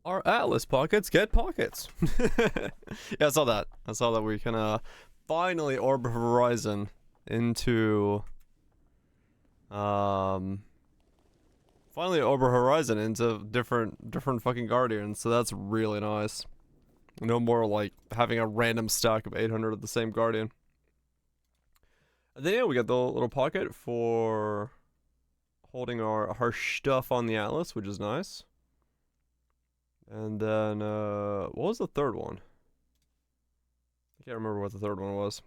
Our Atlas pockets get pockets. Yeah, I saw that. I saw that we can finally orbit Horizon into um finally orbit Horizon into different fucking Guardians, so that's really nice. No more like having a random stack of 800 of the same Guardian. And then yeah, we got the little pocket for holding our stuff on the Atlas, which is nice. And then what was the third one? I can't remember what the third one was.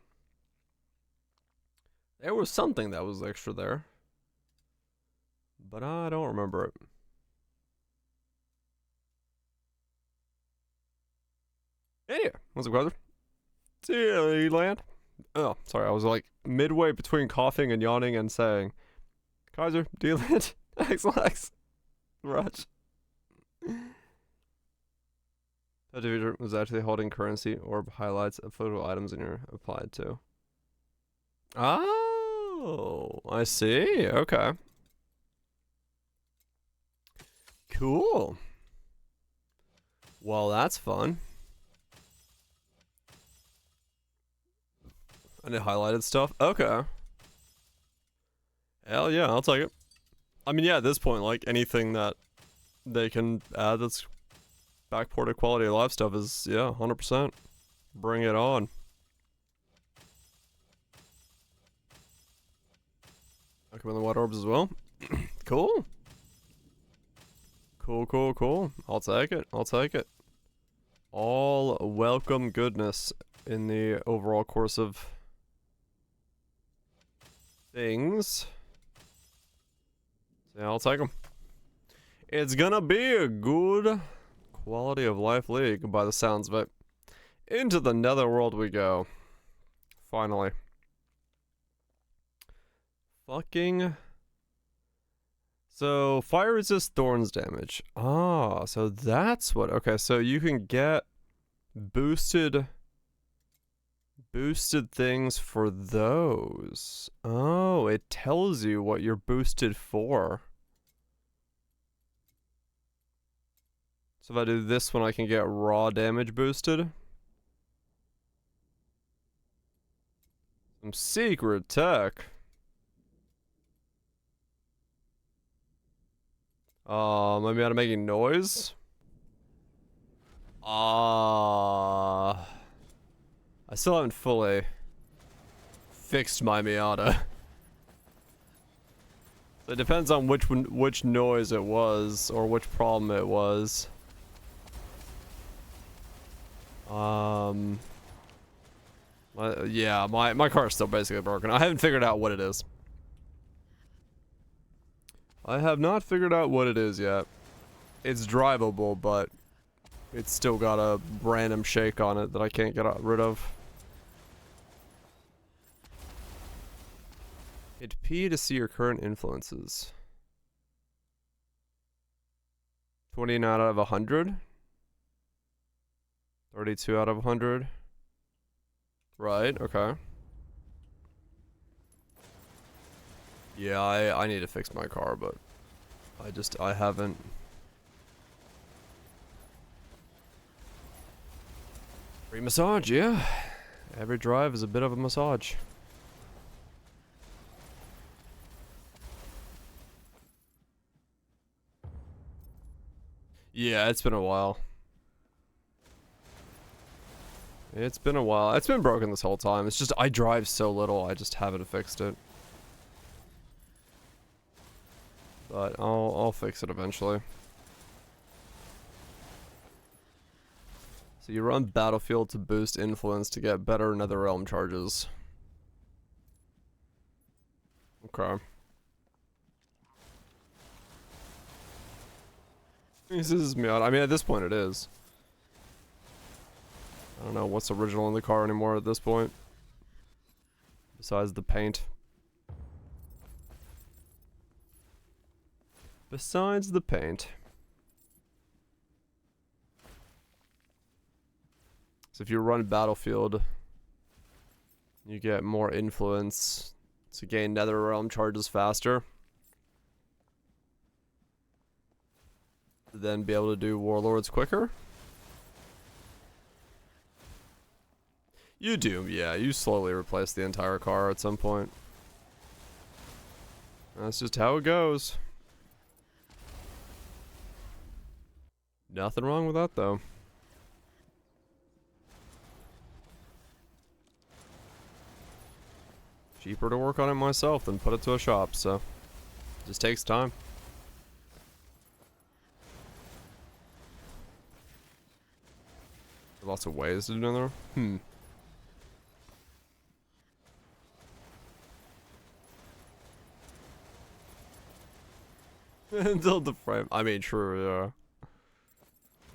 There was something that was extra there, but I don't remember it. Hey, what's up, Kaiser? See land? Oh, sorry, I was like midway between coughing and yawning and saying, Kaiser, do you land? X-Lax. Rush. That division was actually holding currency orb highlights of photo items in your applied to. Oh, I see. Okay. Cool. Well, that's fun. And it highlighted stuff? Okay. Hell yeah, I'll take it. I mean, yeah, at this point, like, anything that they can add that's backported quality of life stuff is, yeah, 100%. Bring it on. I'll come in the white orbs as well. Cool. Cool. I'll take it. I'll take it. All welcome goodness in the overall course of things. Yeah, I'll take them. It's gonna be a good quality of life league by the sounds of it. Into the netherworld we go. Finally. Fucking. So, fire resist thorns damage. Ah, so that's what. Okay, so you can get boosted things for those. Oh, it tells you what you're boosted for. So if I do this one, I can get raw damage boosted. Some secret tech. Maybe out of making noise. I still haven't fully fixed my Miata. So it depends on which noise it was or which problem it was. Yeah, my car's still basically broken. I haven't figured out what it is. I have not figured out what it is yet. It's drivable, but it's still got a random shake on it that I can't get rid of. Hit P to see your current influences. 29 out of 100. 32 out of 100. Right, okay. Yeah, I need to fix my car, but I haven't. Free massage, yeah. Every drive is a bit of a massage. Yeah, it's been a while. It's been a while. It's been broken this whole time. It's just I drive so little, I just haven't fixed it. But I'll fix it eventually. So you run Battlefield to boost influence to get better Netherrealm charges. Okay. This is me. I mean, at this point it is. I don't know what's original in the car anymore at this point. Besides the paint. Besides the paint. So if you run Battlefield, you get more influence to gain Netherrealm charges faster. then be able to do Warlords quicker. You do, yeah. You slowly replace the entire car at some point. That's just how it goes. Nothing wrong with that, though. Cheaper to work on it myself than put it to a shop, so it just takes time. Lots of ways to do another. Until the frame. I mean, true, yeah.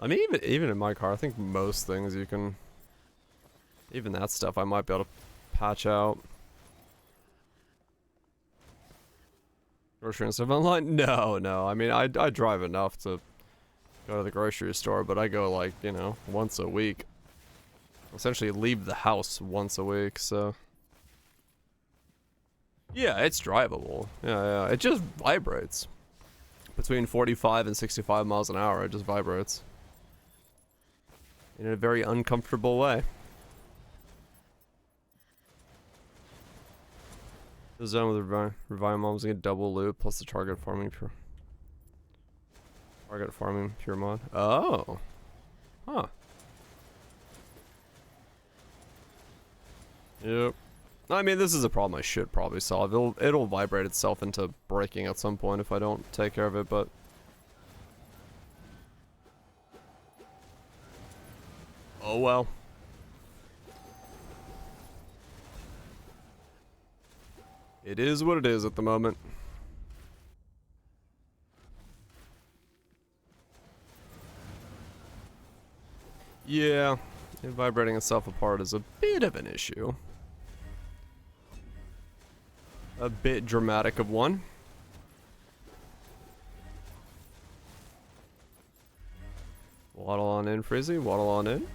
I mean, even in my car, I think most things you can. Even that stuff, I might be able to patch out. Grocery and stuff online? No. I mean, I drive enough to go to the grocery store, but I go like, you know, once a week. Essentially leave the house once a week, so. Yeah, it's drivable. Yeah. It just vibrates. Between 45 and 65 miles an hour, it just vibrates. In a very uncomfortable way. The zone with the Revive Moms get double loot plus the target farming pure mod. Oh. Huh. Yep. I mean, this is a problem I should probably solve. It'll vibrate itself into breaking at some point if I don't take care of it, but oh well. It is what it is at the moment. Yeah, it vibrating itself apart is a bit of an issue. A bit dramatic of one. Waddle on in, Frizzy. Waddle on in.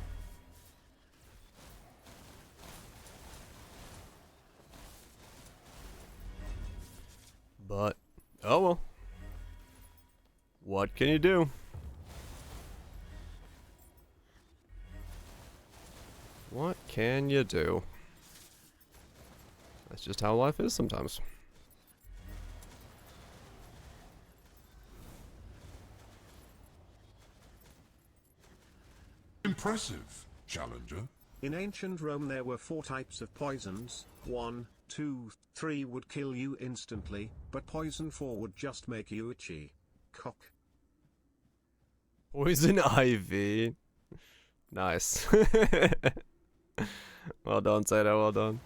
But, oh well. What can you do? What can you do? That's just how life is sometimes. Impressive, Challenger. In ancient Rome there were 4 types of poisons. 1, 2, 3 would kill you instantly, but poison 4 would just make you itchy. Cock. Poison ivy. Nice. Well done, Sato, well done.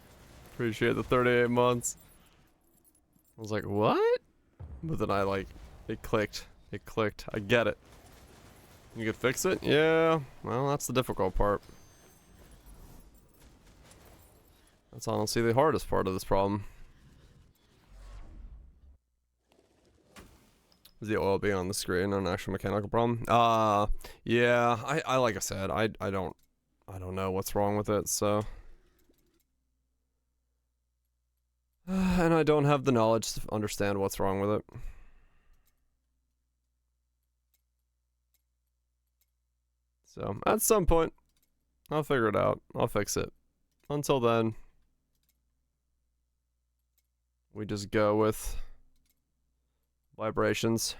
Appreciate the 38 months. I was like, what? But then it clicked. It clicked. I get it. You could fix it? Yeah. Well, that's the difficult part. That's honestly the hardest part of this problem. Is the oil being on the screen an actual mechanical problem? Yeah. I like I said, I don't know what's wrong with it, so. And I don't have the knowledge to understand what's wrong with it. So, at some point, I'll figure it out. I'll fix it. Until then, we just go with vibrations.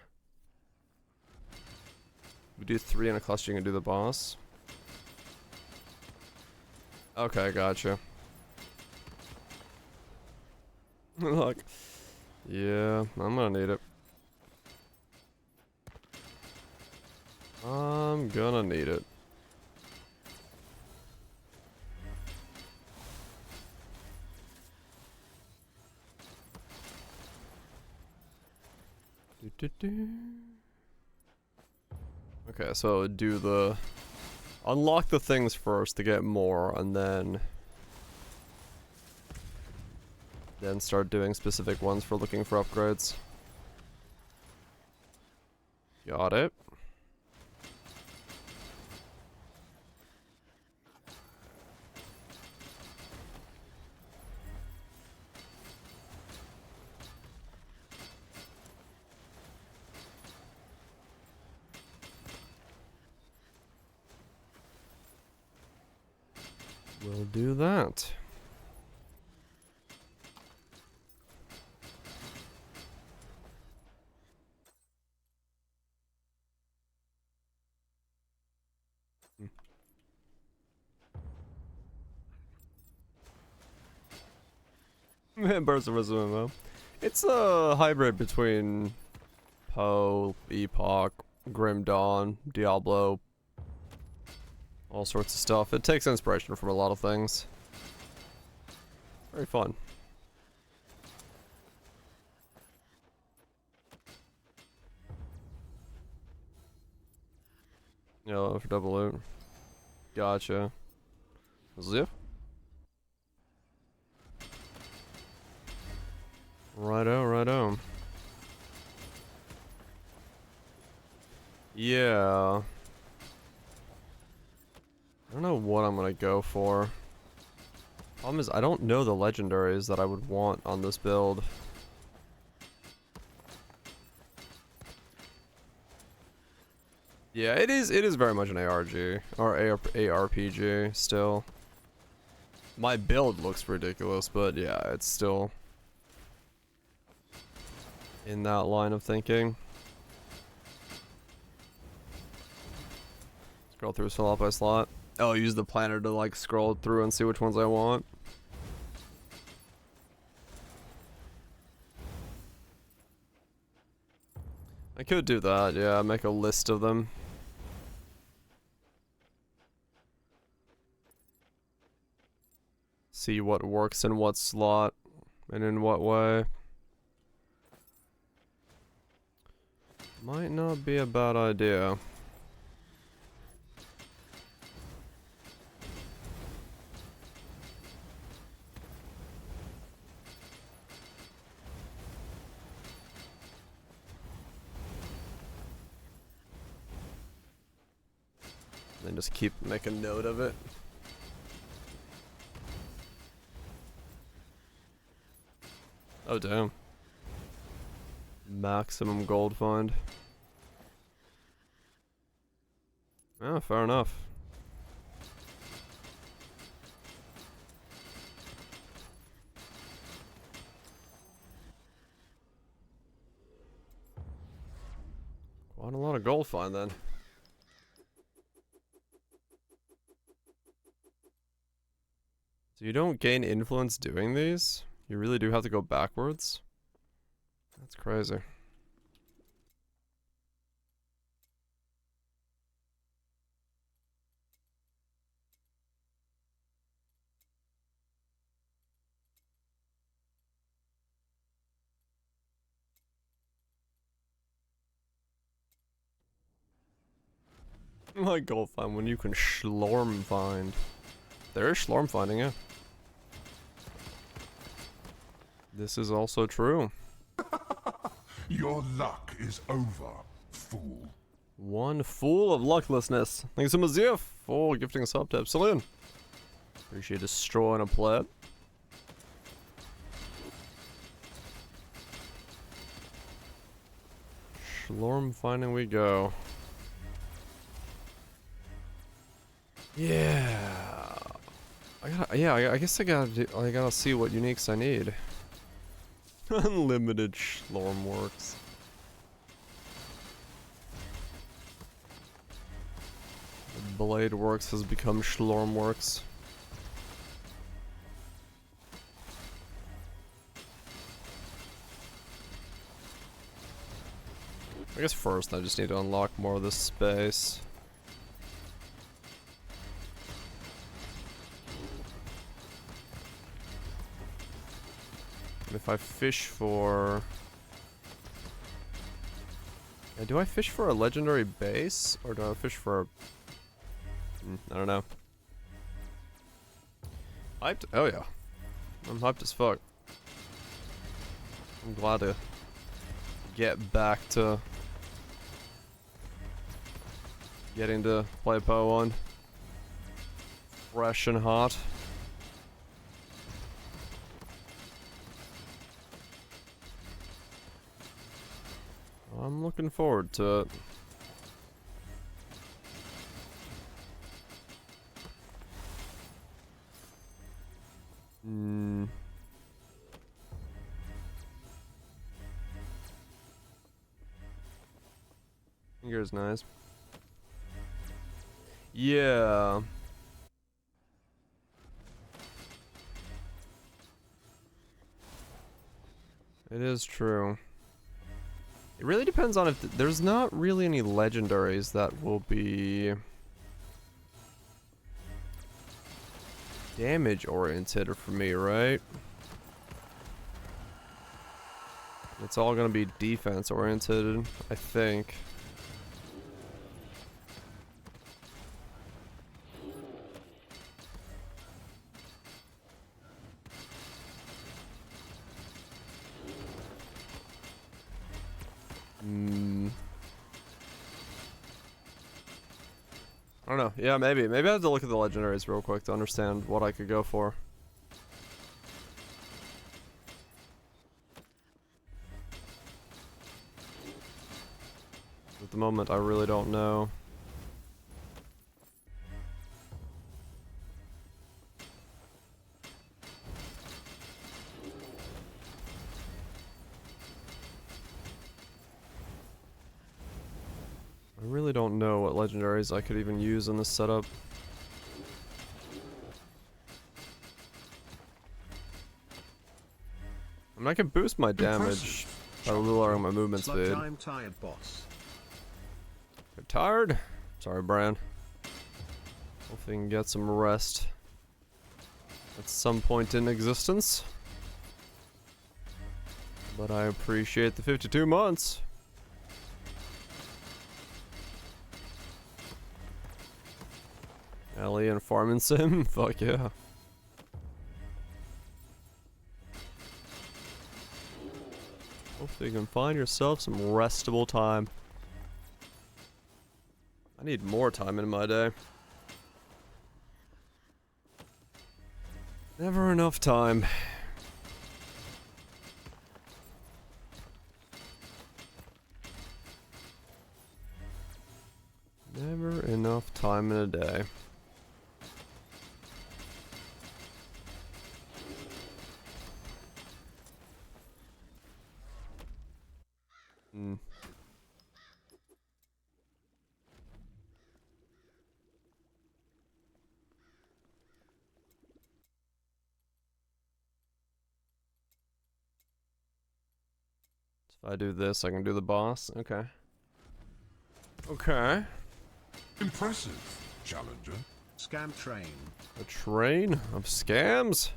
We do 3 in a cluster, you can do the boss. Okay, gotcha. Look. Yeah, I'm gonna need it. I'm gonna need it. Okay, so do the unlock the things first to get more, and then start doing specific ones for looking for upgrades. Got it. We'll do that. Burst of Wisdom ammo. It's a hybrid between Poe, Epoch, Grim Dawn, Diablo, all sorts of stuff. It takes inspiration from a lot of things. Very fun. Yellow for double loot. Gotcha. Zip. Righto, righto. Yeah. I don't know what I'm gonna go for. Problem is, I don't know the legendaries that I would want on this build. Yeah, it is very much an ARG or ARPG still. My build looks ridiculous, but yeah, it's still in that line of thinking. Scroll through slot by slot. Oh, use the planner to like scroll through and see which ones I want. I could do that, yeah, make a list of them. See what works in what slot and in what way. Might not be a bad idea. Then just make a note of it. Oh damn. Maximum gold find. Yeah, fair enough. Quite a lot of gold find then. So you don't gain influence doing these? You really do have to go backwards? That's crazy. Like gold find when you can Slorm find. There is Slorm finding, yeah. This is also true. Your luck is over, fool. One fool of lucklessness. Thanks so much, Zia, for gifting a sub to Epsilon. Appreciate destroying a pleb. Slorm finding we go. Yeah. I guess I gotta see what uniques I need. Unlimited Slorm works. Blade Works has become Slorm Works. I guess first I just need to unlock more of this space. And if I fish for... Yeah, do I fish for a legendary base? Or do I fish for a... I don't know. Hyped? Oh yeah. I'm hyped as fuck. I'm glad to get back to getting to play Poe on. Fresh and hot. I'm looking forward to it. Hmm. Finger's nice. Yeah. It is true. It really depends on if there's not really any legendaries that will be damage oriented for me, right? It's all gonna be defense oriented, I think. I don't know. Yeah, maybe. Maybe I have to look at the legendaries real quick to understand what I could go for. At the moment, I really don't know. I really don't know what legendaries I could even use in this setup. I mean, I can boost my damage by lowering my movement speed. I'm tired, boss. You're tired? Sorry, Brian. Hopefully you can get some rest at some point in existence. But I appreciate the 52 months. Ellie and Farming Sim? Fuck yeah. Hopefully you can find yourself some restable time. I need more time in my day. Never enough time. Never enough time in a day. Hmm. If I do this, I can do the boss. Okay. Okay. Impressive, Challenger. Scam train. A train of scams?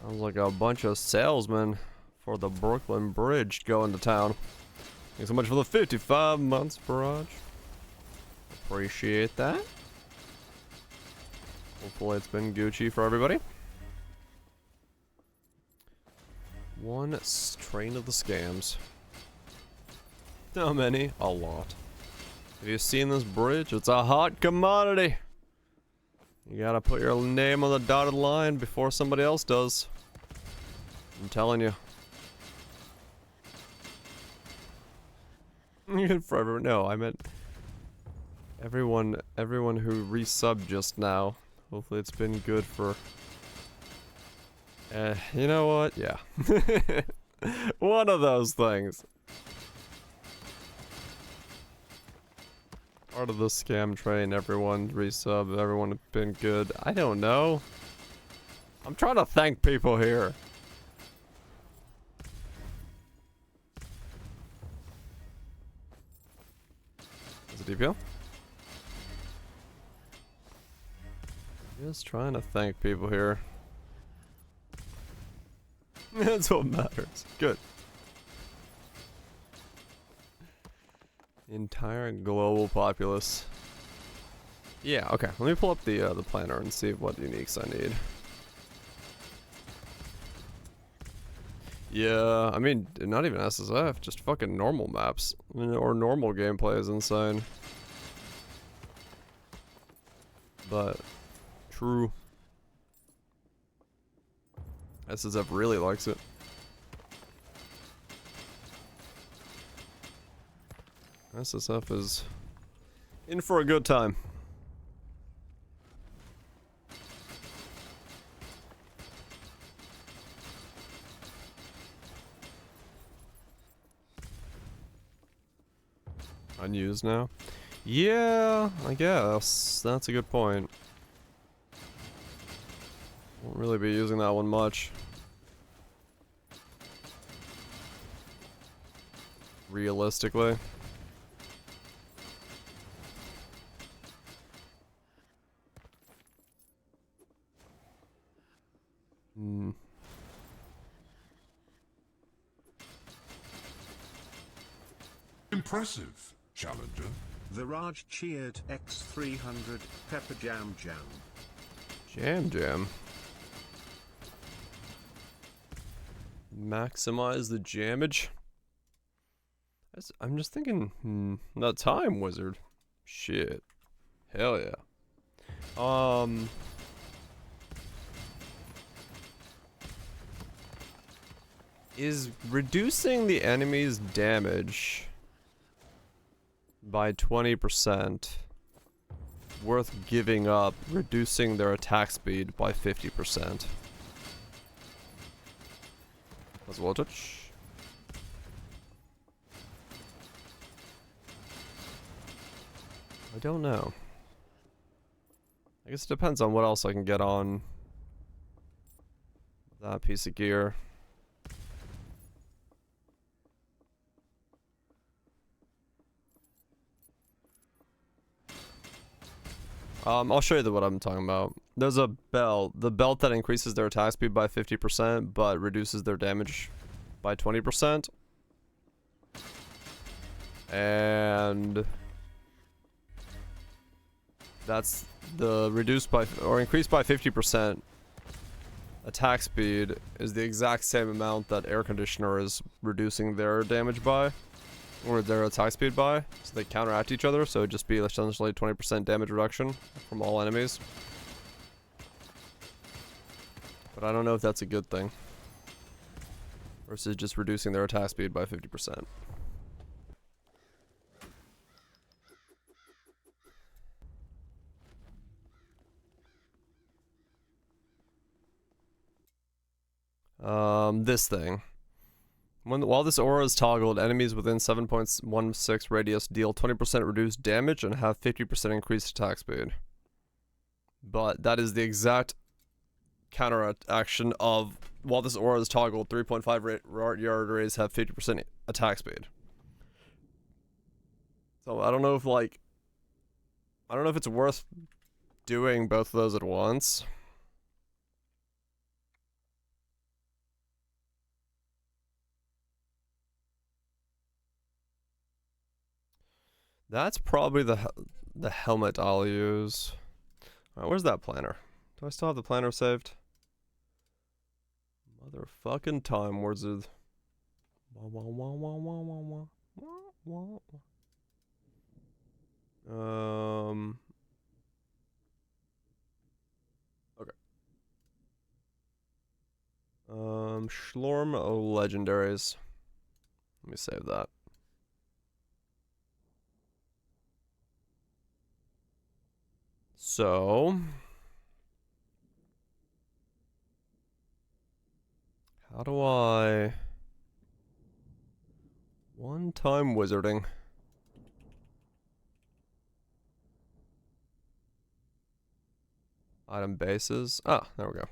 Sounds like a bunch of salesmen for the Brooklyn Bridge going to town. Thanks so much for the 55 months, Barrage. Appreciate that. Hopefully it's been Gucci for everybody. One train of the scams. How many? A lot. Have you seen this bridge? It's a hot commodity. You gotta put your name on the dotted line before somebody else does. I'm telling you. For everyone. No, I meant everyone who resubbed just now. Hopefully it's been good for... you know what? Yeah. One of those things. Part of the scam train, everyone resub, everyone been good. I don't know. I'm trying to thank people here. Is it DPL? Just trying to thank people here. That's what matters. Good. Entire global populace. Yeah, okay. Let me pull up the planner and see what uniques I need. Yeah, I mean, not even SSF, just fucking normal maps. Or normal gameplay is insane. But, true. SSF really likes it. SSF is in for a good time. Unused now? Yeah, I guess. That's a good point. Won't really be using that one much. Realistically. Hmm. Impressive, challenger. Viraj cheered X300 Pepper Jam Jam. Jam Jam. Maximize the jamage. I'm just thinking, the time wizard. Shit. Hell yeah. Is reducing the enemy's damage by 20% worth giving up reducing their attack speed by 50%? Let's voltage. I don't know. I guess it depends on what else I can get on that piece of gear. I'll show you what I'm talking about. There's a belt. The belt that increases their attack speed by 50%, but reduces their damage by 20%. And that's the reduced by, or increased by 50% attack speed is the exact same amount that air conditioner is reducing their damage by. Or their attack speed by, so they counteract each other, so it'd just be essentially 20% damage reduction from all enemies. But I don't know if that's a good thing. Versus just reducing their attack speed by 50%. This thing. While this aura is toggled, enemies within 7.16 radius deal 20% reduced damage and have 50% increased attack speed. But that is the exact counteraction of, while this aura is toggled, 3.5 yard rays have 50% attack speed. So I don't know if it's worth doing both of those at once. That's probably the helmet I'll use. Alright, where's that planner? Do I still have the planner saved? Motherfucking time wizard. Okay. Schlorm legendaries. Let me save that. So, how do I one-time wizarding? Item bases. Ah, there we go.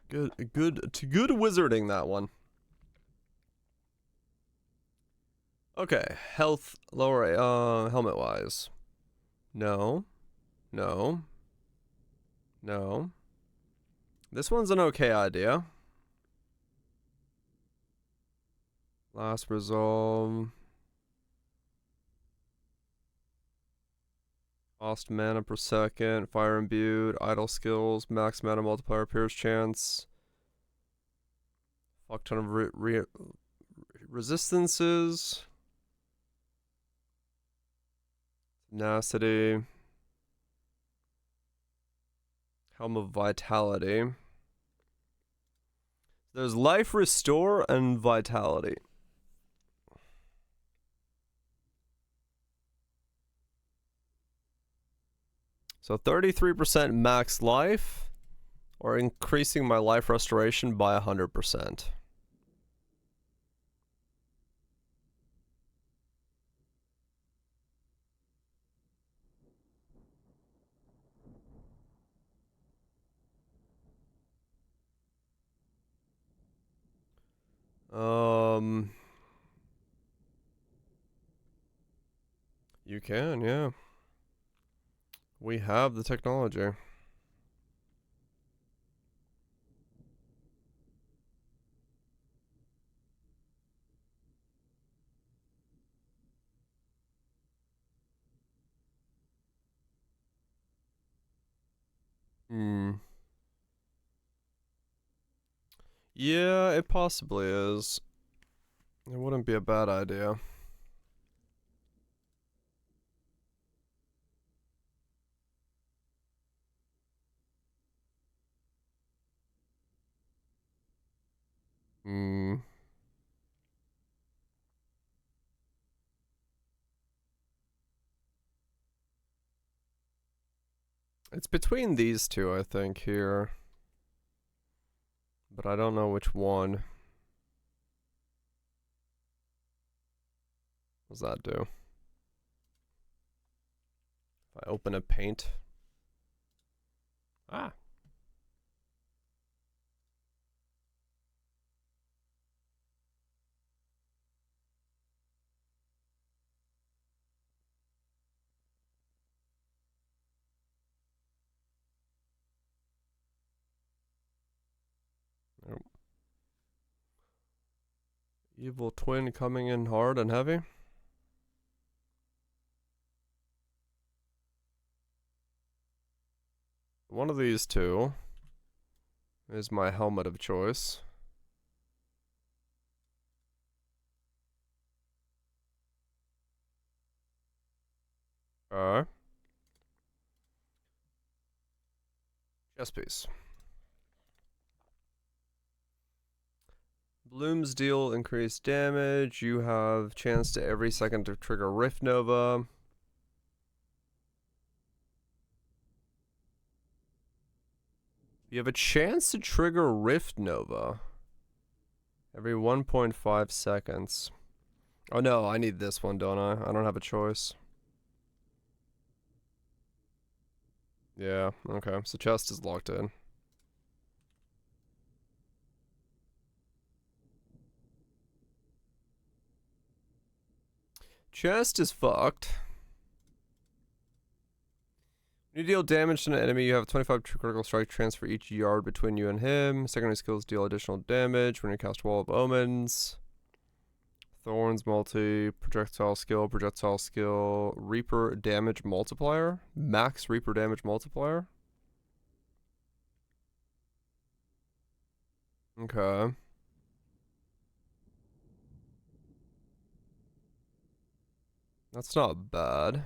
Good wizarding that one. Okay, health lower helmet wise. No. No. No. This one's an okay idea. Last resolve. Lost mana per second. Fire imbued. Idle skills. Max mana multiplier appears chance. Fuck ton of resistances. Tenacity. Helm of Vitality. There's Life Restore and Vitality. So 33% max life, or increasing my life restoration by 100%. You can, yeah. We have the technology. Hmm. Yeah, it possibly is. It wouldn't be a bad idea. Hmm. It's between these two, I think, here. But I don't know which one. What does that do? If I open a paint. Ah. Nope. Evil twin coming in hard and heavy. One of these two is my helmet of choice. Chess piece. Blooms deal increased damage. You have chance to every second to trigger Rift Nova. You have a chance to trigger Rift Nova every 1.5 seconds. Oh no, I need this one, don't I? I don't have a choice. Yeah, okay. So chest is locked in. Chest is fucked. When you deal damage to an enemy, you have 25 critical strike transfer each yard between you and him. Secondary skills deal additional damage when you cast Wall of Omens. Thorns multi, projectile skill, Reaper damage multiplier, max Reaper damage multiplier. Okay. That's not bad.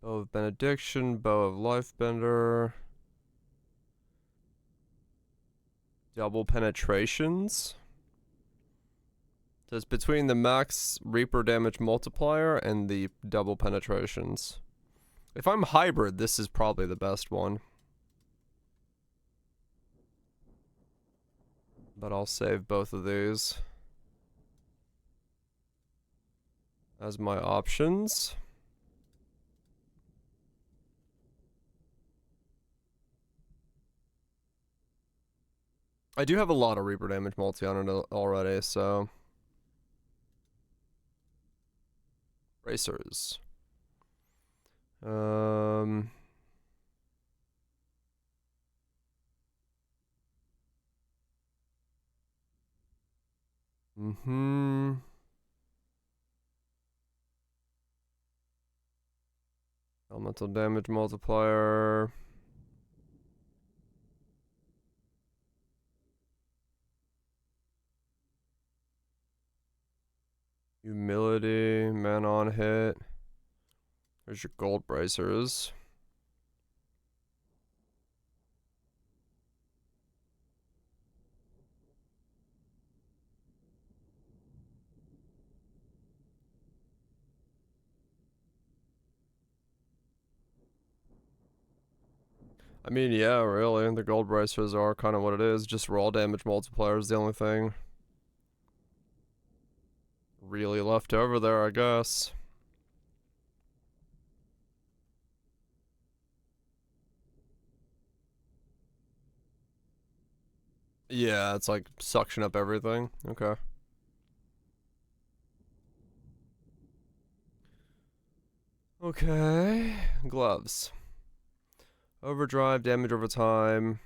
Bow of Benediction, Bow of Lifebender. Double penetrations. So it's between the max Reaper damage multiplier and the double penetrations. If I'm hybrid, this is probably the best one. But I'll save both of these as my options. I do have a lot of Reaper damage multi on it already, so. Racers. Elemental damage multiplier. Humility, man on hit. There's your gold bracers. I mean, yeah, really. The gold bracers are kind of what it is. Just raw damage multiplier is the only thing really left over there, I guess. Yeah, it's like suction up everything. Okay. Okay. Gloves. Overdrive, damage over time.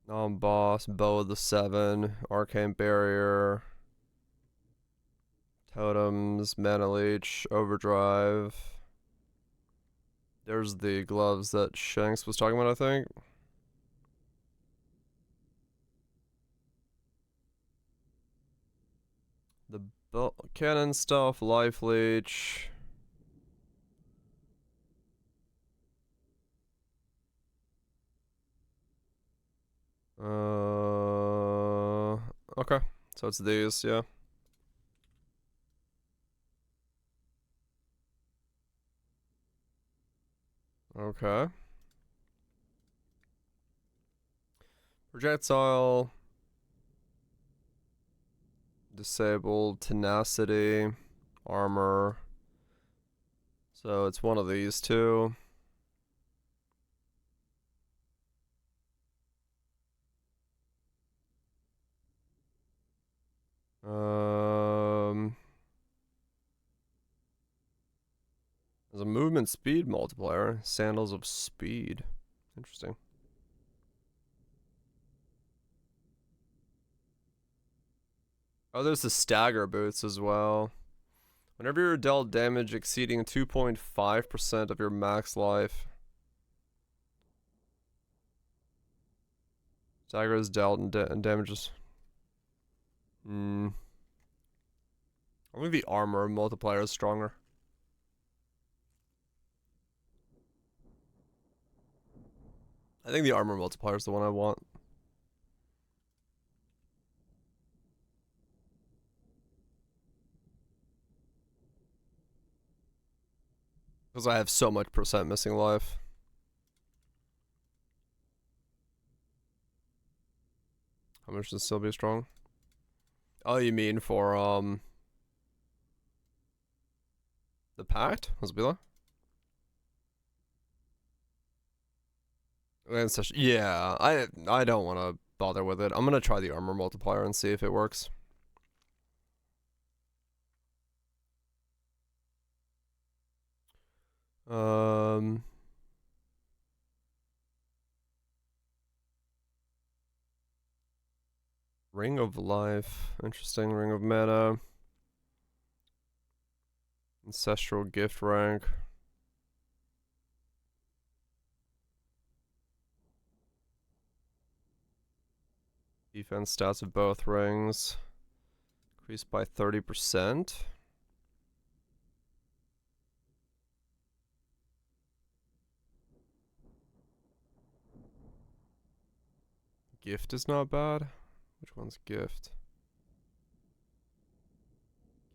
Non-boss, Bow of the Seven, Arcane Barrier, Totems, Mana Leech, Overdrive. There's the gloves that Shanks was talking about, I think. The cannon stuff, Life Leech. Okay. So it's these, yeah. Okay. Projectile. Disabled. Tenacity. Armor. So it's one of these two. There's a movement speed multiplier. Sandals of Speed. Interesting. Oh, there's the stagger boots as well. Whenever you're dealt damage exceeding 2.5% of your max life. Stagger is dealt and damages. I think the armor multiplier is stronger. I think the armor multiplier is the one I want. Because I have so much percent missing life. How much does still be strong? Oh, you mean for, the pact? Hasbila? Yeah, I don't want to bother with it. I'm gonna try the armor multiplier and see if it works. Ring of Life. Interesting. Ring of Mana. Ancestral Gift Rank. Defense stats of both rings. Increased by 30%. Gift is not bad. Which one's gift?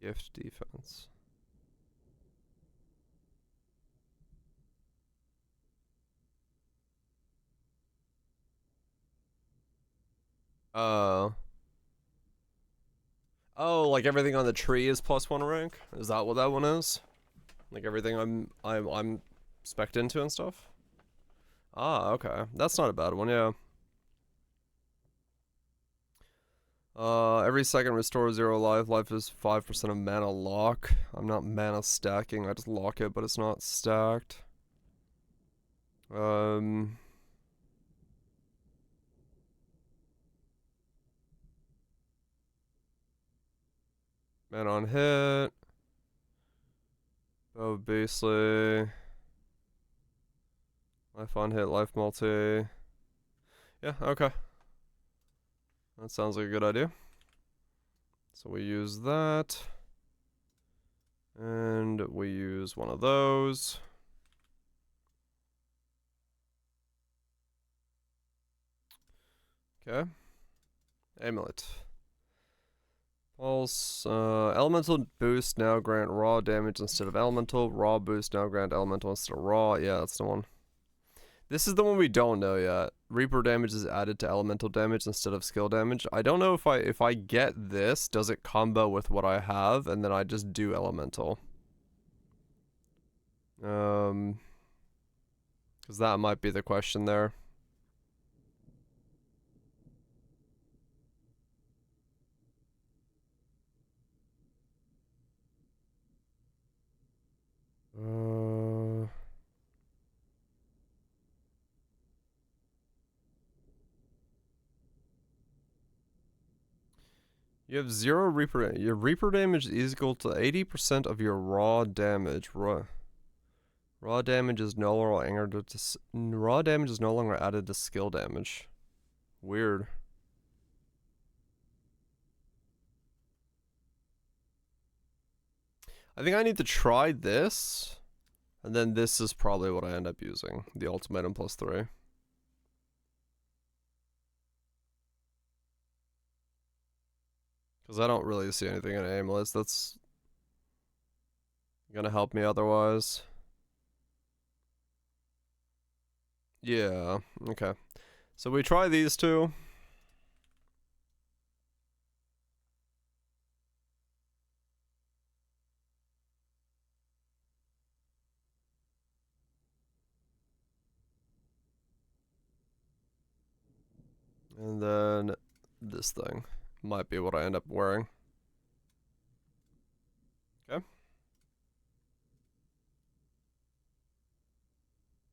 Gift defense. Oh. Oh, like everything on the tree is +1 rank? Is that what that one is? Like everything I'm spec'd into and stuff? Ah, okay. That's not a bad one, yeah. Every second restore 0 life. Life is 5% of mana lock. I'm not mana stacking. I just lock it, but it's not stacked. Mana on hit. Oh, basically. Life on hit, life multi. Yeah, okay. That sounds like a good idea. So we use that. And we use one of those. Okay. Amulet. Pulse. Elemental boost now grant raw damage instead of elemental. Raw boost now grant elemental instead of raw. Yeah, that's the one. This is the one we don't know yet. Reaper damage is added to elemental damage instead of skill damage. I don't know if I get this, does it combo with what I have, and then I just do elemental. Because that might be the question there. You have 0 Reaper. Your Reaper damage is equal to 80% of your raw damage. Raw damage is no longer added to skill damage. Weird. I think I need to try this, and then this is probably what I end up using. The ultimatum plus 3. Because I don't really see anything in aimless that's gonna help me otherwise. Yeah, okay. So we try these two. And then this thing might be what I end up wearing. Okay.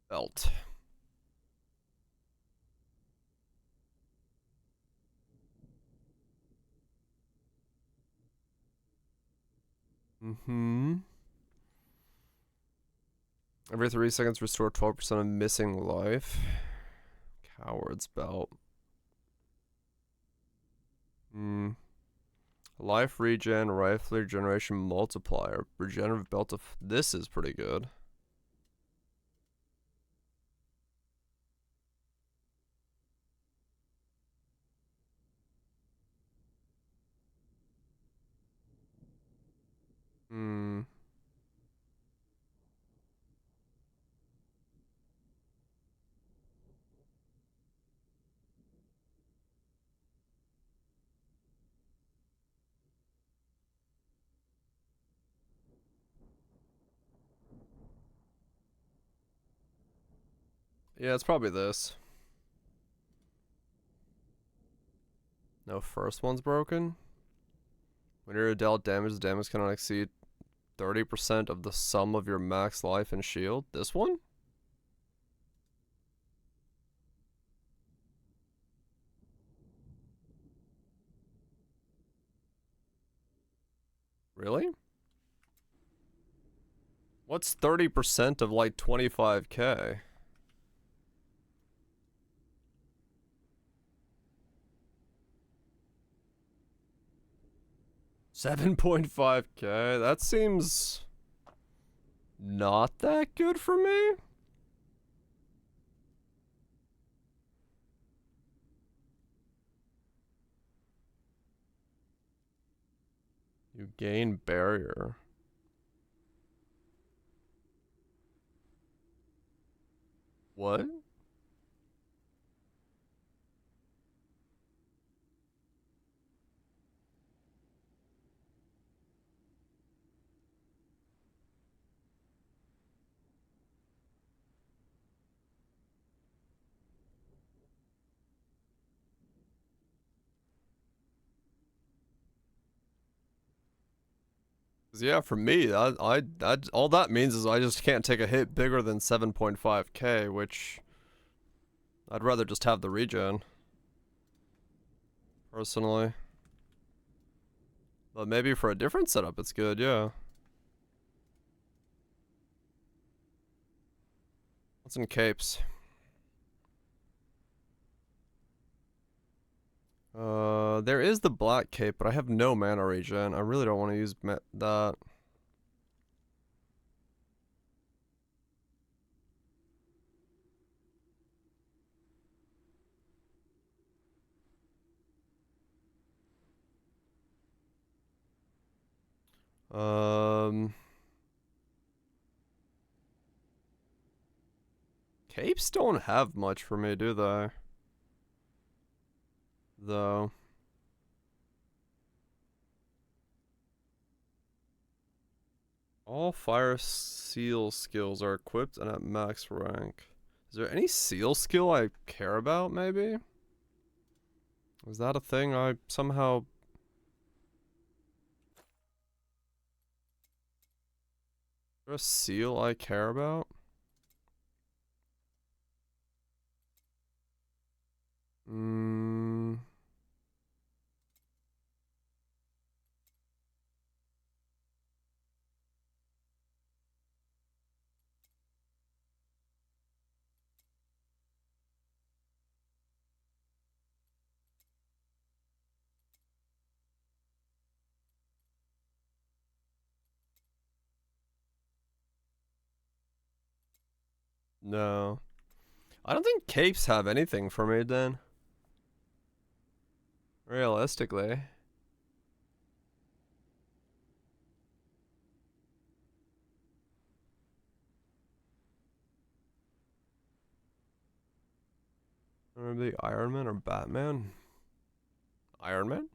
Belt. Every 3 seconds restore 12% of missing life. Coward's belt. Life regen, rifle regeneration multiplier. Regenerative belt of this is pretty good. Yeah, it's probably this. No, first one's broken. When you're dealt damage, the damage cannot exceed 30% of the sum of your max life and shield. This one? Really? What's 30% of like 25k? $7.5k? That seems not that good for me. You gain barrier. What? Yeah, for me, all that means is I just can't take a hit bigger than 7.5k, which I'd rather just have the regen, personally. But maybe for a different setup, it's good, yeah. What's in capes? There is the black cape, but I have no mana regen. I really don't want to use that. Capes don't have much for me, do they? Though. All fire seal skills are equipped and at max rank. Is there any seal skill I care about, maybe? Is that a thing I somehow... Is there a seal I care about? No. I don't think capes have anything for me then. Realistically. Or maybe Iron Man or Batman? Iron Man?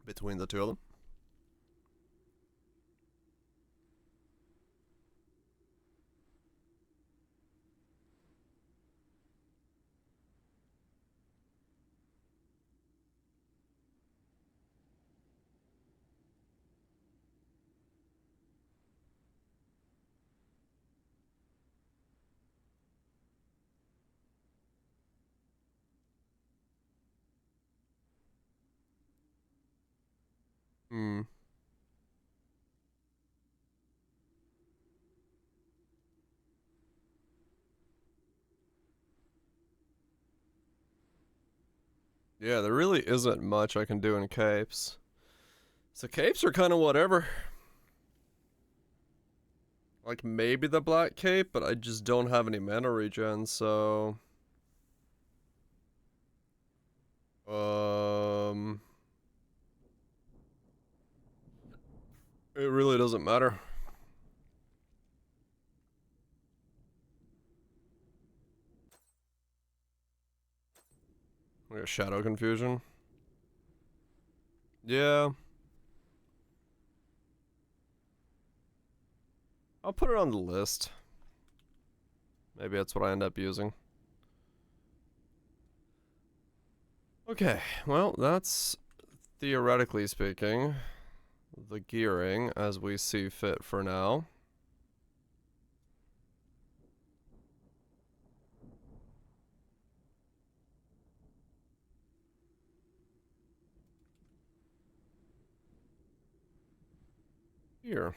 Between the two of them. Hmm. Yeah, there really isn't much I can do in capes. So capes are kind of whatever. Like maybe the black cape, but I just don't have any mana regen, so um it really doesn't matter. Like a shadow confusion. Yeah. I'll put it on the list. Maybe that's what I end up using. Okay, well, that's theoretically speaking the gearing as we see fit for now. Here.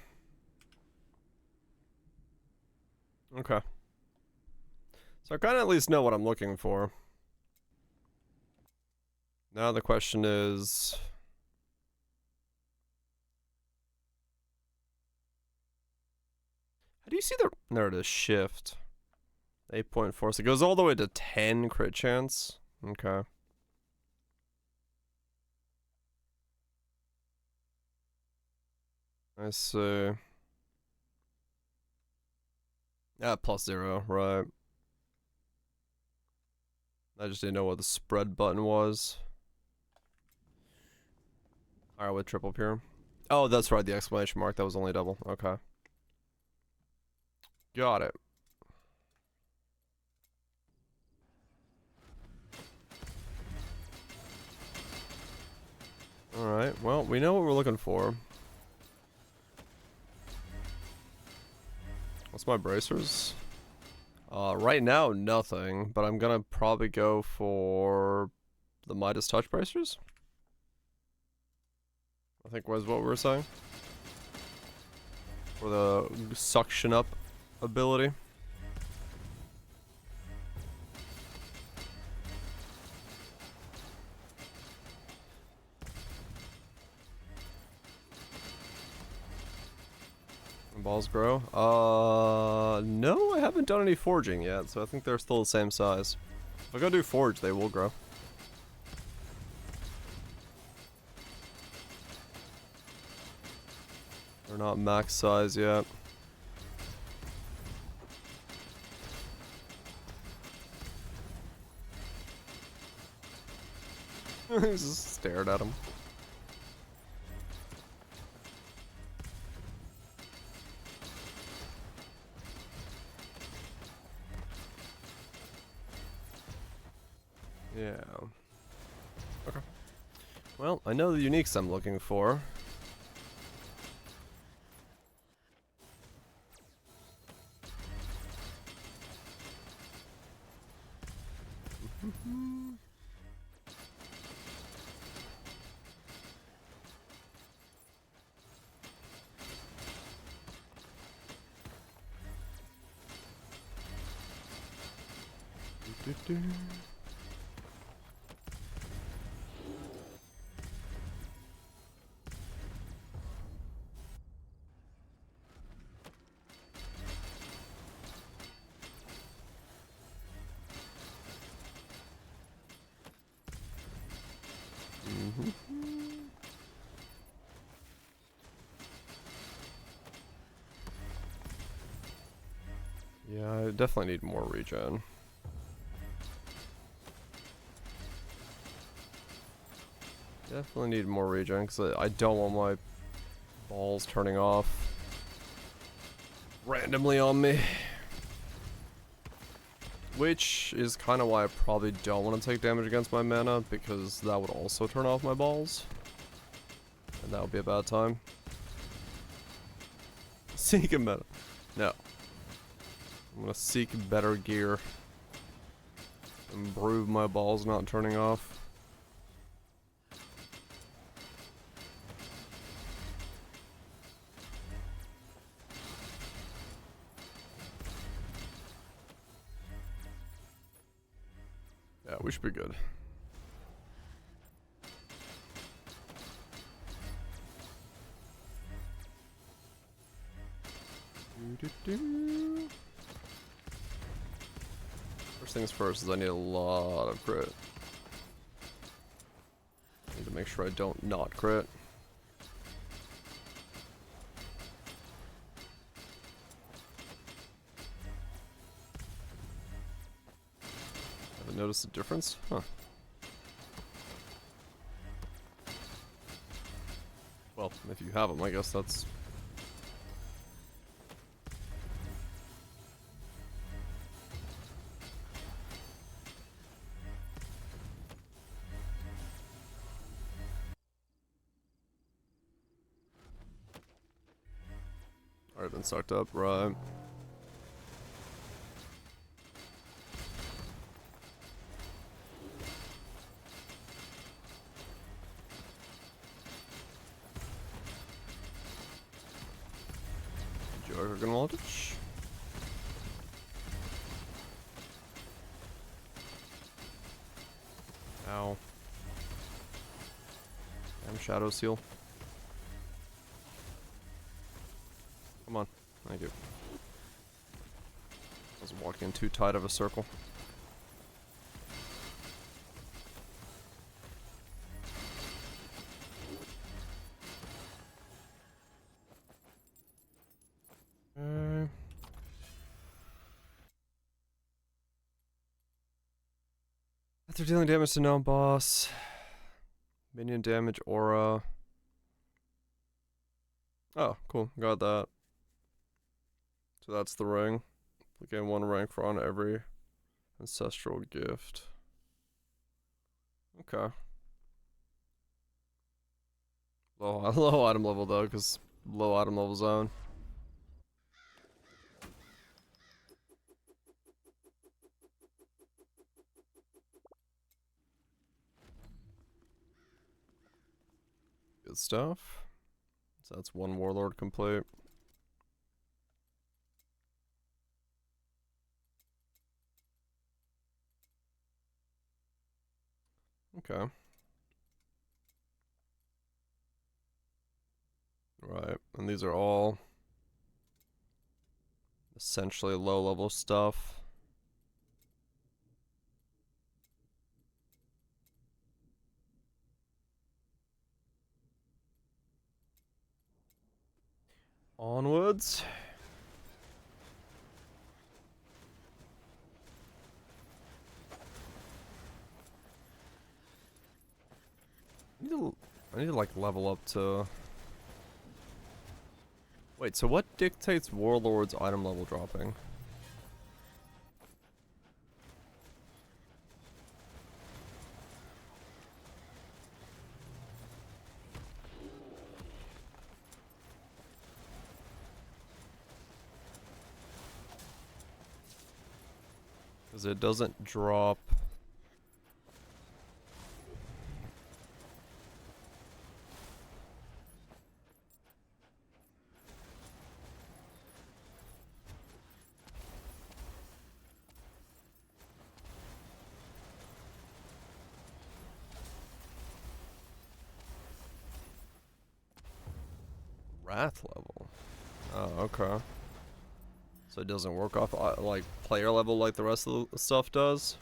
Okay. So I kind of at least know what I'm looking for. Now the question is, how do you see the... There it is, shift. 8.4, so it goes all the way to 10 crit chance. Okay. I see. Yeah, +0, right. I just didn't know what the spread button was. Alright, with triple pure. Oh, that's right, the exclamation mark. That was only double. Okay. Got it. Alright, well, we know what we're looking for. What's my bracers? Right now, nothing, but I'm gonna probably go for the Midas Touch bracers. I think was what we were saying. For the suction up ability. Balls grow? No, I haven't done any forging yet, so I think they're still the same size. If I go do forge, they will grow. They're not max size yet. He's just stared at him. Yeah. Okay. Well, I know the uniques I'm looking for. I definitely need more regen. Definitely need more regen because I don't want my balls turning off randomly on me. Which is kind of why I probably don't want to take damage against my mana, because that would also turn off my balls. And that would be a bad time. Seek a meta. No. I'm gonna seek better gear. Improve my balls not turning off. Yeah, we should be good. First things first is I need a lot of crit. I need to make sure I don't not crit. Haven't noticed a difference? Huh. Well, if you have them, I guess that's... Already been sucked up, right. Juggernautish. Ow. Damn Shadow Seal. Come on. Thank you. I was walking too tight of a circle. After dealing damage to known boss, minion damage aura. Oh, cool. Got that. So that's the ring. We gain 1 rank for on every ancestral gift. Okay. Low item level though, because low item level zone. Good stuff. So that's 1 warlord complete. Okay. Right, and these are all essentially low level stuff. Onwards. I need to like level up to... Wait, so what dictates Warlords item level dropping? Because it doesn't drop... Wrath level. Oh, okay. So it doesn't work off like player level like the rest of the stuff does?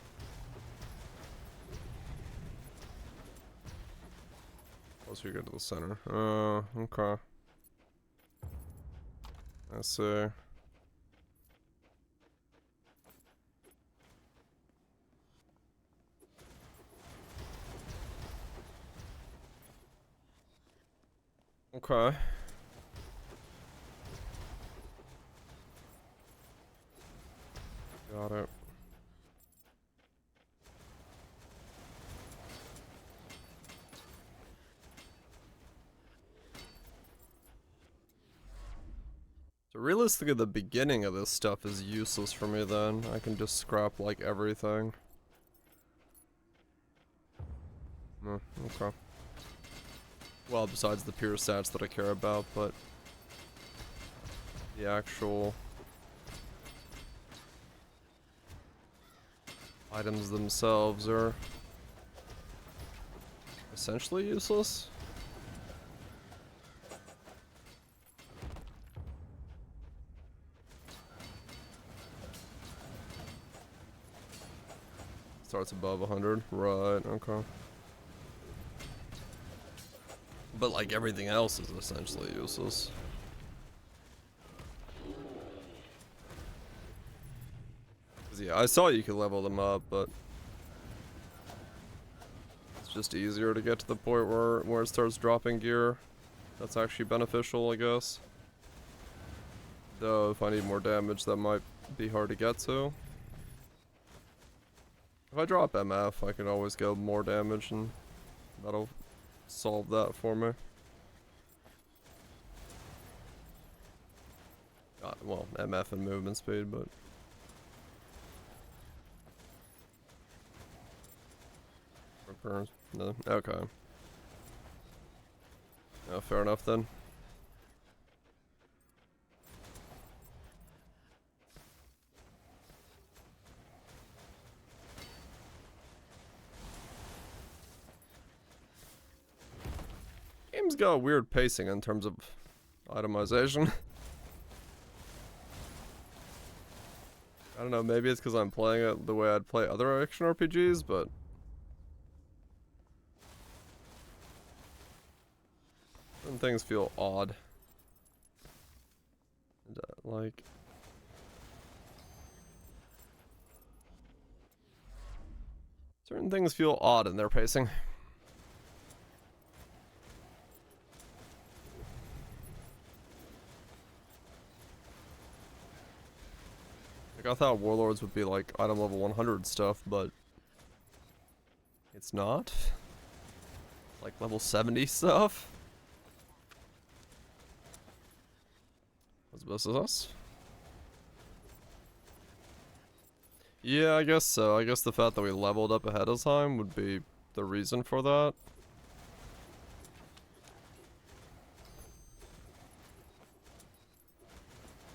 Once you get to the center. Okay. I see. Okay. Got it. So realistically, the beginning of this stuff is useless for me then. I can just scrap, like, everything. Okay. Well, besides the pure stats that I care about, but the actual items themselves are essentially useless. Starts above 100, right, okay. But like everything else is essentially useless. 'Cause, yeah, I saw you could level them up, but it's just easier to get to the point where it starts dropping gear. That's actually beneficial, I guess. Though if I need more damage, that might be hard to get to. If I drop MF, I can always get more damage, and that'll solve that for me. Well, MF and movement speed, but... Repairs? No? Okay. Yeah, fair enough then. Game's got a weird pacing in terms of itemization. I don't know, maybe it's because I'm playing it the way I'd play other action RPGs, but... Certain things feel odd. And, like... Certain things feel odd in their pacing. Like, I thought Warlords would be like item level 100 stuff, but it's not. Like level 70 stuff. What's this us? Yeah, I guess so. I guess the fact that we leveled up ahead of time would be the reason for that.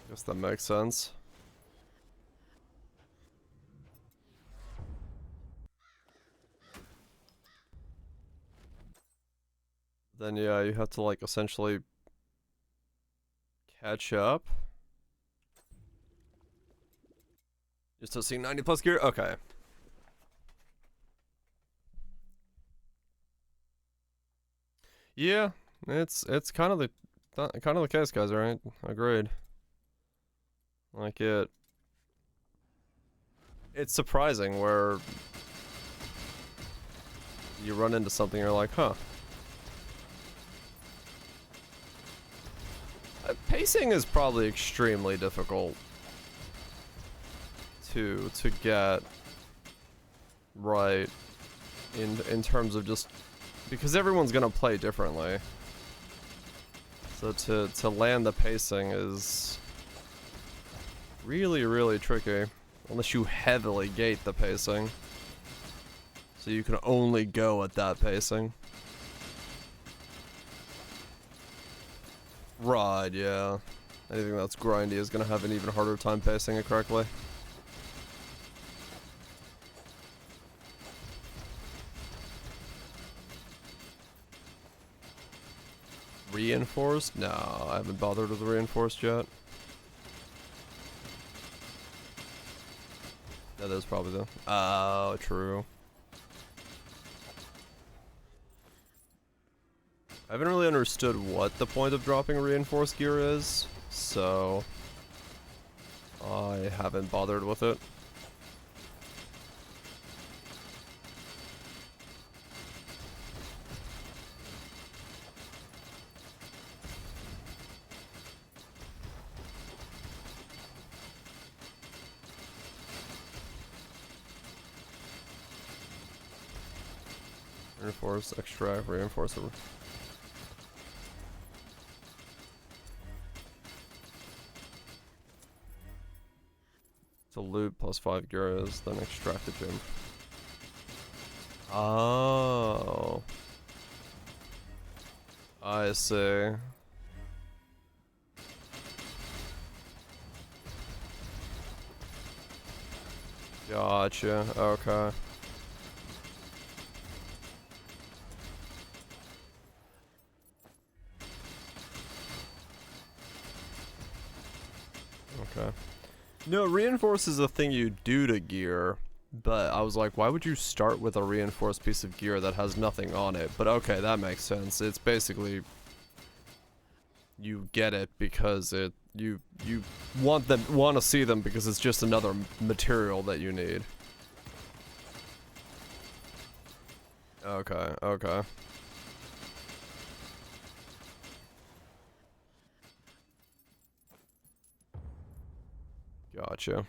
Guess that makes sense. Then yeah, you have to like essentially catch up. Just to see 90 plus gear? Okay. Yeah, it's kind of the case, guys, right? Agreed. Like it's surprising where you run into something you're like, huh. Pacing is probably extremely difficult to get right in terms of just because everyone's gonna play differently. So to land the pacing is really tricky unless you heavily gate the pacing. So you can only go at that pacing. Right, yeah. Anything that's grindy is gonna have an even harder time pacing it correctly. Reinforced? No, I haven't bothered with the reinforced yet. That is probably the... Oh, true. I haven't really understood what the point of dropping reinforced gear is, so... I haven't bothered with it. Reinforce, extract, reinforce. To loot plus 5 gyros, then extract the gem. Oh. I see. Gotcha. Okay. Okay. No, reinforce is a thing you do to gear, but I was like, why would you start with a reinforced piece of gear that has nothing on it? But okay, that makes sense. It's basically you get it because you want to see them because it's just another material that you need. Okay, okay. Gotcha.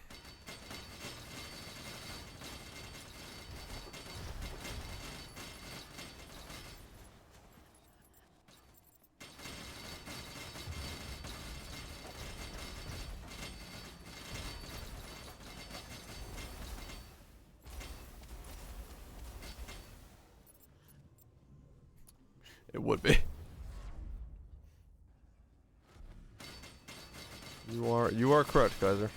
It would be. You are correct, Kaiser.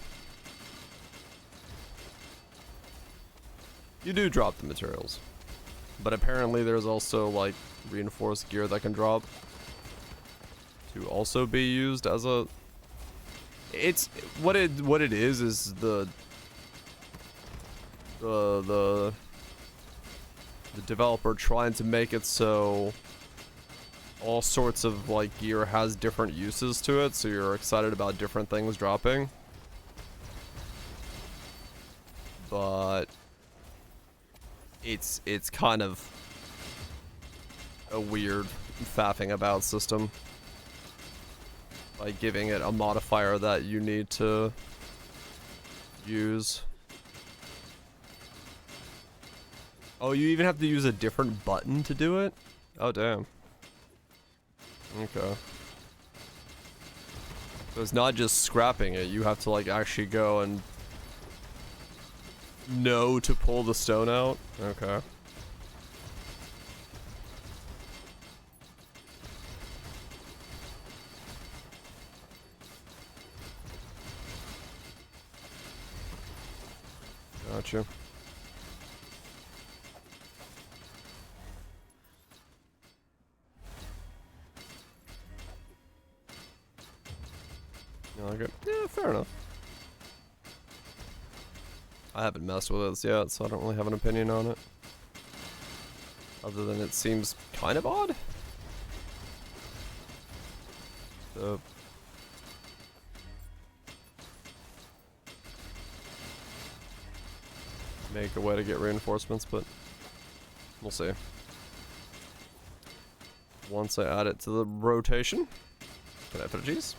You do drop the materials. But apparently there's also like reinforced gear that can drop to also be used as a it's what it is the developer trying to make it so all sorts of like gear has different uses to it, so you're excited about different things dropping. But it's kind of a weird faffing about system by giving it a modifier that you need to use. Oh, you even have to use a different button to do it? Oh, damn. Okay. So it's not just scrapping it, you have to like actually go and know to pull the stone out? Okay. Gotcha. You like it? Yeah, fair enough. I haven't messed with it yet, so I don't really have an opinion on it. Other than it seems kind of odd. So make a way to get reinforcements, but we'll see. Once I add it to the rotation. Can I put a cheese?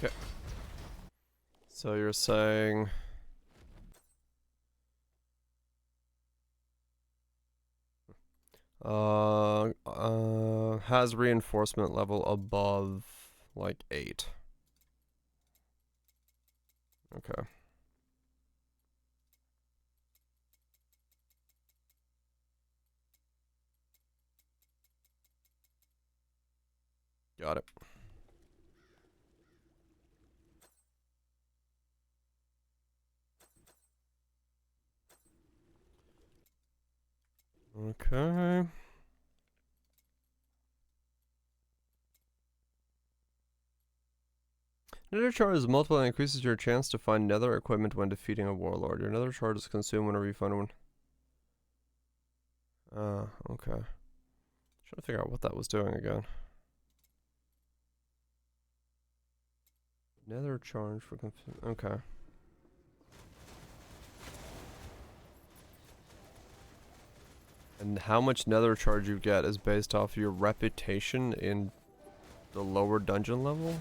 Okay. So you're saying has reinforcement level above like 8. Okay. Got it. Okay. Nether charge multiple and increases your chance to find nether equipment when defeating a warlord. Your nether charge is consumed whenever you find one. Okay. Trying to figure out what that was doing again. Nether charge for okay. And how much nether charge you get is based off your reputation in the lower dungeon level?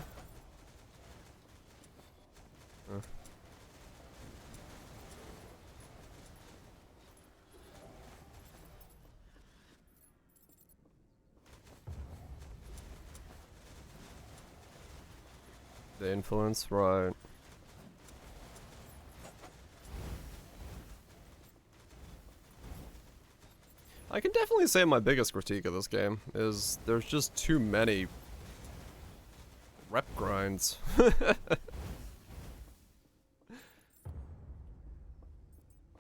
The influence, right. I can definitely say my biggest critique of this game is there's just too many rep grinds.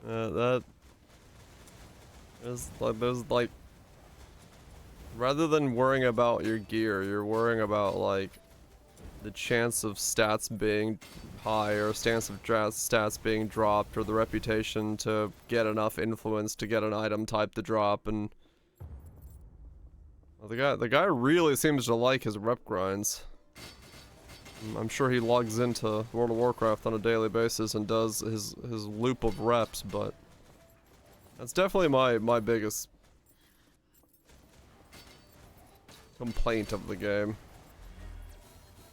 That is like, there's like, rather than worrying about your gear, you're worrying about like the chance of stats being high or chance of stats being dropped or the reputation to get enough influence to get an item type to drop. And well, the guy really seems to like his rep grinds. I'm sure he logs into World of Warcraft on a daily basis and does his loop of reps, but that's definitely my biggest complaint of the game.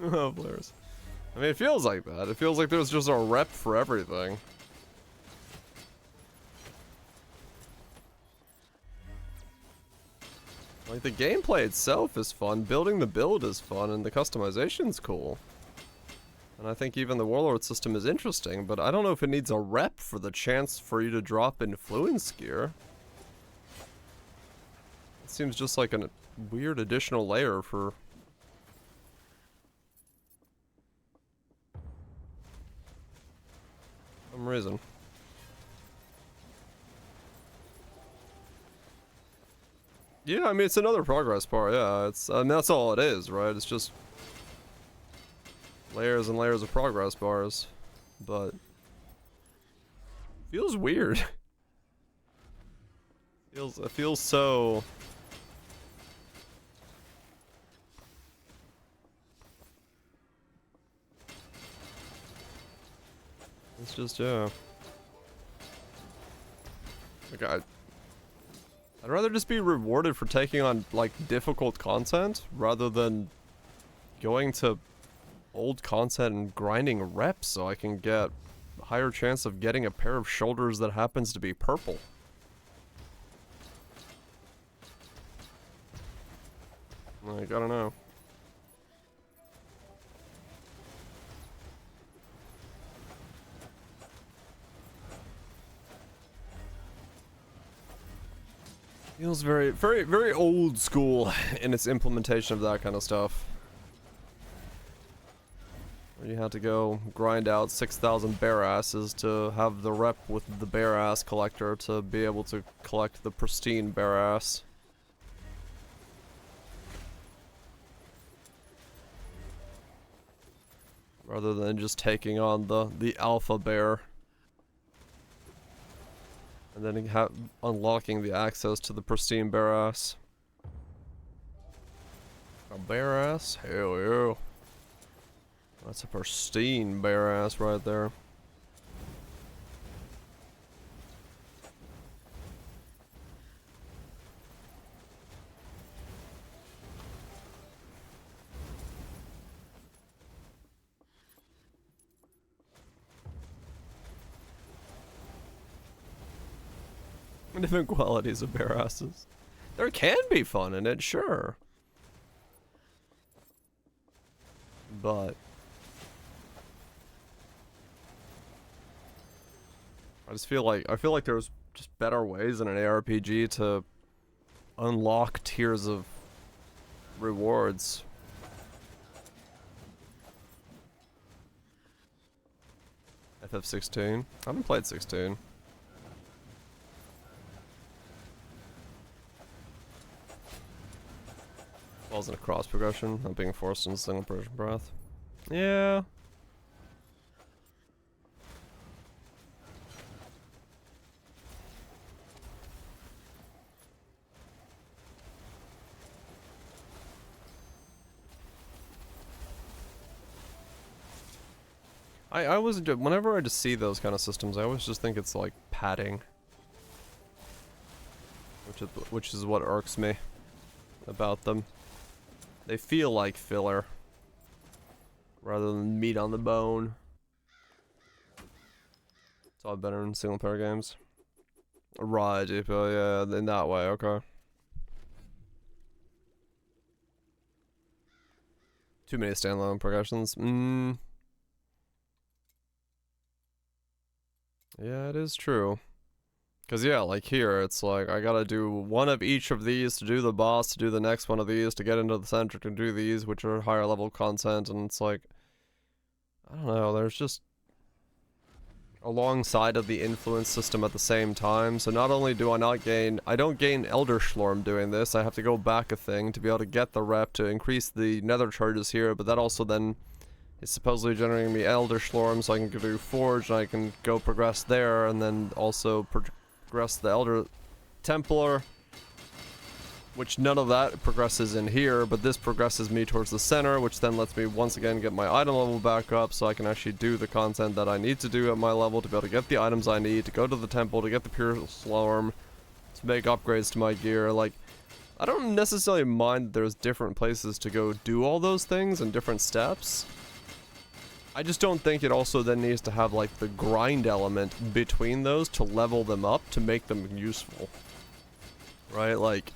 Oh, players. I mean, it feels like that. It feels like there's just a rep for everything. Like, the gameplay itself is fun, building the build is fun, and the customization's cool. And I think even the Warlord system is interesting, but I don't know if it needs a rep for the chance for you to drop influence gear. It seems just like a weird additional layer for some reason. Yeah, I mean, it's another progress bar, yeah, it's, I mean, that's all it is, right? It's just layers and layers of progress bars, but feels weird. It feels so. It's just, yeah. Like I'd rather just be rewarded for taking on like difficult content rather than going to old content and grinding reps so I can get a higher chance of getting a pair of shoulders that happens to be purple. Like, I don't know. Feels very, very, very old school in its implementation of that kind of stuff. You had to go grind out 6,000 bear asses to have the rep with the bear ass collector to be able to collect the pristine bear ass. Rather than just taking on the alpha bear. And then unlocking the access to the pristine bear ass. A bear ass? Hell yeah. That's a pristine bear ass right there. Different qualities of bear asses. There can be fun in it, sure. But I feel like there's just better ways in an ARPG to unlock tiers of rewards. FF16? I haven't played 16. Falls in a cross progression, not being forced in single person path. Yeah, I always do, whenever I just see those kind of systems, I always just think it's like padding. Which is what irks me about them. They feel like filler rather than meat on the bone. It's all better in single player games. Right, yeah, in that way, okay. Too many standalone progressions. Yeah, it is true. Cause yeah, like here, it's like I gotta do one of each of these to do the boss, to do the next one of these, to get into the center, to do these, which are higher level content, and it's like, I don't know, there's just alongside of the influence system at the same time, so not only do I don't gain Elder Schlorm doing this, I have to go back a thing to be able to get the rep to increase the nether charges here, but that also then is supposedly generating me Elder Schlorm, so I can go do Forge, and I can go progress there, and then also progress the Elder Templar, which none of that progresses in here, but this progresses me towards the center, which then lets me once again get my item level back up so I can actually do the content that I need to do at my level to be able to get the items I need, to go to the temple, to get the pure Slorm, to make upgrades to my gear. Like, I don't necessarily mind that there's different places to go do all those things and different steps. I just don't think it also then needs to have like the grind element between those to level them up to make them useful. Right? Like,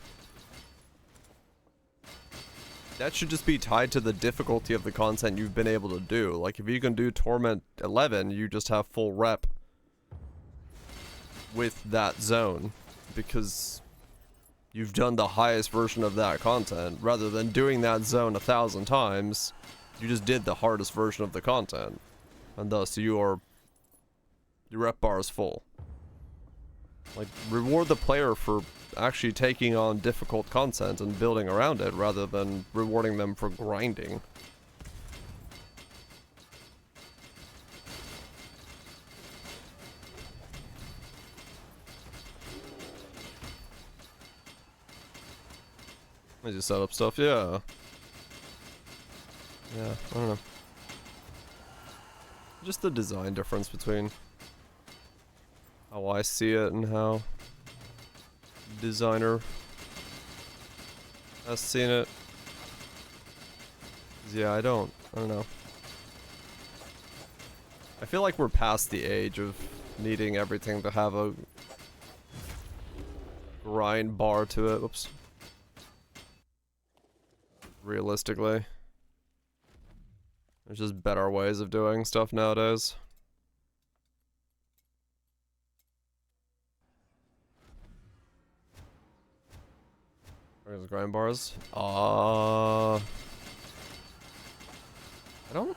that should just be tied to the difficulty of the content you've been able to do. Like, if you can do Torment 11, you just have full rep with that zone, because you've done the highest version of that content, rather than doing that zone 1,000 times. You just did the hardest version of the content, and thus your rep bar is full. Like, reward the player for actually taking on difficult content and building around it, rather than rewarding them for grinding. I just set up stuff, yeah. Yeah, I don't know. Just the design difference between how I see it and how designer has seen it. Yeah, I don't know. I feel like we're past the age of needing everything to have a grind bar to it. Whoops. Realistically. There's just better ways of doing stuff nowadays. Where's the grind bars? I don't...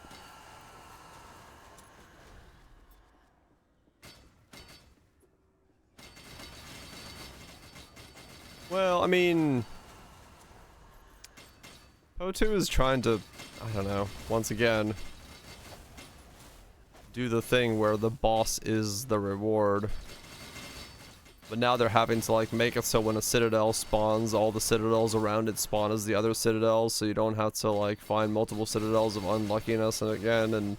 Well, I mean... Po2 is trying to, I don't know, once again, do the thing where the boss is the reward. But now they're having to, like, make it so when a citadel spawns, all the citadels around it spawn as the other citadels, so you don't have to, like, find multiple citadels of unluckiness and again, and...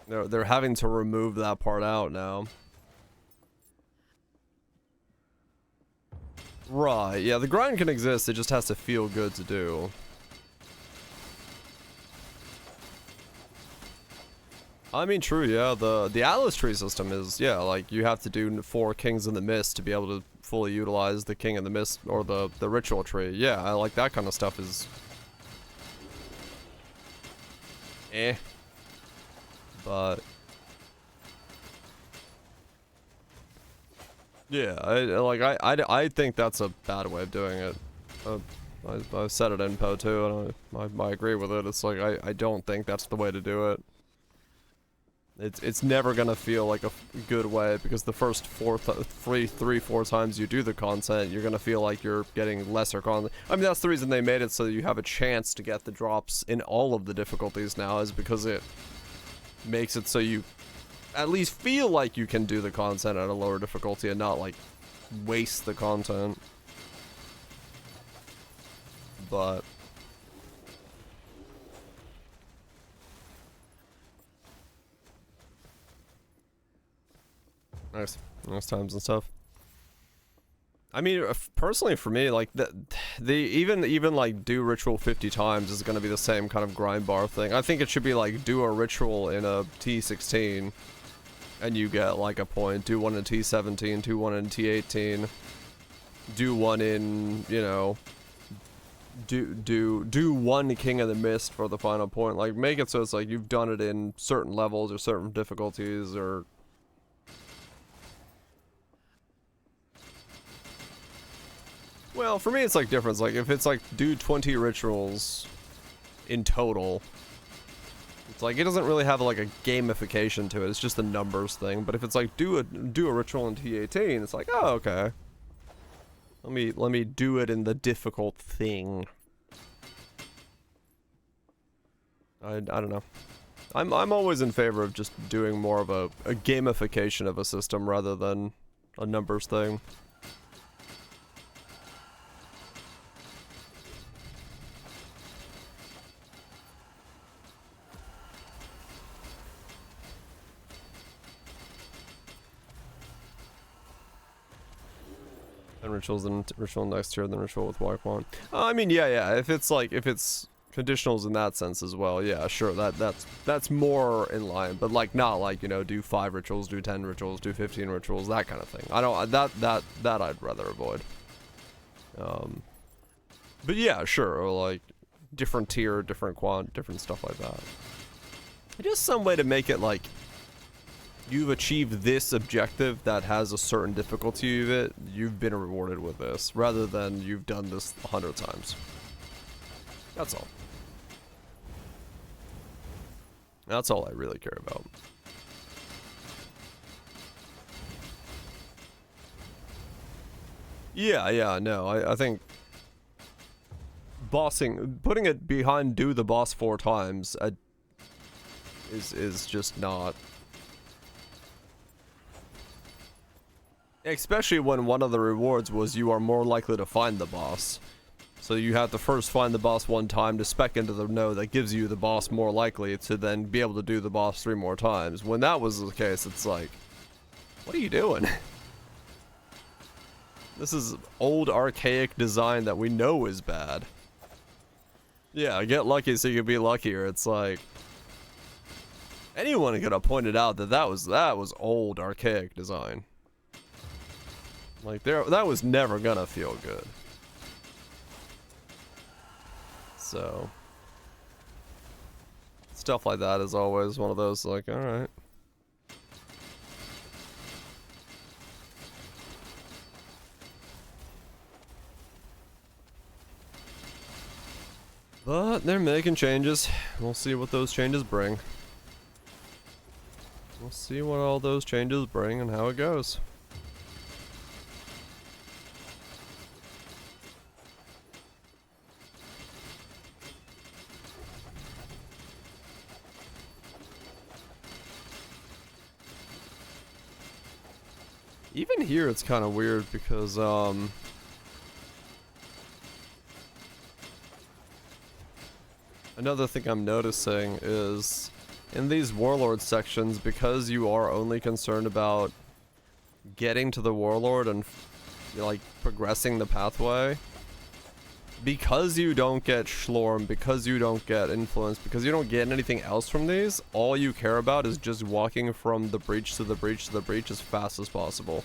They're having to remove that part out now. Right, yeah, the grind can exist, it just has to feel good to do. I mean, true, yeah, the Atlas tree system is, yeah, like, you have to do 4 Kings in the Mist to be able to fully utilize the King in the Mist, or the ritual tree. Yeah, I like that kind of stuff is... But... Yeah, I think that's a bad way of doing it. I said it in Po too, and I agree with it. It's like, I don't think that's the way to do it. It's never gonna feel like a good way, because the first 4 times you do the content, you're gonna feel like you're getting lesser content. I mean, that's the reason they made it so you have a chance to get the drops in all of the difficulties now, is because it makes it so you at least feel like you can do the content at a lower difficulty and not, like, waste the content. But Nice. Nice times and stuff. I mean, personally for me, like, the even like do ritual 50 times is gonna be the same kind of grind bar thing. I think it should be like, do a ritual in a T16, and you get like a point. Do one in T17, do one in T18, do one in, you know, do one King of the Mist for the final point. Like, make it so it's like you've done it in certain levels or certain difficulties or... Well, for me it's like different. It's like, if it's like, do 20 rituals in total, it's like, it doesn't really have like a gamification to it. It's just a numbers thing. But if it's like, do a ritual in T18, it's like, oh, okay. Let me do it in the difficult thing. I don't know. I'm always in favor of just doing more of a gamification of a system rather than a numbers thing. And rituals, and ritual next tier, then ritual with Wyquan. I mean, yeah. If it's conditionals in that sense as well, yeah, sure. That's more in line, but like, not like, you know, do 5 rituals, do 10 rituals, do 15 rituals, that kind of thing. I don't that I'd rather avoid. But yeah, sure. Or like different tier, different quant, different stuff like that. Just some way to make it like, you've achieved this objective that has a certain difficulty of it, you've been rewarded with this, rather than you've done this 100 times. That's all. That's all I really care about. Yeah, no, I think bossing, putting it behind do the boss 4 times is just not... Especially when one of the rewards was you are more likely to find the boss. So you have to first find the boss 1 time to spec into the node that gives you the boss more likely to then be able to do the boss 3 more times. When that was the case, it's like, what are you doing? This is old archaic design that we know is bad. Yeah, get lucky so you can be luckier. It's like, anyone could have pointed out that was old archaic design. Like, that was never gonna feel good. So, stuff like that is always one of those, like, alright. But they're making changes. We'll see what those changes bring. We'll see what all those changes bring and how it goes. Even here it's kind of weird because another thing I'm noticing is in these Warlord sections, because you are only concerned about getting to the Warlord and like progressing the pathway, because you don't get Slorm, because you don't get Influence, because you don't get anything else from these, all you care about is just walking from the breach to the breach to the breach as fast as possible.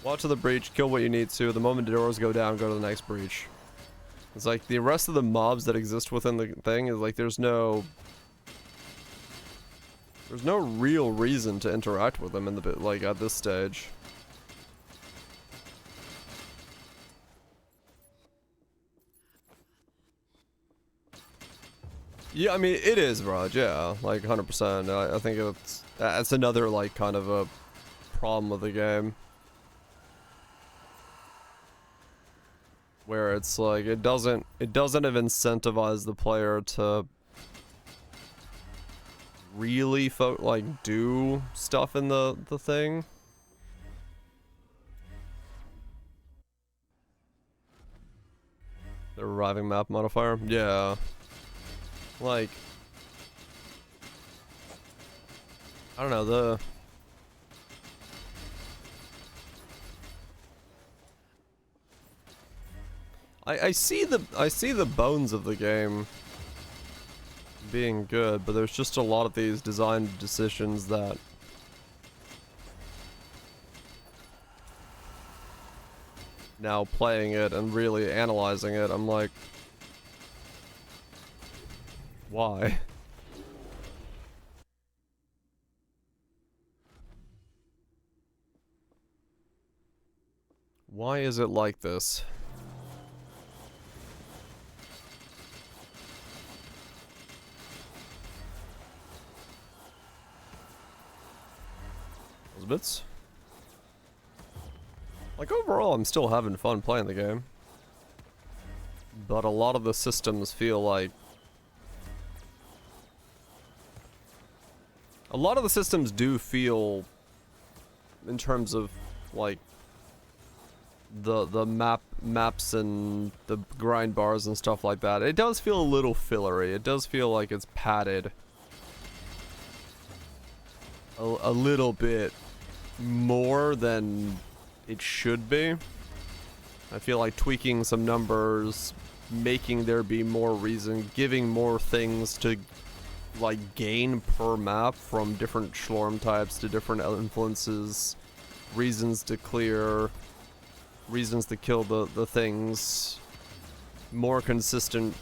Walk to the breach, kill what you need to, the moment the doors go down, go to the next breach. It's like, the rest of the mobs that exist within the thing is like, there's no real reason to interact with them in the like, at this stage. Yeah, I mean, it is, Raj, yeah, like, 100%. I think that's another, like, kind of a problem with the game. Where it's like, it doesn't have incentivized the player to really do stuff in the thing. The reviving map modifier? Yeah. Like, I don't know, I see the bones of the game being good, but there's just a lot of these design decisions that now playing it and really analyzing it, I'm like, why? Why is it like this? Those bits? Like, overall, I'm still having fun playing the game. But a lot of the systems feel like... A lot of the systems do feel... In terms of, like... The maps and the grind bars and stuff like that. It does feel a little fillery. It does feel like it's padded. A little bit more than it should be. I feel like tweaking some numbers, making there be more reason, giving more things to like gain per map from different Schlorm types to different influences, reasons to clear, reasons to kill the things, more consistent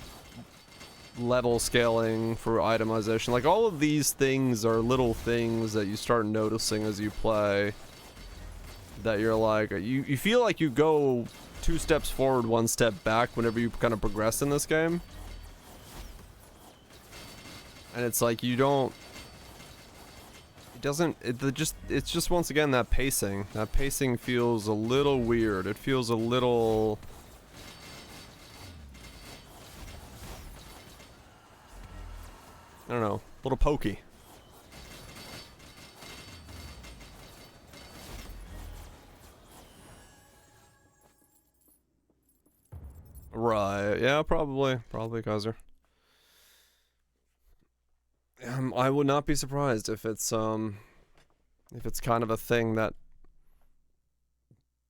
level scaling for itemization. Like, all of these things are little things that you start noticing as you play, that you're like, you feel like you go 2 steps forward, 1 step back whenever you kind of progress in this game. And it's like, you don't... It's just once again that pacing. That pacing feels a little weird. It feels a little... I don't know, a little pokey. Right, yeah, probably Kaiser. I would not be surprised if it's kind of a thing that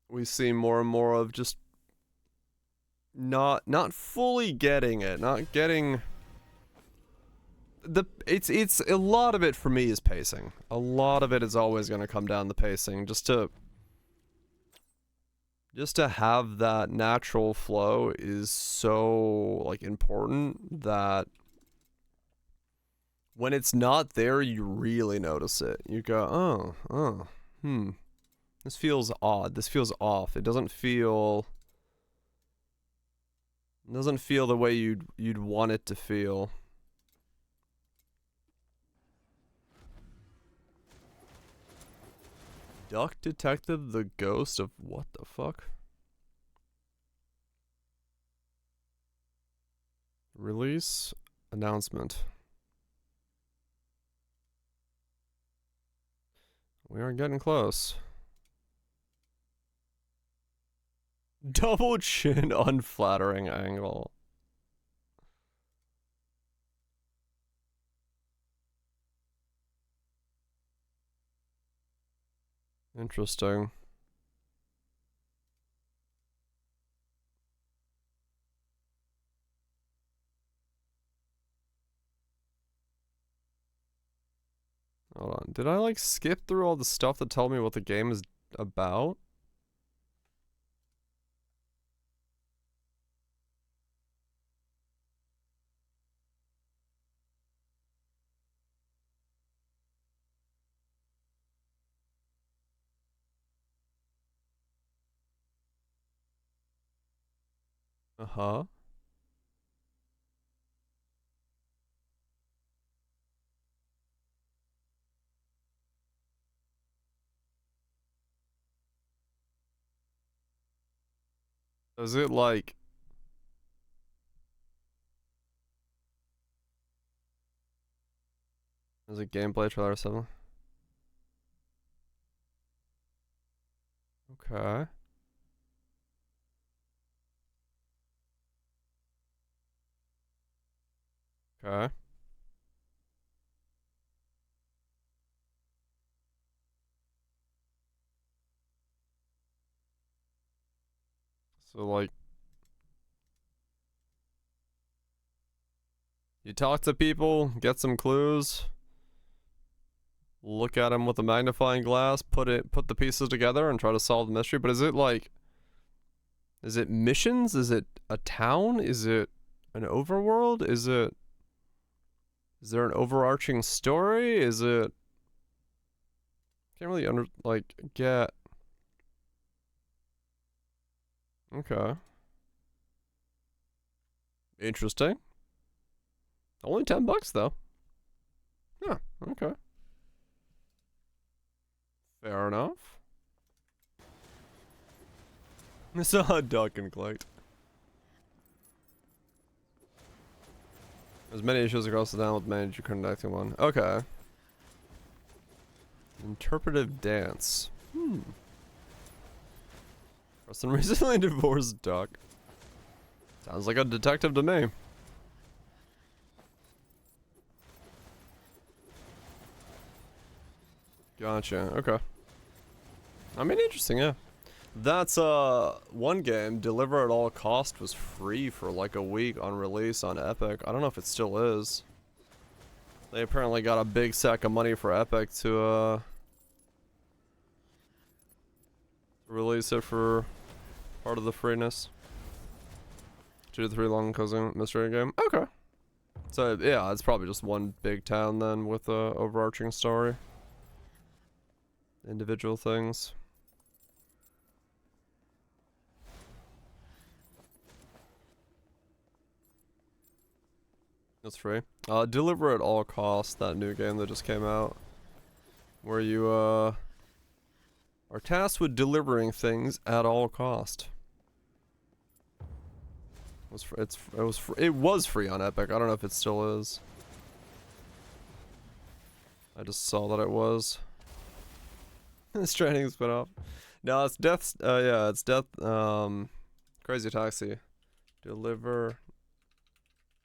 we see more and more of, just not fully getting it, not getting it's a lot of it for me is pacing. A lot of it is always going to come down to pacing, just to have that natural flow is so like important that when it's not there, you really notice it. You go, this feels odd. This feels off. It doesn't feel the way you'd want it to feel. Duck Detective, the ghost of what the fuck? Release announcement. We are getting close. Double chin unflattering angle. Interesting. Hold on. Did I like skip through all the stuff that told me what the game is about? Uh-huh. Is it like... Is it gameplay trailer or something? Okay. Okay. So like... You talk to people, get some clues, look at them with a magnifying glass, put the pieces together, and try to solve the mystery. But is it like, is it missions? Is it a town? Is it an overworld? Is there an overarching story? Is it? Can't really get. Okay. Interesting. Only $10 though. Yeah, okay. Fair enough. I saw a duck and collect. There's many issues across the town with manager conducting one. Okay. Interpretive dance. For some recently divorced duck. Sounds like a detective to me. Gotcha, okay. I mean, interesting, yeah. That's, one game, Deliver at All Cost, was free for like a week on release on Epic. I don't know if it still is. They apparently got a big sack of money for Epic to, release it for part of the freeness. 2 to 3 long cousin mystery game. Okay. So, yeah, it's probably just one big town then with a overarching story. Individual things. That's free. Deliver at All Costs, that new game that just came out. Where you, are tasked with delivering things at all cost. It was free on Epic. I don't know if it still is. I just saw that it was. This training's been off. No, it's Death. Yeah, it's Death. Crazy Taxi. Deliver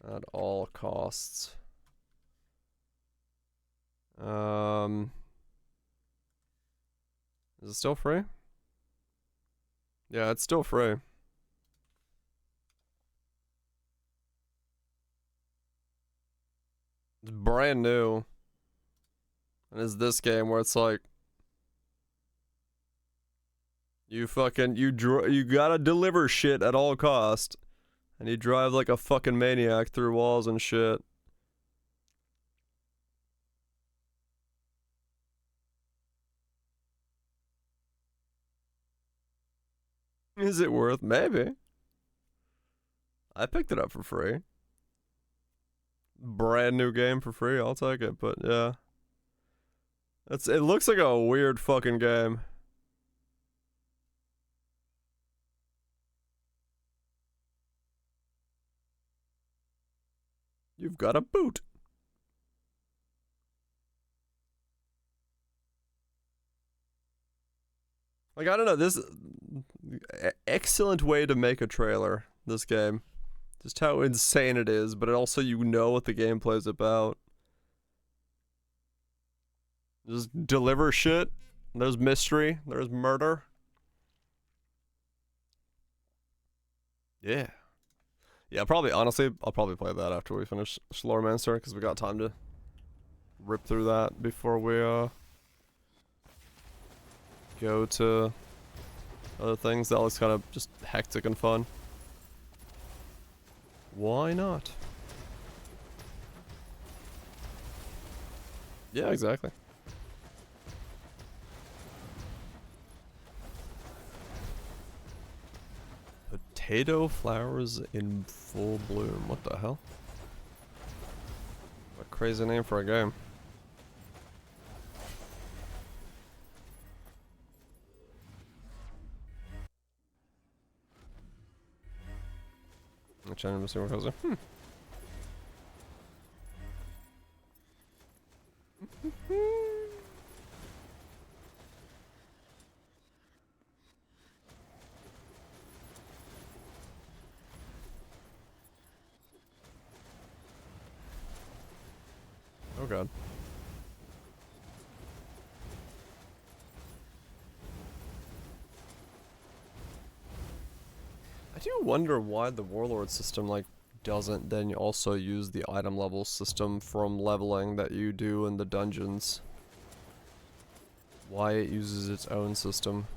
at all costs. Is it still free? Yeah, it's still free. It's brand new. And it's this game where it's like you gotta deliver shit at all cost. And you drive like a fucking maniac through walls and shit. Is it worth? Maybe. I picked it up for free. Brand new game for free, I'll take it, but yeah. It looks like a weird fucking game. You've got a boot. Like, I don't know, this excellent way to make a trailer, this game. Just how insane it is, but also you know what the gameplay is about. Just deliver shit. There's mystery. There's murder. Yeah. Yeah, probably, honestly, I'll probably play that after we finish Slormancer, because we got time to rip through that before we, go to other things. That looks kind of just hectic and fun. Why not? Yeah, exactly. Potato flowers in full bloom. What the hell? What a crazy name for a game. I'm trying to see what goes there. Oh god. I do wonder why the Warlord system, like, doesn't then also use the item level system from leveling that you do in the dungeons. Why it uses its own system.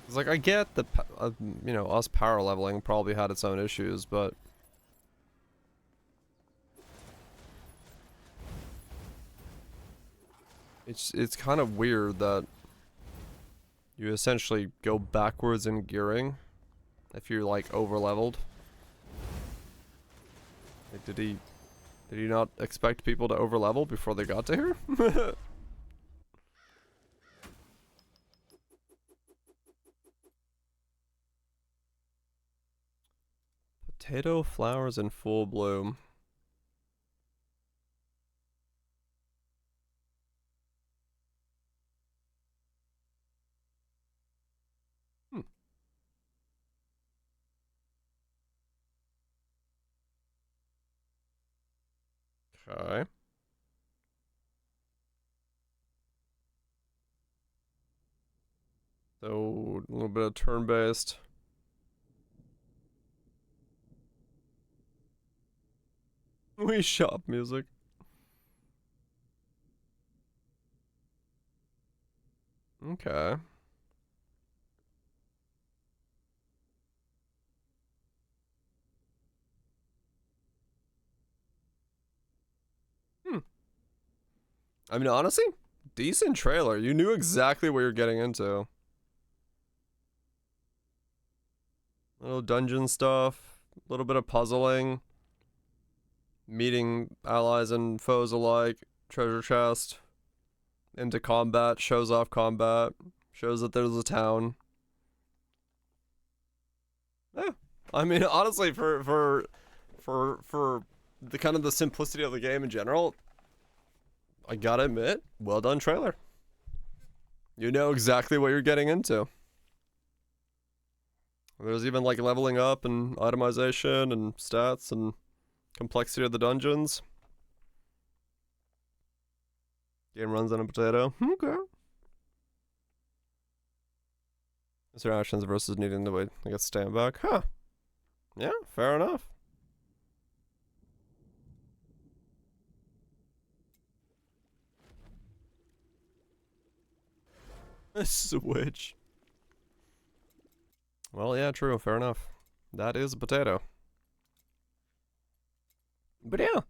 It's like, I get the, you know, us power leveling probably had its own issues, but it's kind of weird that you essentially go backwards in gearing if you're like over leveled. Like, did he not expect people to over level before they got to here? Potato flowers in full bloom. Hmm. Okay. So, a little bit of turn-based. Wii shop music. Okay. Hmm. I mean, honestly, decent trailer. You knew exactly what you're getting into. Little dungeon stuff, a little bit of puzzling, meeting allies and foes alike, treasure chest, into combat, shows off combat, shows that there's a town. Yeah. I mean, honestly, for the kind of the simplicity of the game in general, I gotta admit, well done trailer. You know exactly what you're getting into. There's even like leveling up and itemization and stats and complexity of the dungeons. Game runs on a potato. Okay. Interactions versus needing to wait. I guess stand back. Huh. Yeah, fair enough. Switch. Well, yeah, true. Fair enough. That is a potato. But yeah,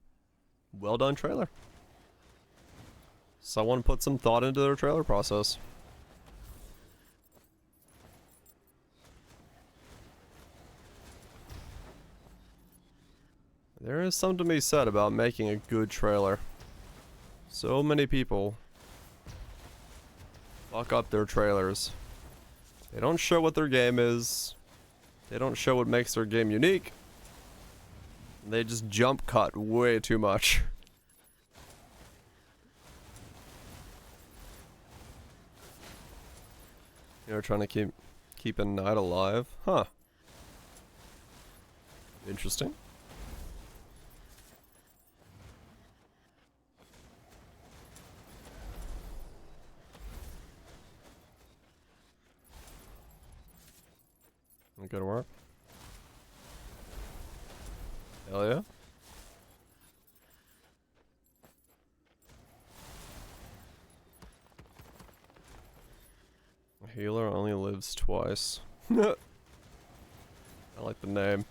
well done trailer. Someone put some thought into their trailer process. There is something to be said about making a good trailer. So many people fuck up their trailers. They don't show what their game is. They don't show what makes their game unique. They just jump cut way too much. You're trying to keep a knight alive? Huh. Interesting. Good work. Hell yeah. A healer only lives twice. I like the name.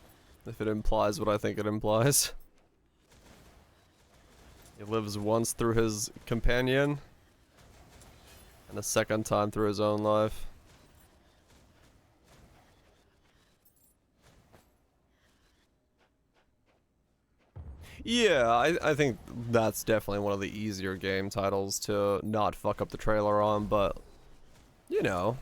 If it implies what I think it implies. He lives once through his companion, and a second time through his own life. Yeah, I think that's definitely one of the easier game titles to not fuck up the trailer on, but, you know.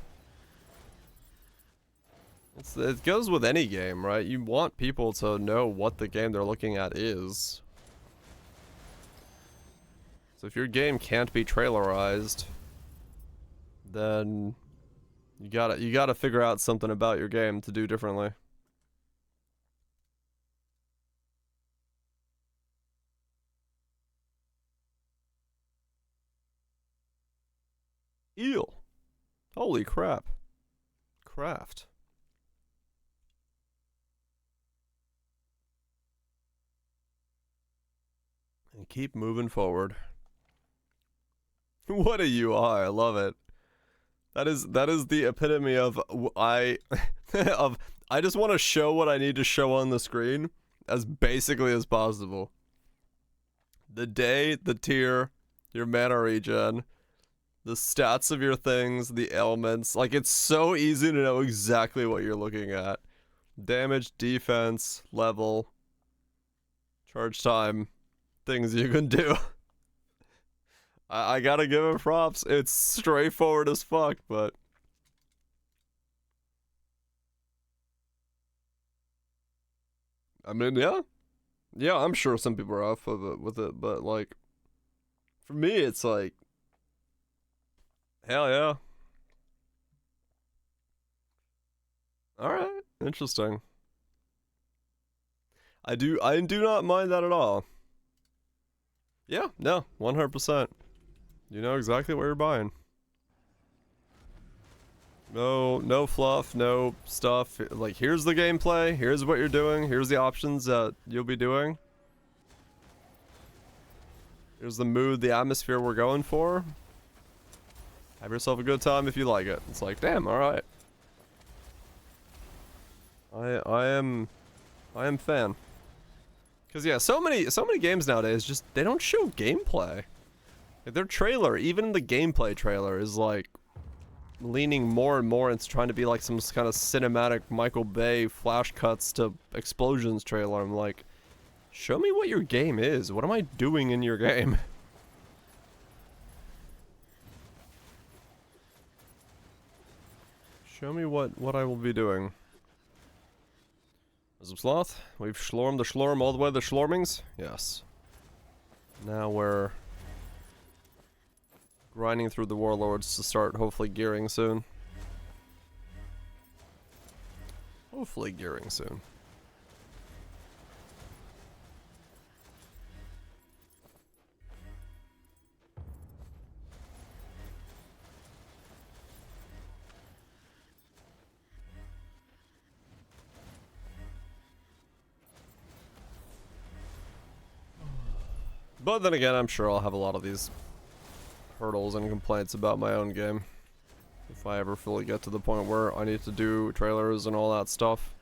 It goes with any game, right? You want people to know what the game they're looking at is. So if your game can't be trailerized, then you gotta figure out something about your game to do differently. Eel. Holy crap. Craft. keep moving forward. What a UI, I love it. That is the epitome of I just want to show what I need to show on the screen as basically as possible. The day, the tier, your mana regen, the stats of your things, the elements. Like, it's so easy to know exactly what you're looking at. Damage, defense, level, charge time, things you can do. I gotta give it props. It's straightforward as fuck, but... I mean, yeah. Yeah, I'm sure some people are off of it with it, but, like... For me, it's like... Hell yeah. Alright, interesting. I do not mind that at all. Yeah, no, 100%. You know exactly what you're buying. No fluff, no stuff. Like, here's the gameplay, here's what you're doing, here's the options that you'll be doing. Here's the mood, the atmosphere we're going for. Have yourself a good time if you like it. It's like, damn, alright. I am fan. Cause yeah, so many games nowadays just they don't show gameplay. Like, their trailer, even the gameplay trailer, is like leaning more and more into trying to be like some kind of cinematic Michael Bay flash cuts to explosions trailer. I'm like, show me what your game is. What am I doing in your game? Show me what I will be doing. As a sloth, we've Slormed the Slorm all the way to the Slormings? Yes. Now we're grinding through the Warlords to start hopefully gearing soon. Hopefully gearing soon. But then again, I'm sure I'll have a lot of these hurdles and complaints about my own game. If I ever fully get to the point where I need to do trailers and all that stuff.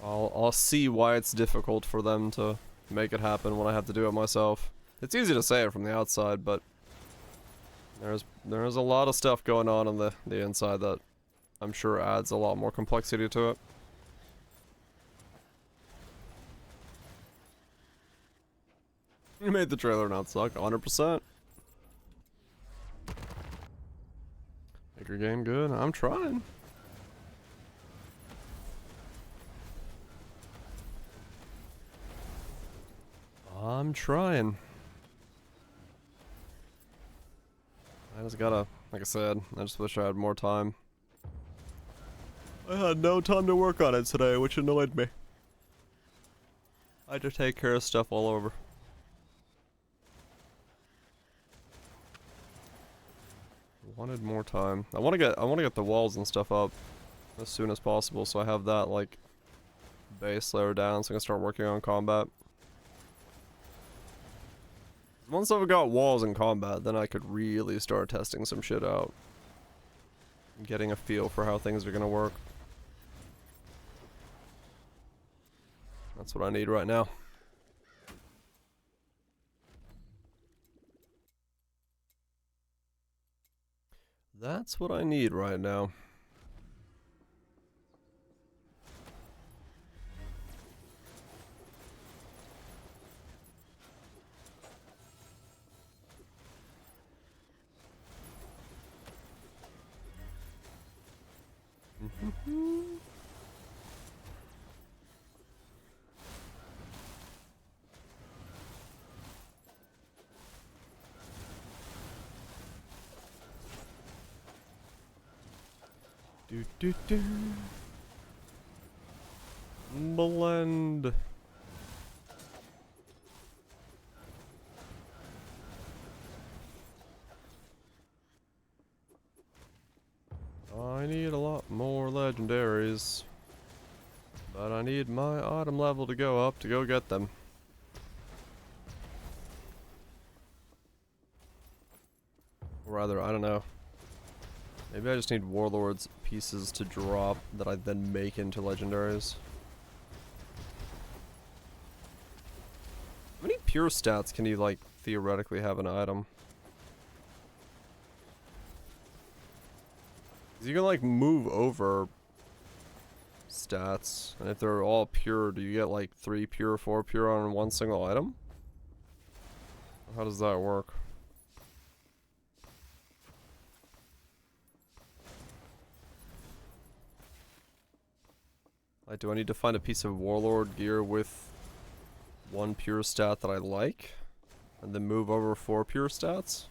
I'll see why it's difficult for them to make it happen when I have to do it myself. It's easy to say it from the outside, but there's a lot of stuff going on the inside that I'm sure adds a lot more complexity to it. You made the trailer not suck, 100%. Make your game good. I'm trying. I'm trying. I just gotta, like I said, I just wish I had more time. I had no time to work on it today, which annoyed me. I had to take care of stuff all over. Wanted more time. I want to get the walls and stuff up as soon as possible, so I have that like base layer down, so I can start working on combat. Once I've got walls in combat, then I could really start testing some shit out, getting a feel for how things are gonna work. That's what I need right now. That's what I need right now. Do. Blend. I need a lot more legendaries. But I need my autumn level to go up to go get them. Or rather, I don't know. Maybe I just need Warlords pieces to drop that I then make into legendaries. How many pure stats can you, like, theoretically have an item? 'Cause you can, like, move over stats, and if they're all pure, do you get, like, 3 pure, 4 pure on one single item? How does that work? Like, do I need to find a piece of Warlord gear with 1 pure stat that I like? And then move over 4 pure stats?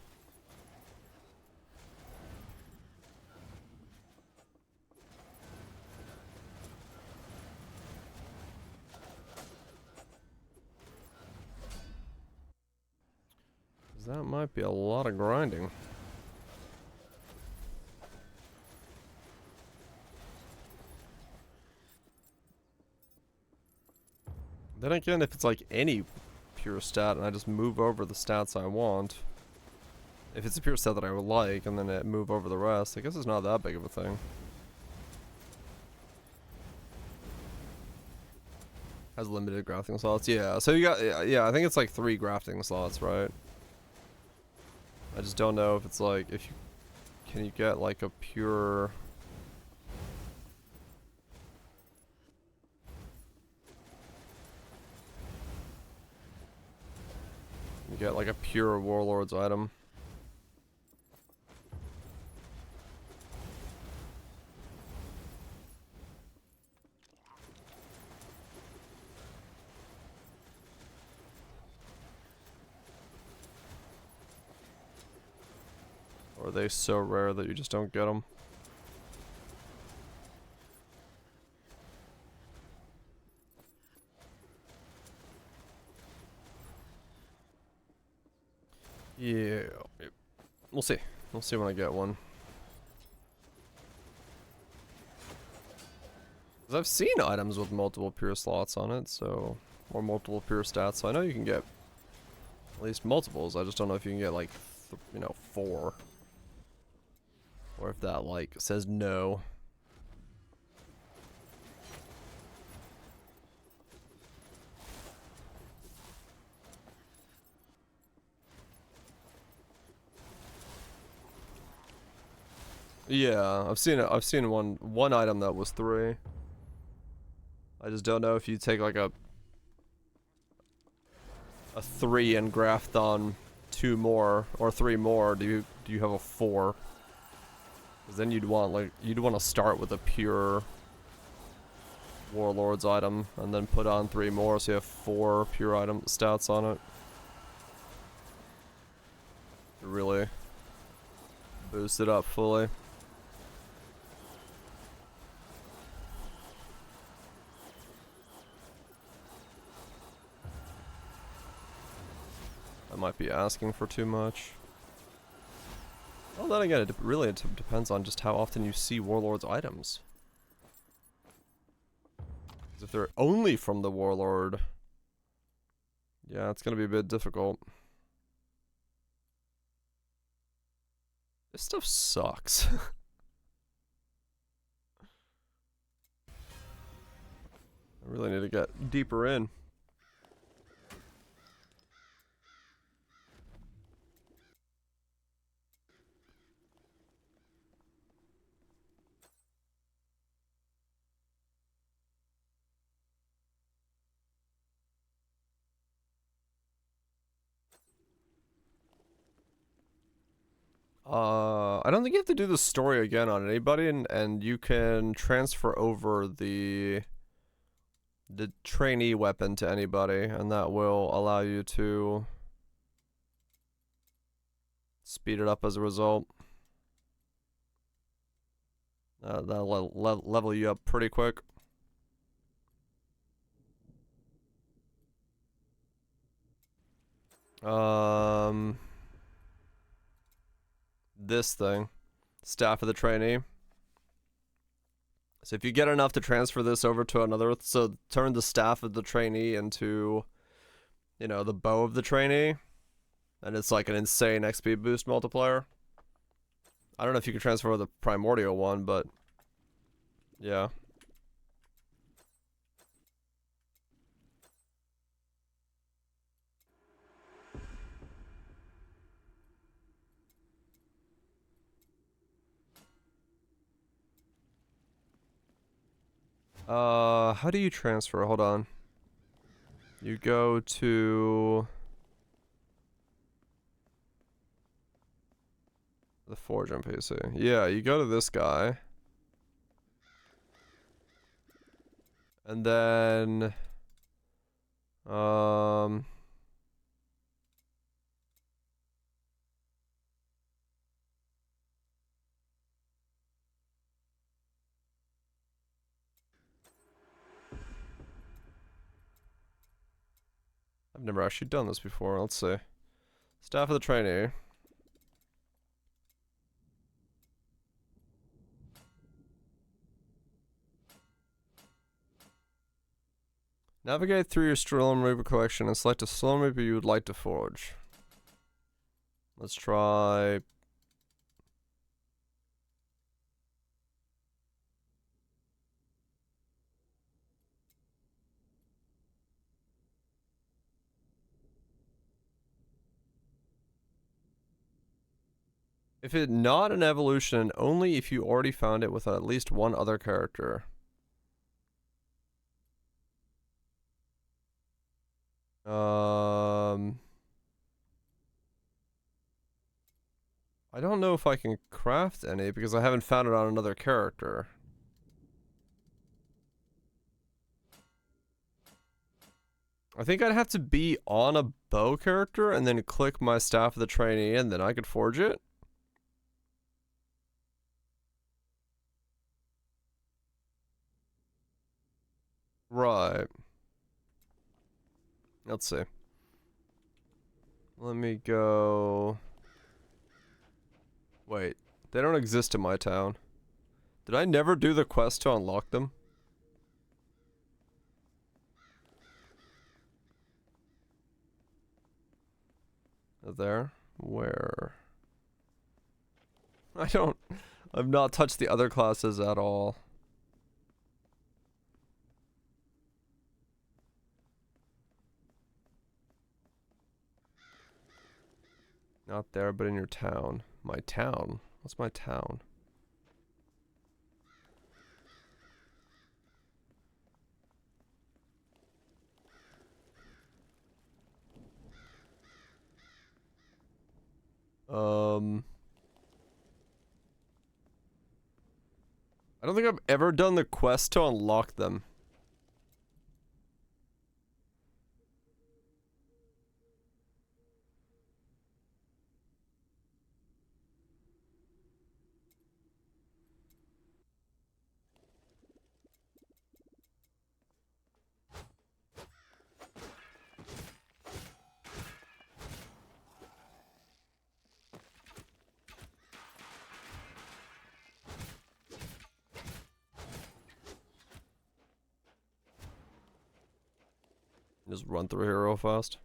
That might be a lot of grinding. Then again, if it's like any pure stat and I just move over the stats I want, if it's a pure stat that I would like and then it move over the rest, I guess it's not that big of a thing. Has limited grafting slots, yeah. So you got, yeah, I think it's like 3 grafting slots, right? I just don't know if it's like, if you, can you get like a pure... You get like a pure Warlords item. Or are they so rare that you just don't get them? Yeah, we'll see. We'll see when I get one. 'Cause I've seen items with multiple pure slots on it, so... Or multiple pure stats, so I know you can get at least multiples. I just don't know if you can get like, you know, 4. Or if that like says no. Yeah, I've seen it. I've seen one item that was 3. I just don't know if you take like a 3 and graft on 2 more or 3 more. Do you have a 4? Because then you'd want to start with a pure Warlords item and then put on 3 more, so you have 4 pure item stats on it. Really boost it up fully. I might be asking for too much. Well, then again, it really depends on just how often you see Warlords items. Because if they're only from the Warlord, yeah, it's gonna be a bit difficult. This stuff sucks. I really need to get deeper in. I don't think you have to do the story again on anybody, and you can transfer over the trainee weapon to anybody, and that will allow you to speed it up as a result. That'll level you up pretty quick. This thing, Staff of the Trainee. So if you get enough to transfer this over to another, so turn the staff of the trainee into, you know, the bow of the trainee, and it's like an insane XP boost multiplier. I don't know if you can transfer the primordial one, but yeah. How do you transfer? Hold on. You go to the Forge NPC. Yeah, you go to this guy. And then I've never actually done this before. Let's see. Staff of the trainee. Navigate through your Storm Reaper collection and select a Storm Reaper you would like to forge. Let's try. If it's not an evolution, only if you already found it with at least one other character. I don't know if I can craft any because I haven't found it on another character. I think I'd have to be on a bow character and then click my Staff of the Trainee and then I could forge it. Right. Let's see. Let me go. Wait, they don't exist in my town. Did I never do the quest to unlock them? There? Where? I've not touched the other classes at all. Not there, but in your town. My town? What's my town? I don't think I've ever done the quest to unlock them. Just run through here real fast.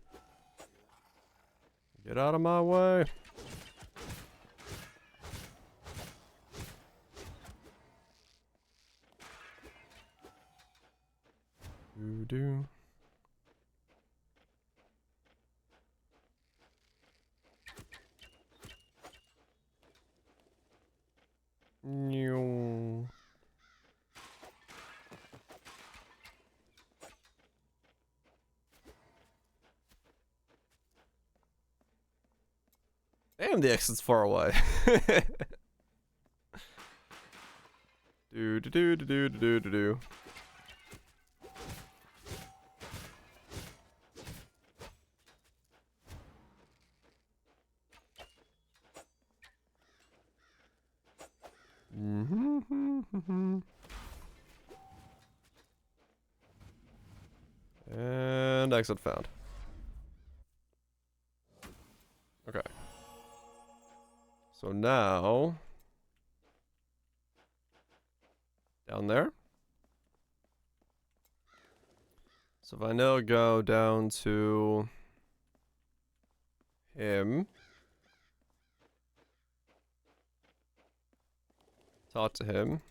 Get out of my way. Do. New. Damn, the exit's far away. Do. And exit found. Okay. So now, Down there. So if I now go down to him, talk to him.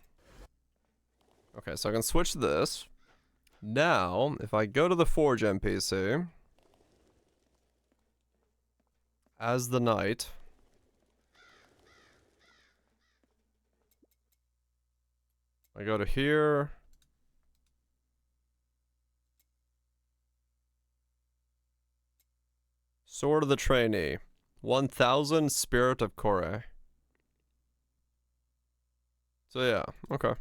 Okay, so I can switch this. Now, if I go to the Forge NPC as the knight, I go to here. Sword of the Trainee. 1000 Spirit of Kore. So yeah, okay.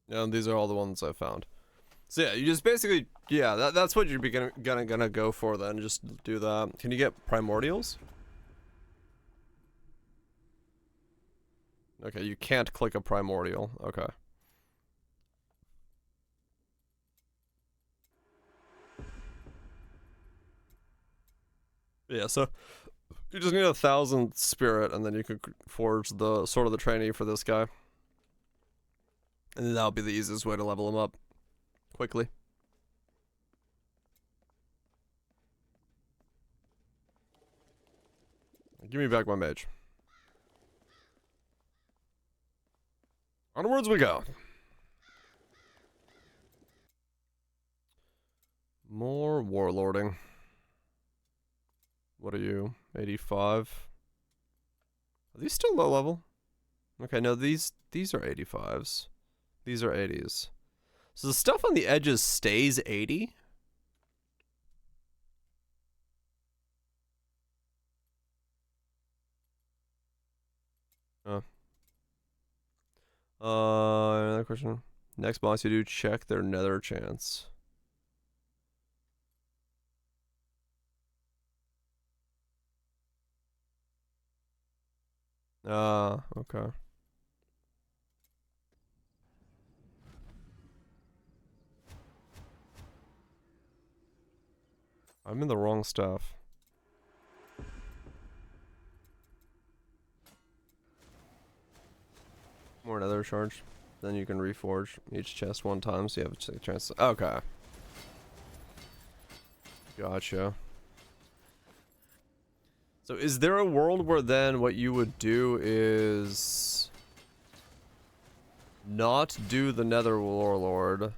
Yeah, and these are all the ones I found. So yeah, you just basically, yeah, that's what you're gonna go for then. Just do that. Can you get primordials? Okay, you can't click a primordial. Okay. Yeah, so you just need 1000 spirit, and then you can forge the Sword of the Trainee for this guy. And then that'll be the easiest way to level him up quickly. Give me back my mage. Onwards we go. More warlording. What are you? 85? Are these still low level? Okay, no, these are 85s. These are 80s. So the stuff on the edges stays 80? Oh. Another question. Next boss you do, check their nether chance. Okay. I'm in the wrong stuff. More nether charge. Then you can reforge each chest one time, so you have a chance to... Okay. Gotcha. So is there a world where then what you would do is... not do the Nether Warlord.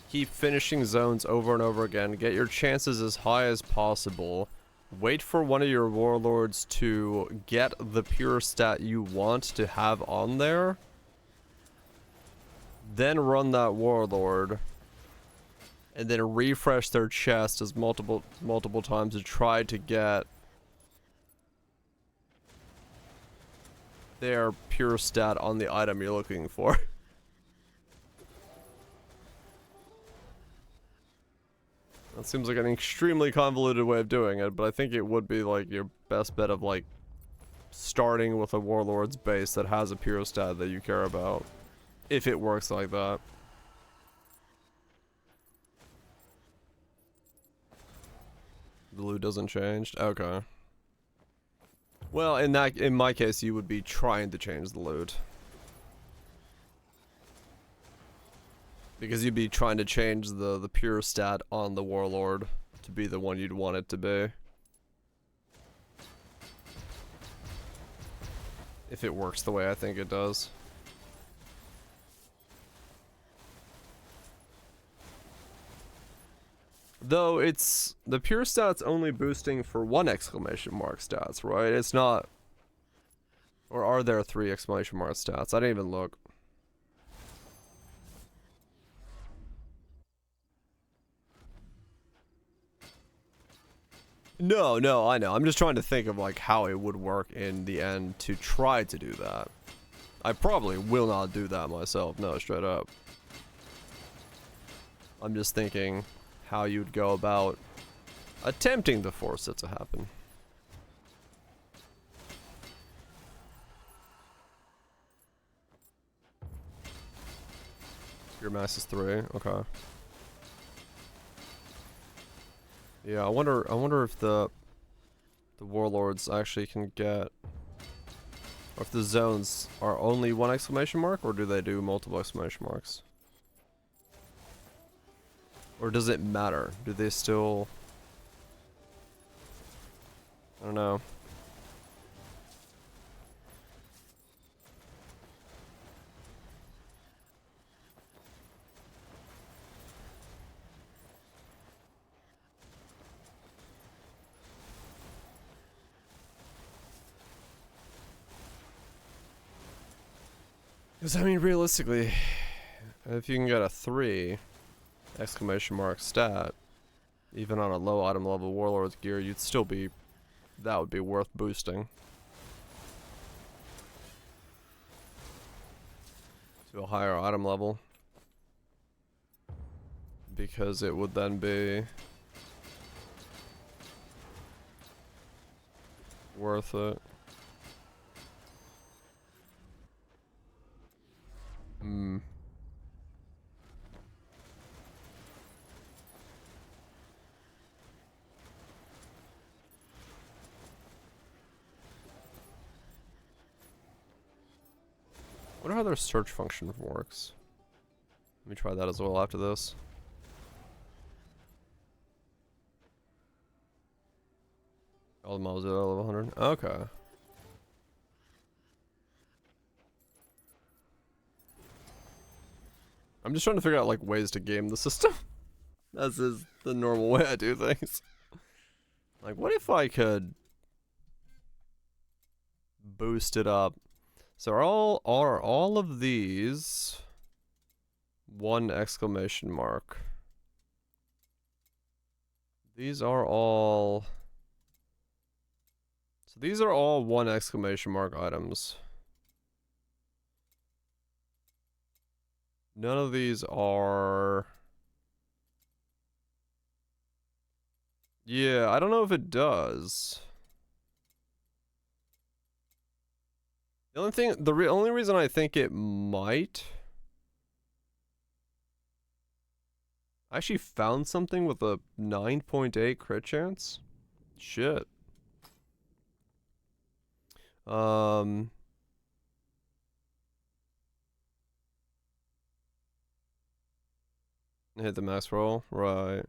Keep finishing zones over and over again. Get your chances as high as possible. Wait for one of your warlords to get the pure stat you want to have on there. Then run that warlord. And then refresh their chest as multiple times to try to get their pure stat on the item you're looking for. That seems like an extremely convoluted way of doing it, but I think it would be like your best bet of like starting with a warlord's base that has a pure stat that you care about. If it works like that. The loot doesn't change? Okay. Well, in my case, you would be trying to change the loot. Because you'd be trying to change the pure stat on the warlord to be the one you'd want it to be. If it works the way I think it does. Though it's the pure stats only boosting for 1 exclamation mark stats, right? It's not, or are there 3 exclamation mark stats? I didn't even look. No, I know. I'm just trying to think of like how it would work in the end to try to do that. I probably will not do that myself, no, straight up. I'm just thinking how you'd go about attempting to force it to happen. Your mass is 3, okay. Yeah, I wonder if the the Warlords actually can get, or if the zones are only one exclamation mark, or do they do multiple exclamation marks? Or does it matter? Do they still... I don't know. Because, I mean, realistically, if you can get a 3 exclamation mark stat, even on a low item level Warlords gear, you'd still be... that would be worth boosting to a higher item level. Because it would then be... worth it. Hmm. Wonder how their search function works. Let me try that as well after this. All the mobs at level 100. Okay. I'm just trying to figure out like ways to game the system. As is the normal way I do things. Like, what if I could boost it up? So are all of these 1 exclamation mark? These are all... so these are all 1 exclamation mark items. None of these are... yeah, I don't know if it does. The only thing, only reason I think it might... I actually found something with a 9.8 crit chance. Shit. Hit the max roll, right.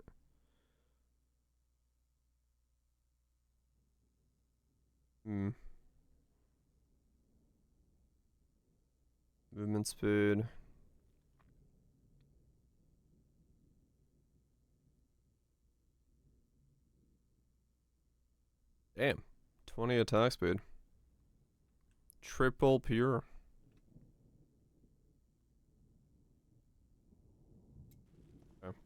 Hmm. Movement speed. Damn. 20 attack speed. Triple pure. Okay.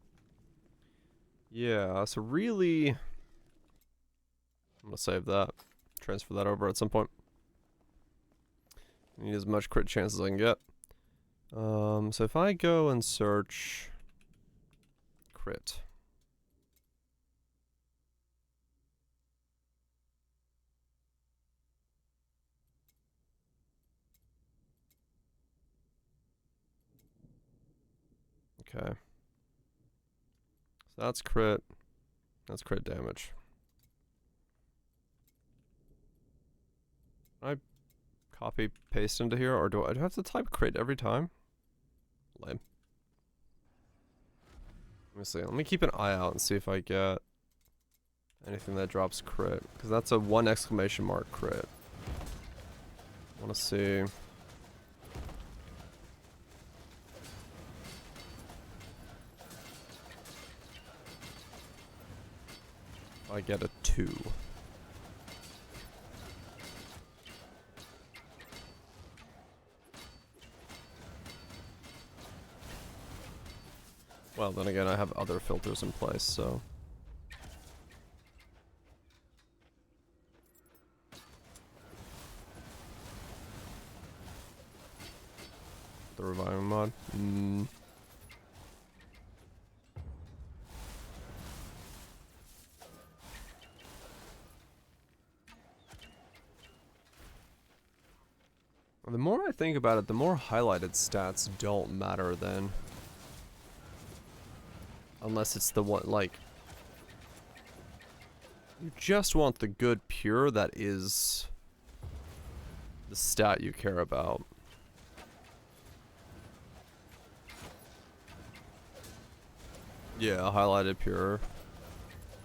Yeah, so really... I'm gonna save that. Transfer that over at some point. Need as much crit chance as I can get. So if I go and search... crit. Okay. So that's crit. That's crit damage. Can I copy paste into here, or do I have to type crit every time? Lame. Let me see. Let me keep an eye out and see if I get anything that drops crit, because that's a 1 exclamation mark crit. I want to see. I get a 2. Well, then again, I have other filters in place, so... the reviving mod? The more I think about it, the more highlighted stats don't matter then. Unless it's the one, like... You just want the good pure that is the stat you care about. Yeah, highlighted pure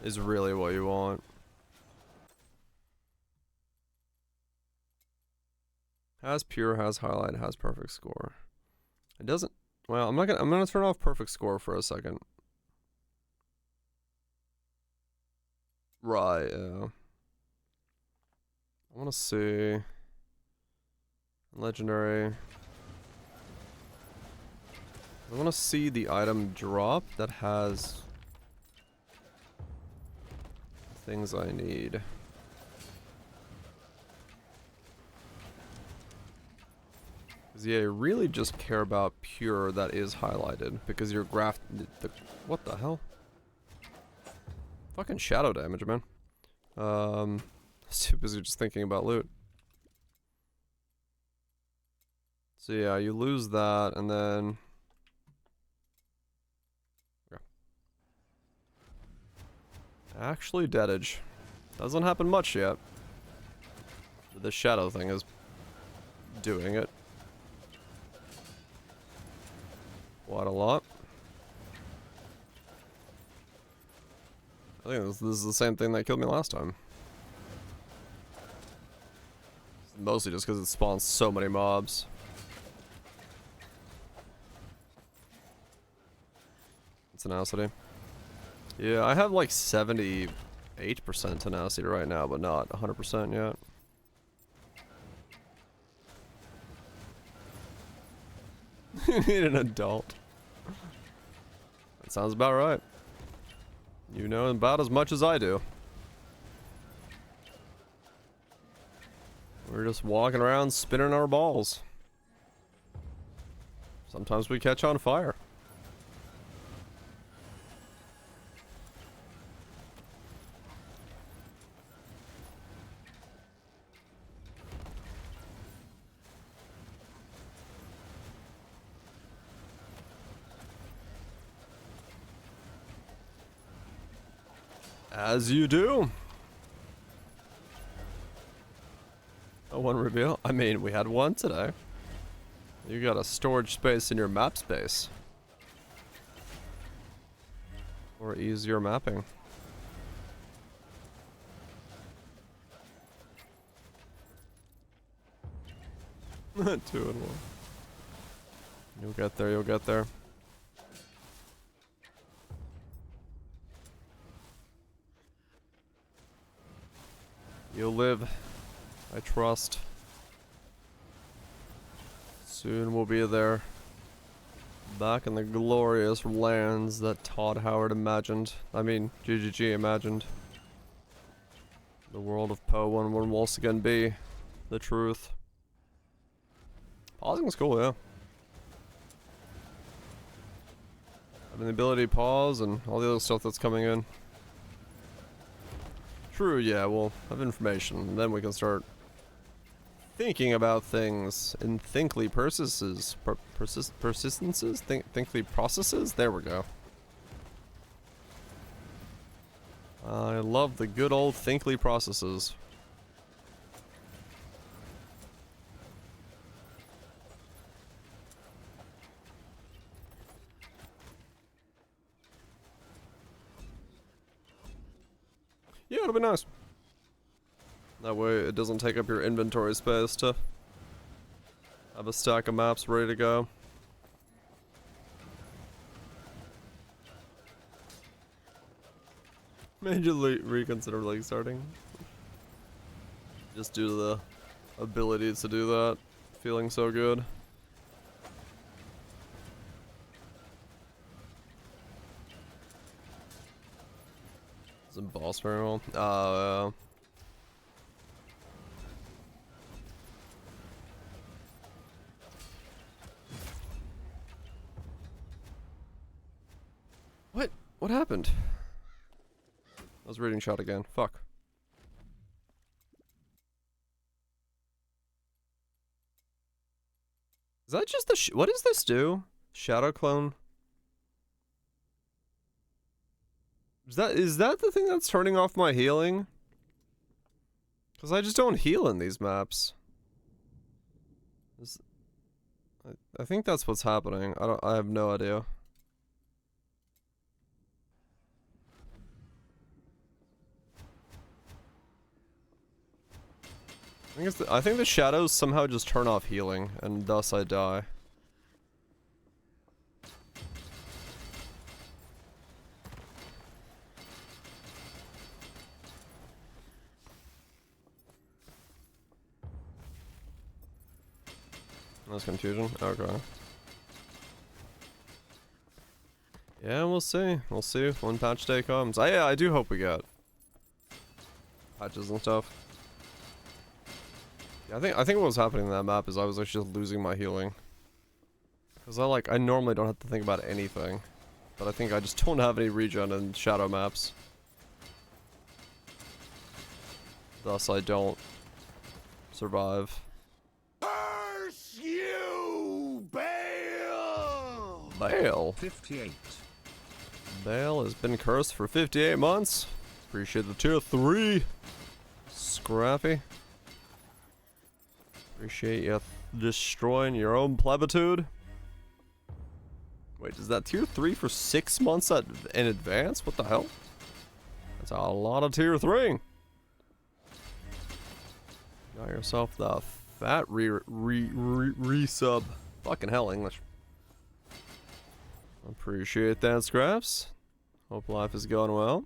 is really what you want. Has pure, has highlight, has perfect score. It doesn't. Well, I'm gonna turn off perfect score for a second. Right. Yeah. I want to see legendary. I want to see the item drop that has things I need. Because yeah, you really just care about pure that is highlighted because your graph. What the hell? Fucking shadow damage, man. Too busy just thinking about loot. So yeah, you lose that, and then. Okay. Actually, deadage. Doesn't happen much yet. But the shadow thing is doing it. Quite a lot. I think this is the same thing that killed me last time. Mostly just because it spawns so many mobs. Tenacity. Yeah, I have like 78% tenacity right now, but not 100% yet. You need an adult. That sounds about right. You know about as much as I do. We're just walking around spinning our balls. Sometimes we catch on fire. As you do. Oh, one reveal? I mean, we had one today. You got a storage space in your map space. Or easier mapping. Two in one. You'll get there, you'll get there. You'll live. I trust. Soon we'll be there. Back in the glorious lands that Todd Howard imagined. I mean, GGG imagined. The world of Poe will once again be the truth. Pausing is cool, yeah. Having the ability to pause and all the other stuff that's coming in. True, yeah, we'll have information, and then we can start thinking about things in thinkly persistences. Persistences? Thinkly processes? There we go. I love the good old thinkly processes. Yeah, it'll be nice. That way it doesn't take up your inventory space to have a stack of maps ready to go. Made you reconsider like starting. Just due to the ability to do that. Feeling so good. Isn't boss very well? What happened? I was reading shot again. Fuck. Is that just the what does this do? Shadow clone? Is that the thing that's turning off my healing? Because I just don't heal in these maps. I think that's what's happening. I have no idea. I think the shadows somehow just turn off healing, and thus I die. That's confusion? Okay. Yeah, we'll see. We'll see when patch day comes. Yeah, I do hope we get patches and stuff. Yeah, I think what was happening in that map is I was actually just losing my healing. Cause I normally don't have to think about anything. But I think I just don't have any regen in shadow maps. Thus I don't survive. Curse you, Bale! Bale? 58. Bale has been cursed for 58 months. Appreciate the tier 3. Scrappy. Appreciate you destroying your own plebitude. Wait, is that tier 3 for 6 months in advance? What the hell? That's a lot of tier 3. Got yourself the fat resub. Fucking hell, English. Appreciate that, Scraps. Hope life is going well.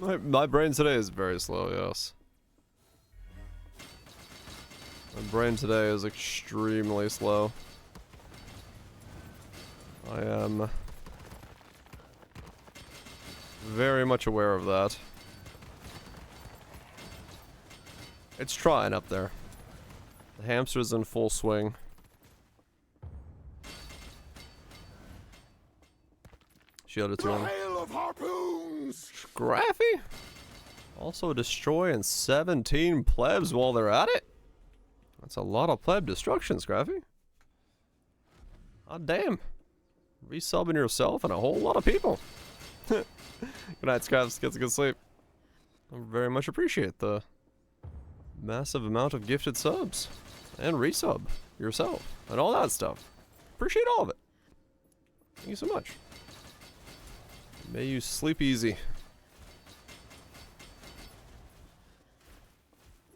My brain today is very slow, yes. My brain today is extremely slow. I am very much aware of that. It's trying up there. The hamster's in full swing. Shielded to him. Hail of harpoons! Scraffy? Also destroying 17 plebs while they're at it? That's a lot of pleb destruction, Scraffy. God damn. Resubbing yourself and a whole lot of people. Good night, Scraps. Get some good sleep. I very much appreciate the massive amount of gifted subs. And resub yourself. And all that stuff. Appreciate all of it. Thank you so much. May you sleep easy.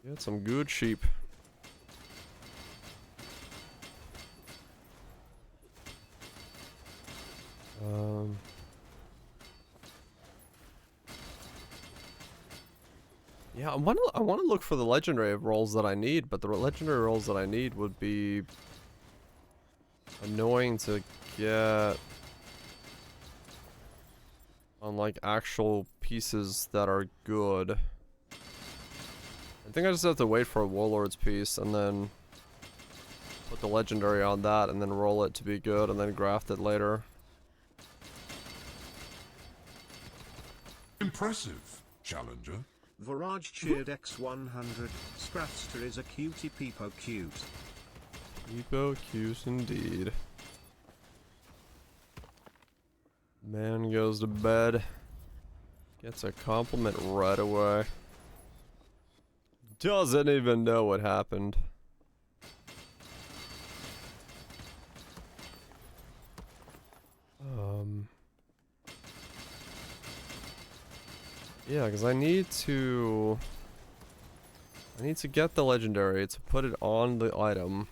Get some good sheep. Yeah, I want to look for the legendary roles that I need, but the legendary roles that I need would be annoying to get on like actual pieces that are good. I think I just have to wait for a Warlords piece and then put the legendary on that and then roll it to be good and then graft it later. Impressive, challenger. Viraj cheered X100. Scratster is a cutie peepo cute. Peepo cute indeed. Man goes to bed. Gets a compliment right away. Doesn't even know what happened. Yeah, because I need to get the legendary to put it on the item.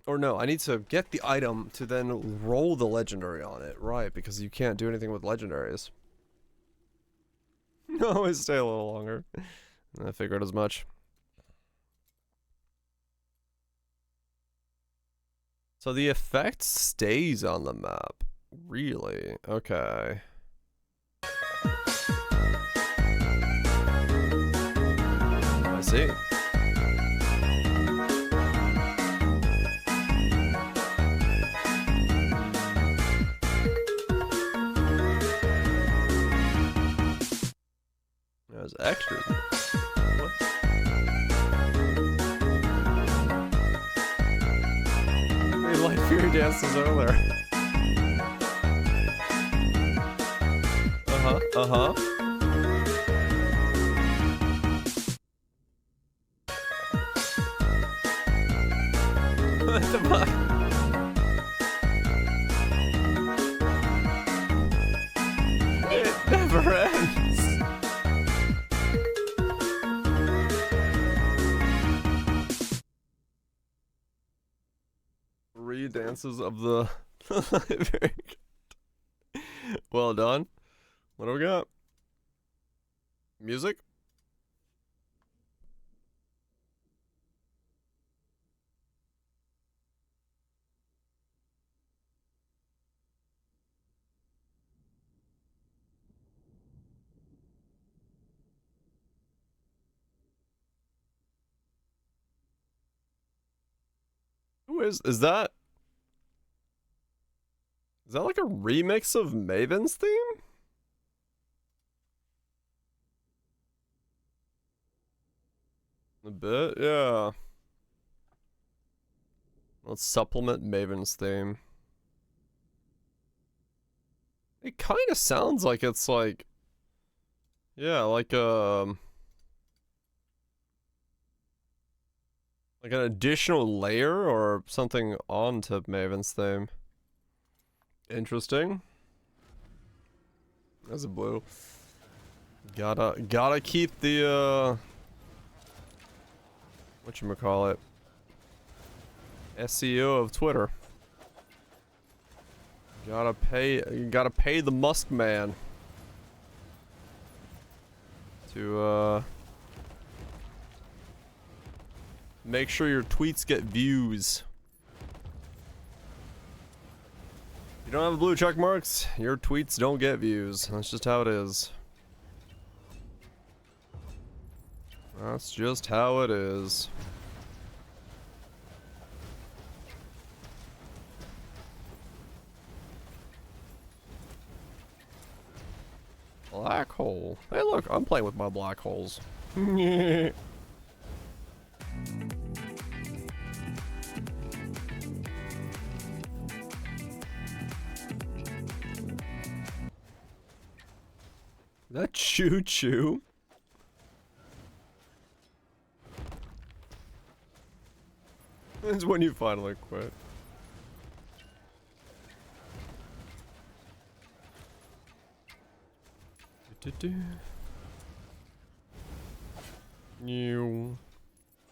Or no, I need to get the item to then roll the legendary on it, right? Because you can't do anything with legendaries. No, I stay a little longer. I figured as much. So the effect stays on the map. Really? Okay. I see. There's extras. What? Hey, Light Fury dances earlier. Uh-huh. What the fuck? It never ends. Three dances of the very good. Well done. What do we got? Music? Who is that? Is that like a remix of Maven's theme? A bit, yeah. Let's supplement Maven's theme. It kind of sounds like it's like, yeah, like an additional layer or something onto Maven's theme. Interesting. That's a blue. Gotta keep the whatchamacallit, SEO of Twitter. Gotta pay the Musk man to make sure your tweets get views. You don't have blue check marks, your tweets don't get views. That's just how it is. That's just how it is. Black hole. Hey look, I'm playing with my black holes. That choo-choo? It's when you finally quit. You.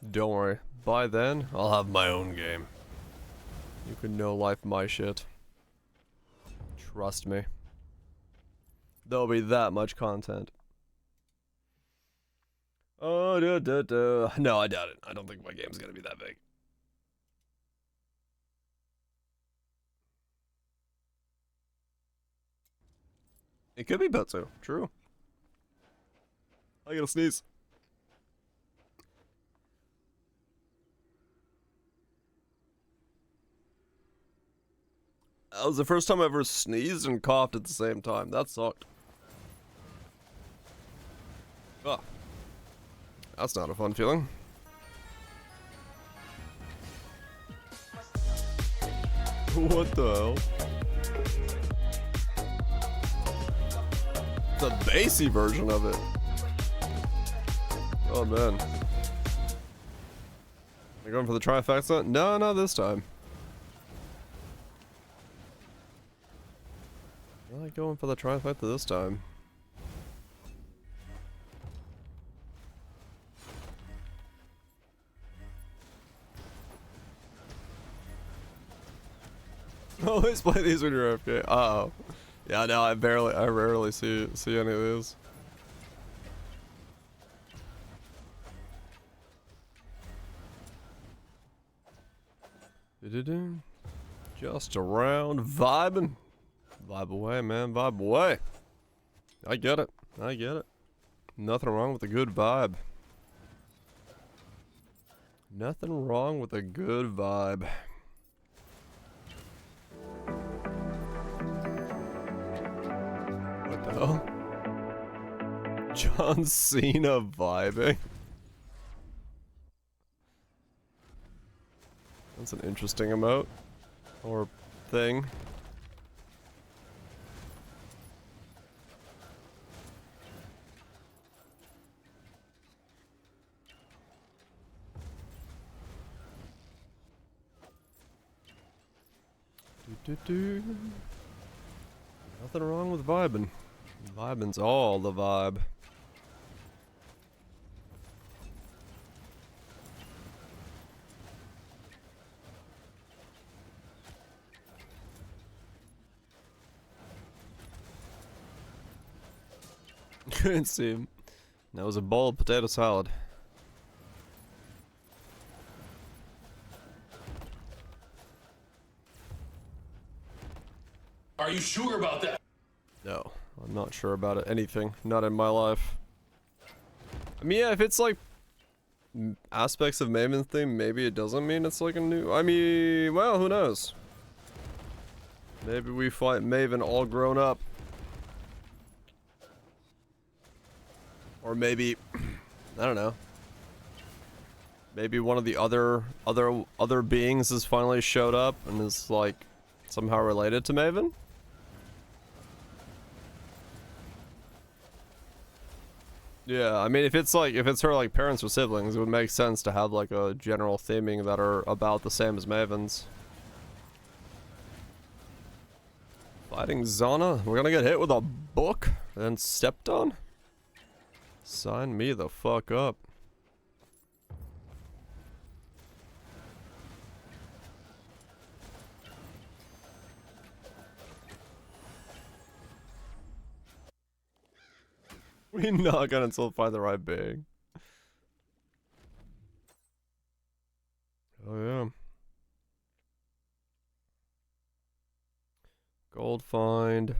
Don't worry. By then, I'll have my own game. You can no life my shit. Trust me. There'll be that much content. Oh, no, I doubt it. I don't think my game's gonna be that big. It could be Betsu. True. I gotta sneeze. That was the first time I ever sneezed and coughed at the same time. That sucked. Oh. That's not a fun feeling. What the hell? The bassy version of it. Oh man. You going for the trifecta? No, not this time. I'm not going for the trifecta this time. Always play these when you're AFK. Uh-oh. Yeah, no, I rarely see any of these. Just around vibing. Vibe away, man. Vibe away. I get it. I get it. Nothing wrong with a good vibe. Nothing wrong with a good vibe. What the hell? John Cena vibing. That's an interesting emote. Or thing. Do-do-do. Nothing wrong with vibing. Vibing's all the vibe. Couldn't see him. That was a bowl of potato salad. Are you sure about that? No, I'm not sure about it. Anything. Not in my life. I mean, yeah, if it's like aspects of Maven's theme, maybe it doesn't mean it's like a new. I mean, well, who knows? Maybe we fight Maven all grown up. Or maybe, I don't know. Maybe one of the other beings has finally showed up and is like somehow related to Maven. Yeah, I mean, if it's her like parents or siblings, it would make sense to have like a general theming that are about the same as Maven's. Fighting Zana? We're gonna get hit with a book and stepped on? Sign me the fuck up. We're not gonna until find the right being. Oh yeah. Gold find.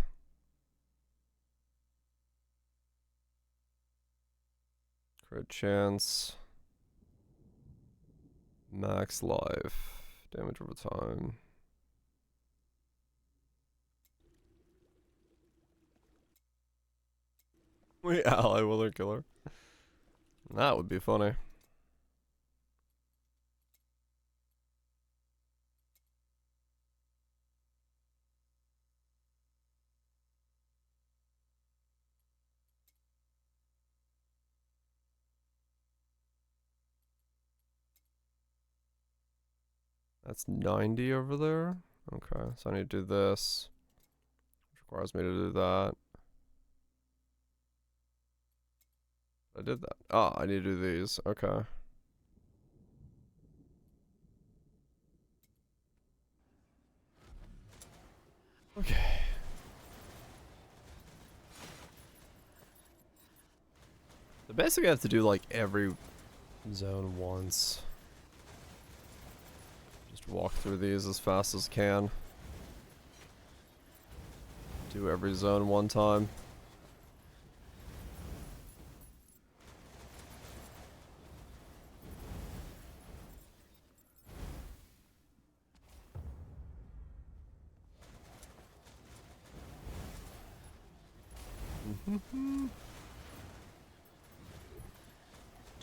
Crit chance. Max life. Damage over time. We ally with her killer. That would be funny. That's 90 over there. Okay, so I need to do this. Which requires me to do that. I did that. Ah, I need to do these. Okay. Okay. So basically I have to do like every zone once. Just walk through these as fast as can. Do every zone one time.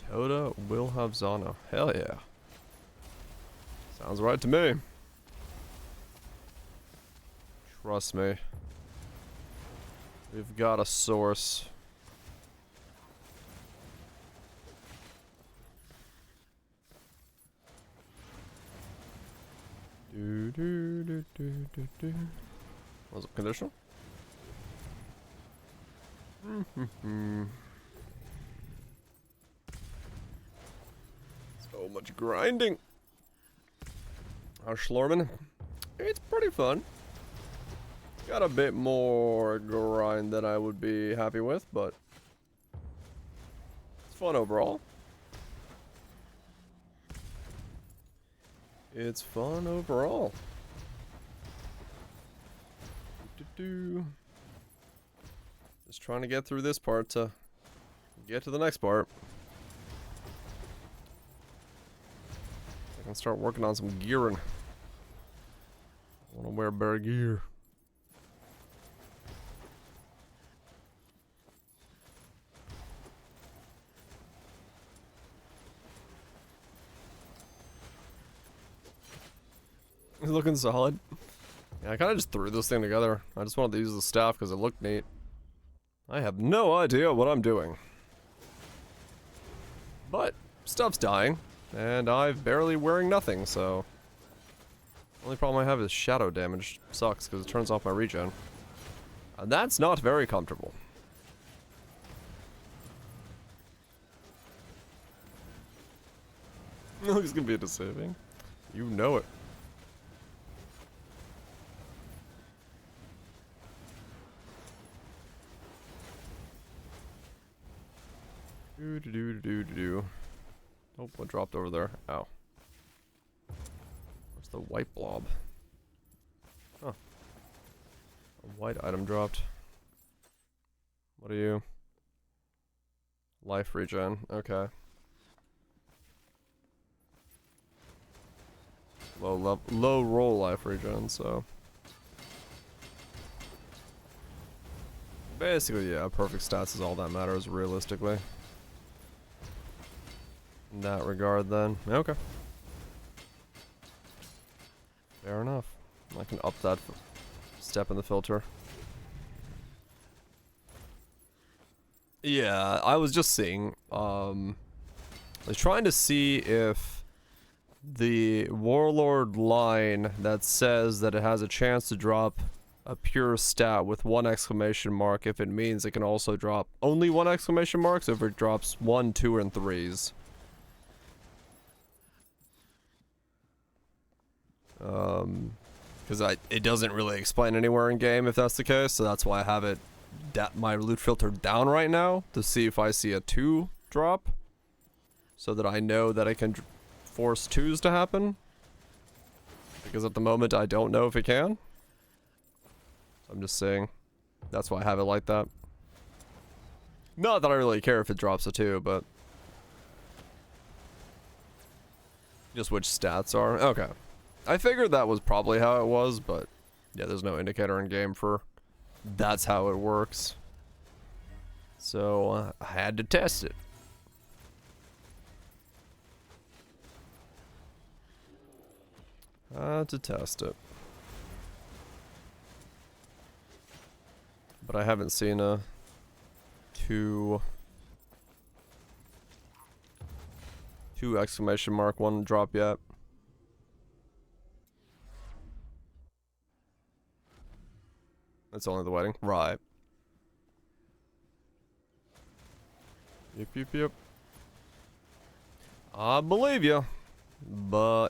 Toda will have Zana. Hell yeah. Sounds right to me. Trust me. We've got a source. Was it conditional? So much grinding. Our Slorman. It's pretty fun. Got a bit more grind than I would be happy with, but it's fun overall. It's fun overall. Just trying to get through this part to get to the next part. I can start working on some gearing. I want to wear better gear. It's looking solid. Yeah, I kind of just threw this thing together. I just wanted to use the staff because it looked neat. I have no idea what I'm doing. But stuff's dying, and I'm barely wearing nothing, so Only problem I have is shadow damage. Sucks because it turns off my regen. And that's not very comfortable. No, he's gonna be saving. You know it. Do. Oh, what dropped over there? Ow. Where's the white blob? Huh. A white item dropped. What are you? Life regen. Okay. Low roll life regen, so. Basically, yeah, perfect stats is all that matters, realistically. In that regard, then. Okay. Fair enough. I can up that step in the filter. Yeah, I was just seeing, I was trying to see if the Warlord line that says that it has a chance to drop a pure stat with 1 exclamation mark, if it means it can also drop only 1 exclamation mark, so if it drops 1, 2, and 3s. Because it doesn't really explain anywhere in game if that's the case, so that's why I have it my loot filter down right now to see if I see a 2 drop, so that I know that I can force 2s to happen. Because at the moment I don't know if it can. I'm just saying, that's why I have it like that. Not that I really care if it drops a 2, but just which stats are. Okay. I figured that was probably how it was, but yeah, there's no indicator in game for that's how it works. So I had to test it. To test it. But I haven't seen a 2 exclamation mark 1 drop yet. That's only the wedding. Right. Yep. I believe you. But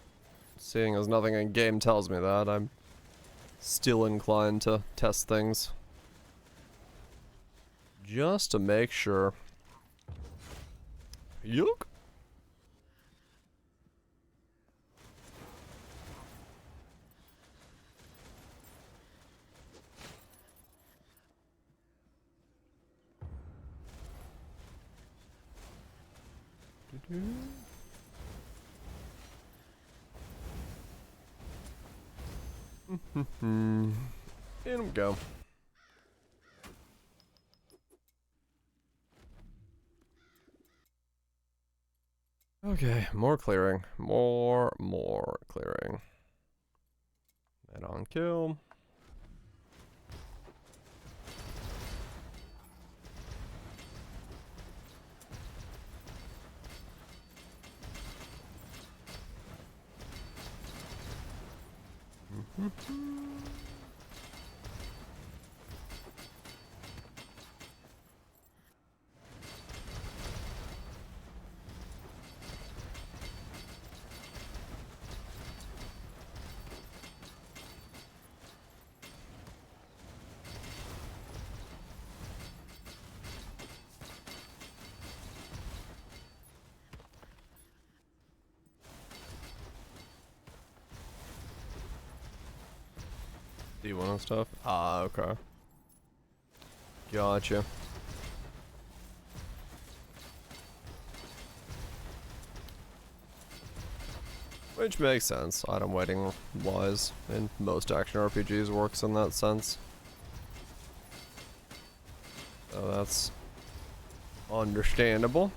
seeing as nothing in game tells me that, I'm still inclined to test things. Just to make sure. Yuck. In we go. Okay, more clearing. More clearing. Head on kill. D1 and stuff? Ah, okay. Gotcha. Which makes sense, item waiting wise, in most action RPGs works in that sense. So that's understandable.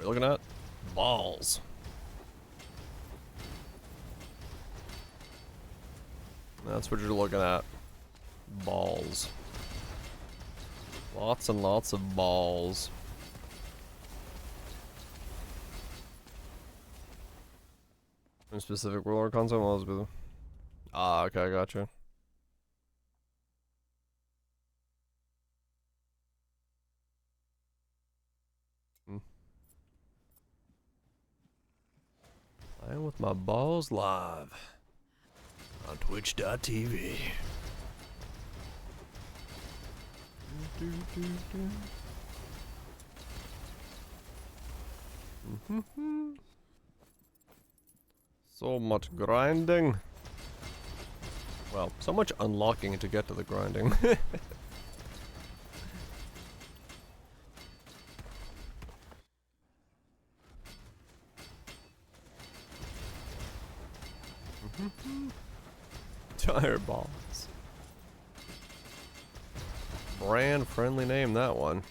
you looking at? Balls. That's what you're looking at. Balls. Lots and lots of balls. Any specific Warlord concept? Elizabeth. Ah, okay, I gotcha. Playing with my balls live on Twitch.tv. So much grinding. Well, so much unlocking to get to the grinding. Tire balls. Brand friendly name, that one.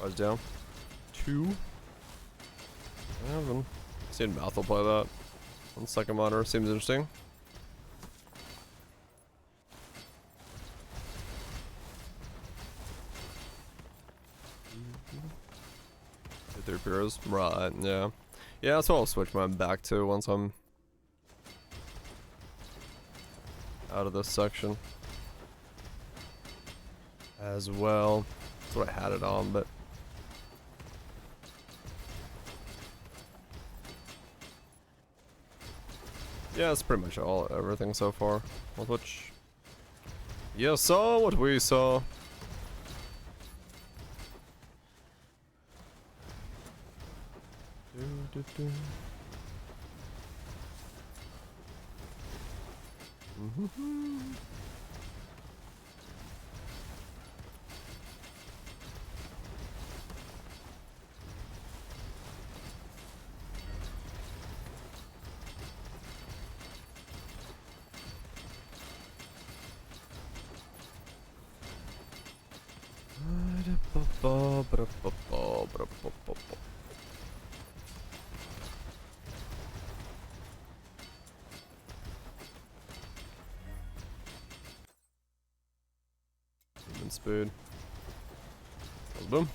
I was down. 2. I haven't seen Mouth'll play that on second monitor. Seems interesting. Three pures, right? Yeah, yeah. That's what I'll switch mine back to once I'm out of this section as well. That's what I had it on, but yeah, that's pretty much everything so far. Well, which you saw what we saw. Movement speed. Boom.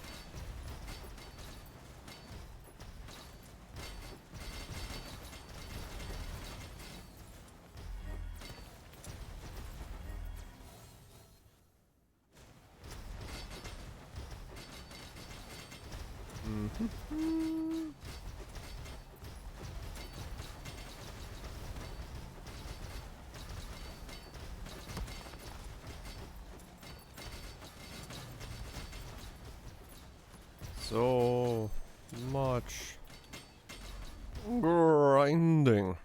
So much grinding.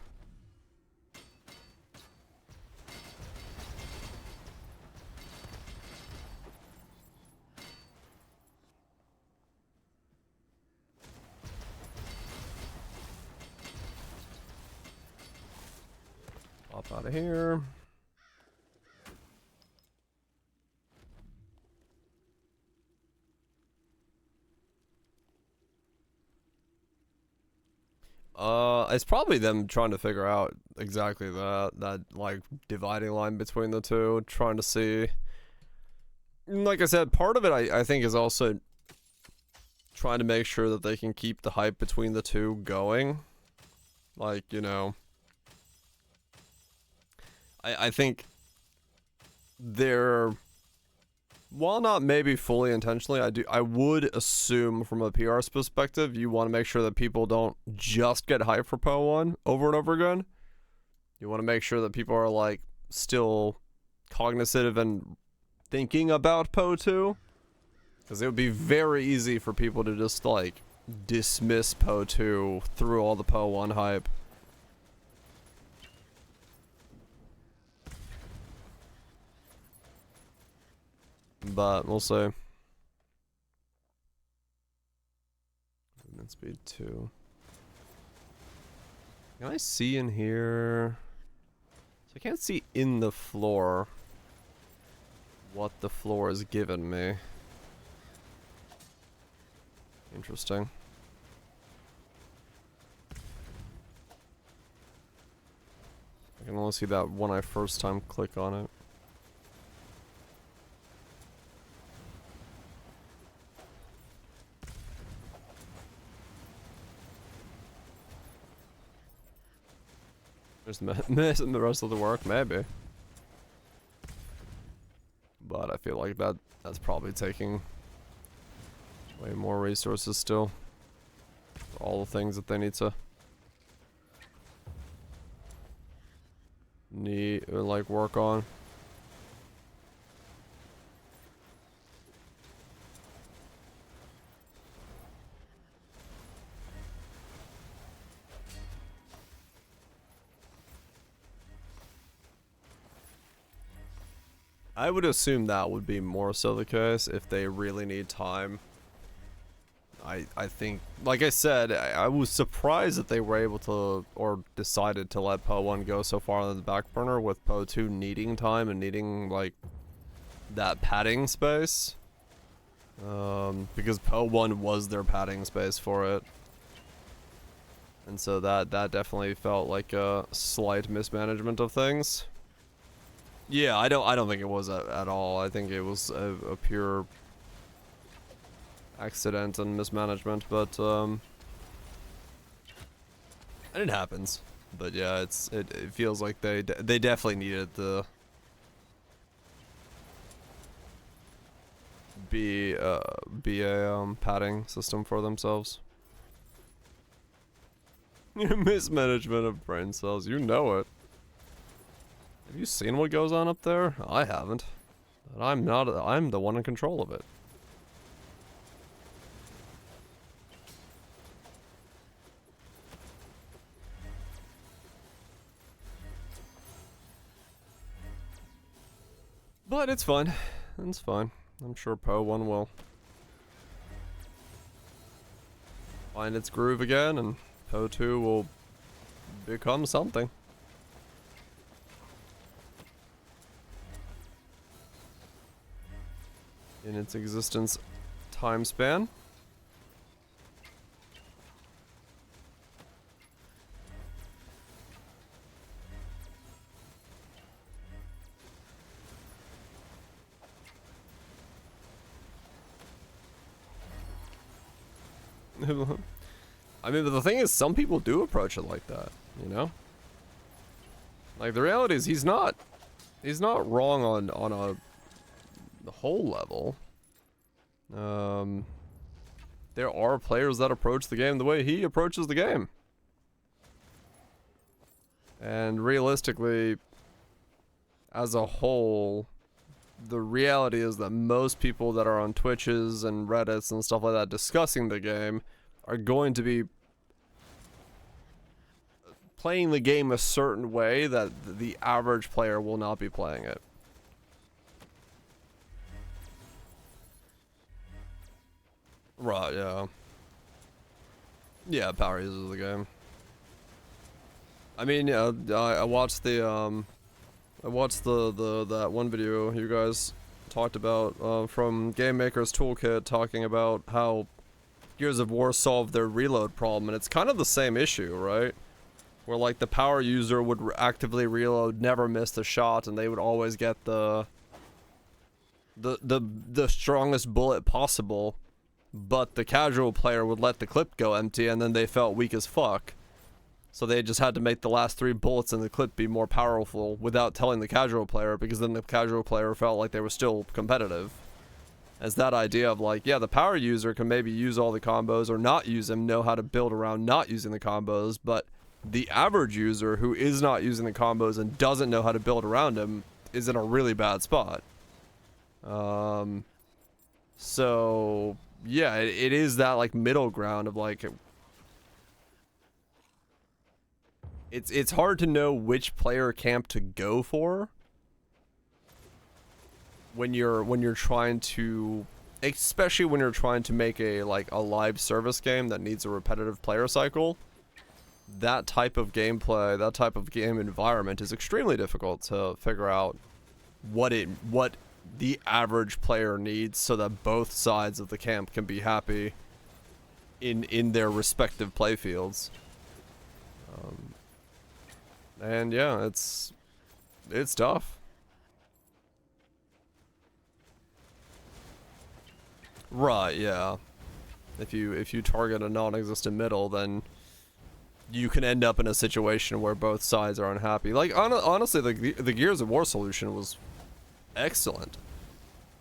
Pop out of here. It's probably them trying to figure out exactly that like dividing line between the two, trying to see. Like I said, part of it I think is also trying to make sure that they can keep the hype between the two going. Like, you know, I think they're, while not maybe fully intentionally, I would assume from a PR's perspective, you want to make sure that people don't just get hyped for Poe 1 over and over again. You want to make sure that people are like still cognizant and thinking about Poe 2. Because it would be very easy for people to just like dismiss Poe 2 through all the Poe 1 hype. But we'll see. Movement speed 2. Can I see in here? So I can't see in the floor. what the floor has given me. Interesting. I can only see that when I first time click on it. There's missing the rest of the work, maybe. But I feel like that's probably taking way more resources still. For all the things that they need to like work on. I would assume that would be more so the case if they really need time. I think, like I said, I was surprised that they were able to, or decided to let Poe 1 go so far on the back burner, with Poe 2 needing time and needing, like, that padding space. Because Poe 1 was their padding space for it. And so that definitely felt like a slight mismanagement of things. Yeah, I don't think it was at all. I think it was a pure accident and mismanagement, but and it happens. But yeah, it feels like they definitely needed the be a padding system for themselves. Mismanagement of brain cells, you know it. Have you seen what goes on up there? I haven't. But I'm the one in control of it. But it's fine. It's fine. I'm sure Poe 1 will find its groove again, and Poe 2 will become something. In its existence time span. I mean, but the thing is, some people do approach it like that, you know? Like, the reality is he's not wrong on a the whole level. There are players that approach the game the way he approaches the game. And realistically, as a whole, the reality is that most people that are on Twitches and Reddits and stuff like that discussing the game are going to be playing the game a certain way that the average player will not be playing it. Right, yeah. Yeah, power uses the game. I mean, yeah, I watched the that one video you guys talked about from Game Maker's Toolkit, talking about how Gears of War solved their reload problem, and it's kind of the same issue, right? Where like the power user would actively reload, never miss the shot, and they would always get the strongest bullet possible, but the casual player would let the clip go empty, and then they felt weak as fuck. So they just had to make the last 3 bullets in the clip be more powerful without telling the casual player, because then the casual player felt like they were still competitive. As that idea of like, yeah, the power user can maybe use all the combos or not use them, know how to build around not using the combos, but the average user who is not using the combos and doesn't know how to build around them is in a really bad spot. So yeah, it is that like middle ground of like, it's hard to know which player camp to go for when you're trying to, especially when you're trying to make a live service game that needs a repetitive player cycle. That type of gameplay, that type of game environment is extremely difficult to figure out what the average player needs so that both sides of the camp can be happy in their respective playfields. And yeah, it's tough. Right, yeah. If you target a non-existent middle, then you can end up in a situation where both sides are unhappy. Like honestly, the Gears of War solution was excellent.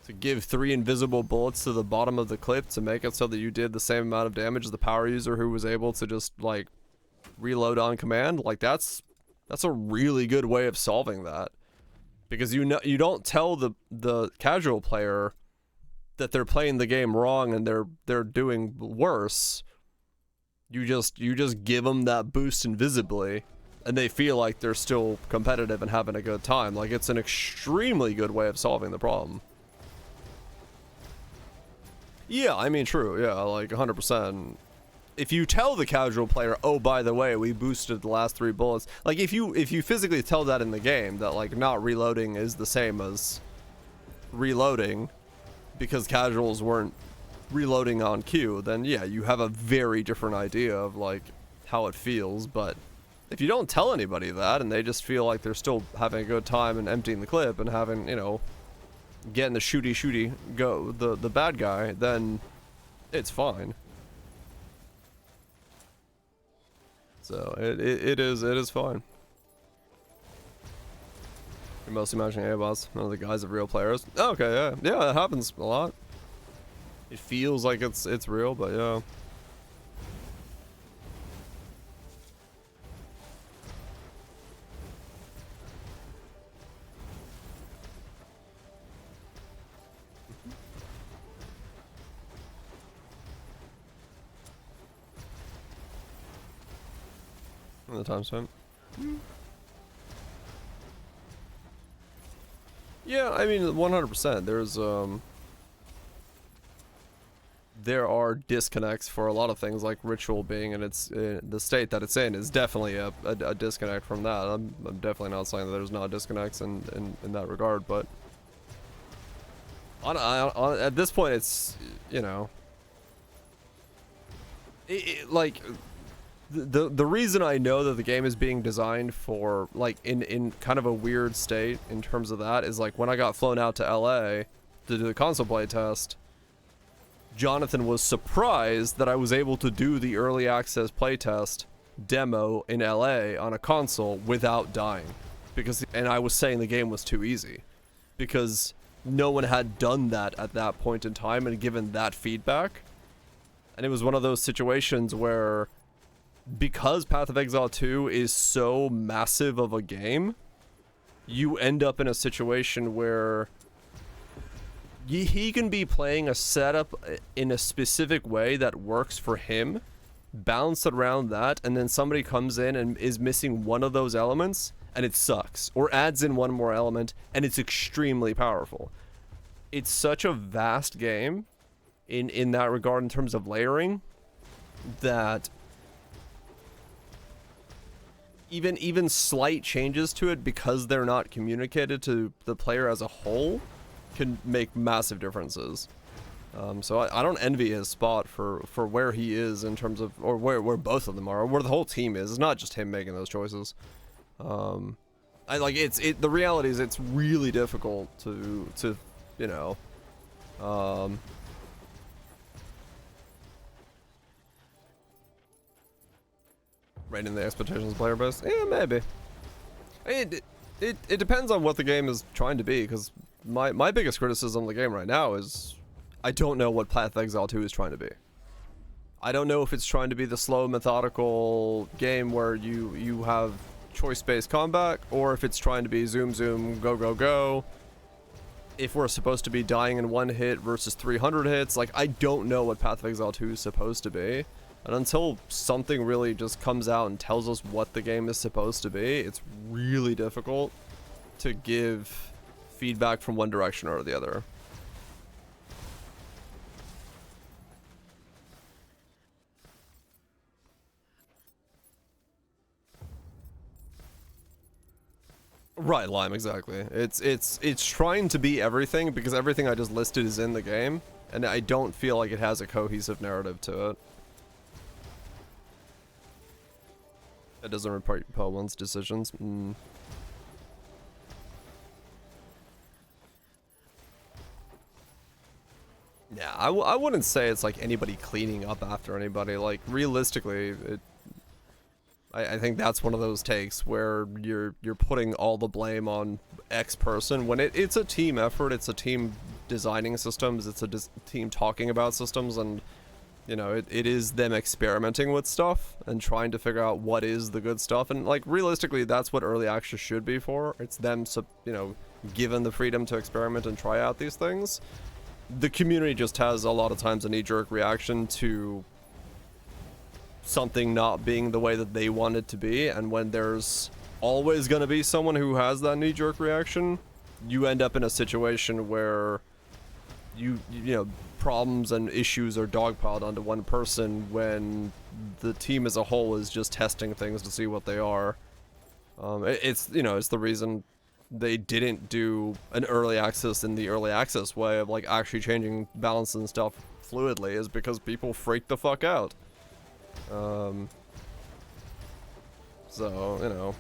To give 3 invisible bullets to the bottom of the clip to make it so that you did the same amount of damage as the power user who was able to just like reload on command. Like that's a really good way of solving that, because you don't tell the casual player that they're playing the game wrong and they're doing worse. You just give them that boost invisibly, and they feel like they're still competitive and having a good time. Like, it's an extremely good way of solving the problem. Yeah, I mean, true. Yeah, like 100%. If you tell the casual player, oh, by the way, we boosted the last 3 bullets. Like, if you physically tell that in the game, that like not reloading is the same as reloading, because casuals weren't reloading on cue, then yeah, you have a very different idea of like how it feels. But if you don't tell anybody that, and they just feel like they're still having a good time and emptying the clip and having, you know, getting the shooty go the bad guy, then it's fine. So it is fine. You're mostly imagining A-bots, none of the guys of real players. Okay, yeah, that happens a lot. It feels like it's real, but yeah. The time spent. Yeah, I mean, 100%. There are disconnects for a lot of things, like ritual being in its the state that it's in is definitely a disconnect from that. I'm definitely not saying that there's not disconnects in that regard, but at this point, it's, you know, like the reason I know that the game is being designed for like in kind of a weird state in terms of that is like when I got flown out to LA to do the console play test, Jonathan was surprised that I was able to do the early access playtest demo in LA on a console without dying, and I was saying the game was too easy because no one had done that at that point in time and given that feedback. And it was one of those situations where, because Path of Exile 2 is so massive of a game, you end up in a situation where he can be playing a setup in a specific way that works for him, bounce around that, and then somebody comes in and is missing one of those elements, and it sucks. Or adds in one more element, and it's extremely powerful. It's such a vast game in that regard in terms of layering, that even slight changes to it, because they're not communicated to the player as a whole, can make massive differences. So I don't envy his spot for where he is in terms of, or where both of them are, or where the whole team is. It's not just him making those choices. I like the reality is it's really difficult to you know, rating the expectations of player base. Yeah, maybe. It depends on what the game is trying to be, because my biggest criticism of the game right now is I don't know what Path of Exile 2 is trying to be. I don't know if it's trying to be the slow, methodical game where you have choice-based combat, or if it's trying to be zoom, zoom, go, go, go. If we're supposed to be dying in 1 hit versus 300 hits, like, I don't know what Path of Exile 2 is supposed to be. And until something really just comes out and tells us what the game is supposed to be, it's really difficult to give feedback from one direction or the other. Right, Lime, exactly. It's trying to be everything because everything I just listed is in the game, and I don't feel like it has a cohesive narrative to it. It doesn't report one's decisions. Yeah, I wouldn't say it's like anybody cleaning up after anybody. Like, realistically, I think that's one of those takes where you're putting all the blame on X person when it's a team effort, it's a team designing systems, it's a team talking about systems, and you know it is them experimenting with stuff and trying to figure out what is the good stuff. And like realistically, that's what early access should be for. It's them, you know, given the freedom to experiment and try out these things. The community just has a lot of times a knee-jerk reaction to something not being the way that they want it to be, and when there's always going to be someone who has that knee-jerk reaction, you end up in a situation where you know, problems and issues are dogpiled onto one person when the team as a whole is just testing things to see what they are. It's, you know, it's the reason they didn't do an early access in the early access way of like actually changing balance and stuff fluidly, is because people freaked the fuck out. So, you know.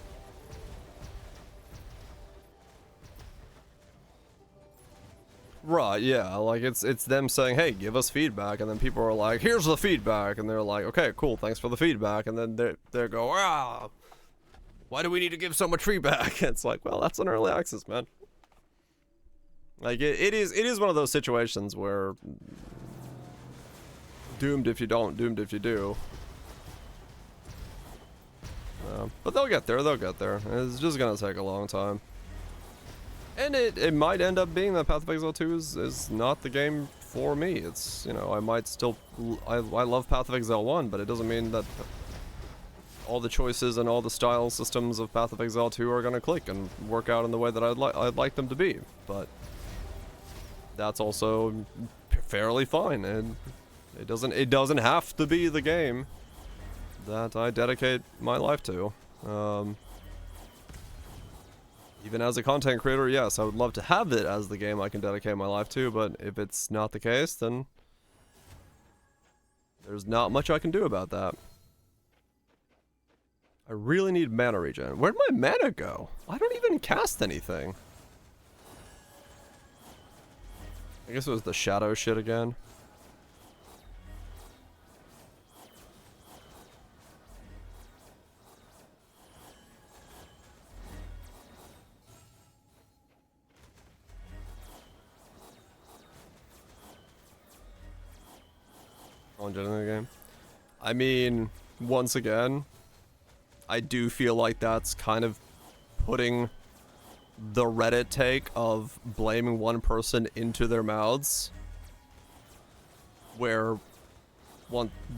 Right, yeah, like it's them saying, hey, give us feedback, and then people are like, here's the feedback, and they're like, okay, cool, thanks for the feedback, and then they go, ah, why do we need to give so much feedback? It's like, well, that's an early access, man. Like, it is one of those situations where doomed if you don't, doomed if you do. But they'll get there, It's just gonna take a long time. And it might end up being that Path of Exile 2 is not the game for me. It's, you know, I might still, I love Path of Exile 1, but it doesn't mean that all the choices and all the style systems of Path of Exile 2 are gonna click and work out in the way that I'd like them to be. But that's also fairly fine, and it doesn't have to be the game that I dedicate my life to. Even as a content creator, yes, I would love to have it as the game I can dedicate my life to, but if it's not the case, then there's not much I can do about that. I really need mana regen. Where'd my mana go? I don't even cast anything. I guess it was the shadow shit again. Longevity game. I mean, once again, I do feel like that's kind of putting the Reddit take of blaming one person into their mouths, where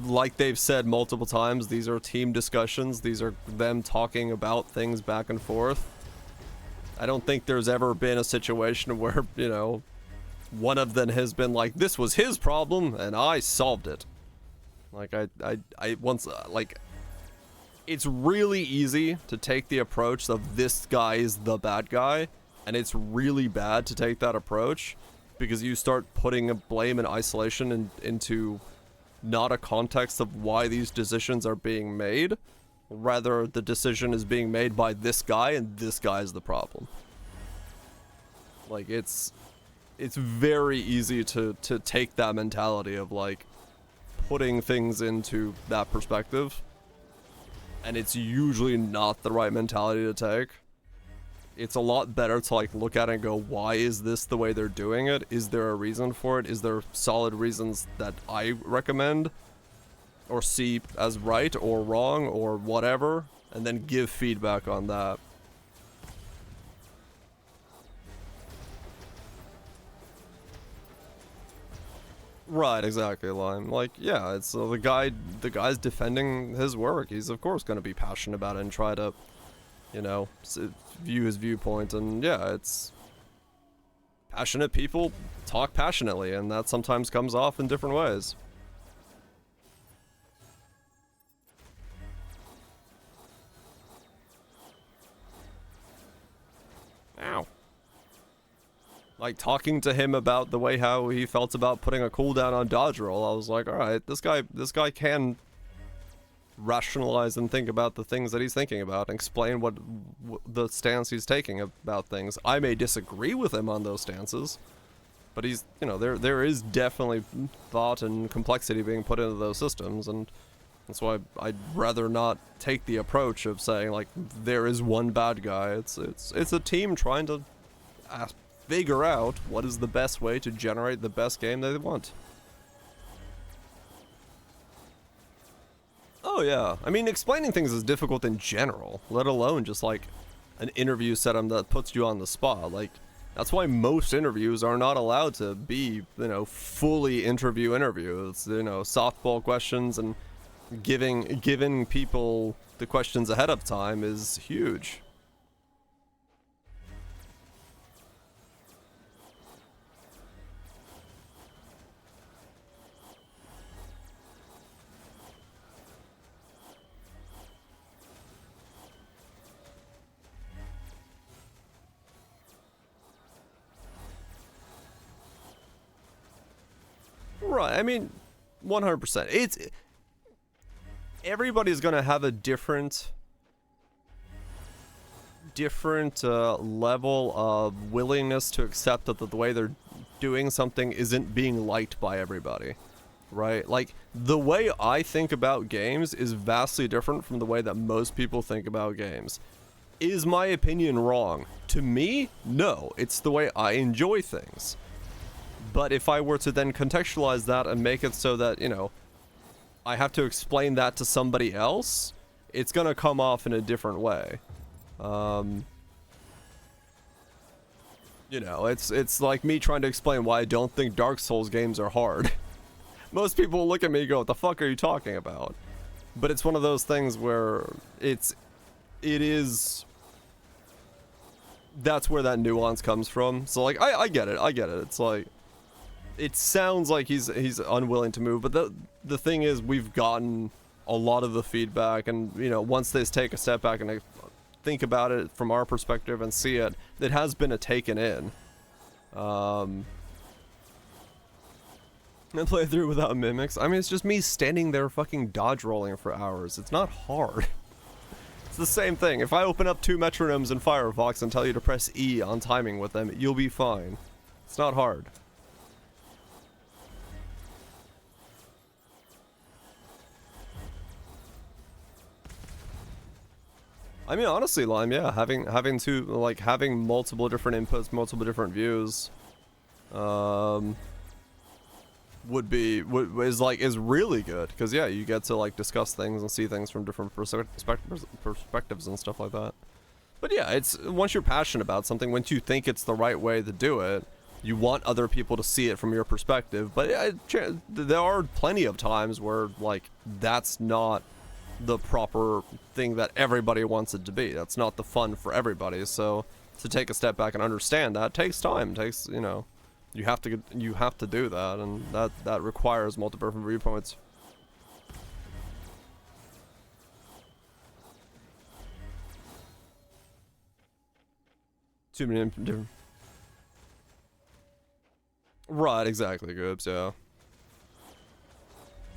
like they've said multiple times, these are team discussions, these are them talking about things back and forth. I don't think there's ever been a situation where, you know, one of them has been like, this was his problem and I solved it. Like, I once, like, it's really easy to take the approach of this guy is the bad guy, and it's really bad to take that approach because you start putting a blame and isolation into not a context of why these decisions are being made. Rather, the decision is being made by this guy, and this guy is the problem. Like, it's very easy to take that mentality of, like, putting things into that perspective, and it's usually not the right mentality to take. It's a lot better to, like, look at it and go, why is this the way they're doing it? Is there a reason for it? Is there solid reasons that I recommend or see as right or wrong or whatever, and then give feedback on that. Right, exactly, Lime. Like, yeah, it's the guy's defending his work. He's of course going to be passionate about it and try to, you know, view his viewpoint. And yeah, it's passionate people talk passionately, and that sometimes comes off in different ways. like talking to him about the way how he felt about putting a cooldown on dodge roll, I was like, all right, this guy can rationalize and think about the things that he's thinking about, and explain what the stance he's taking about things. I may disagree with him on those stances, but he's, you know, there is definitely thought and complexity being put into those systems, and that's why I'd rather not take the approach of saying like there is one bad guy. It's a team trying to figure out what is the best way to generate the best game they want. Oh yeah, I mean, explaining things is difficult in general, let alone just like an interview setting that puts you on the spot. Like, that's why most interviews are not allowed to be, you know, fully interview. It's, you know, softball questions, and giving people the questions ahead of time is huge. Right, I mean, 100%. It's everybody's gonna have a different level of willingness to accept that the way they're doing something isn't being liked by everybody, right? Like, the way I think about games is vastly different from the way that most people think about games. Is my opinion wrong? To me, no. It's the way I enjoy things. But if I were to then contextualize that and make it so that, you know, I have to explain that to somebody else, it's gonna come off in a different way. You know, it's like me trying to explain why I don't think Dark Souls games are hard. Most people look at me and go, what the fuck are you talking about? But it's one of those things where it is, that's where that nuance comes from. So like, I get it. It's like, it sounds like he's unwilling to move, but the thing is, we've gotten a lot of the feedback, and, you know, once they take a step back and think about it from our perspective and see it, it has been a taken in. And play through without mimics. I mean, it's just me standing there fucking dodge rolling for hours. It's not hard. It's the same thing. If I open up 2 metronomes in Firefox and tell you to press E on timing with them, you'll be fine. It's not hard. I mean, honestly, Lime, yeah, having multiple different inputs, multiple different views, is really good, because yeah, you get to like discuss things and see things from different perspectives and stuff like that. But yeah, it's, once you're passionate about something, once you think it's the right way to do it, you want other people to see it from your perspective. But yeah, there are plenty of times where like that's not the proper thing that everybody wants it to be. That's not the fun for everybody. So to take a step back and understand that takes time. Takes, you know, you have to do that, and that requires multiple different viewpoints. Too many different. Right, exactly, Goobs, yeah.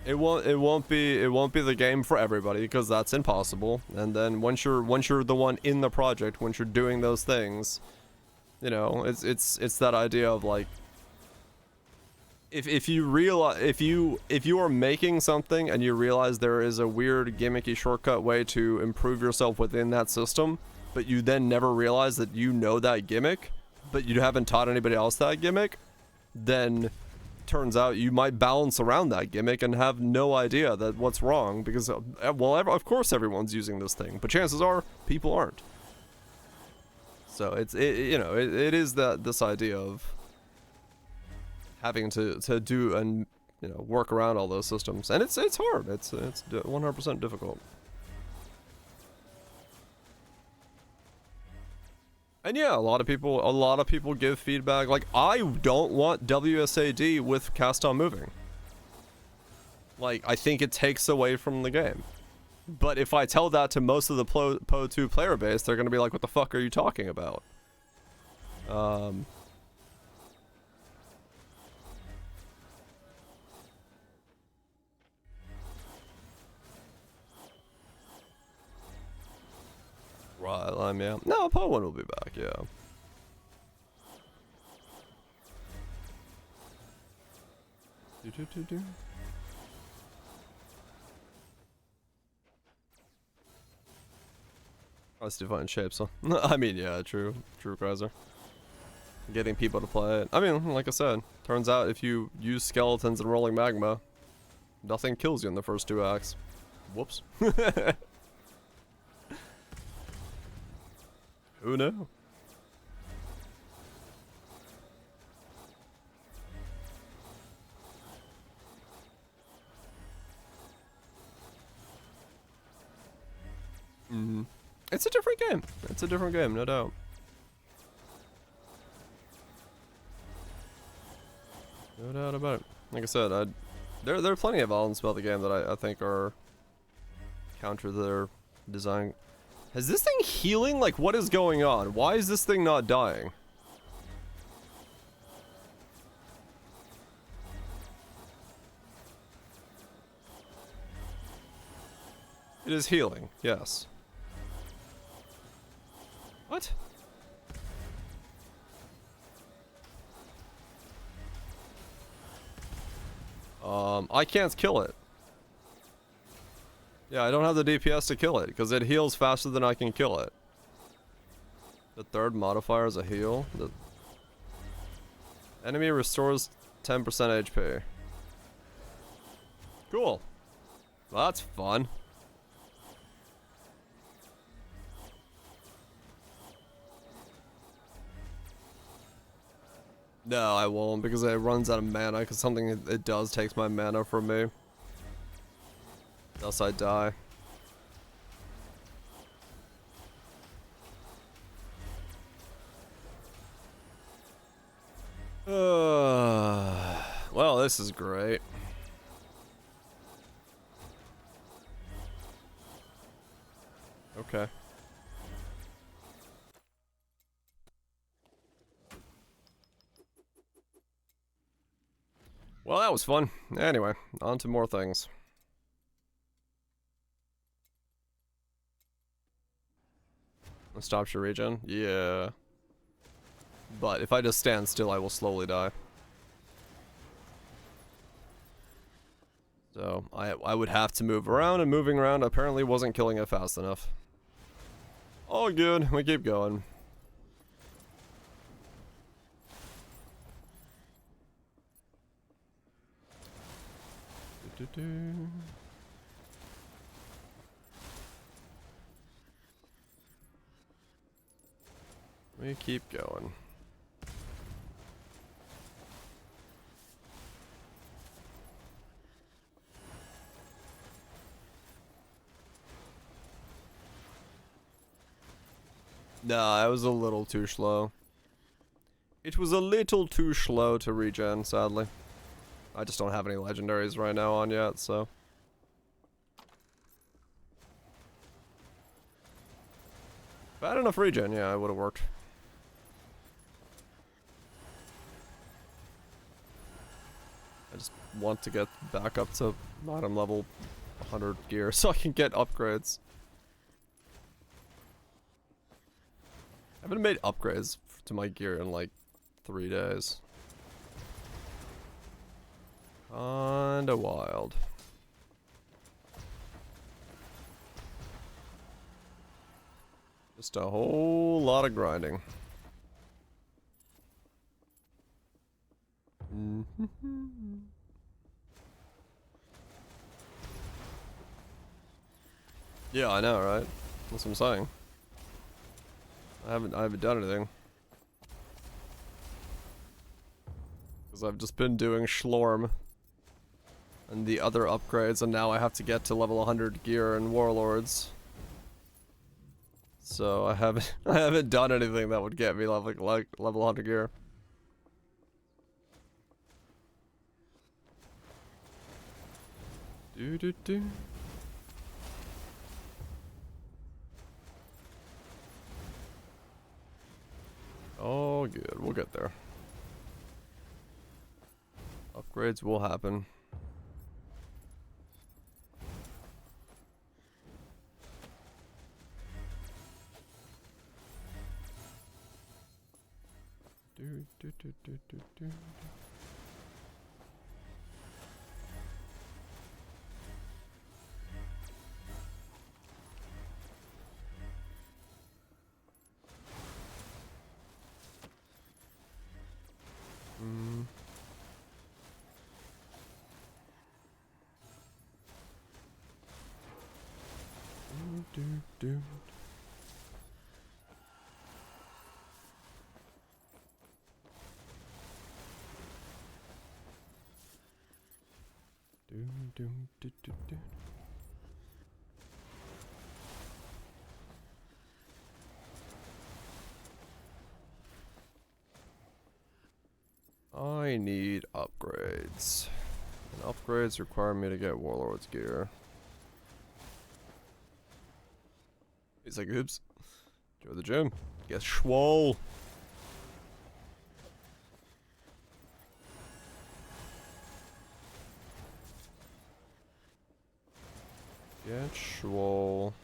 It won't be the game for everybody, because that's impossible. And then once you're the one in the project, once you're doing those things, you know, it's that idea of like, if you are making something and you realize there is a weird gimmicky shortcut way to improve yourself within that system, but you then never realize that you know that gimmick, but you haven't taught anybody else that gimmick, then turns out you might balance around that gimmick and have no idea that what's wrong, because well, of course everyone's using this thing, but chances are people aren't. So it is that this idea of having to do and, you know, work around all those systems, and it's hard. It's 100% difficult. And yeah, a lot of people give feedback. Like, I don't want WSAD with cast on moving. Like, I think it takes away from the game. But if I tell that to most of the PO2 player base, they're gonna be like, what the fuck are you talking about? yeah. No, Poe 1 will be back, yeah. Let's define shapes, huh? I mean, yeah, true, Kaiser. Getting people to play it. I mean, like I said, turns out if you use skeletons and rolling magma, nothing kills you in the first 2 acts. Whoops. Who knew? It's a different game. It's a different game, no doubt. No doubt about it. Like I said, there are plenty of elements about the game that I think are counter to their design. Is this thing healing? Like, what is going on? Why is this thing not dying? It is healing, yes. What? I can't kill it. Yeah, I don't have the DPS to kill it, because it heals faster than I can kill it. The third modifier is a heal. The enemy restores 10% HP. Cool. Well, that's fun. No, I won't, because it runs out of mana, because something it does takes my mana from me. Else I die. Well, this is great. Okay. Well, that was fun. Anyway, on to more things. Stops your regen? Yeah. But if I just stand still, I will slowly die. So, I would have to move around, and moving around apparently wasn't killing it fast enough. All good, we keep going. We keep going. Nah, I was a little too slow. It was a little too slow to regen, sadly. I just don't have any legendaries right now on yet, so. If I had enough regen, yeah, it would have worked. I just want to get back up to bottom level 100 gear so I can get upgrades. I haven't made upgrades to my gear in like 3 days. Kinda wild. Just a whole lot of grinding. Yeah, I know, right? That's what I'm saying. I haven't done anything. Because I've just been doing Slorm and the other upgrades, and now I have to get to level 100 gear in Warlords. So I haven't done anything that would get me level 100 gear. Do. Oh, good. We'll get there. Upgrades will happen. do, do, do, do, do. Do, do. Do, do, do, do, do. I need upgrades. And upgrades require me to get Warlords gear. He's like, oops. Go to the gym. Get swole. Get swole.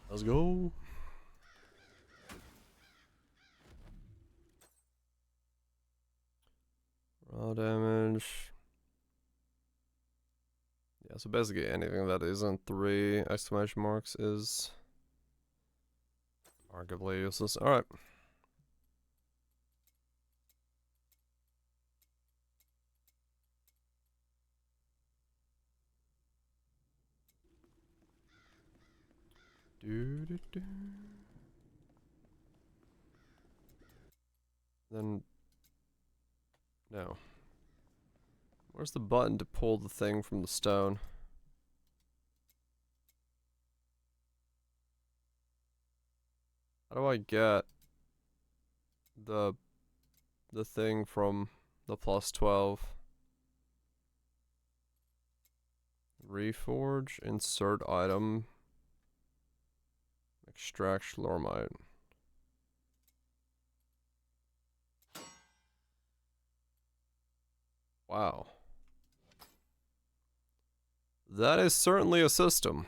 Let's go. Raw damage. Yeah, so basically anything that isn't 3 exclamation marks is arguably useless. Alright. Do, do, do. Then no. Where's the button to pull the thing from the stone? How do I get the thing from the +12? Reforge, insert item, extract Slormite. Wow. That is certainly a system.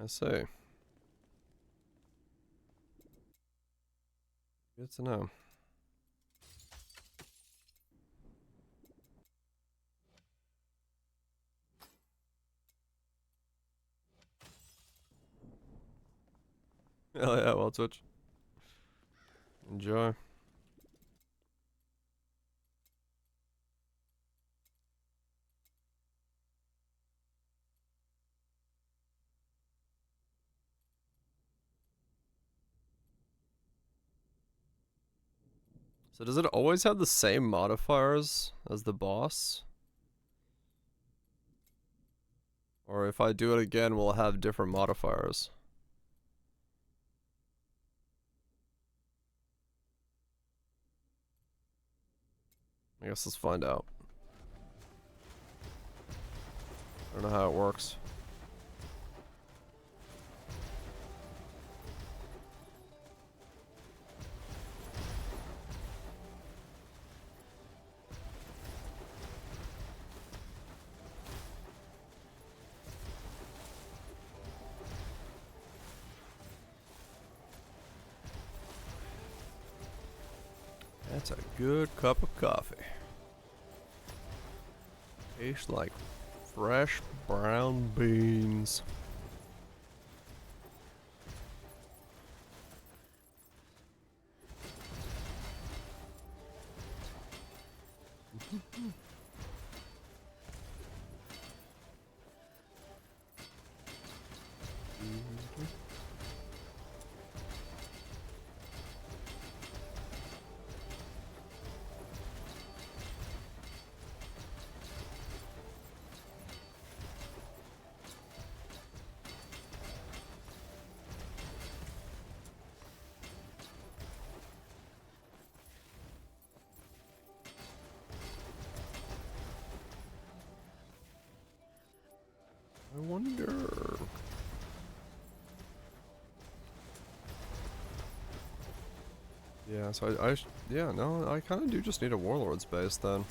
I see. Good to know. Hell yeah, well, Twitch. Enjoy. So does it always have the same modifiers as the boss? Or if I do it again, will it have different modifiers? I guess let's find out. I don't know how it works. That's a good cup of coffee. Tastes like fresh brown beans. I wonder. Yeah, so yeah, no, I kind of do just need a Warlords base then.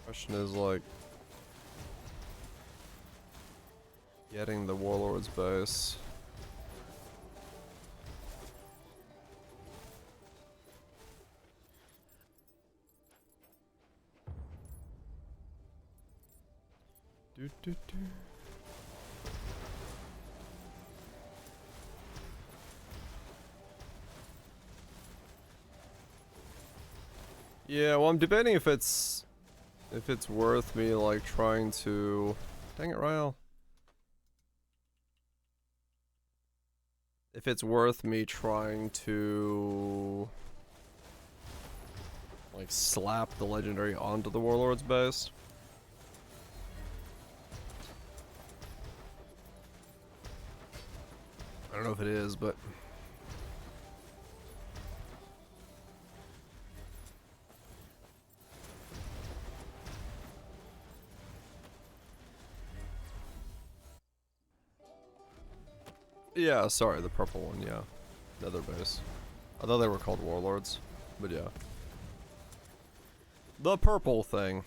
Question is like getting the Warlords base. Do do do. Yeah, well, I'm debating if it's worth me like trying to. Dang it, Ryle. If it's worth me trying to like slap the legendary onto the Warlords base. I don't know if it is, but yeah, sorry, the purple one, yeah. Nether base. I thought they were called Warlords, but yeah. The purple thing.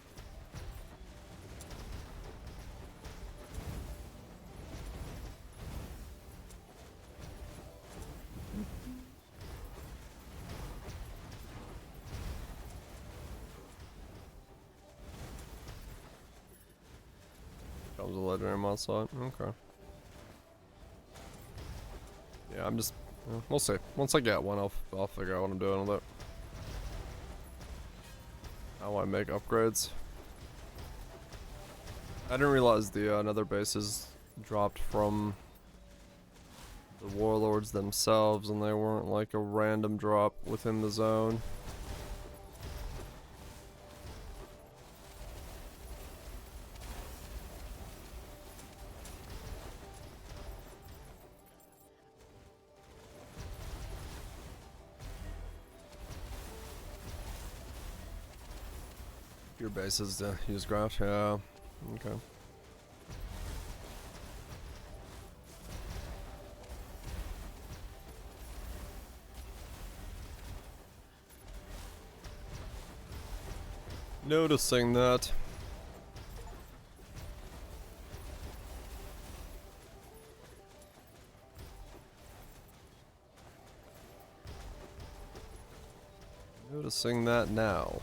Comes a legendary mod slot. Okay. Yeah, I'm just. We'll see. Once I get one, I'll figure out what I'm doing with it. How I make upgrades. I didn't realize the nether bases dropped from the Warlords themselves, and they weren't like a random drop within the zone. Your bases to use graft, yeah. Okay. Noticing that. Noticing that now.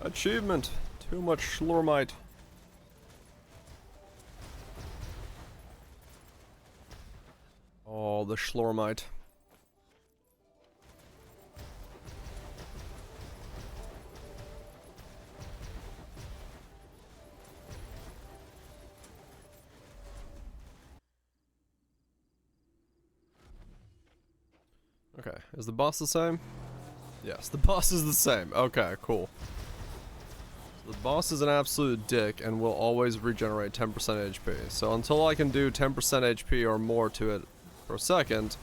Achievement! Too much Slormite. Oh, the Slormite. Okay, is the boss the same? Yes, the boss is the same. Okay, cool. The boss is an absolute dick and will always regenerate 10% HP. So until I can do 10% HP or more to it per second,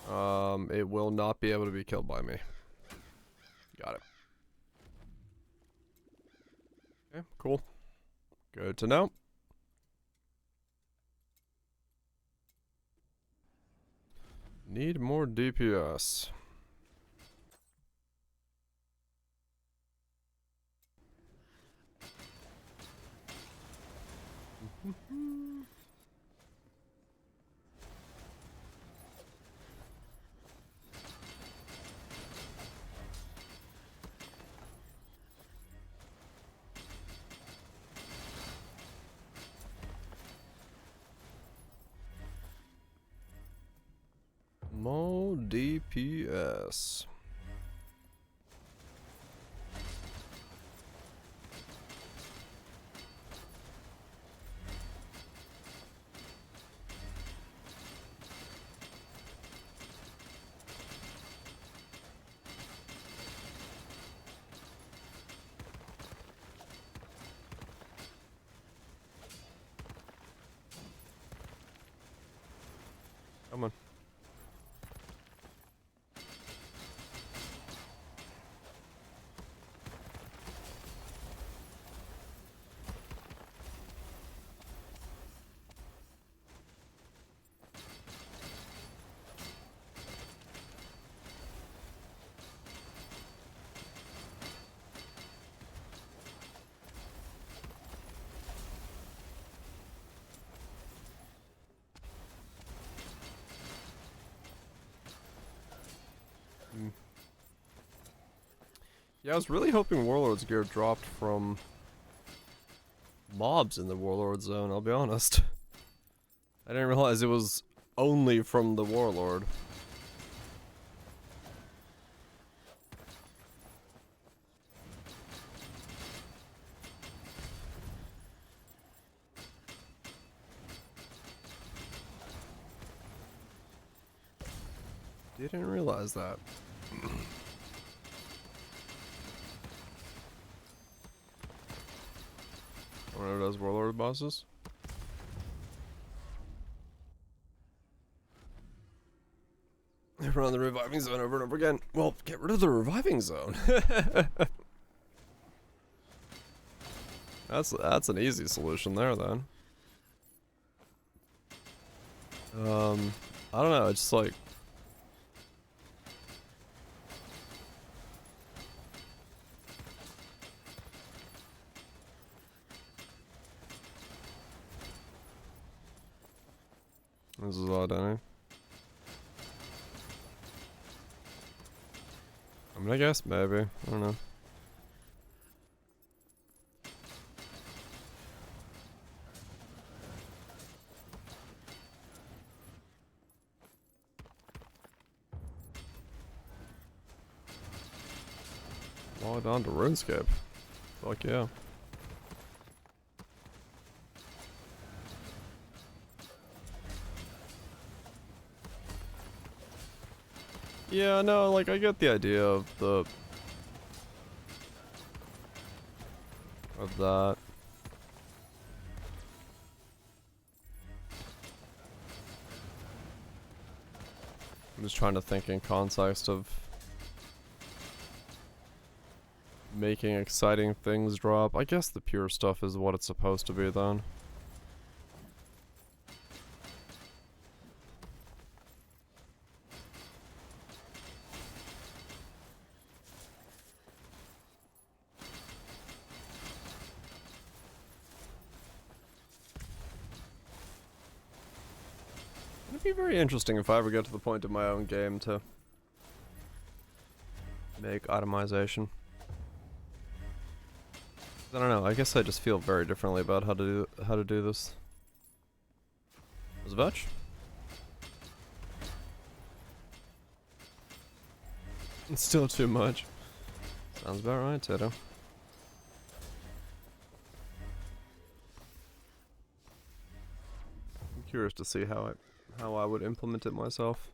it will not be able to be killed by me. Got it. Okay, cool. Good to know. Need more DPS. More DPS. Come on. Yeah, I was really hoping Warlords gear dropped from mobs in the Warlord zone, I'll be honest. I didn't realize it was only from the Warlord. Didn't realize that. One of those Warlord bosses. They run the reviving zone over and over again. Well, get rid of the reviving zone. That's an easy solution there then. I don't know, it's just like this is odd, Danny. I mean, I guess maybe. I don't know. Log on to RuneScape. Fuck yeah. Yeah, no, like I get the idea of that. I'm just trying to think in context of making exciting things drop. I guess the pure stuff is what it's supposed to be then. It'd be very interesting if I ever get to the point in my own game to make itemization. I don't know, I guess I just feel very differently about how to do this. Was it Vetch? It's still too much. Sounds about right, Tato. I'm curious to see how I would implement it myself.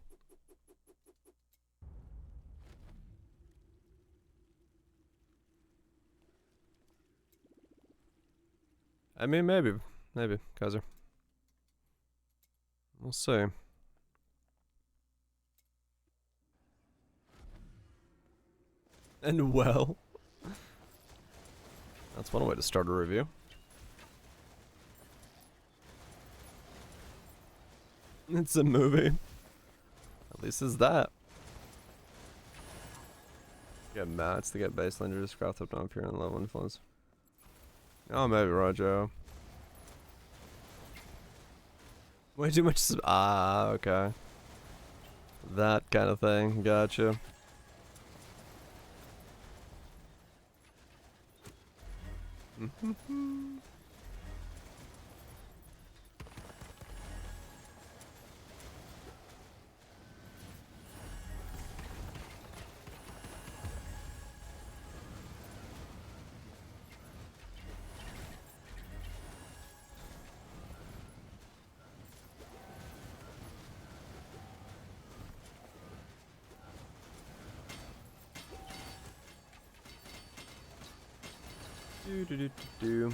I mean, maybe, Kaiser. We'll see. And well, that's one way to start a review. It's a movie. At least it's that. Get mats to get baseline to just craft up to appear in level influence. Oh, maybe Rojo. Way too much. Ah, okay. That kind of thing. Gotcha. Do.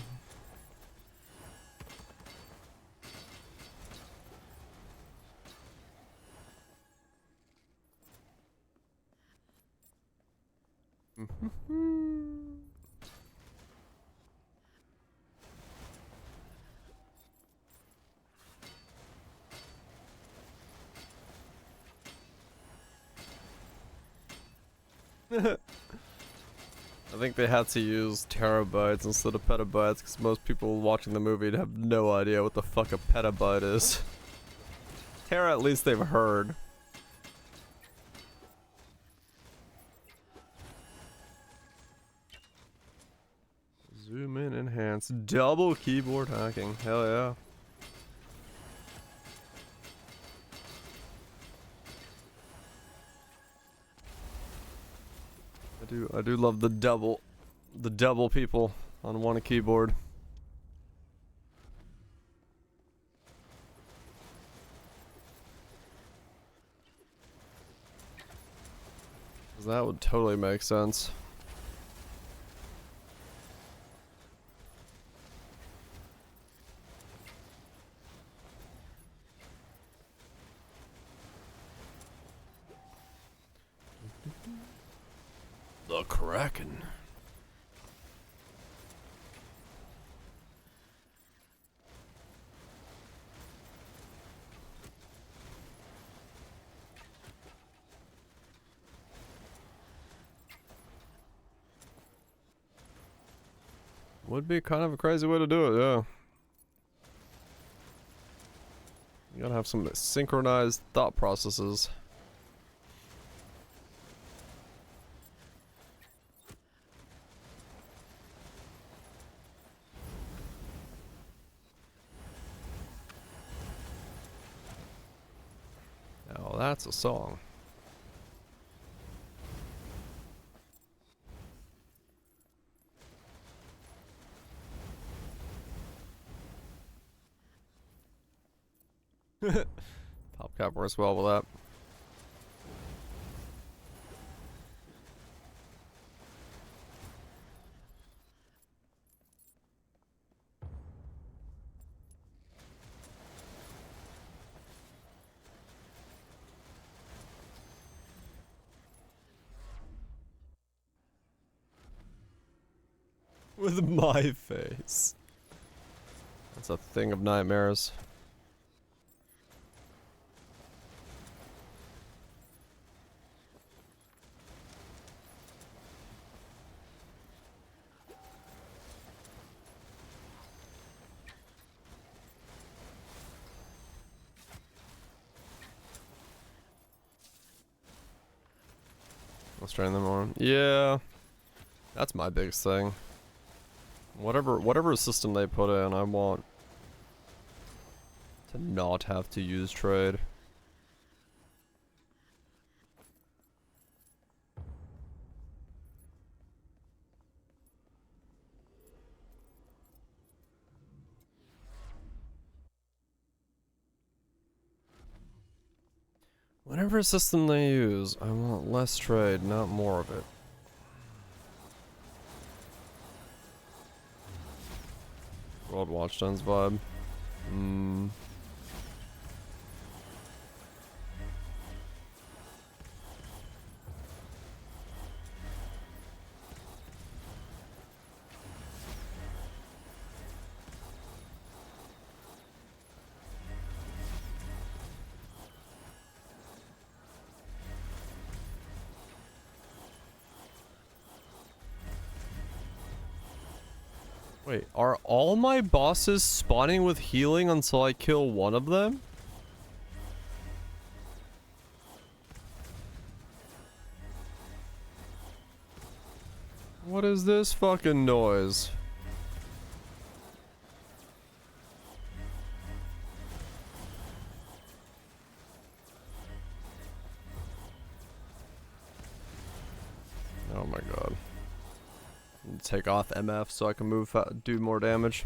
I think they had to use terabytes instead of petabytes because most people watching the movie have no idea what the fuck a petabyte is. Tera, at least they've heard. Zoom in, enhance, double keyboard hacking. Hell yeah. I do love the double people on one keyboard. That would totally make sense. The Kraken. Would be kind of a crazy way to do it, yeah. You gotta have some synchronized thought processes. Oh, that's a song. Top cap works well with that. With my face. That's a thing of nightmares. Let's train them more. Yeah. That's my biggest thing. Whatever system they put in, I want to not have to use trade. Whatever system they use, I want less trade, not more of it. World Watchstones vibe. Wait, are all my bosses spawning with healing until I kill one of them? What is this fucking noise? Oh my god. Take off MF so I can move, do more damage.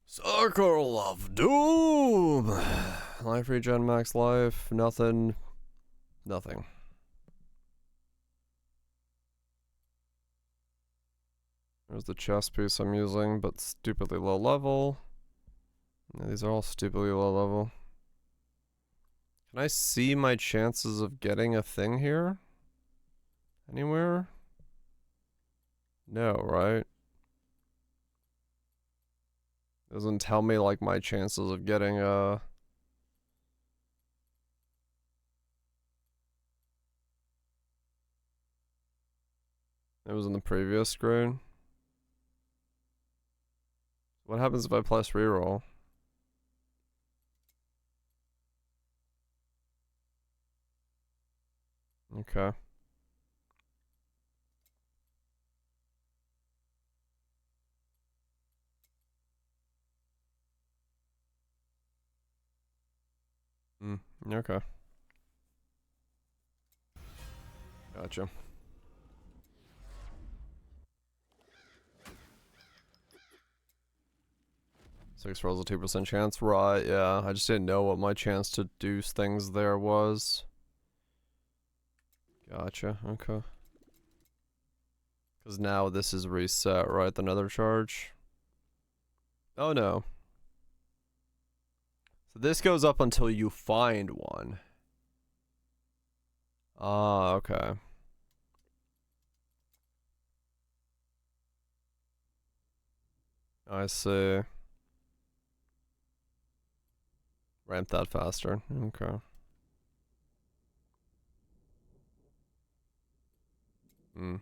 Circle of Doom! Life regen, max life, nothing. Nothing. There's the chest piece I'm using, but stupidly low level. Yeah, these are all stupidly low level. Can I see my chances of getting a thing here? Anywhere? No, right? Doesn't tell me like my chances of getting it was in the previous screen. What happens if I plus reroll? Okay. Okay. Gotcha. 6 rolls a 2% chance. Right, yeah. I just didn't know what my chance to do things there was. Gotcha, okay. Because now this is reset, right? The nether charge? Oh no. So this goes up until you find one. Ah, okay. I see. Ramp that faster. Okay. Hmm.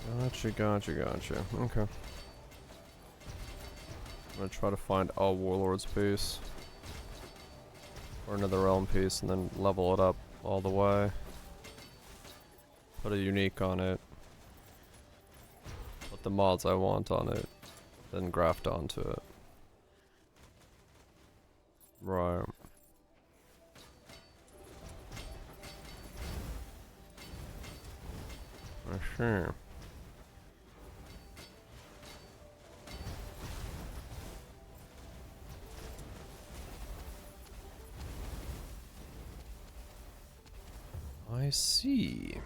Gotcha. Gotcha. Gotcha. Okay. I'm gonna try to find a Warlords piece. Or another realm piece and then level it up all the way. Put a unique on it. Put the mods I want on it. Then graft onto it. Right. Sure. I see.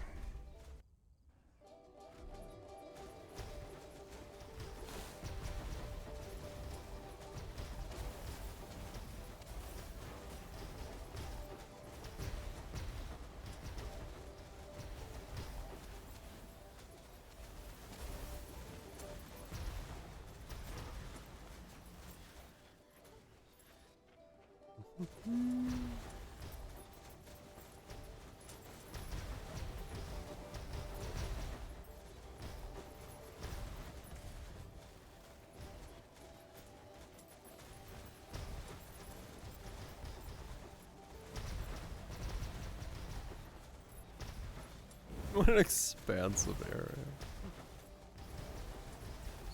What an expansive area.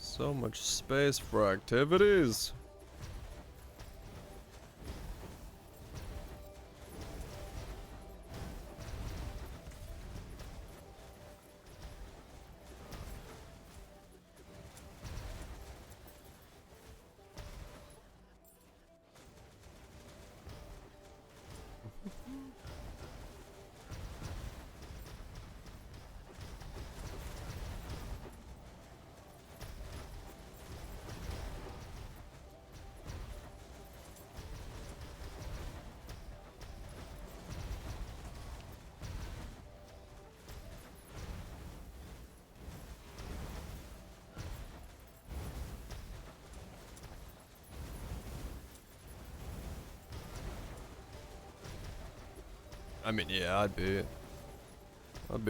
So much space for activities. I mean, yeah, I'd be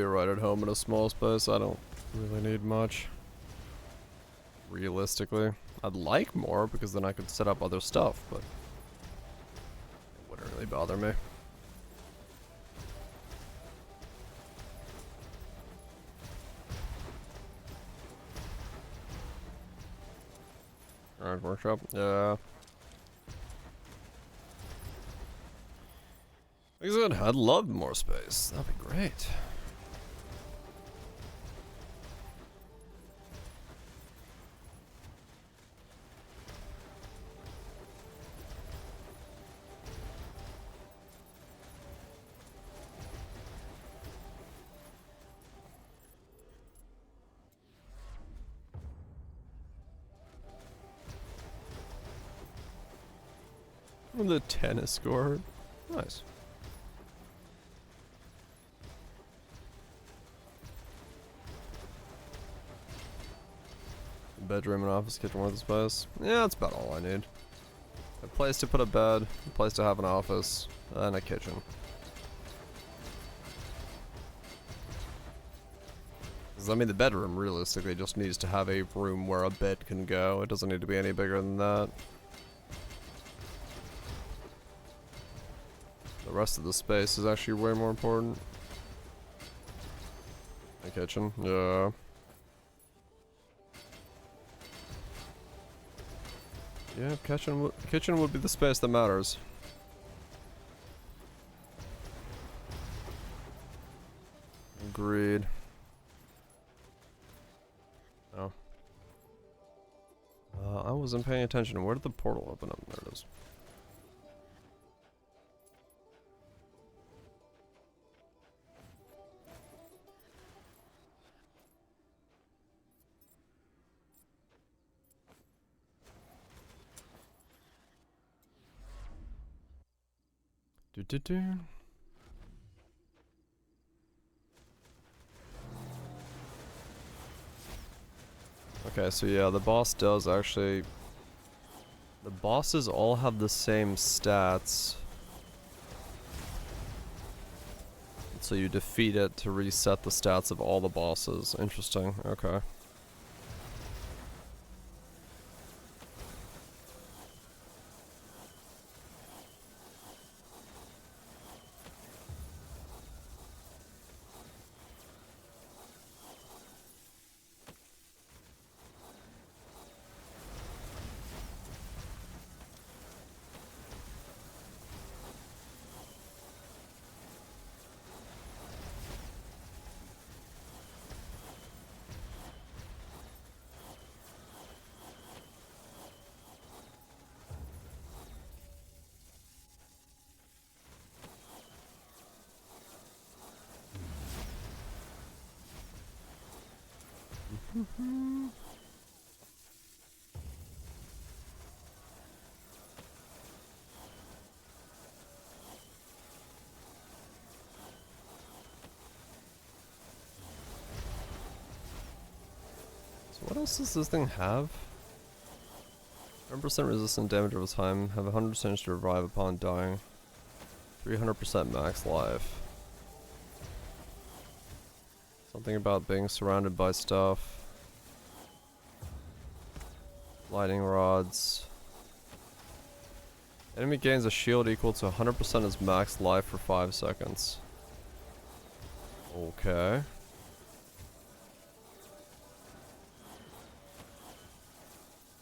right at home in a small space. I don't really need much. Realistically, I'd like more because then I could set up other stuff, but it wouldn't really bother me. Alright, workshop. Yeah. Like I said, I'd love more space. That'd be great. The tennis court. Nice. Bedroom and office, kitchen, work space. Yeah, that's about all I need. A place to put a bed, a place to have an office, and a kitchen. Because, I mean, the bedroom realistically just needs to have a room where a bed can go. It doesn't need to be any bigger than that. The rest of the space is actually way more important. The kitchen, yeah. Yeah, kitchen would be the space that matters. Agreed. Oh. I wasn't paying attention. Where did the portal open up? There it is. Do. Okay, so yeah, the boss does actually... The bosses all have the same stats. So you defeat it to reset the stats of all the bosses. Interesting, okay. So what else does this thing have? 100% resistant damage over time, have 100% chance to revive upon dying. 300% max life. Something about being surrounded by stuff. Lightning rods. Enemy gains a shield equal to 100% its max life for 5 seconds. Okay.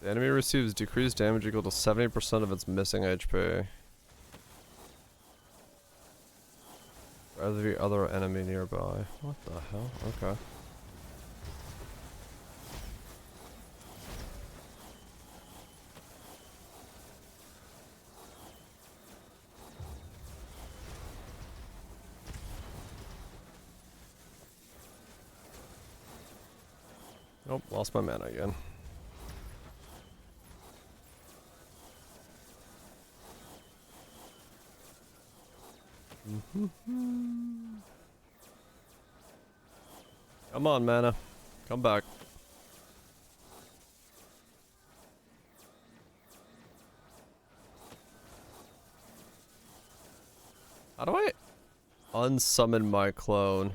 The enemy receives decreased damage equal to 70% of its missing HP. For every other enemy nearby. What the hell? Okay. Nope, lost my mana again. Come on, mana. Come back. How do I... unsummon my clone.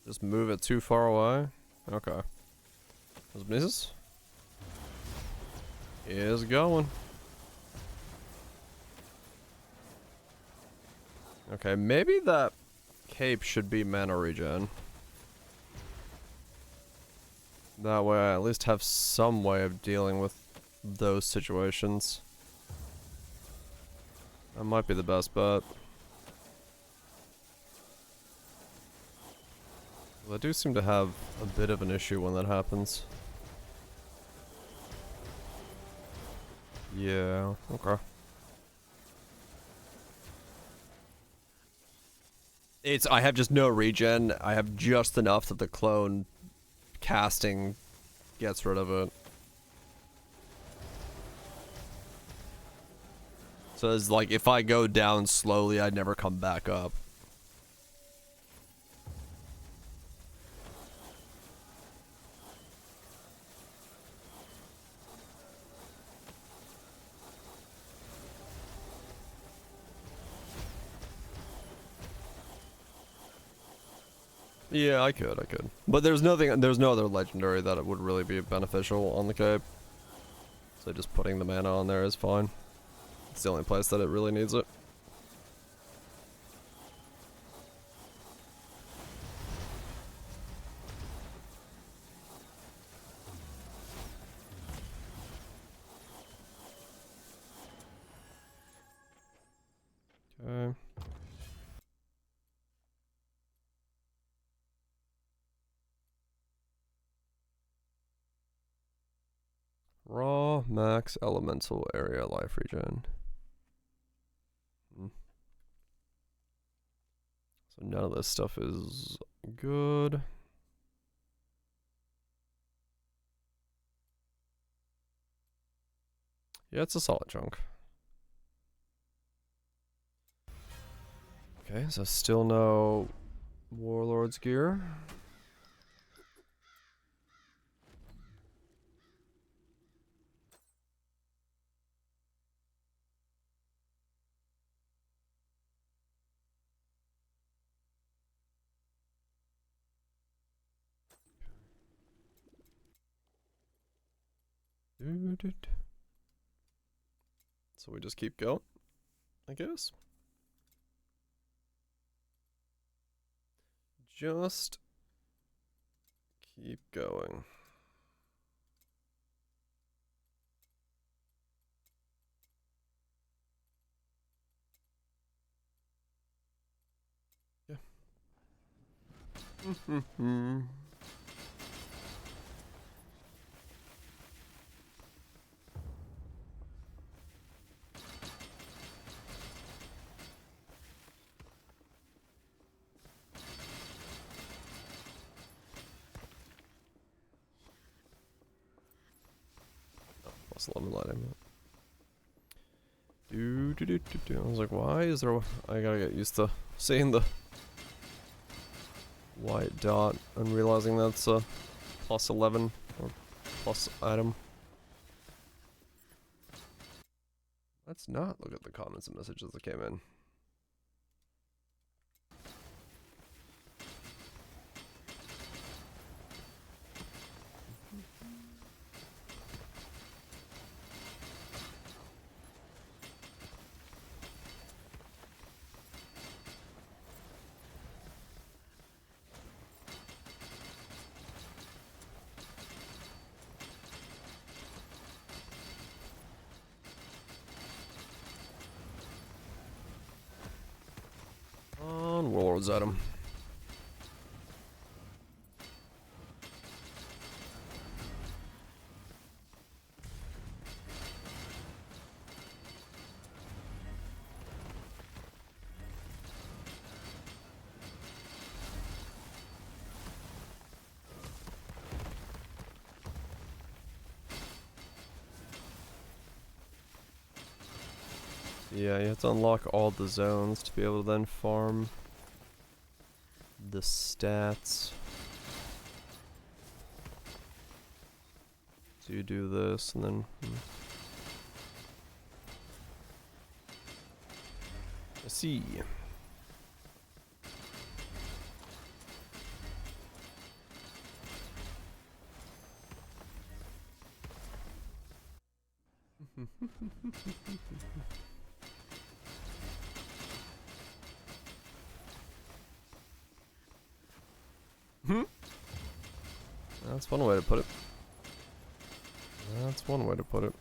Just move it too far away? Okay. Those misses? Is going. Okay, maybe that cape should be mana regen. That way I at least have some way of dealing with those situations. That might be the best bet. Well, I do seem to have a bit of an issue when that happens. Yeah, okay. I have just no regen. I have just enough that the clone casting gets rid of it. So it's like if I go down slowly, I'd never come back up. Yeah, I could. But there's no other legendary that it would really be beneficial on the cape. So just putting the mana on there is fine. It's the only place that it really needs it. Okay. Raw max elemental area life regen. So none of this stuff is good. Yeah, it's a solid chunk. Okay, so still no Warlords gear. So we just keep going, I guess. Just keep going. Yeah. Plus 11 lighting. I was like, why is there? I gotta get used to seeing the white dot and realizing that's a plus 11 or plus item. Let's not look at the comments and messages that came in. On Warlords item. Yeah, you have to unlock all the zones to be able to then farm the stats. So you do this and then... I see. That's one way to put it. That's one way to put it.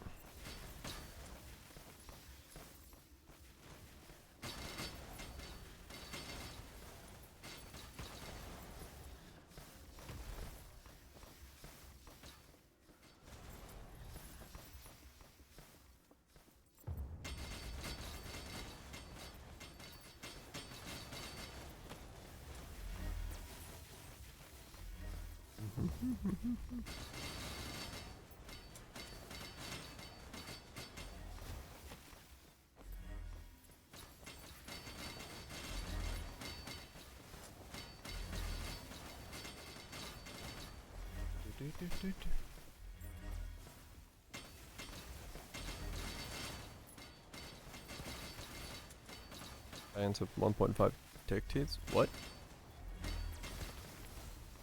Into 1.5 tick teeth? What?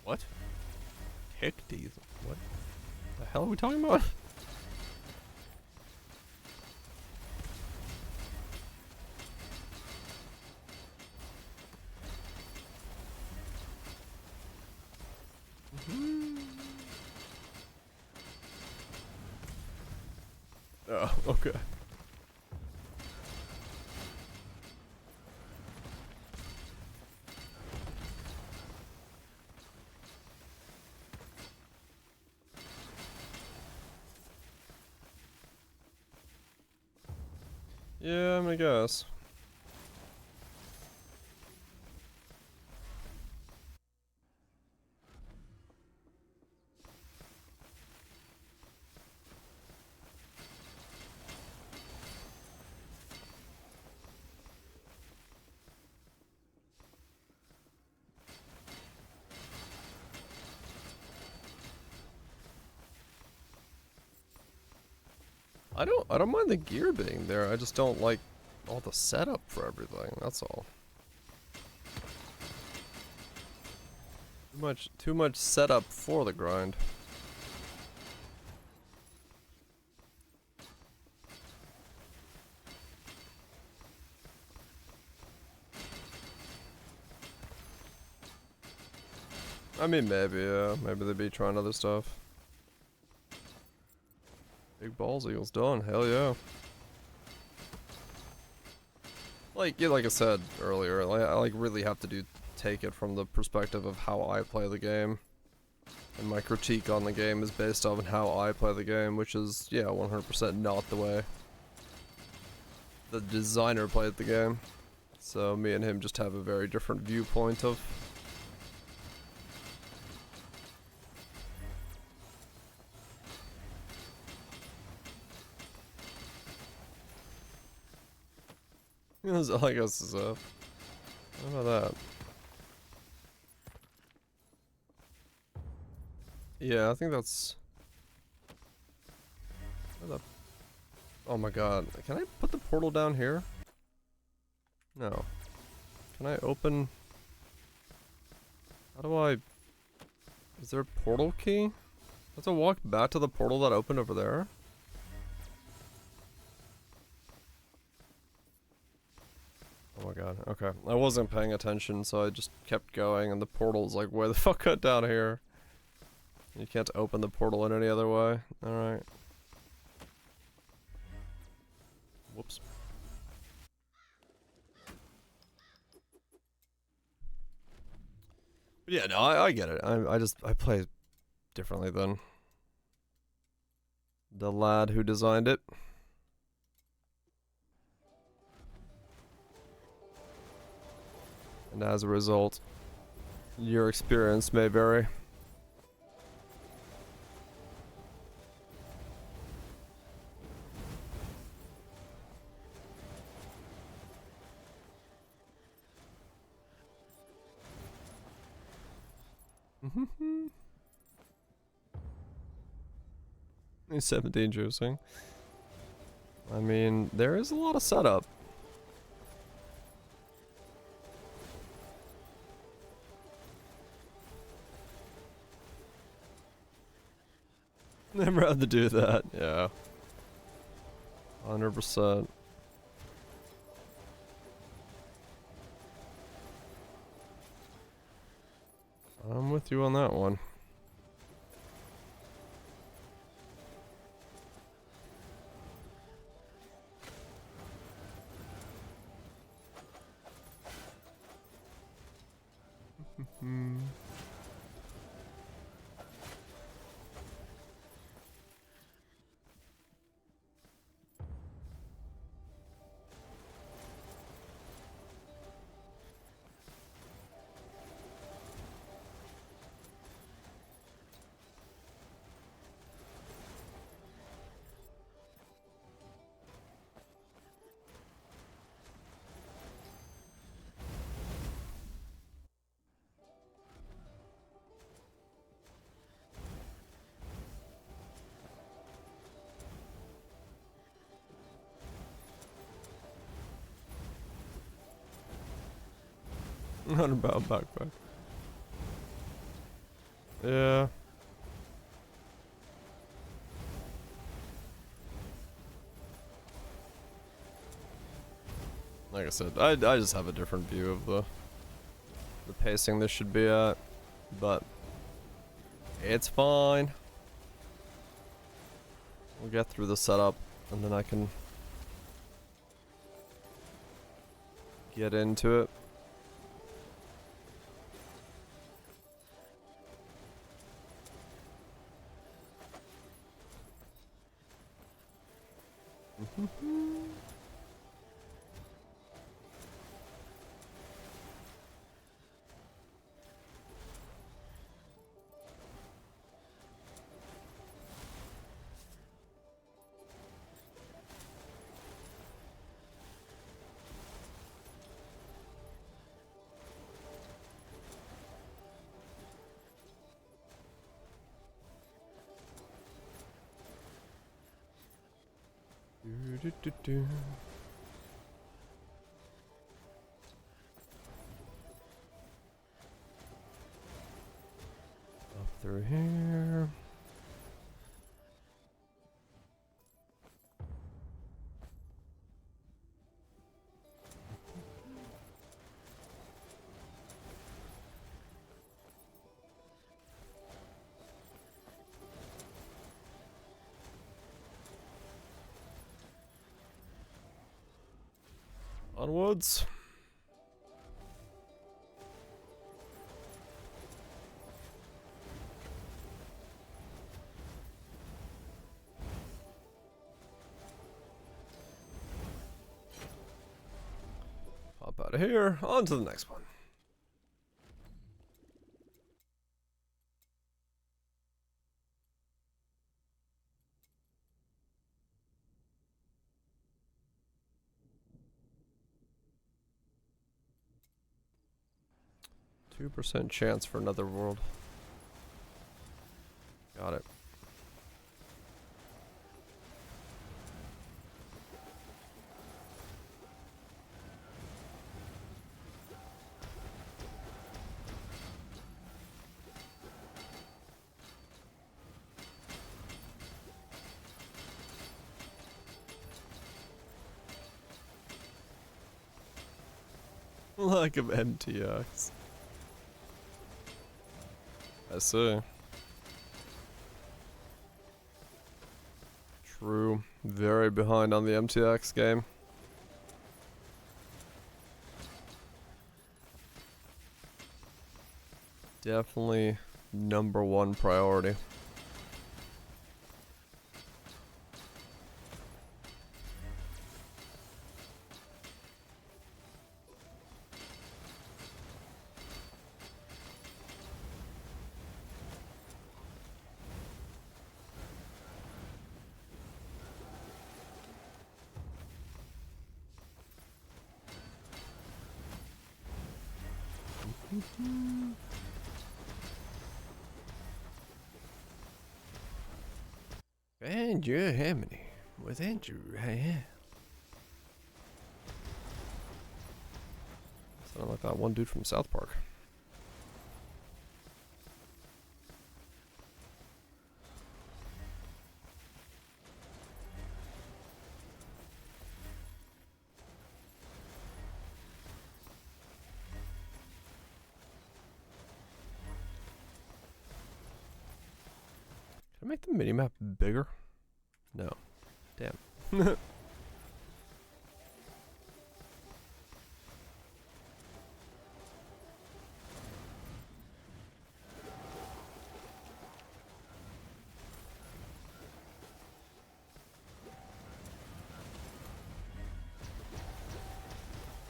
What? Tick teeth? What the hell are we talking about? Oh, okay. Yeah, I'm gonna guess. I don't mind the gear being there. I just don't like all the setup for everything. That's all. Too much setup for the grind. I mean, maybe, yeah. Maybe they'd be trying other stuff. Big balls, Eagles done. Hell yeah. Like, yeah, like I said earlier, like, I really have to take it from the perspective of how I play the game. And my critique on the game is based on how I play the game, which is, yeah, 100% not the way the designer played the game. So me and him just have a very different viewpoint of... I guess so. How about that? Yeah, I think that's... Oh my god. Can I put the portal down here? No. Can I open... How do I... Is there a portal key? I have to walk back to the portal that opened over there? Oh my god, okay. I wasn't paying attention, so I just kept going, and the portal's like, where the fuck got down here? You can't open the portal in any other way. Alright. Whoops. But yeah, no, I get it. I play differently than the lad who designed it. And as a result, your experience may vary. He's 17 juicing. I mean, there is a lot of setup. Never had to do that, yeah. 100%. I'm with you on that one. Not about backpack. Yeah. Like I said, I just have a different view of the pacing this should be at, but it's fine. We'll get through the setup, and then I can get into it. Do. Up through here. Onwards. Pop out of here, on to the next one. %2 chance for another world. Got it. Lack of MTX. I see. True. Very behind on the MTX game. Definitely #1 priority. Andrew Harmony with Andrew right here. Sounded like that one dude from South Park. Can I make the minimap bigger? No. Damn.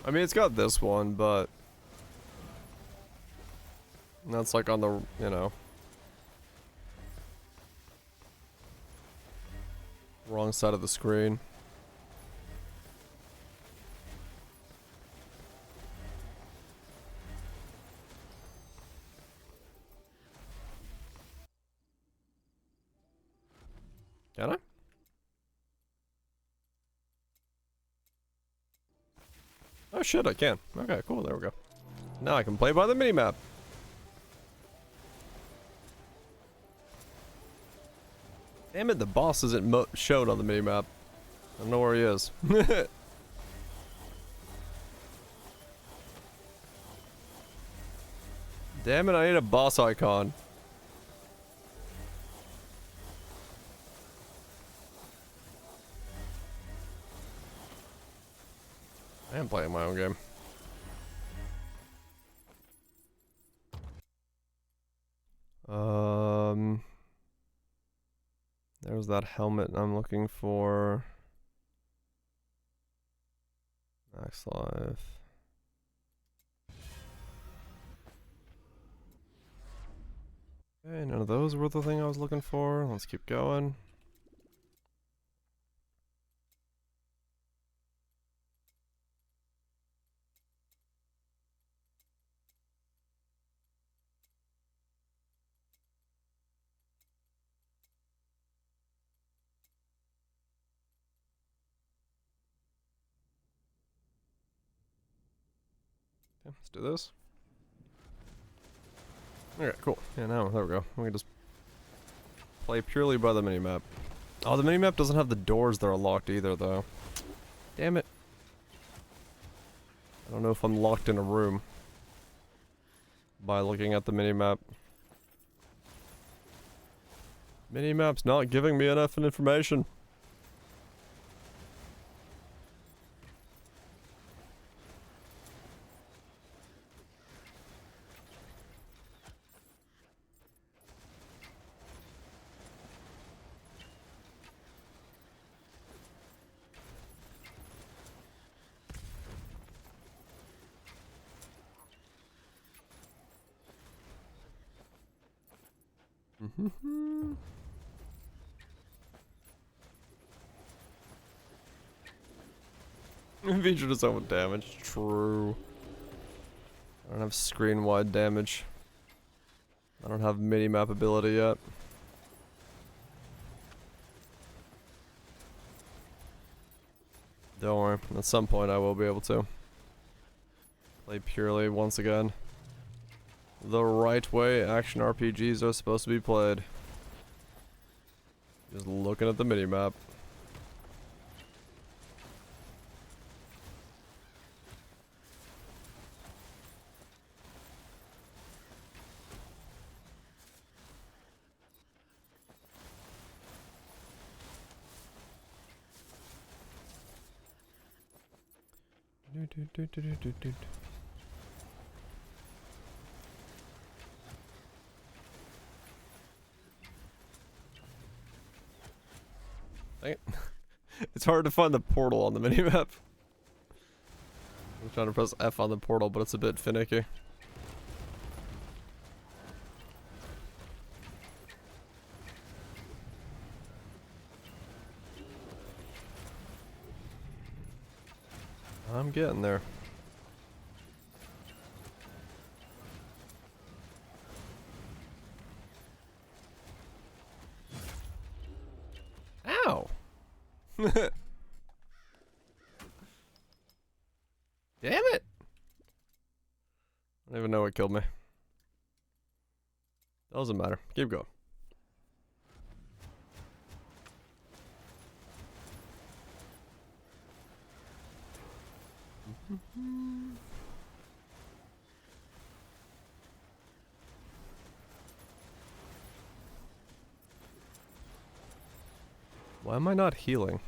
I mean, it's got this one, but that's like on the, you know, wrong side of the screen. Can I? Oh shit, I can. Okay, cool, there we go. Now I can play by the minimap. Damn it, the boss isn't shown on the minimap. I don't know where he is. Damn it, I need a boss icon. I am playing my own game. There's that helmet I'm looking for. Max life. Okay, none of those were the thing I was looking for. Let's keep going. Okay, let's do this. Okay, cool. Yeah, now, there we go. We can just play purely by the minimap. Oh, the minimap doesn't have the doors that are locked either, though. Damn it. I don't know if I'm locked in a room by looking at the minimap. Minimap's not giving me enough information. Feature does own damage. True. I don't have screen wide damage. I don't have mini-map ability yet. Don't worry. At some point I will be able to. Play purely once again. The right way action RPGs are supposed to be played. Just looking at the minimap. Dang it. It's hard to find the portal on the minimap. I'm trying to press F on the portal, but it's a bit finicky. I'm getting there. Damn it! I don't even know what killed me. Doesn't matter. Keep going. Why am I not healing?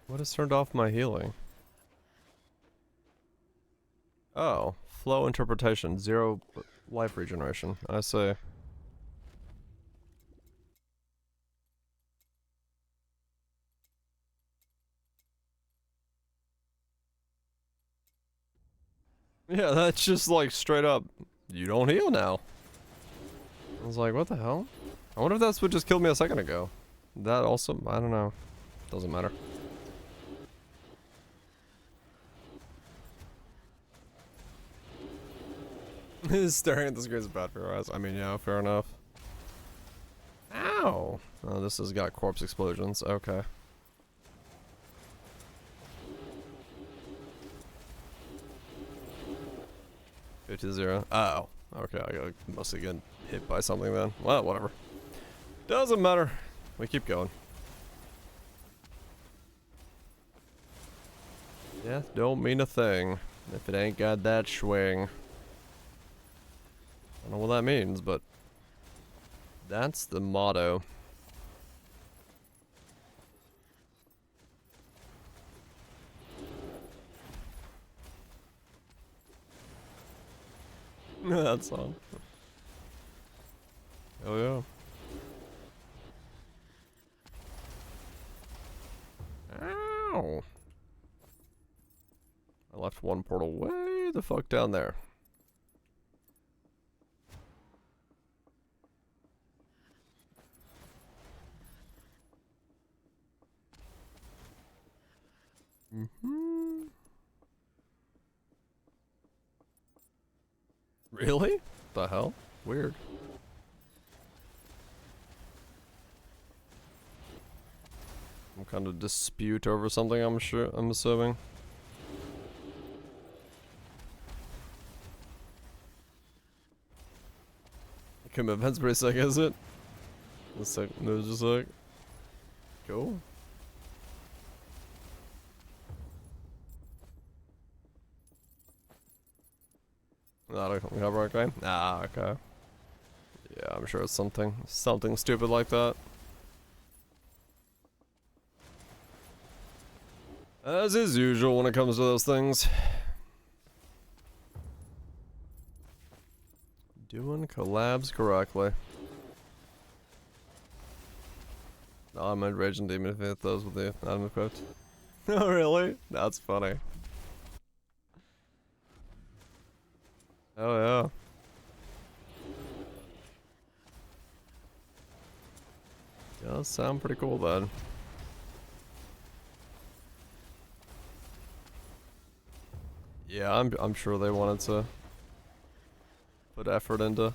What has turned off my healing? Oh, flow interpretation, 0 life regeneration. I see. Yeah, that's just like straight up, you don't heal now. I was like, what the hell? I wonder if that's what just killed me a second ago. That also, I don't know. Doesn't matter. Staring at the screen is bad for your eyes. I mean, yeah, fair enough. Ow! Oh, this has got corpse explosions. Okay. $50. Oh, okay. I must have gotten hit by something then. Well, whatever. Doesn't matter. We keep going. Death don't mean a thing if it ain't got that swing. I don't know what that means, but that's the motto. That's all. Oh yeah. Ow! I left one portal way the fuck down there. Mm-hmm. Really? The hell? Weird. Some kind of dispute over something, I'm assuming. Commitment's pretty sick, is it? The sick news is sick. Cool. Not a recovery claim? Ah, okay. Yeah, I'm sure it's something stupid like that. As is usual when it comes to those things. Doing collabs correctly. No, I'm in Rage and Demon if hit those with the item equipped. Oh, really? That's funny. Oh, yeah. Does sound pretty cool then. Yeah, I'm sure they wanted to put effort into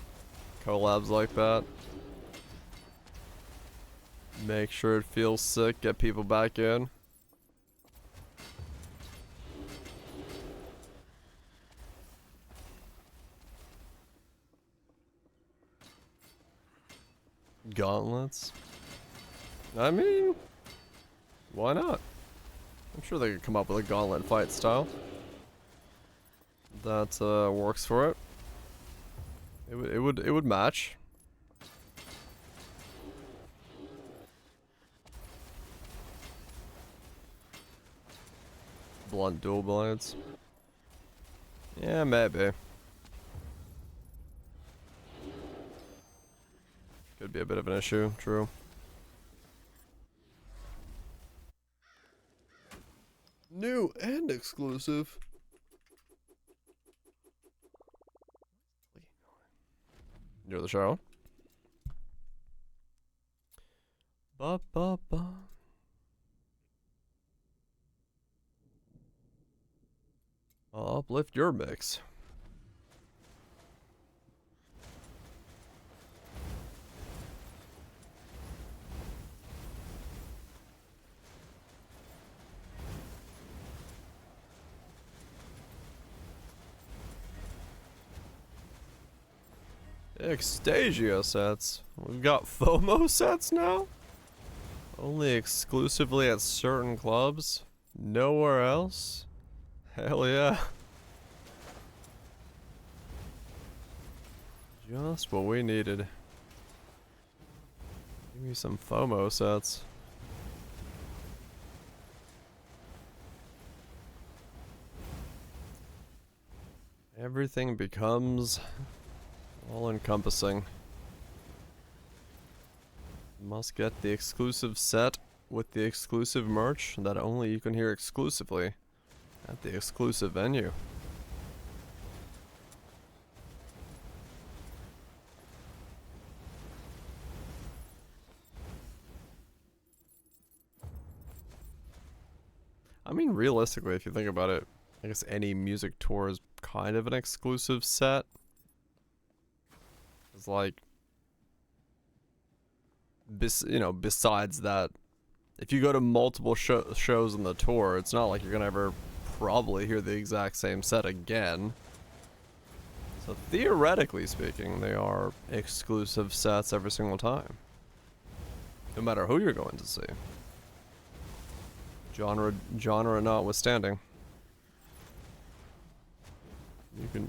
collabs like that. Make sure it feels sick, get people back in. Gauntlets? I mean, why not? I'm sure they could come up with a gauntlet fight style that works for it. It would match. Blunt dual blades. Yeah, maybe. Could be a bit of an issue, true. New and exclusive. Near the show. Ba ba ba. Uplift your mix. Extasia sets. We've got FOMO sets now? Only exclusively at certain clubs? Nowhere else? Hell yeah. Just what we needed. Give me some FOMO sets. Everything becomes all-encompassing. Must get the exclusive set with the exclusive merch that only you can hear exclusively at the exclusive venue. I mean, realistically, if you think about it, I guess any music tour is kind of an exclusive set. It's like, besides that, if you go to multiple shows on the tour, it's not like you're gonna ever probably hear the exact same set again. So theoretically speaking, they are exclusive sets every single time. No matter who you're going to see. Genre notwithstanding.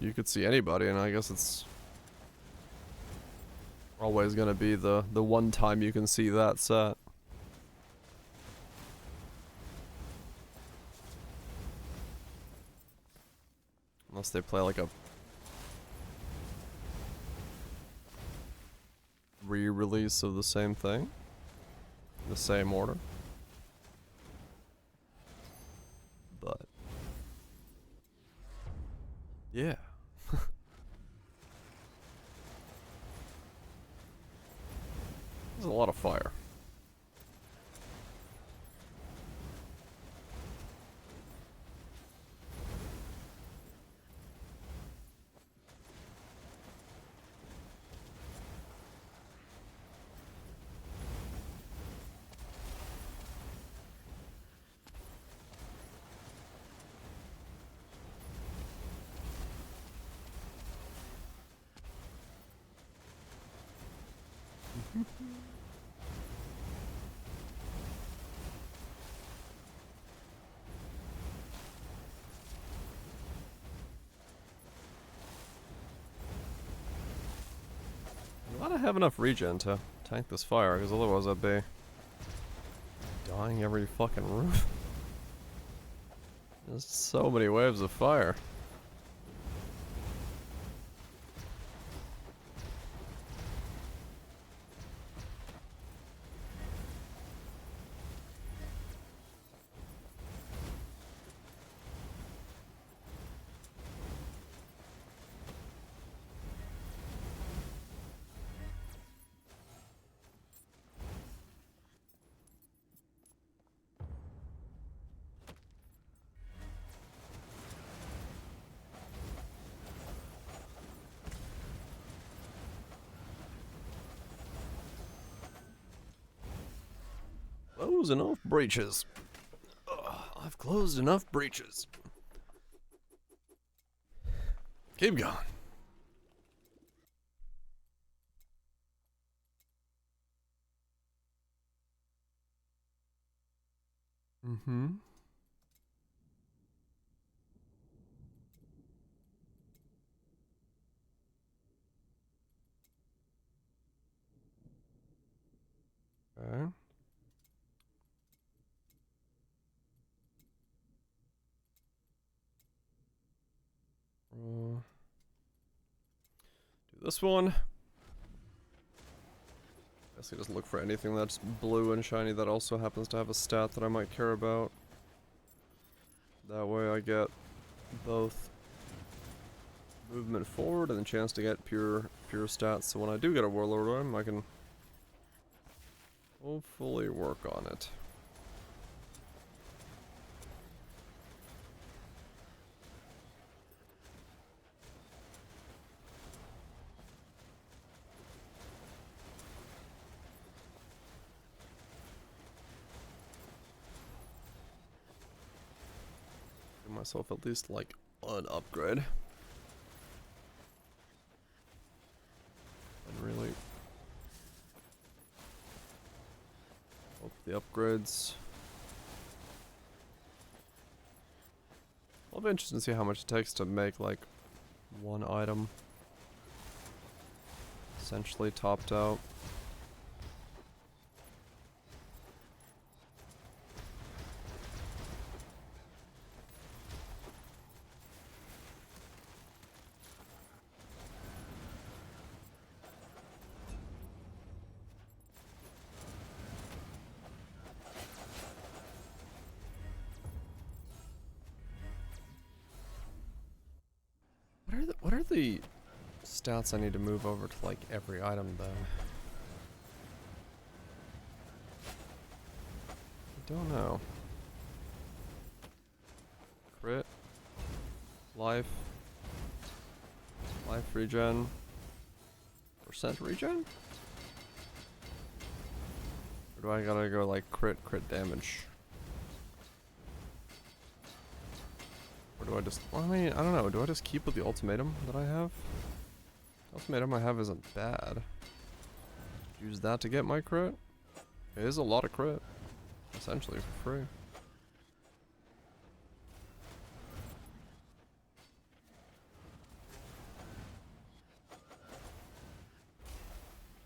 You could see anybody, and I guess it's always gonna be the one time you can see that set. Unless they play like a re-release of the same thing, the same order. But yeah. There's a lot of fire. I gotta have enough regen to tank this fire, because otherwise I'd be dying every fucking roof. There's so many waves of fire. Close enough breaches. Ugh, I've closed enough breaches. Keep going. Mm-hmm. Okay. Do this one. Guess I just look for anything that's blue and shiny that also happens to have a stat that I might care about. That way I get both movement forward and the chance to get pure stats. So when I do get a Warlord item, I can hopefully work on it. myself at least like an upgrade. And really hope the upgrades. I'll be interested to see how much it takes to make like one item essentially topped out. What are the stats I need to move over to like every item then? I don't know. Crit, life regen, percent regen? Or do I gotta go like crit damage? Or do I just, well, I mean, I don't know, do I just keep with the ultimatum that I have? The ultimatum I have isn't bad. Use that to get my crit? It is a lot of crit. Essentially for free.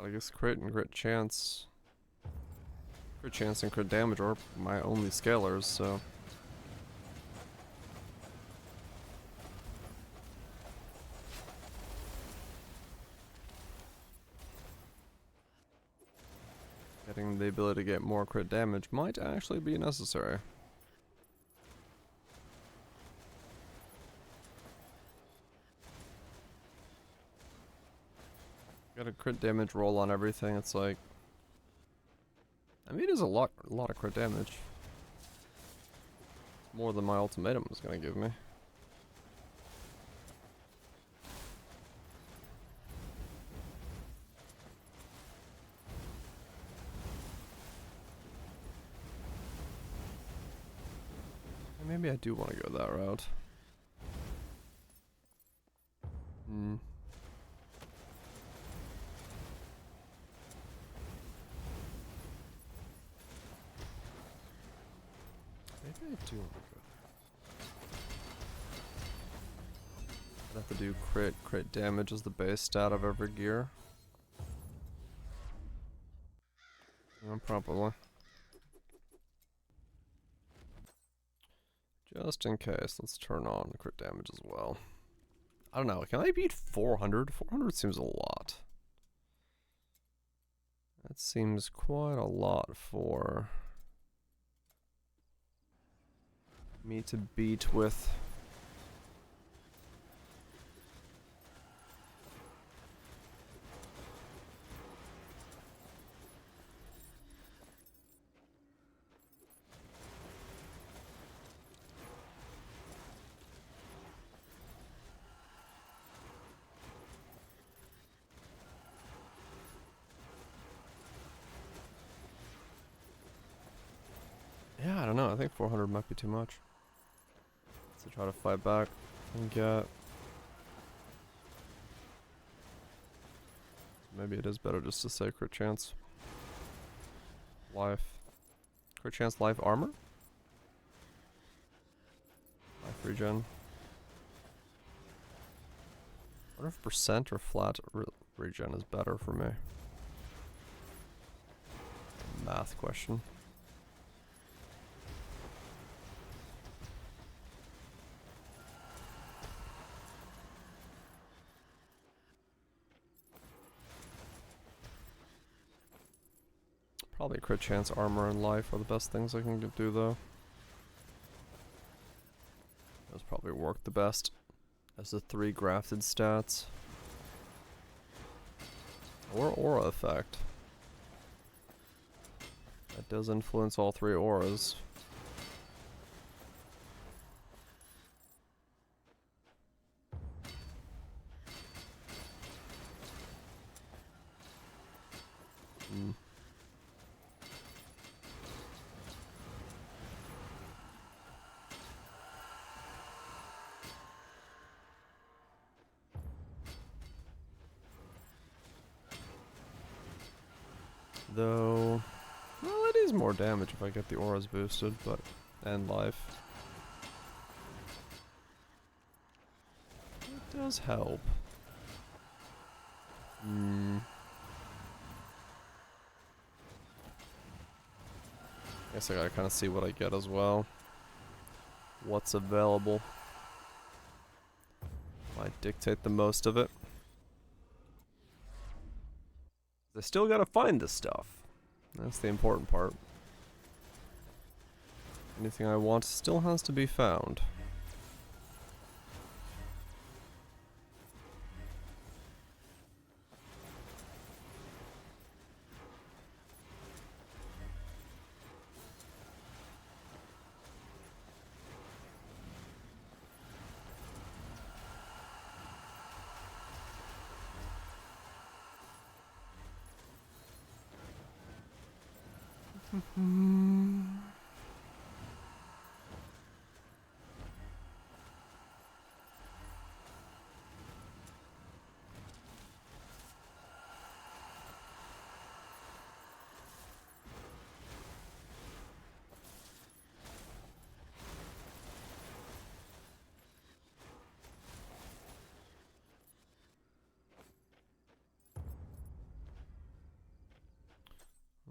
I guess crit and crit chance. Crit chance and crit damage are my only scalars, so. Getting the ability to get more crit damage might actually be necessary. Got a crit damage roll on everything, it's like, I mean, it is a lot of crit damage. More than my ultimatum is gonna give me. Maybe I do want to go that route. Maybe I do want to go there. I'd have to do crit damage as the base stat of every gear. Yeah, probably. Just in case, let's turn on crit damage as well. I don't know, can I beat 400? 400 seems a lot. That seems quite a lot for me to beat with. Yeah, I don't know. I think 400 might be too much. So try to fight back and get. Maybe it is better just to say crit chance. Life. Crit chance, life, armor? Life regen. I wonder if percent or flat regen is better for me. Math question. Probably crit chance, armor, and life are the best things I can do though. Those probably work the best as the 3 grafted stats. Or aura effect. That does influence all 3 auras. Though, well, it is more damage if I get the auras boosted, but and life. It does help. Guess I gotta kind of see what I get as well. What's available might dictate the most of it. I still gotta find this stuff. That's the important part. Anything I want still has to be found.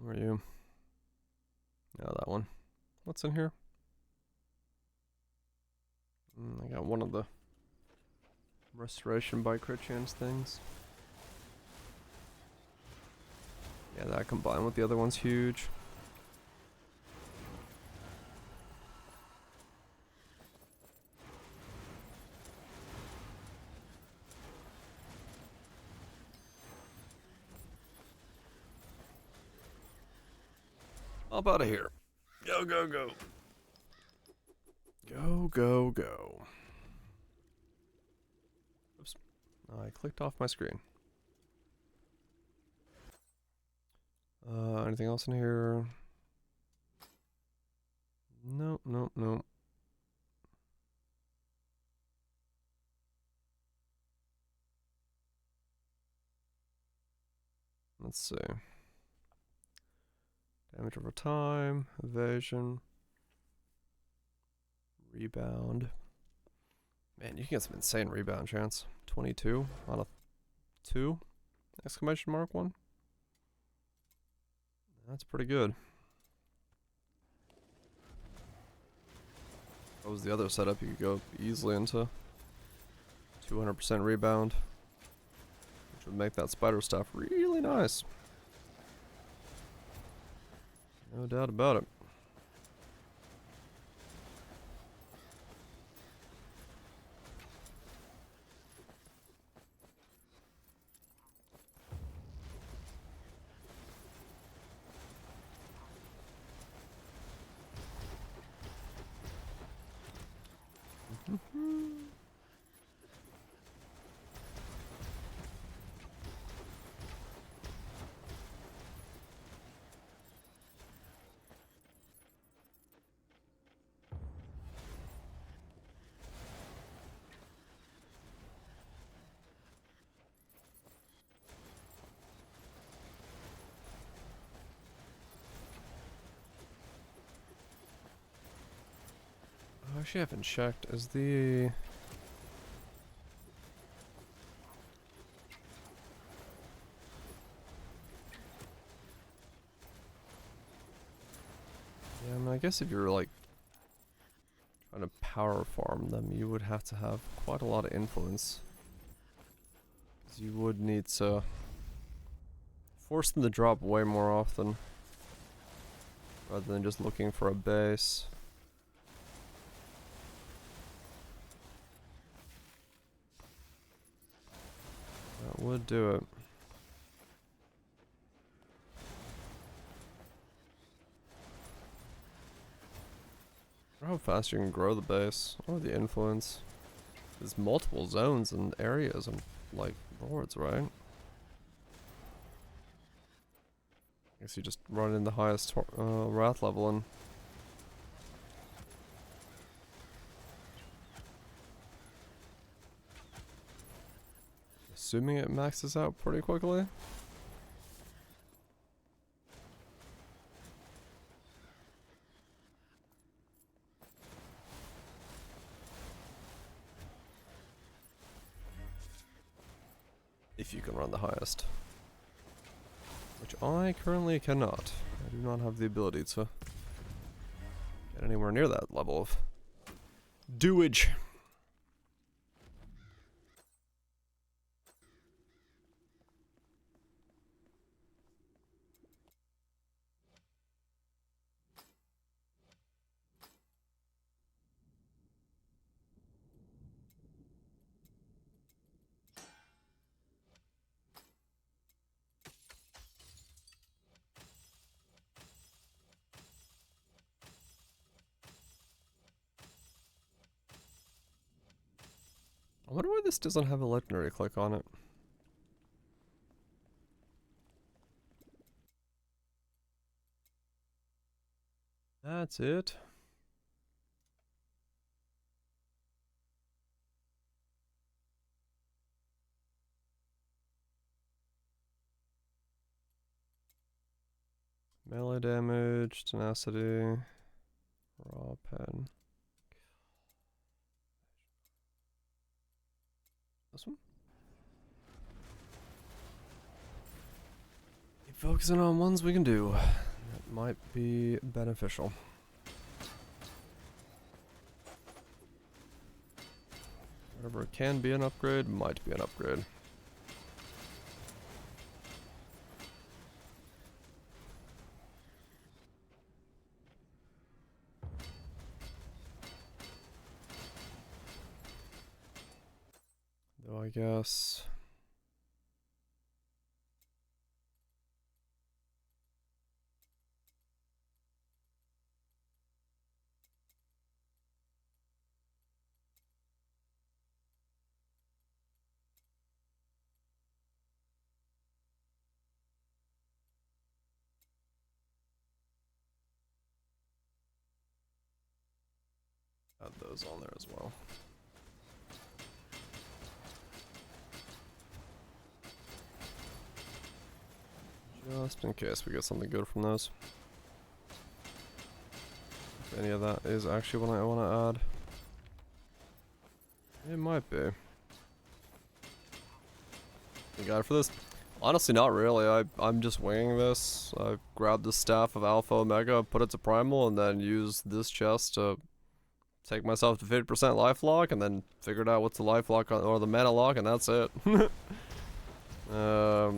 Where are you? Yeah, that one. What's in here? I got one of the restoration by crit chance things. Yeah, that combined with the other one's huge. Up out of here. Go, go, go. Go, go, go. Oops. I clicked off my screen. Anything else in here? Nope, nope, nope. Let's see. Damage over time, evasion, rebound. Man, you can get some insane rebound chance. 22 on a 2? Exclamation mark 1? That's pretty good. That was the other setup. You could go easily into 200% rebound, which would make that spider stuff really nice. No doubt about it. I actually haven't checked. Is the... Yeah, I mean, I guess if you're like trying to power farm them, you would have to have quite a lot of influence. 'Cause you would need to force them to drop way more often, rather than just looking for a base. That would do it. I wonder how fast you can grow the base, or the influence. There's multiple zones and areas and like lords, right? I guess you just run in the highest wrath level and assuming it maxes out pretty quickly. if you can run the highest. Which I currently cannot. I do not have the ability to get anywhere near that level of doage. I wonder why this doesn't have a legendary click on it. That's it. Melee damage, tenacity, raw pen. This one? Keep focusing on ones we can do. That might be beneficial. Whatever can be an upgrade, might be an upgrade. Though I guess... add those on there as well. Just in case we get something good from those. If any of that is actually what I want to add. It might be. You got it for this? Honestly, not really. I'm just winging this. I grabbed the staff of Alpha Omega, put it to Primal, and then used this chest to take myself to 50% life lock, and then figured out what's the life lock or the mana lock, and that's it.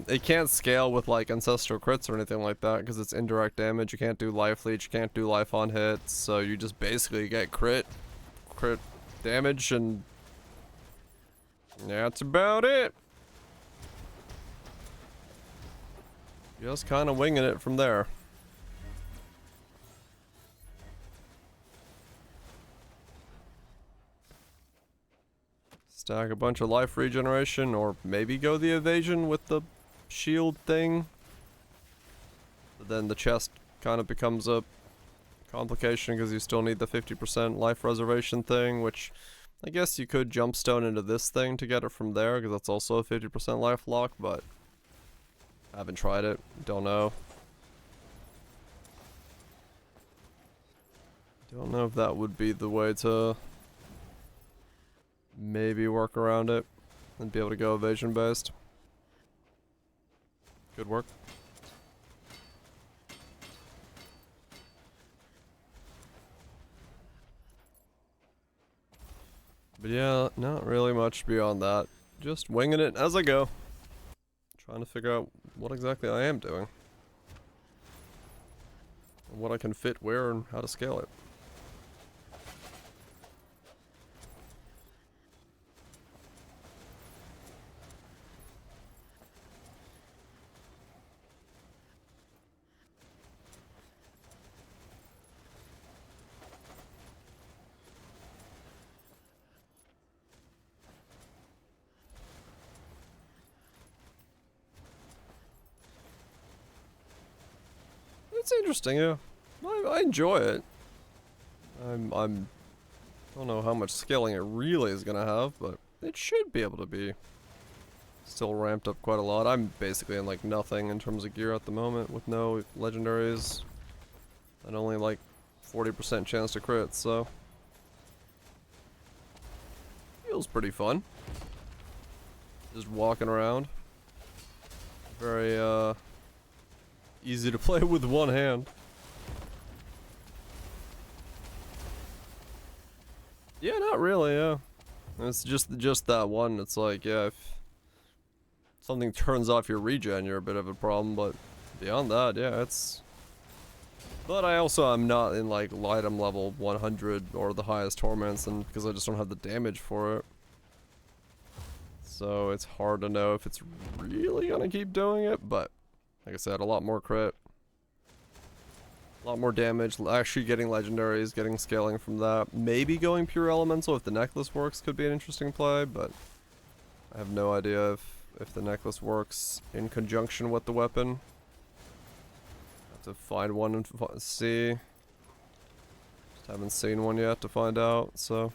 It can't scale with like ancestral crits or anything like that because it's indirect damage. You can't do life leech, you can't do life on hits, so you just basically get crit damage, and that's about it. Just kind of winging it from there. Stack a bunch of life regeneration, or maybe go the evasion with the shield thing. But then the chest kind of becomes a complication because you still need the 50% life reservation thing, which I guess you could jumpstone into this thing to get it from there because that's also a 50% life lock, but I haven't tried it, don't know. Don't know if that would be the way to maybe work around it and be able to go evasion based. Good work. But yeah, not really much beyond that. Just winging it as I go. Trying to figure out what exactly I am doing. And what I can fit where and how to scale it. It's interesting, yeah. I enjoy it. I don't know how much scaling it really is gonna have, but it should be able to be still ramped up quite a lot. I'm basically in like nothing in terms of gear at the moment with no legendaries and only like 40% chance to crit, so feels pretty fun. Just walking around. very easy to play with one hand. Yeah, not really, yeah. It's just that one. It's like, yeah, if something turns off your regen, you're a bit of a problem, but beyond that, yeah, it's... But I also am not in, like, item level 100 or the highest torments, and because I just don't have the damage for it. So it's hard to know if it's really gonna keep doing it, but like I said, a lot more crit. A lot more damage, actually getting legendaries, getting scaling from that. Maybe going pure elemental if the necklace works could be an interesting play, but I have no idea if the necklace works in conjunction with the weapon. Have to find one and see. Just haven't seen one yet to find out, so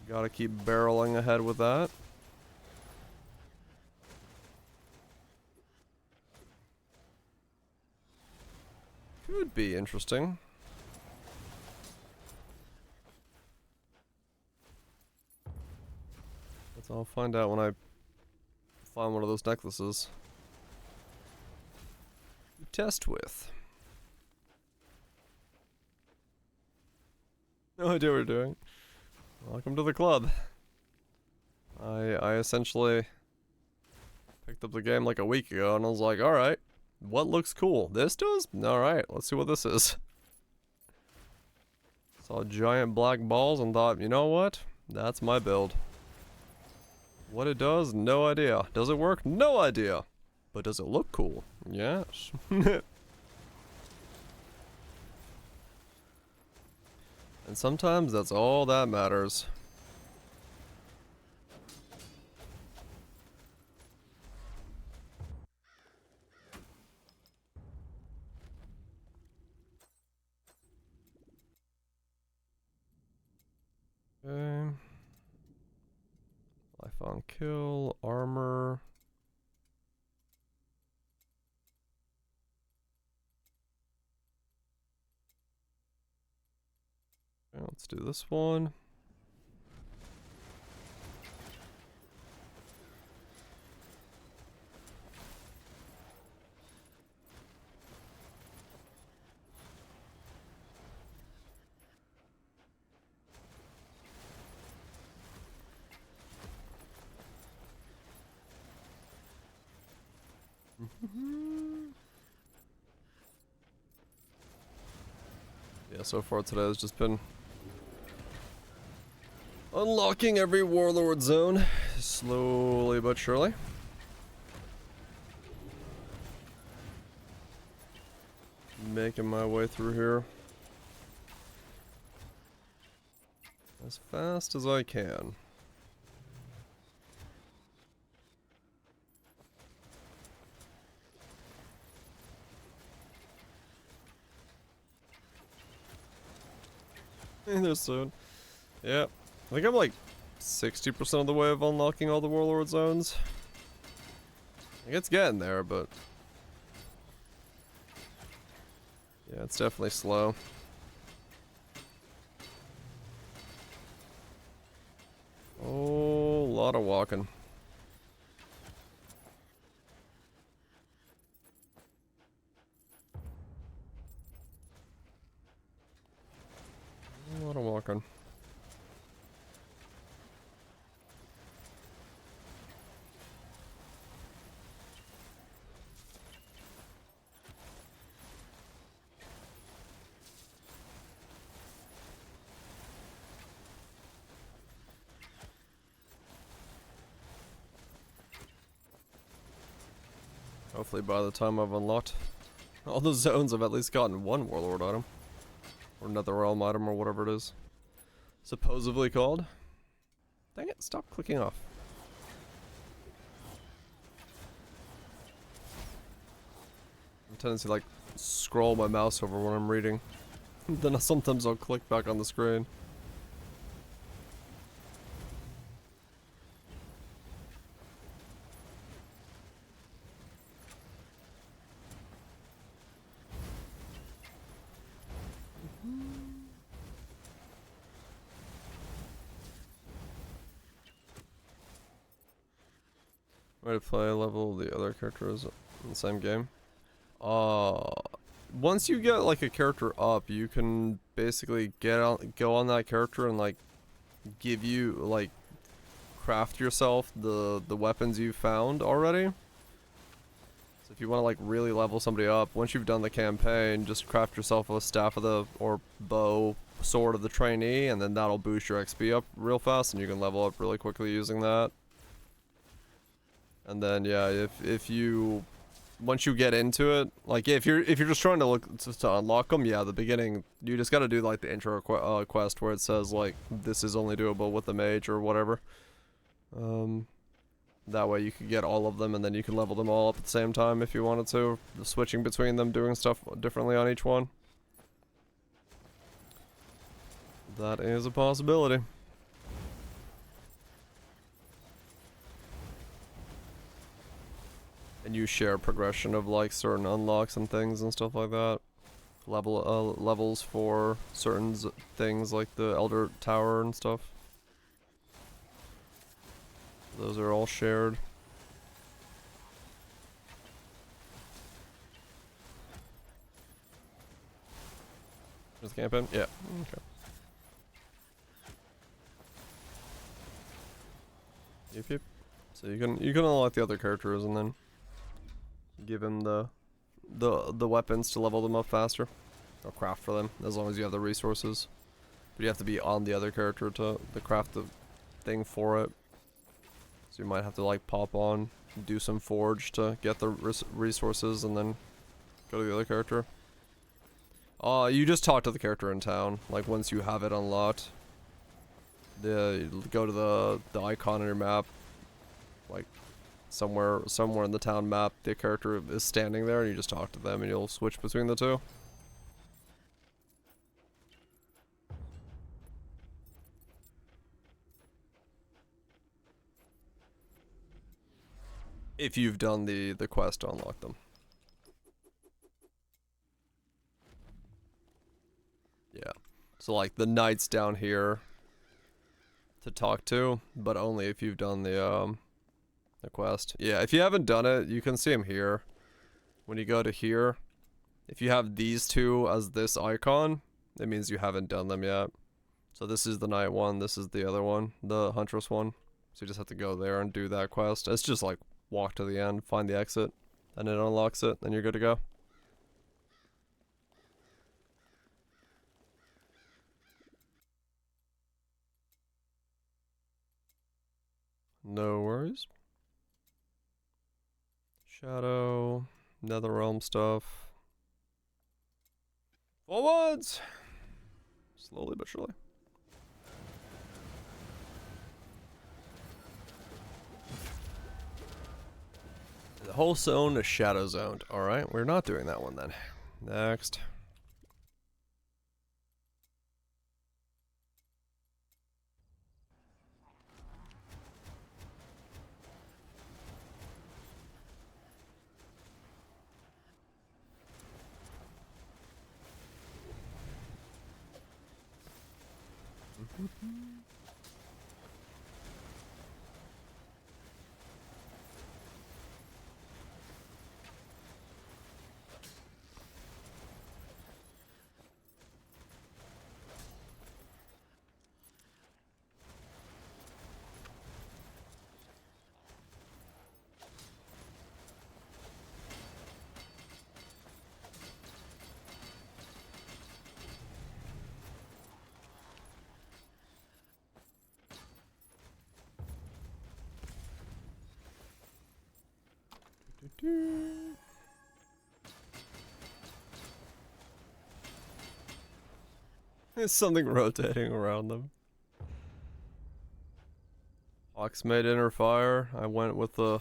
gotta keep barreling ahead with that. Could be interesting. But I'll find out when I find one of those necklaces to test with. No idea what we're doing. Welcome to the club. I essentially picked up the game like a week ago and I was like, alright, what looks cool? This does? Alright, let's see what this is. Saw giant black balls and thought, you know what? That's my build. What it does? No idea. Does it work? No idea. But does it look cool? Yes. And sometimes that's all that matters. Okay. Life on kill, armor. Okay, let's do this one. Yeah, so far today has just been unlocking every Warlord zone, slowly but surely. Making my way through here as fast as I can. There soon. Yeah. I think I'm like 60% of the way of unlocking all the Warlord zones. Like it's getting there, but yeah, it's definitely slow. Oh, a lot of walking. A lot of walking. Hopefully by the time I've unlocked all the zones, I've at least gotten one Warlord item. Or another realm item, or whatever it is supposedly called. Dang it, stop clicking off. I tend to like scroll my mouse over when I'm reading. Then sometimes I'll click back on the screen. Way to play level the other characters in the same game. Once you get like a character up, you can basically go on that character and like give you like craft yourself the weapons you found already. So if you want to like really level somebody up, once you've done the campaign, just craft yourself a staff of the or bow sword of the trainee, and then that'll boost your XP up real fast, and you can level up really quickly using that. And then yeah, if you once you get into it, like if you're just trying to look to unlock them, yeah, the beginning you just got to do like the intro quest where it says like this is only doable with the mage or whatever. That way you could get all of them, and then you can level them all up at the same time if you wanted to, switching between them, doing stuff differently on each one. That is a possibility. And you share progression of like certain unlocks and things and stuff like that. Levels for certain things like the Elder Tower and stuff. Those are all shared. Just camping? Yeah. Okay. Yep. So you can unlock the other characters and then give him the weapons to level them up faster, or craft for them as long as you have the resources. But you have to be on the other character to craft the thing for it. So you might have to like pop on, do some forge to get the resources, and then go to the other character. You just talk to the character in town. Like once you have it unlocked, go to the icon on your map, like somewhere in the town map, the character is standing there, and you just talk to them, and you'll switch between the two. If you've done the quest to unlock them. Yeah. So like the knight's down here to talk to, but only if you've done the quest. Yeah, if you haven't done it, you can see him here. When you go to here, if you have these two as this icon, it means you haven't done them yet. So this is the knight one, this is the other one, the huntress one. So you just have to go there and do that quest. It's just like walk to the end, find the exit, and it unlocks it, then you're good to go. No worries. Shadow, Netherrealm stuff. Forwards! Slowly but surely. The whole zone is shadow zoned. Alright, we're not doing that one then. Next. There's something rotating around them. Oxmade inner fire. I went with the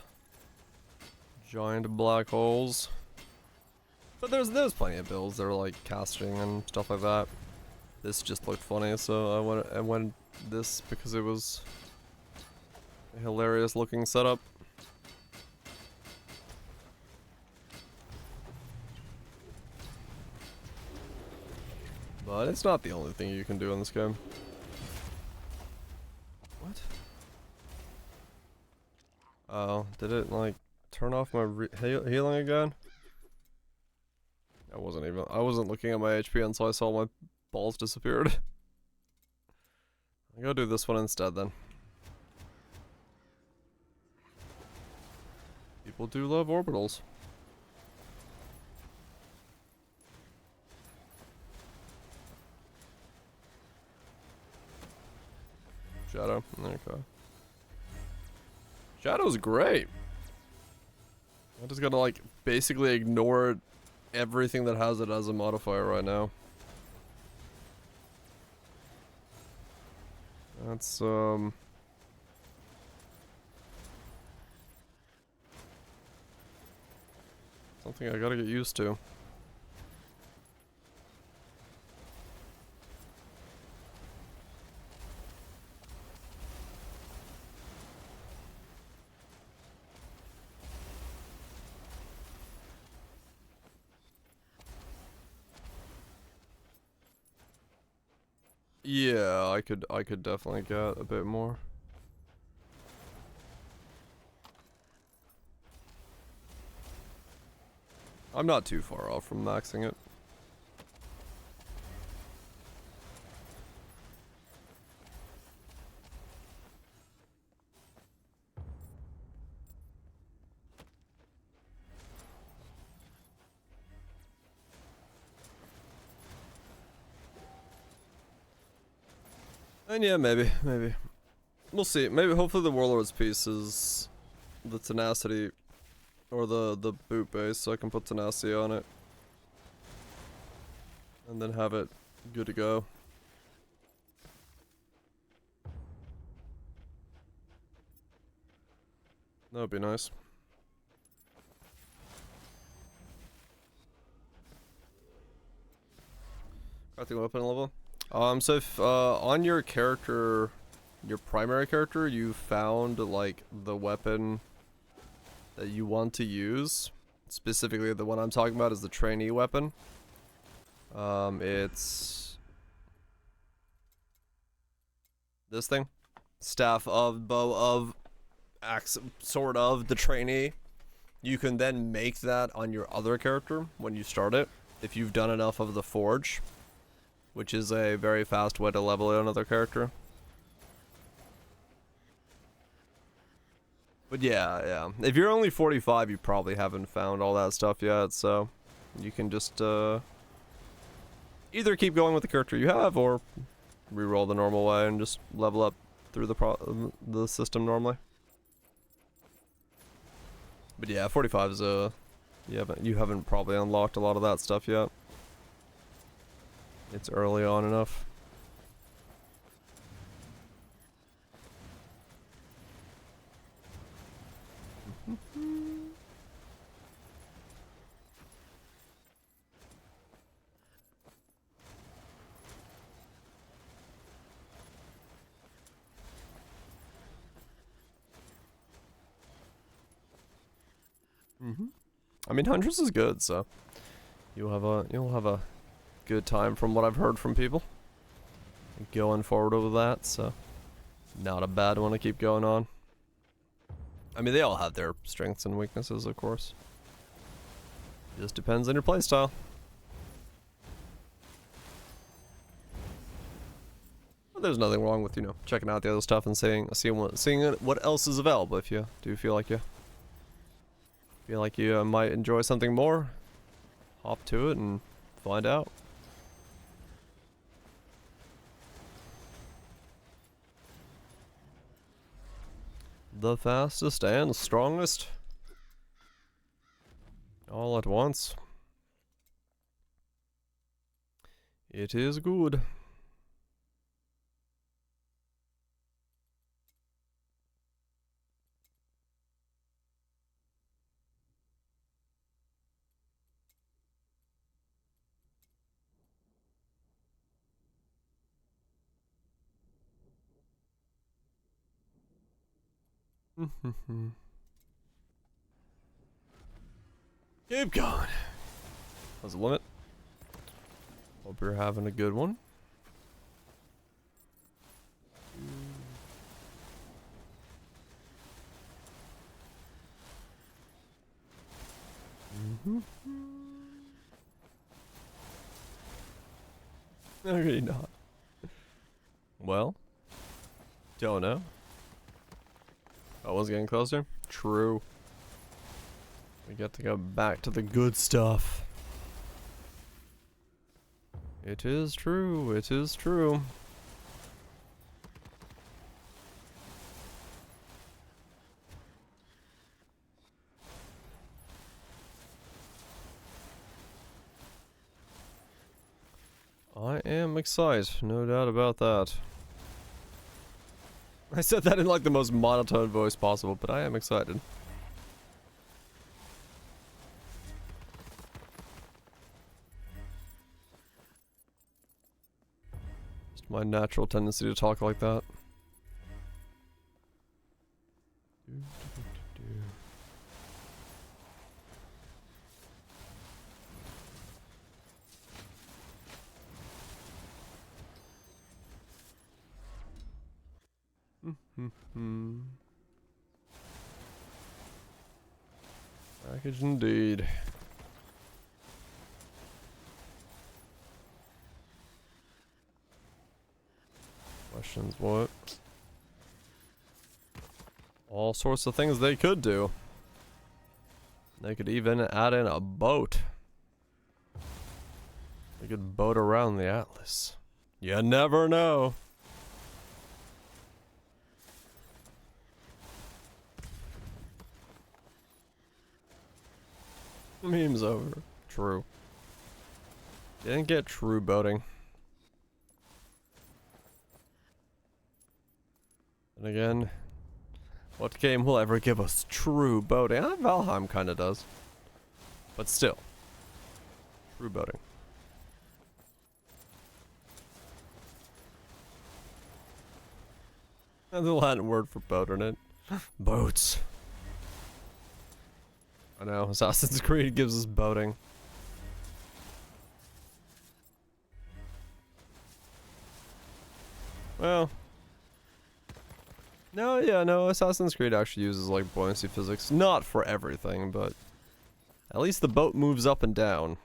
giant black holes. But there's plenty of builds that are like casting and stuff like that. This just looked funny, so I went this because it was a hilarious looking setup. But it's not the only thing you can do in this game. What? Oh, did it like turn off my healing again? I wasn't looking at my HP until I saw my balls disappeared. I'll go do this one instead then. People do love orbitals. Shadow, okay. Shadow's great. I just gotta like basically ignore everything that has it as a modifier right now. That's something I gotta get used to. Yeah, I could definitely get a bit more. I'm not too far off from maxing it. And yeah, maybe. We'll see. Maybe, hopefully the Warlords piece is the tenacity, or the boot base, so I can put tenacity on it. And then have it good to go. That would be nice. Crafting weapon level. So if on your character, your primary character, you found like the weapon that you want to use, specifically the one I'm talking about is the trainee weapon. It's this thing, staff of, bow of, axe, sword of the trainee. You can then make that on your other character when you start it, if you've done enough of the forge, which is a very fast way to level another character. But yeah. If you're only 45, you probably haven't found all that stuff yet, so you can just either keep going with the character you have, or reroll the normal way and just level up through the system normally. But yeah, 45 is you haven't probably unlocked a lot of that stuff yet. It's early on enough. I mean, Huntress is good, so you'll have a good time from what I've heard from people going forward with that, so not a bad one to keep going on. I mean, they all have their strengths and weaknesses, of course. Just depends on your playstyle. But there's nothing wrong with, you know, checking out the other stuff and seeing what else is available if you do feel like you might enjoy something more. Hop to it and find out. The fastest and strongest all at once. It is good. Keep going. That's the limit. Hope you're having a good one. Okay, not. Well, don't know. I was getting closer. True. We get to go back to the good stuff. It is true. It is true. I am excited, no doubt about that. I said that in like the most monotone voice possible, but I am excited. It's my natural tendency to talk like that. Package indeed. Questions, what? All sorts of things they could do. They could even add in a boat. They could boat around the Atlas. You never know. Meme's over. True. Didn't get true boating. And again, what game will ever give us true boating? Valheim kinda does. But still. True boating. And the Latin word for boat in it. Boats. I know, Assassin's Creed gives us boating. Well. No, yeah, no, Assassin's Creed actually uses like buoyancy physics. Not for everything, but at least the boat moves up and down.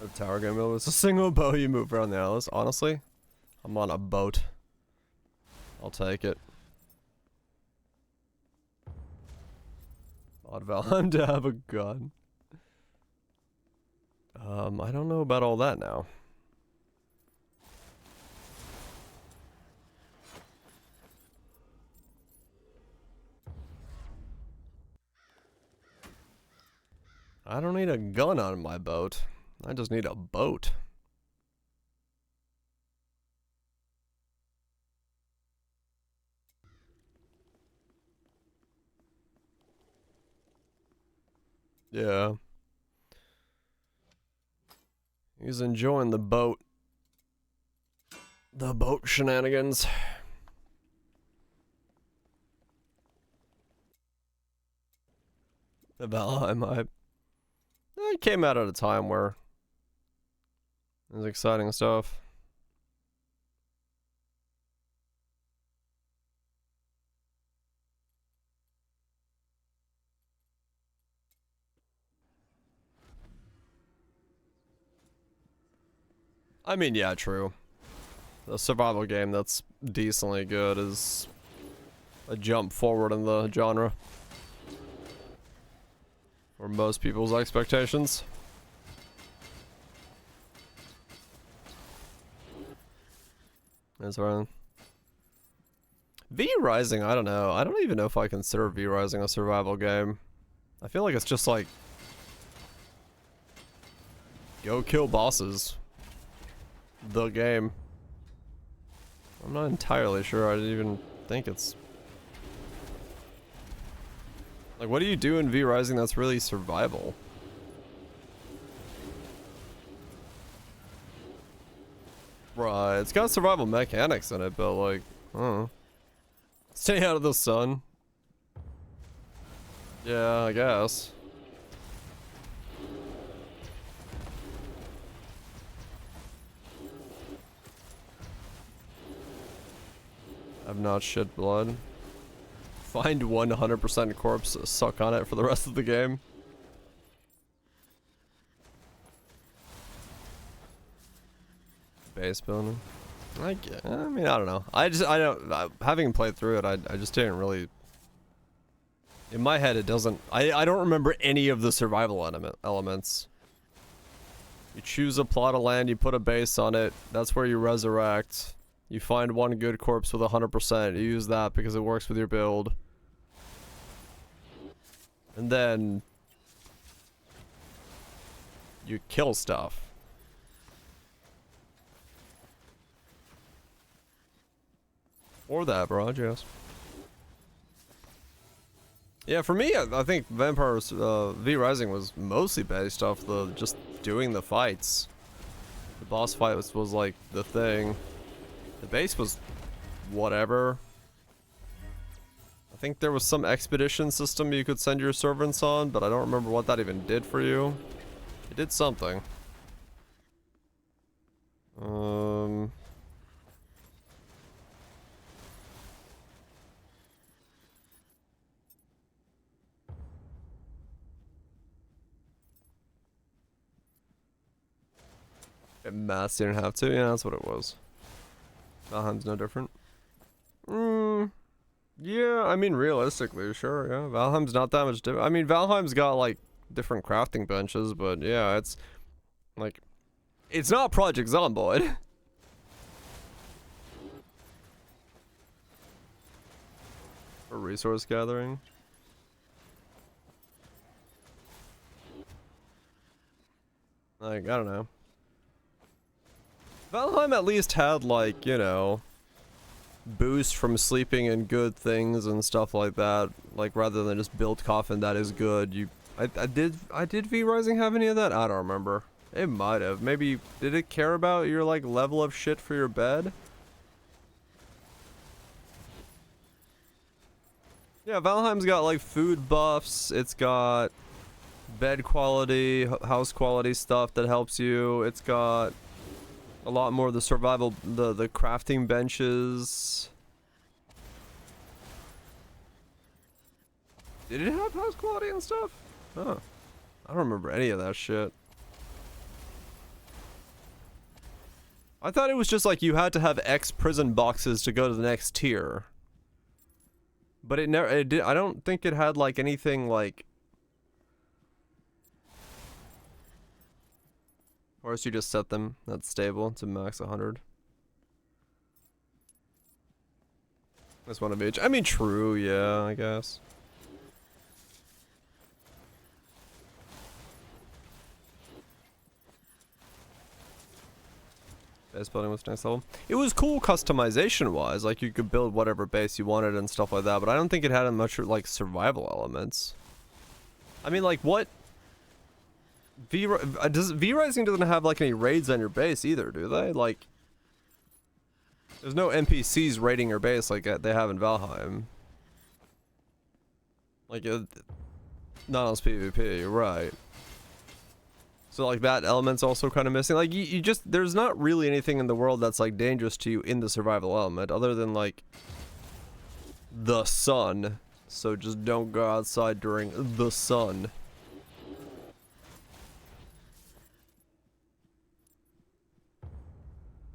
The tower game mode is a single boat you move around the Atlas. Honestly, I'm on a boat. I'll take it. Odd Valheim to have a gun. I don't know about all that now. I don't need a gun on my boat. I just need a boat. Yeah. He's enjoying the boat. The boat shenanigans. The Valheim, it came out at a time where it was exciting stuff. I mean, yeah, true. The survival game that's decently good is a jump forward in the genre. For most people's expectations. That's right. V Rising, I don't know. I don't even know if I consider V Rising a survival game. I feel like it's just like go kill bosses. The game. I'm not entirely sure. I didn't even think it's like, what do you do in V Rising that's really survival? Right, it's got survival mechanics in it, but like, I don't know. Stay out of the sun. Yeah, I guess. I've not shed blood. Find 100% corpse, suck on it for the rest of the game. Base building. I mean, I don't know. Having played through it, I just didn't really. In my head, it doesn't. I don't remember any of the survival elements. You choose a plot of land, you put a base on it. That's where you resurrect. You find one good corpse with 100%. You use that because it works with your build. And then you kill stuff. Or that, Barrage, yes. Yeah, for me, I think Vampire V Rising was mostly based off the just doing the fights. The boss fight was like the thing. The base was whatever. I think there was some expedition system you could send your servants on, but I don't remember what that even did for you. It did something. Mass didn't have to. Yeah, that's what it was. Valheim's no different. Yeah, I mean, realistically, sure, yeah. Valheim's not that much different. I mean, Valheim's got, like, different crafting benches, but yeah, it's, like, it's not Project Zomboid. For resource gathering. Like, I don't know. Valheim at least had, like, you know, boost from sleeping in good things and stuff like that. Like, rather than just build coffin that is good. I did V Rising have any of that? I don't remember. It might have. Maybe, did it care about your, like, level of shit for your bed? Yeah, Valheim's got, like, food buffs. It's got bed quality, house quality stuff that helps you. It's got a lot more of the survival, the crafting benches. Did it have house quality and stuff? Huh. I don't remember any of that shit. I thought it was just like you had to have X prison boxes to go to the next tier. But it never, it did, I don't think it had like anything like. Or else you just set them that's stable to max 100. That's one of each. I mean, true, yeah, I guess. Base building was next level. It was cool customization wise, like you could build whatever base you wanted and stuff like that, but I don't think it had much like survival elements. I mean, like what? V Rising doesn't have like any raids on your base either, do they? Like, there's no NPCs raiding your base like they have in Valheim. Like, not as PvP, right? So like that element's also kind of missing. Like you just, there's not really anything in the world that's like dangerous to you in the survival element other than like the sun. So just don't go outside during the sun.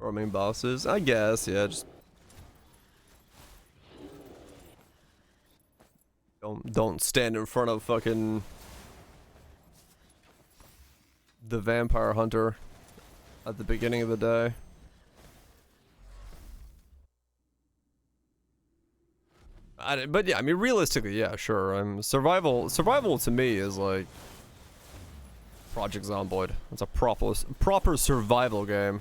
Or main bosses, I guess, yeah, just don't stand in front of fucking the vampire hunter at the beginning of the day. But yeah, I mean, realistically, yeah, sure. Survival to me is like Project Zomboid. It's a proper survival game.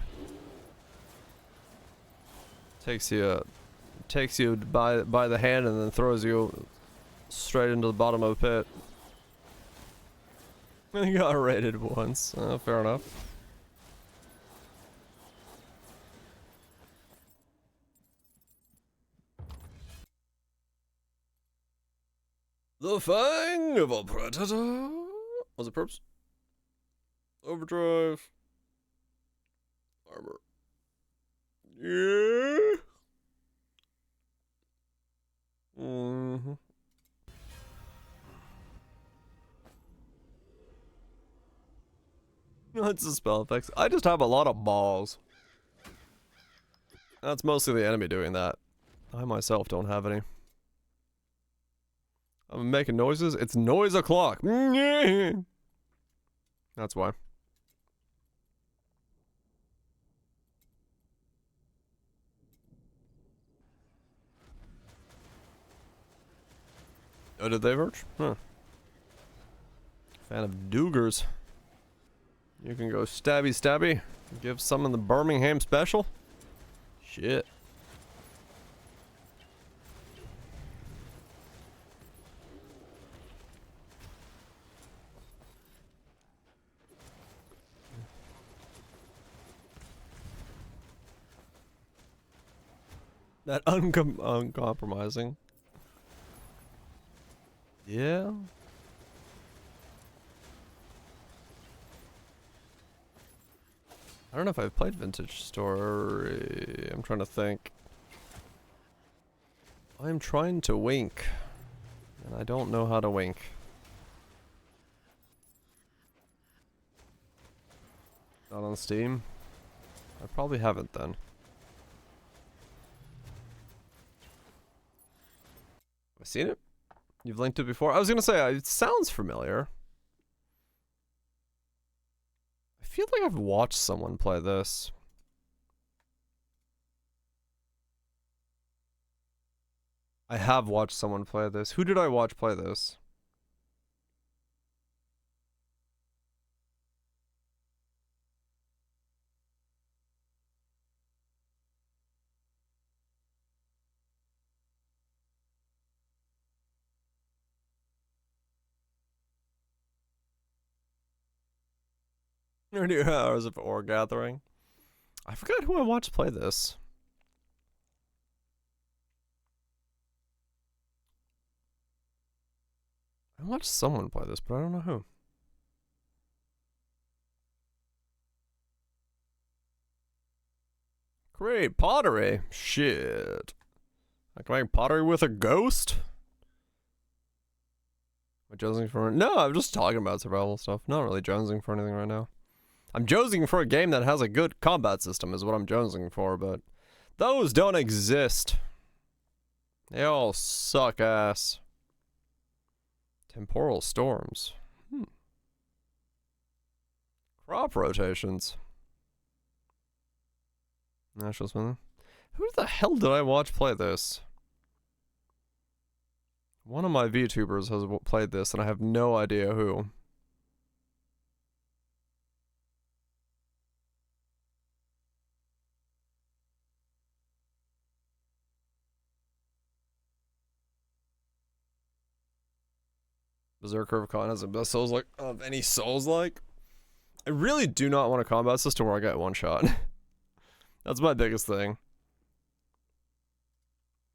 Takes you by the hand and then throws you straight into the bottom of the pit. I got raided once. Fair enough. The Fang of a Predator. Was it perps? Overdrive. Armor. Yeah. It's the spell effects. I just have a lot of balls. That's mostly the enemy doing that. I myself don't have any. I'm making noises. It's noise o'clock. That's why. Oh, did they merge? Huh. Fan of Doogers. You can go stabby stabby. Give someone the Birmingham special. Shit. That uncompromising. Yeah. I don't know if I've played Vintage Story. I'm trying to think. I'm trying to wink. And I don't know how to wink. Not on Steam? I probably haven't then. Have I seen it? You've linked it before? I was gonna say, it sounds familiar. I feel like I've watched someone play this. I have watched someone play this. Who did I watch play this? New hours of ore gathering. I forgot who I watched play this. I watched someone play this, but I don't know who. Great pottery. Shit. I can make pottery with a ghost? Am I jonesing for? No, I'm just talking about survival stuff. Not really jonesing for anything right now. I'm jonesing for a game that has a good combat system is what I'm jonesing for, but those don't exist. They all suck ass. Temporal storms. Crop rotations. National Smithing. Who the hell did I watch play this? One of my VTubers has played this, and I have no idea who. Berserker of Khan has the best souls like of any souls like. I really do not want a combat system where I get one shot. That's my biggest thing.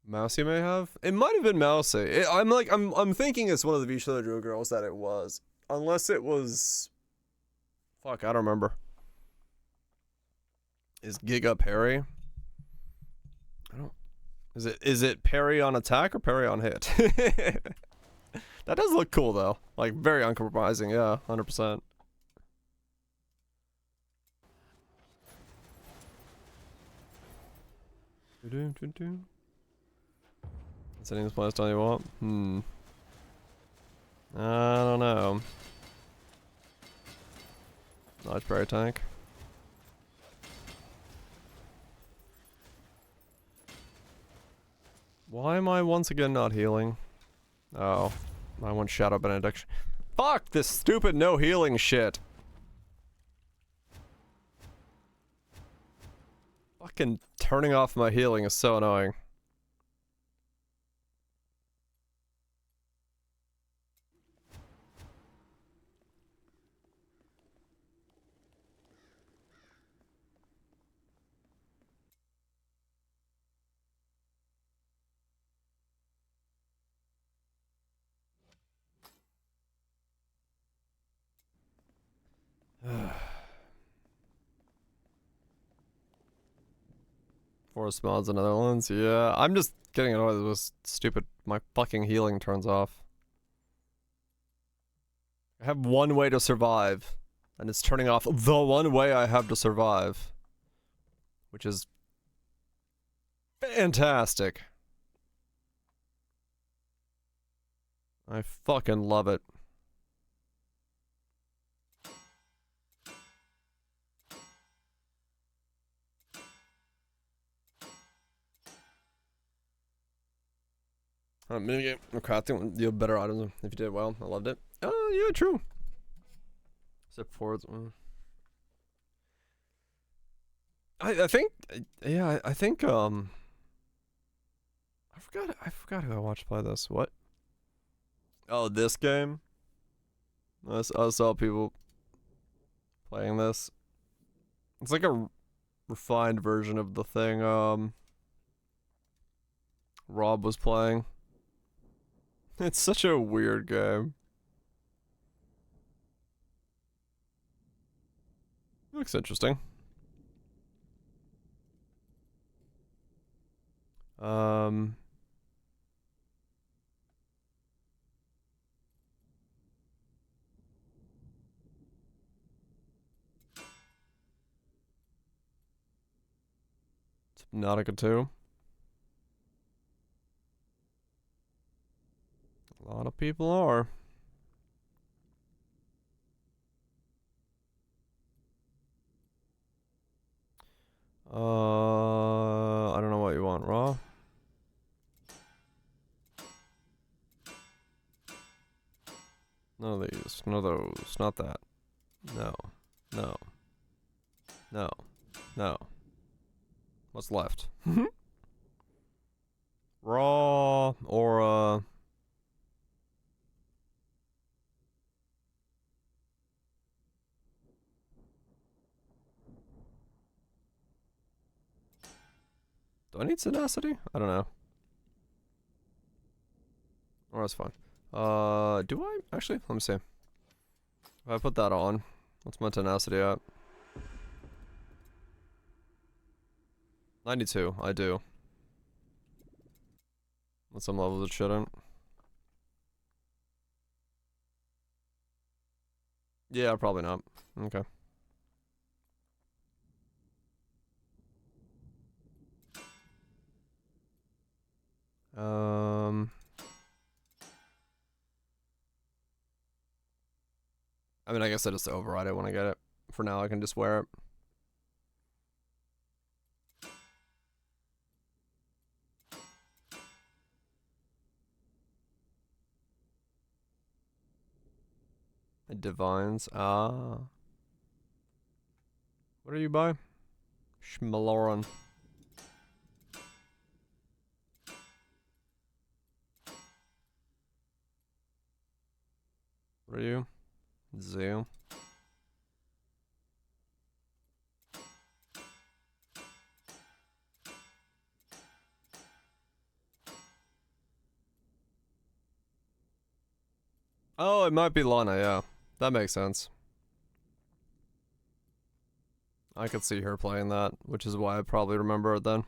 Mousy may have? It might have been Mousy. I'm thinking it's one of the Vishla girls that it was. Unless it was fuck, I don't remember. Is Giga Parry? I don't is it parry on attack or parry on hit? That does look cool though. Like very uncompromising, yeah, 100%. That's any place style you want? I don't know. Large parry tank. Why am I once again not healing? Oh. I want Shadow Benediction. Fuck this stupid no healing shit. Fucking turning off my healing is so annoying. Forest mods in the Netherlands, yeah. I'm just getting annoyed with this stupid, my fucking healing turns off. I have one way to survive, And it's turning off the one way I have to survive. Which is fantastic. I fucking love it. Minigame. Crafting. You have better items if you did well. I loved it. Oh, yeah, true. Except for I think yeah, I think I forgot who I watched play this. What? Oh, this game? I saw people playing this. It's like a refined version of the thing Rob was playing. It's such a weird game. Looks interesting. Subnautica 2. A lot of people are. I don't know what you want, Raw. None of these. None of those. Not that. No. No. No. No. What's left? Raw or do I need tenacity? I don't know. Oh, that's fine. Do I? Actually, let me see. If I put that on, what's my tenacity at? 92, I do. At some levels it shouldn't. Yeah, probably not. Okay. I mean, I guess I just override it when I get it. For now, I can just wear it. Divines. Ah. What are you by? Schmaloran. What are you? Zoo. Oh, it might be Lana, yeah. That makes sense. I could see her playing that, which is why I probably remember it then.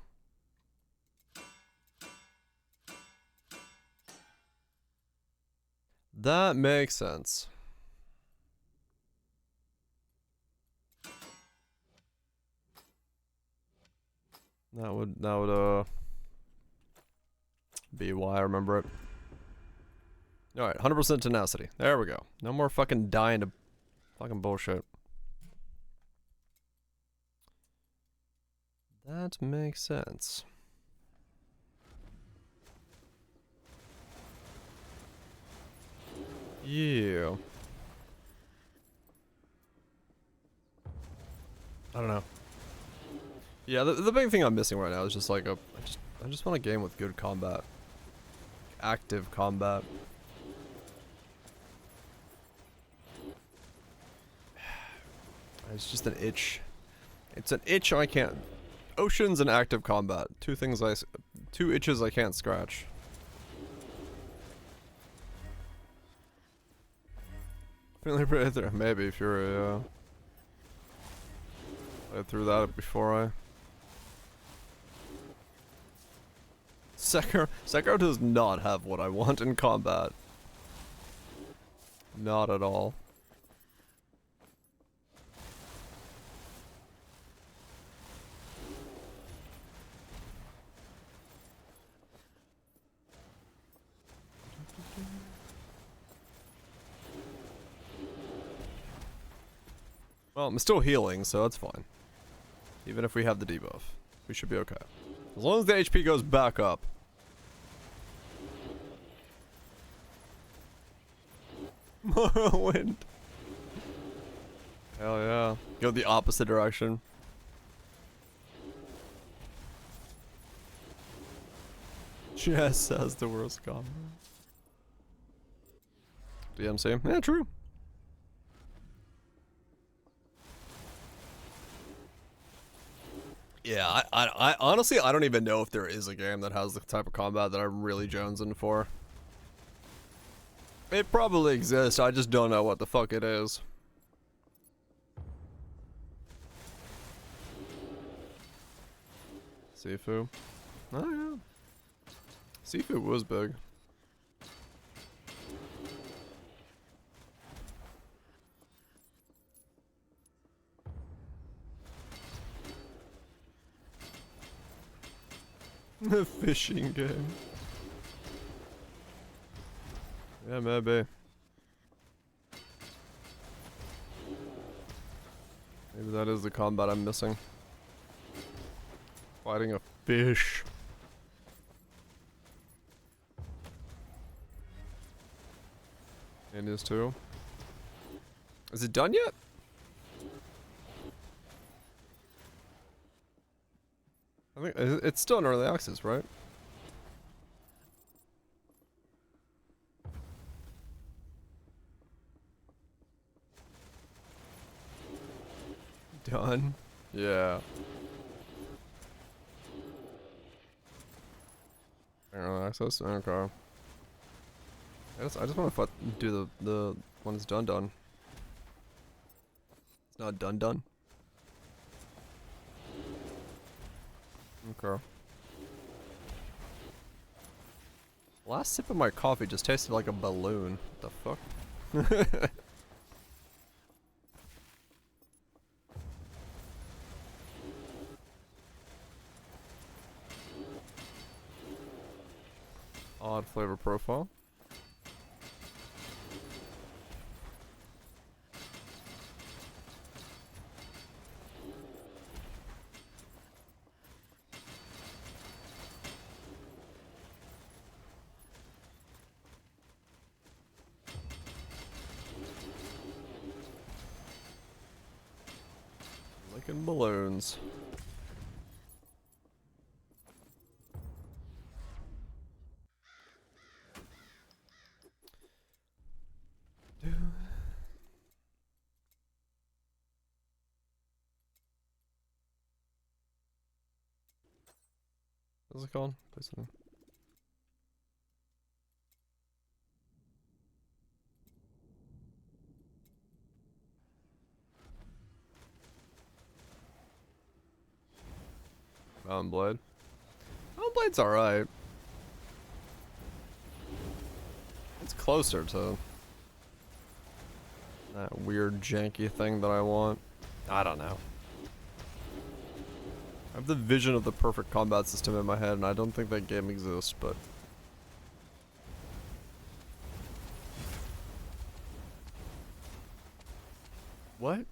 That makes sense. That would be why I remember it. Alright, 100% tenacity. There we go. No more fucking dying to fucking bullshit. That makes sense. Yeah. I don't know. Yeah, the big thing I'm missing right now is just like I just want a game with good combat. Active combat. It's just an itch. It's an itch I can't. Oceans and active combat. Two itches I can't scratch. Maybe if you're a, I threw that before I. Sekiro does not have what I want in combat. Not at all. Well, I'm still healing, so that's fine. Even if we have the debuff, we should be okay. As long as the HP goes back up. Morrowind. Hell yeah. Go the opposite direction. Chess has the worst combo. DMC? Yeah, true. Yeah, I honestly, I don't even know if there is a game that has the type of combat that I'm really jonesing for. It probably exists, I just don't know what the fuck it is. Sifu. Oh yeah. Sifu was big. The fishing game. Yeah, maybe. Maybe that is the combat I'm missing. Fighting a fish. It is too. Is it done yet? I think it's still in early access, right? Done? Yeah. Early access? Okay. I just want to do the one that's done. It's not done. Okay. Last sip of my coffee just tasted like a balloon. What the fuck? Odd flavor profile. Licking balloons. What's it called? Play something. Mountain Blade. Mountain Blade's alright. It's closer to that weird janky thing that I want. I don't know. I have the vision of the perfect combat system in my head, and I don't think that game exists, but... What?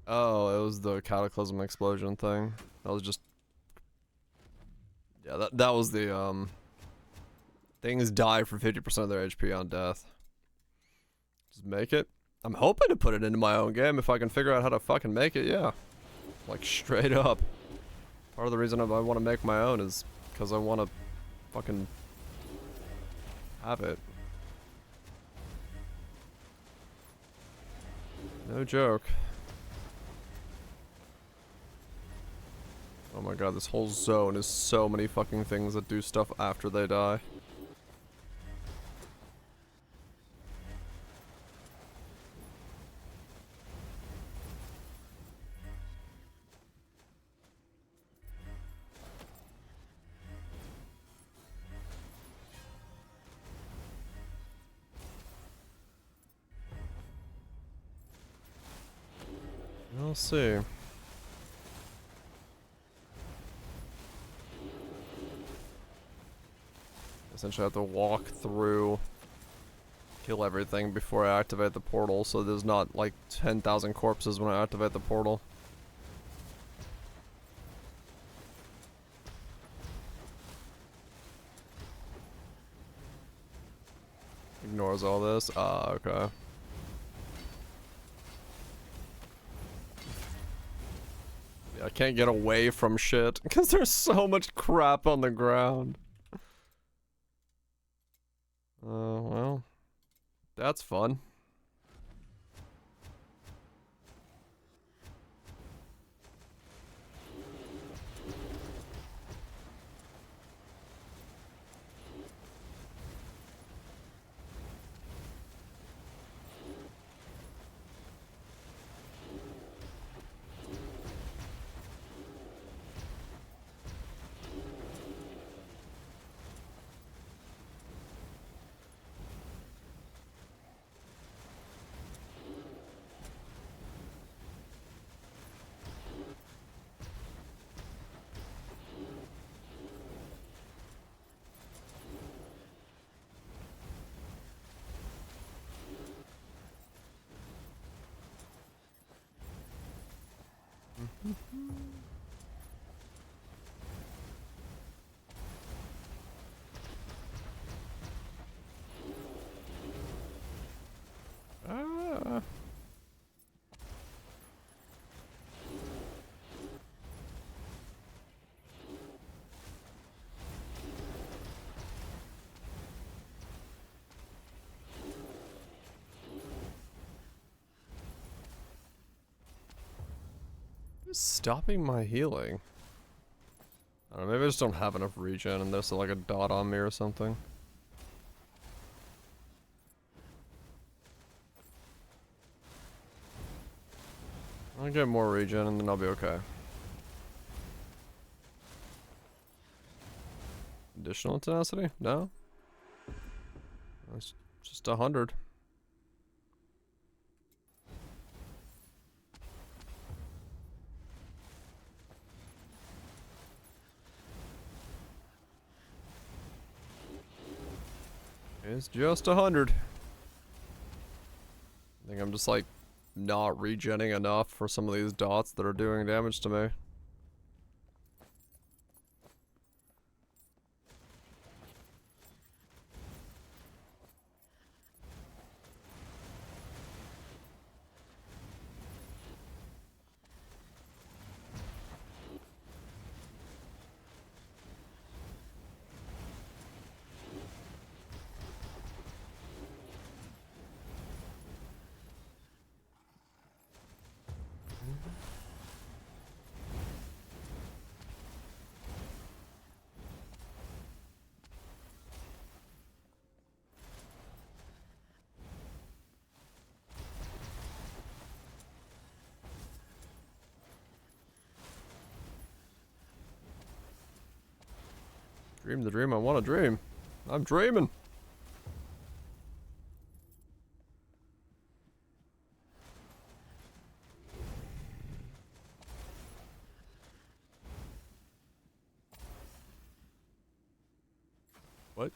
Oh, it was the Cataclysm explosion thing. That was just... Yeah, that was the, things die for 50% of their HP on death. Just make it. I'm hoping to put it into my own game if I can figure out how to fucking make it, yeah. Like, straight up. Part of the reason I want to make my own is because I want to fucking have it. No joke. Oh my god, this whole zone is so many fucking things that do stuff after they die. We'll see. Essentially, I have to walk through kill everything before I activate the portal, so there's not like 10,000 corpses when I activate the portal. Ignores all this. Ah, okay. Yeah, I can't get away from shit because there's so much crap on the ground. Well, that's fun. Ah. Who's stopping my healing? I don't know, maybe I just don't have enough regen and there's like a dot on me or something. I'll get more regen and then I'll be okay. Additional tenacity? No? That's just 100. It's just 100. I think I'm just like not regenning enough for some of these dots that are doing damage to me. Dream the dream I want to dream. I'm dreaming. What?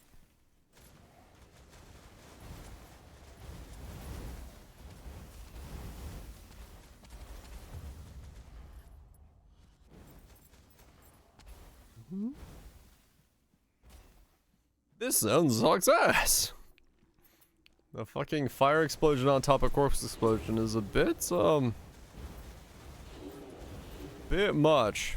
This sounds success. The fucking fire explosion on top of corpse explosion is a bit much.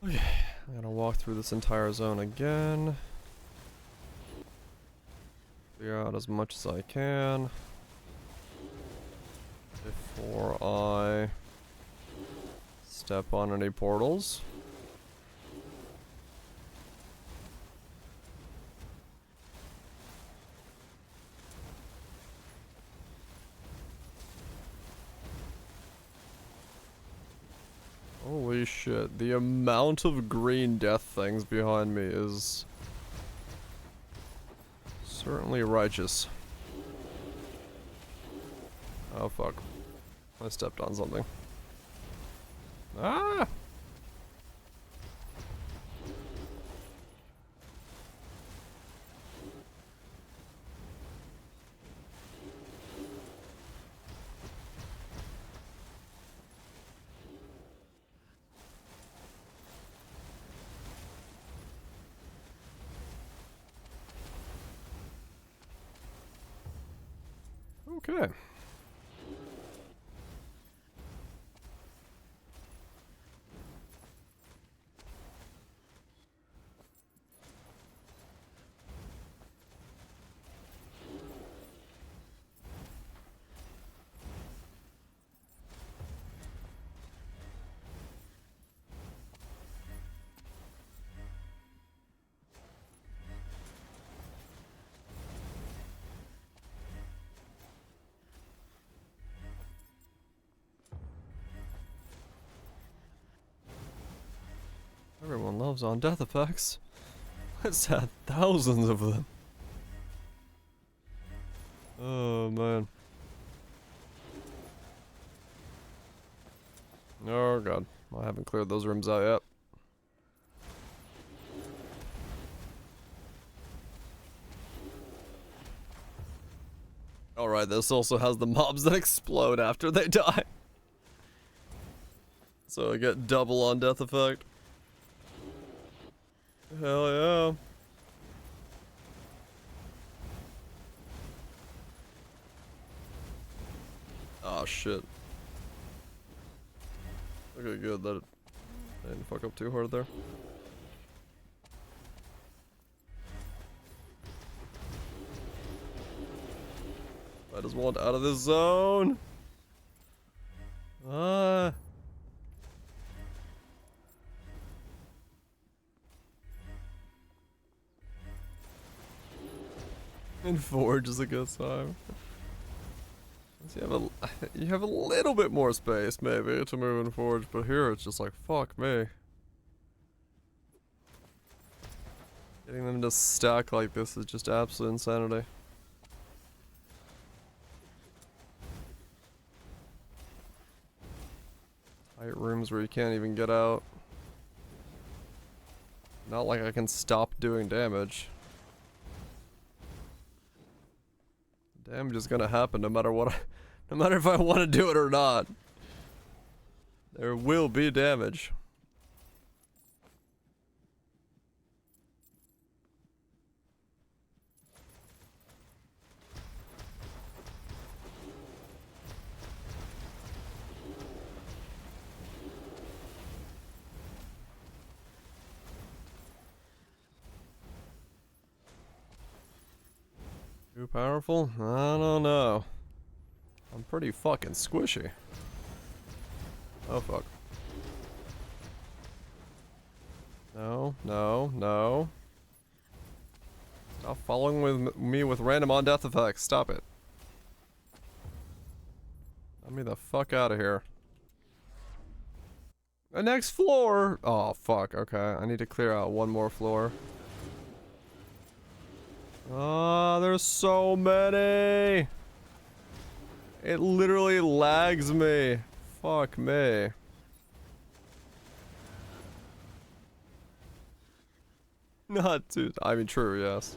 Okay, I'm gonna walk through this entire zone again. Clear out as much as I can before I step on any portals. shit. The amount of green death things behind me is certainly righteous. Oh fuck. I stepped on something. Ah! Okay. Everyone loves on death effects. It's had thousands of them. Oh man. Oh god. I haven't cleared those rooms out yet. Alright, this also has the mobs that explode after they die. So I get double on death effect. Hell yeah. Oh shit. Okay, good that I didn't fuck up too hard there. I just want out of this zone. Ah. And Forge is a good time. So you have a little bit more space maybe to move in Forge, but here it's just like fuck me. Getting them to stack like this is just absolute insanity. Tight rooms where you can't even get out. Not like I can stop doing damage. Damage is gonna happen no matter what no matter if I want to do it or not. There will be damage. Too powerful? I don't know. I'm pretty fucking squishy. Oh fuck. No, no, no. Stop following with me with random on death effects. Stop it. Let me the fuck out of here. The next floor! Oh fuck, okay. I need to clear out one more floor. Ah, there's so many! It literally lags me. Fuck me. Not too. I mean, true, yes.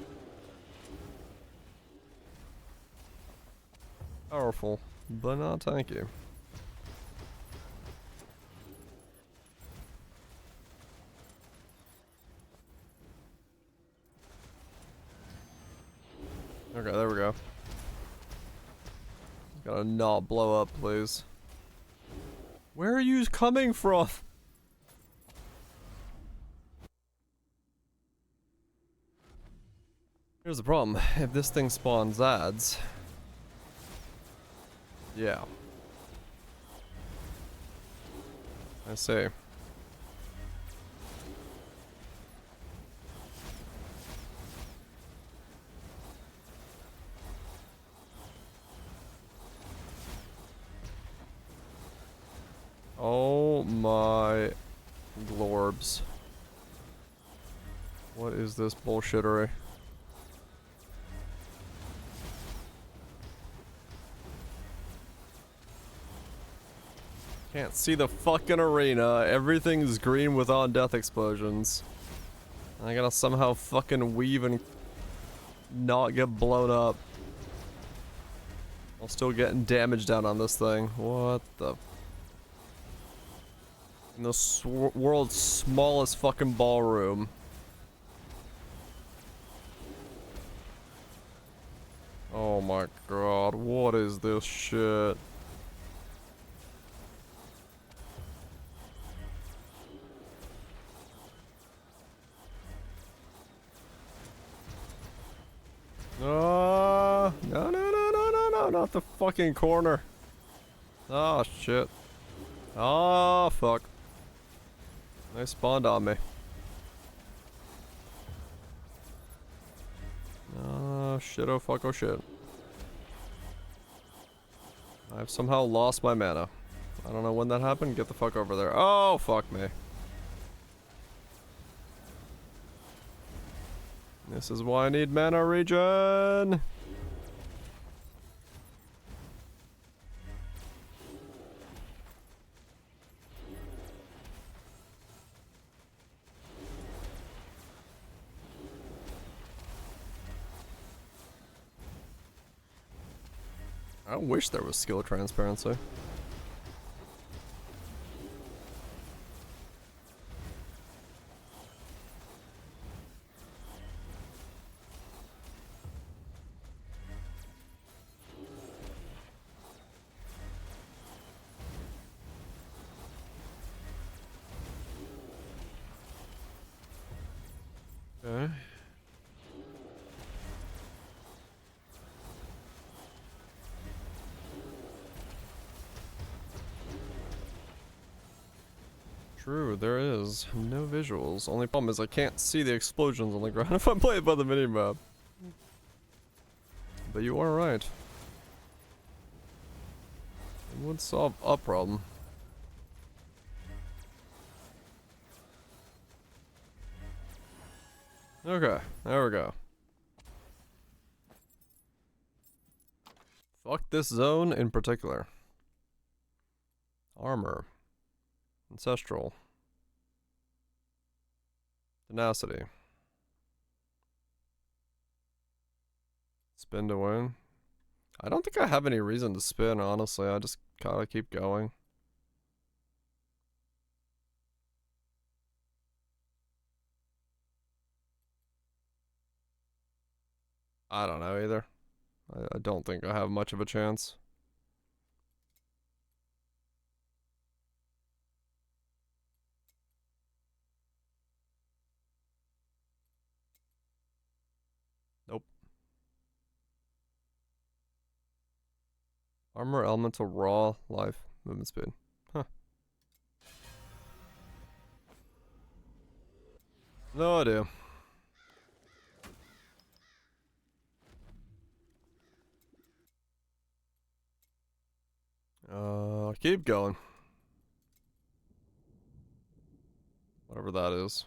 Powerful, but not tanky. Okay, there we go. Gotta not blow up, please. Where are you coming from? Here's the problem. If this thing spawns ads... Yeah. I see. Oh my Glorbs. What is this bullshittery? Can't see the fucking arena. Everything's green with on-death explosions. I gotta somehow fucking weave and not get blown up. While still getting damage down on this thing. What the... In the world's smallest fucking ballroom. Oh my god, what is this shit? No, no, no, no, no, no, not the fucking corner. Oh, shit. Oh, fuck. They spawned on me. Oh, shit, oh, fuck, oh, shit. I've somehow lost my mana. I don't know when that happened. Get the fuck over there. Oh, fuck me. This is why I need mana regen. I wish there was skill transparency. Okay. True, there is no visuals. Only problem is I can't see the explosions on the ground if I play it by the minimap. But you are right. It would solve a problem. Okay, there we go. Fuck this zone in particular. Armor. Ancestral. Tenacity. Spin to win. I don't think I have any reason to spin, honestly. I just gotta keep going. I don't know either. I don't think I have much of a chance. Nope. Armor, elemental, raw, life, movement speed. Huh. No idea. Keep going. Whatever that is.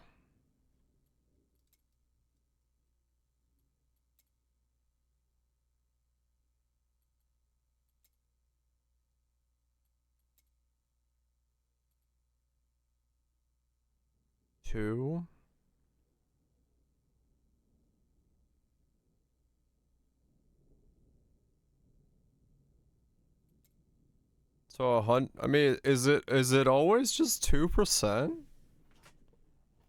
Two. So I mean, is it always just 2%?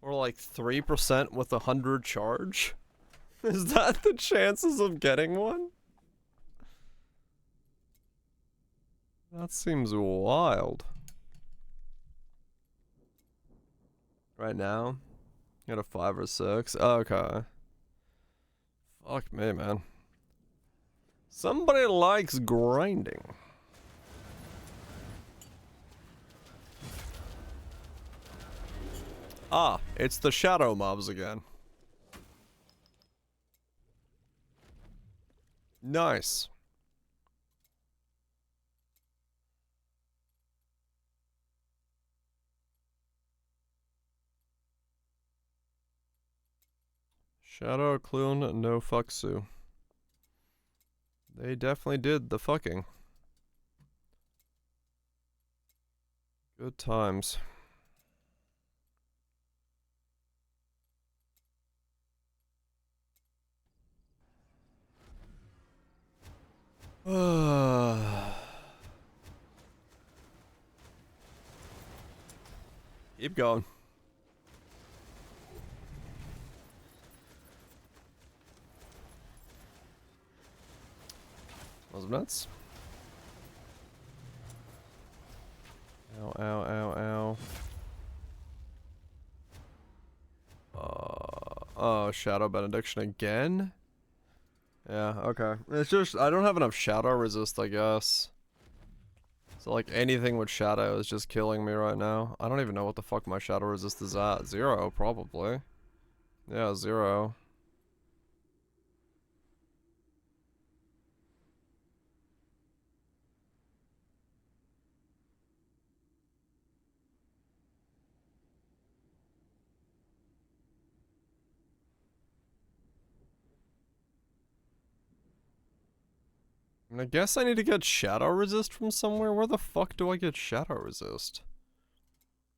Or like 3% with 100 charge? Is that the chances of getting one? That seems wild. Right now? Got a 5 or 6. Okay. Fuck me, man. Somebody likes grinding. Ah, it's the shadow mobs again. Nice. Shadow Clune no fucksu. They definitely did the fucking. Good times. Keep going. Those nuts. Ow, ow, ow, ow. Oh, Shadow Benediction again? Yeah, okay. It's just, I don't have enough Shadow Resist, I guess. So, like, anything with Shadow is just killing me right now. I don't even know what the fuck my Shadow Resist is at. 0, probably. Yeah, 0. I guess I need to get Shadow Resist from somewhere. Where the fuck do I get Shadow Resist?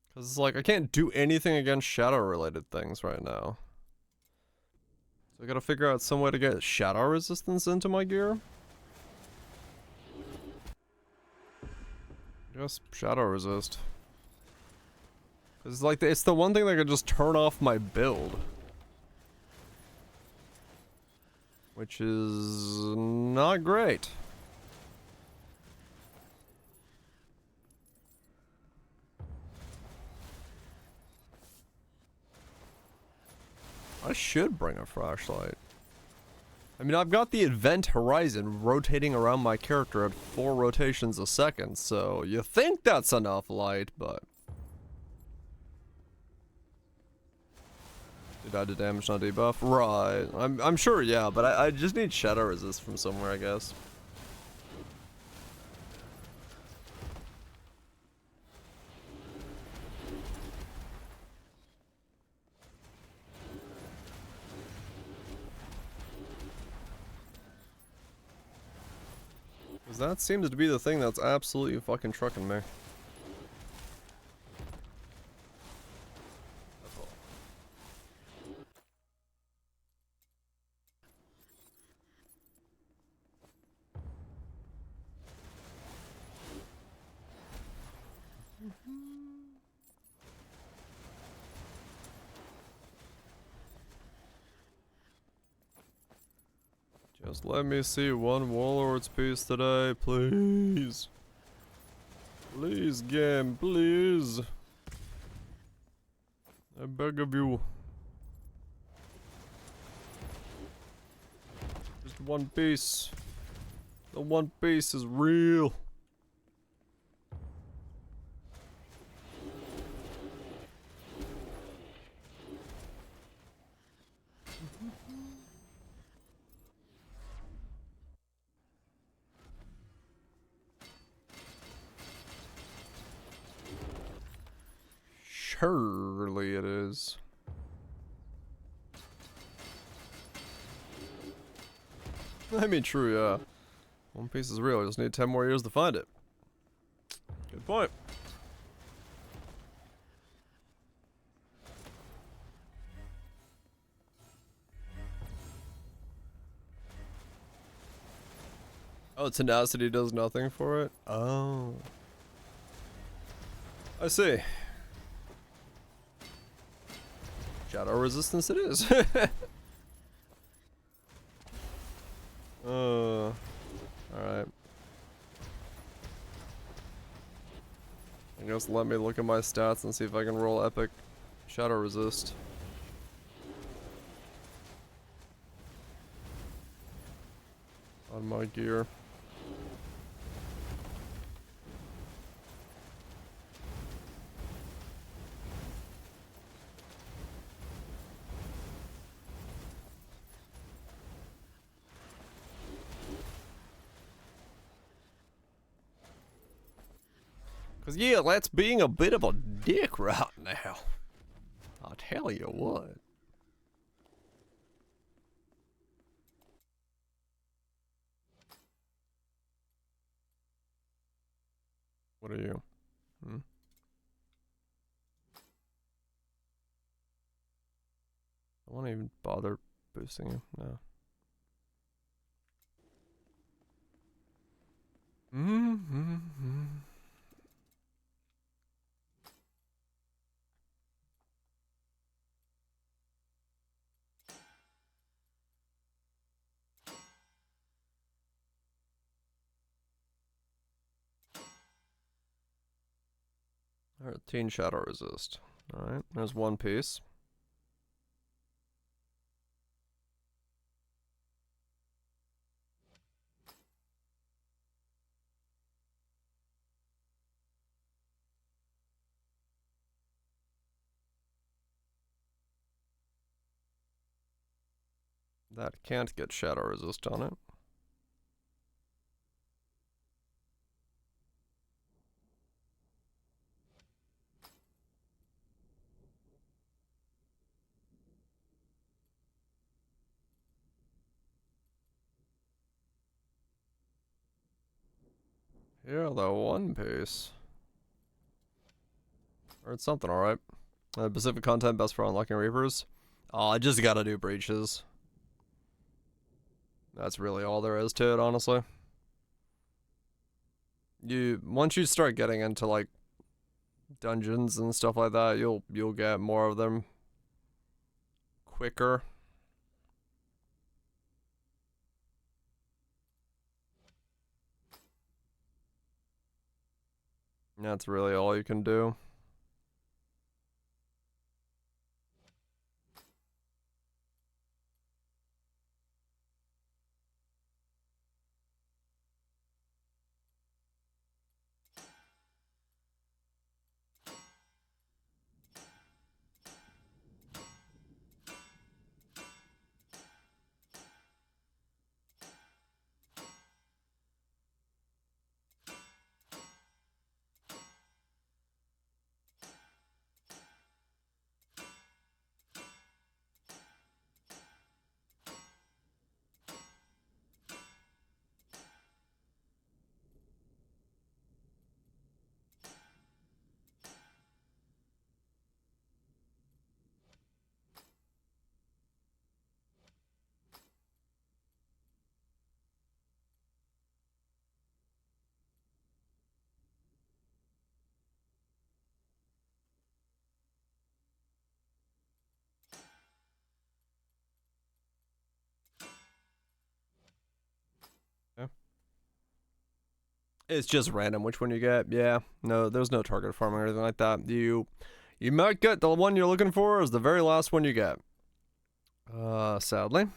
Because it's like, I can't do anything against Shadow related things right now. So I gotta figure out some way to get Shadow Resistance into my gear. Just Shadow Resist. It's like, it's the one thing that could just turn off my build. Which is not great. I should bring a flashlight. I mean, I've got the Event Horizon rotating around my character at 4 rotations a second, so you think that's enough light, but... Did I do damage, not debuff? Right. I'm sure, yeah, but I just need Shadow Resist from somewhere, I guess. Because that seems to be the thing that's absolutely fucking trucking me. Just let me see one Warlords piece today, please. Please, game, please. I beg of you. Just one piece. The one piece is real. Surely it is. I mean, true, yeah. One Piece is real, I just need 10 more years to find it. Good point. Oh, tenacity does nothing for it? Oh. I see. Shadow resistance it is. Alright. I guess let me look at my stats and see if I can roll epic shadow resist. On my gear. Cause yeah, that's being a bit of a dick right now. I'll tell you what. What are you? Hmm? I won't even bother boosting you. No. Mm-hmm. Alright, Teen Shadow Resist. Alright, there's one piece. That can't get Shadow Resist on it. Yeah, the one piece. Or it's something, alright. Pacific content best for unlocking Reapers. Oh, I just gotta do breaches. That's really all there is to it, honestly. Once you start getting into like dungeons and stuff like that, you'll get more of them quicker. That's really all you can do. Yeah. It's just random which one you get. Yeah. No, there's no target farming or anything like that. You might get the one you're looking for is the very last one you get. Sadly.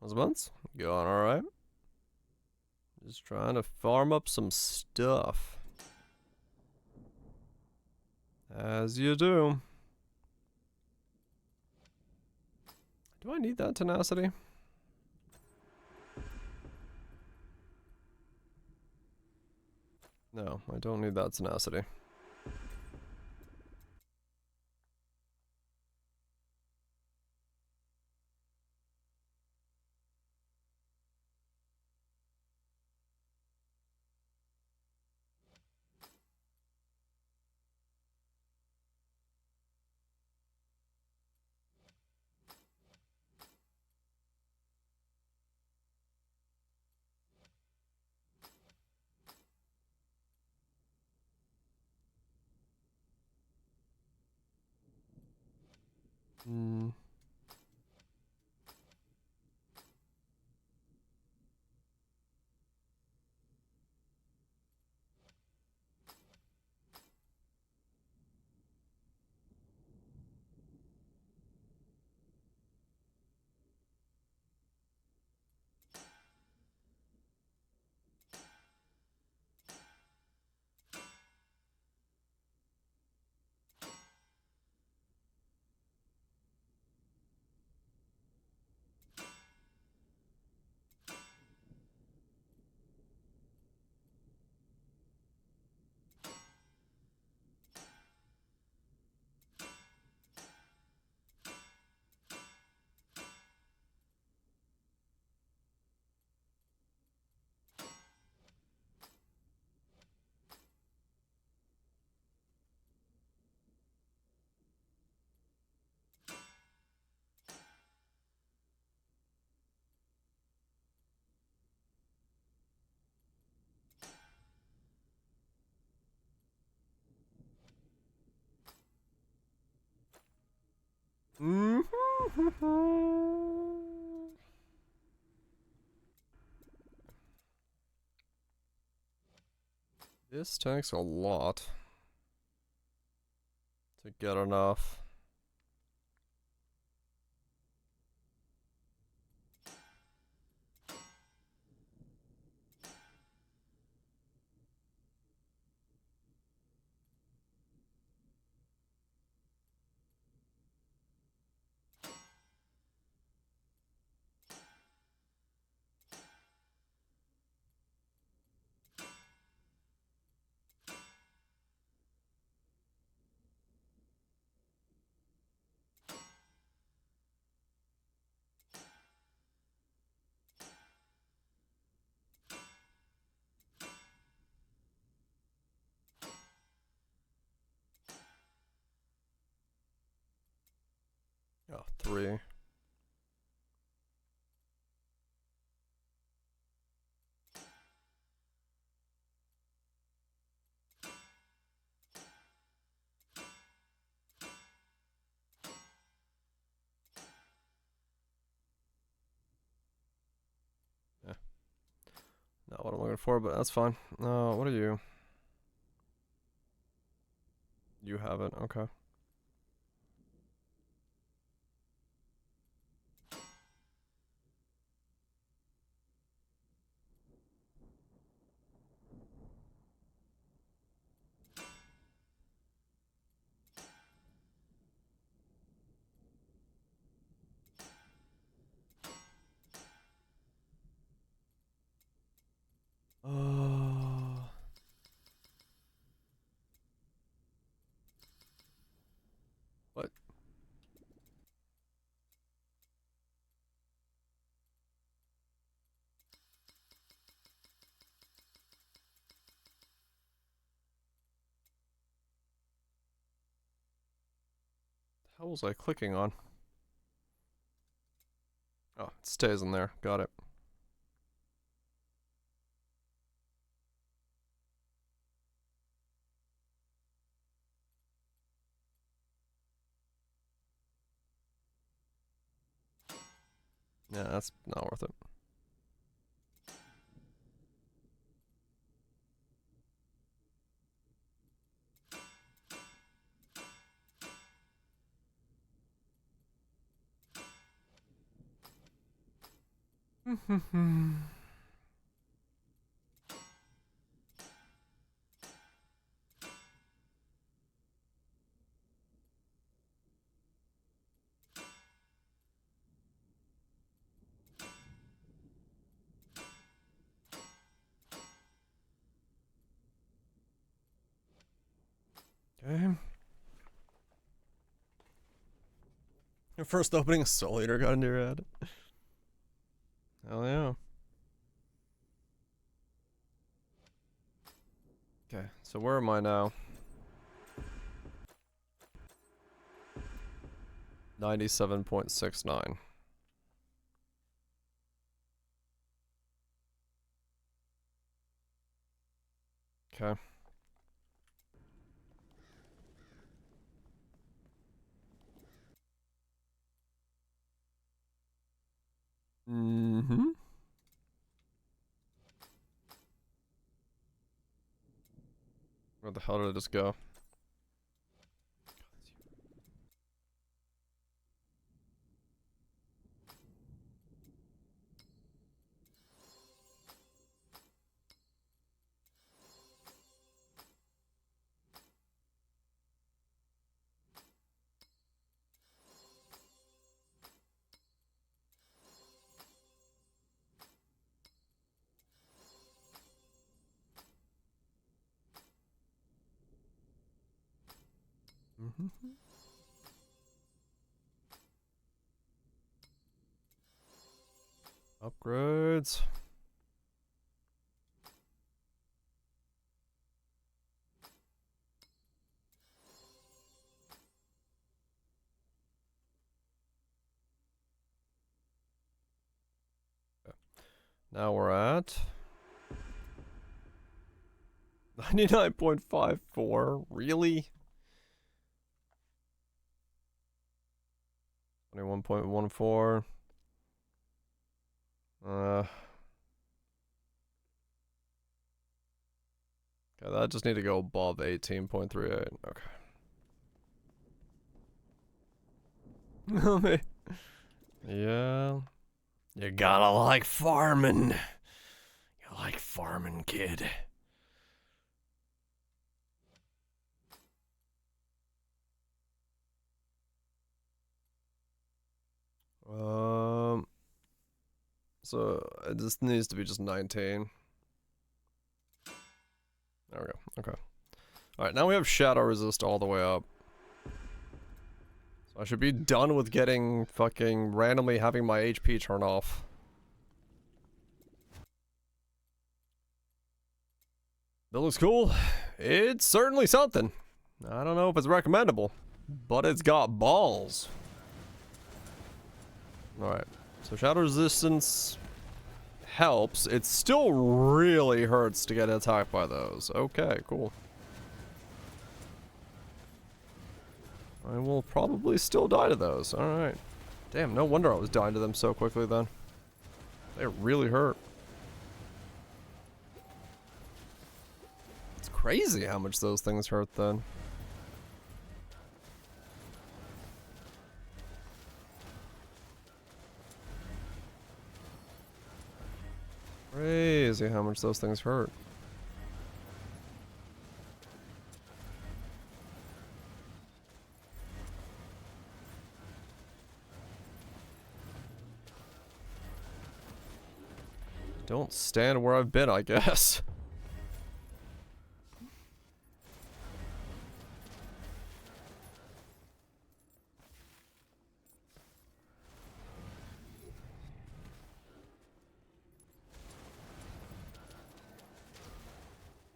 Those months? Going alright. Just trying to farm up some stuff. As you do. Do I need that tenacity? No, I don't need that tenacity. Hmm. This takes a lot to get enough. Oh, 3. Yeah. Not what I'm looking for, but that's fine. What are you? You have it, okay. What? The hell was I clicking on? Oh, it stays in there. Got it. Yeah, that's not worth it. Okay. Your first opening Soul Eater got into your head. Hell yeah. Okay, so where am I now? 97.69. Okay. Mm-hmm. Where the hell did it just go? Mm-hmm. Upgrades. Okay. Now we're at 99.54. Really? 21.14. Okay, that just need to go above 18.38. Okay. Yeah. You gotta like farming. You like farming, kid. So this needs to be just 19. There we go. Okay. Alright, now we have shadow resist all the way up. So I should be done with getting fucking randomly having my HP turn off. That looks cool. It's certainly something. I don't know if it's recommendable, but it's got balls. Alright, so shadow resistance helps. It still really hurts to get attacked by those. Okay, cool. I will probably still die to those. Alright. Damn, no wonder I was dying to them so quickly then. They really hurt. It's crazy how much those things hurt then. Crazy how much those things hurt. Don't stand where I've been, I guess.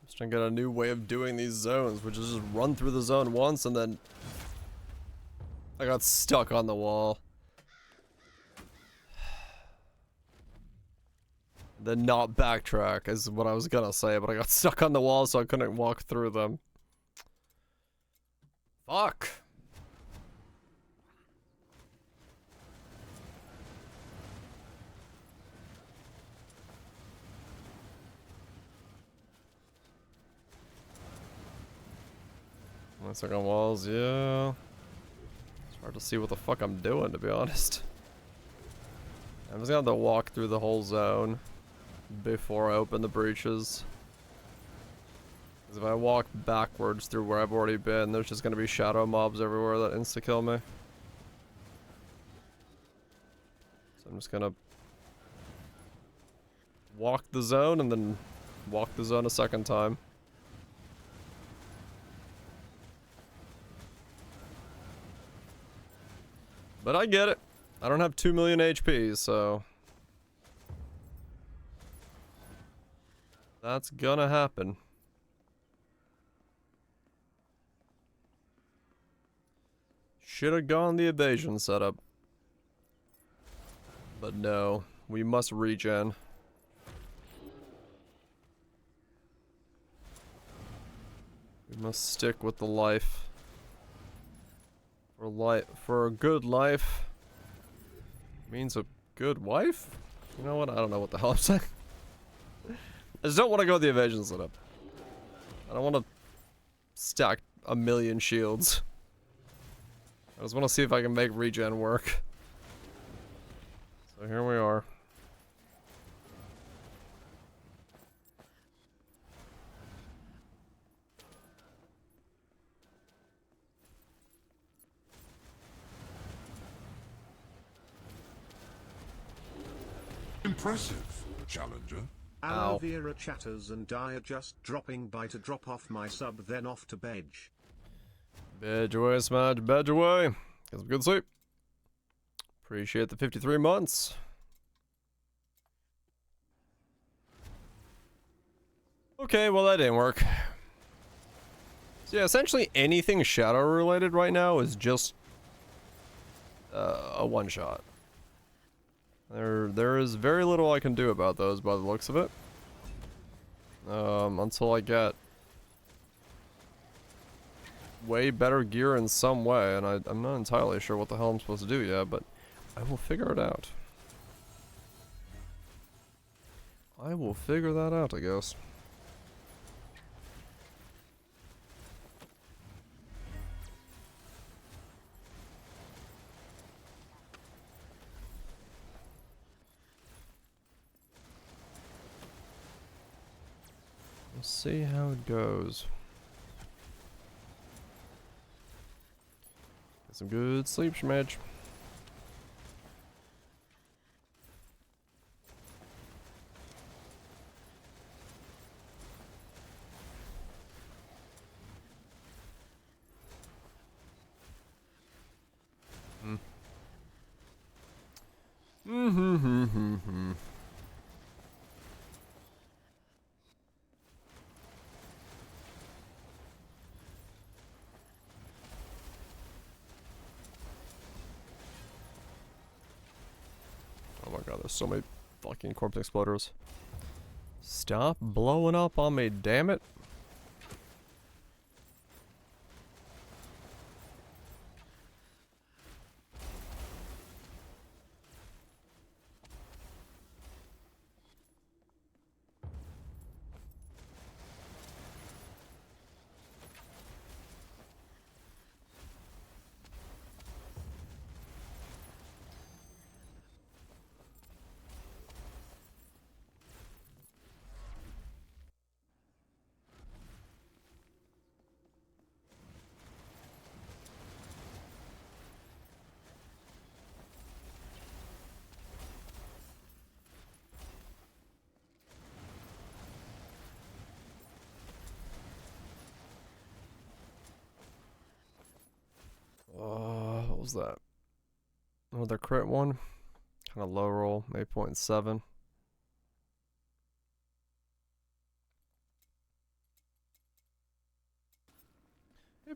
Just trying to get a new way of doing these zones, which is just run through the zone once and then I got stuck on the wall. Then not backtrack is what I was gonna say, but I got stuck on the wall so I couldn't walk through them. Fuck. Looks like on walls, yeah. It's hard to see what the fuck I'm doing, to be honest. I'm just gonna have to walk through the whole zone before I open the breaches. Because if I walk backwards through where I've already been, there's just gonna be shadow mobs everywhere that insta-kill me. So I'm just gonna walk the zone and then walk the zone a second time. But I get it. I don't have 2 million HP, so that's gonna happen. Should have gone the evasion setup. But no, we must regen. We must stick with the life. For a good life means a good wife? You know what? I don't know what the hell I'm saying. I just don't want to go the evasion setup. I don't want to stack a million shields. I just want to see if I can make regen work. So here we are. Impressive, Challenger. Aloe Vera chatters and I are just dropping by to drop off my sub, then off to bed. Bed away, Smash, bed away. Get some good sleep. Appreciate the 53 months. Okay, well that didn't work. So yeah, essentially anything shadow related right now is just a one shot. There is very little I can do about those by the looks of it. Until I get way better gear in some way, and I'm not entirely sure what the hell I'm supposed to do yet, but I will figure it out. I will figure that out, I guess. We'll see how it goes. Get some good sleep, Schmidge. Mm-hmm. Oh my god, there's so many fucking corpse exploders. Stop blowing up on me, damn it. What was that? Another crit one? Kind of low roll, 8.7.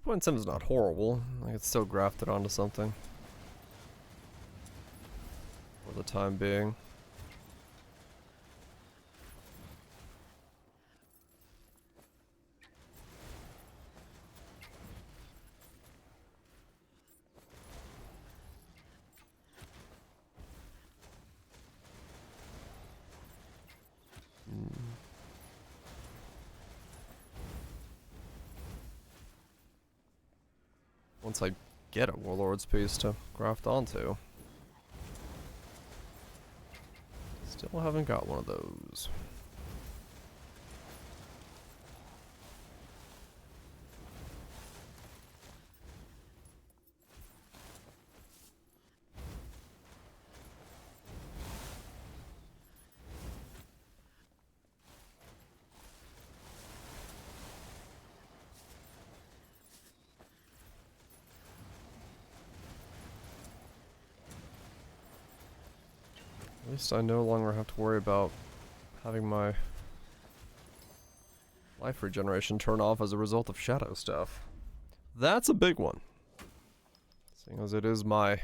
8.7 is not horrible. I could still graft it onto something. For the time being. Once I get a Warlords piece to graft onto. Still haven't got one of those. At least I no longer have to worry about having my life regeneration turn off as a result of shadow stuff. That's a big one. Seeing as it is my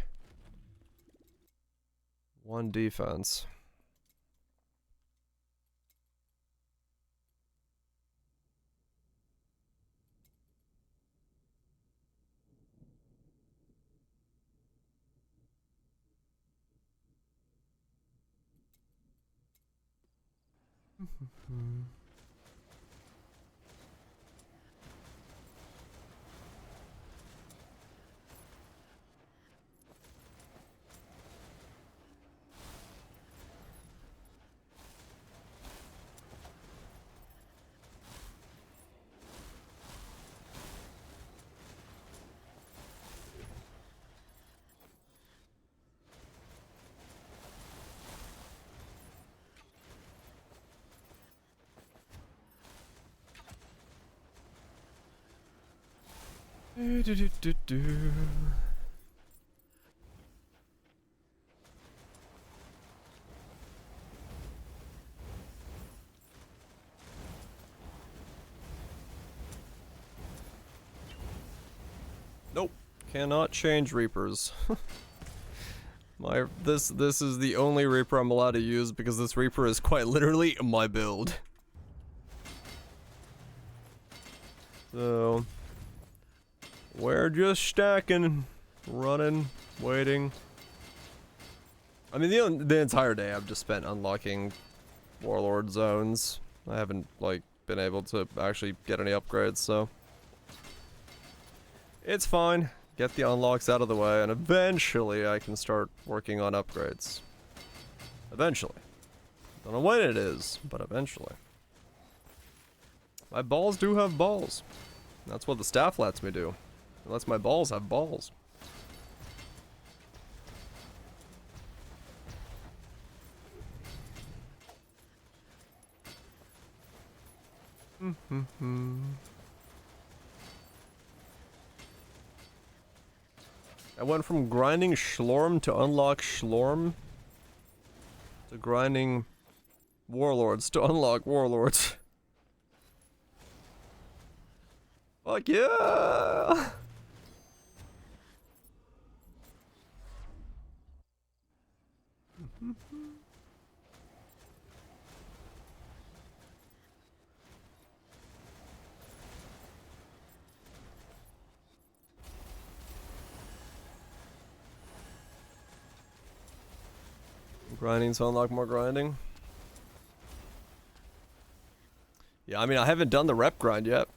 one defense. Nope, cannot change Reapers. This is the only Reaper I'm allowed to use because this Reaper is quite literally my build. So We're just stacking, running, waiting. I mean, the entire day I've just spent unlocking Warlord zones. I haven't, like, been able to actually get any upgrades, so... It's fine. Get the unlocks out of the way, and eventually I can start working on upgrades. Eventually. Don't know when it is, but eventually. My balls do have balls. That's what the staff lets me do. It lets my balls have balls. I went from grinding Slorm to unlock Slorm to grinding Warlords to unlock Warlords. Fuck yeah! Grinding to unlock more grinding. Yeah, I mean, I haven't done the rep grind yet.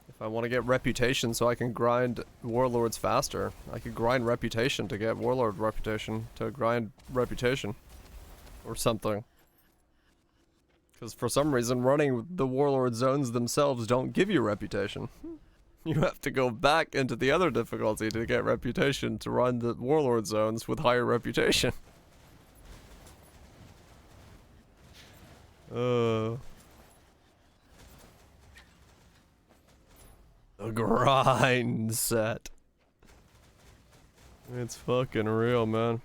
If I want to get reputation so I can grind Warlords faster, I could grind reputation to get Warlord reputation, to grind reputation. Or something. Because for some reason, running the Warlord zones themselves don't give you reputation. You have to go back into the other difficulty to get reputation to run the Warlord zones with higher reputation. The grind set. It's fucking real, man.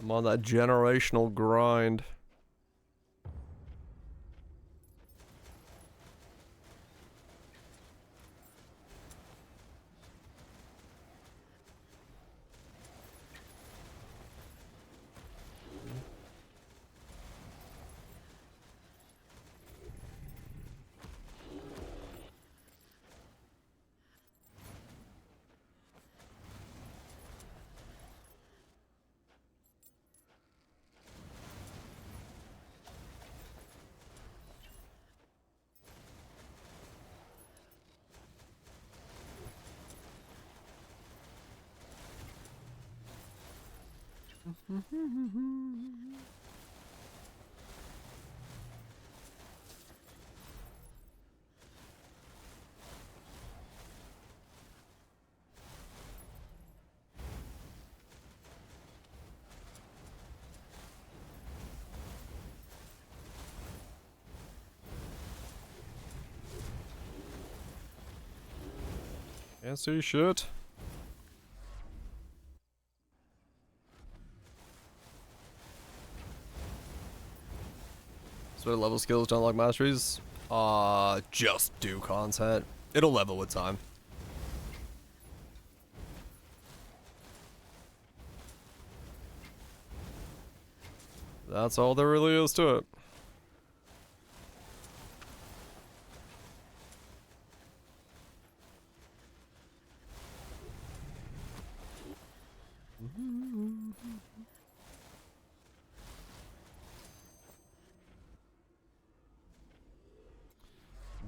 I'm on that generational grind. Can't see shit. So level skills to unlock masteries? Just do content. It'll level with time. That's all there really is to it.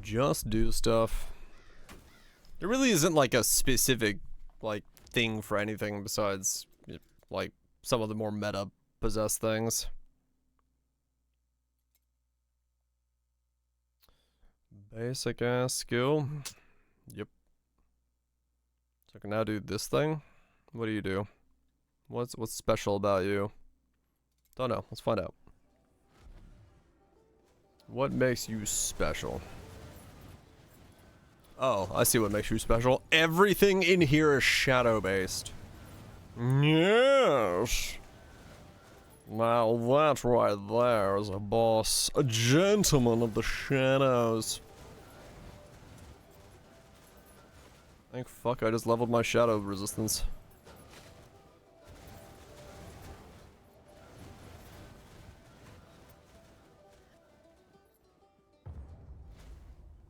Just do stuff. There really isn't like a specific like thing for anything besides like some of the more meta possessed things. Basic ass skill. Yep. So I can now do this thing. What do you do? What's special about you? Don't know. Let's find out. What makes you special? Oh, I see what makes you special. Everything in here is shadow-based. Yes! Now that right there is a boss. A gentleman of the shadows. Thank fuck I just leveled my shadow resistance.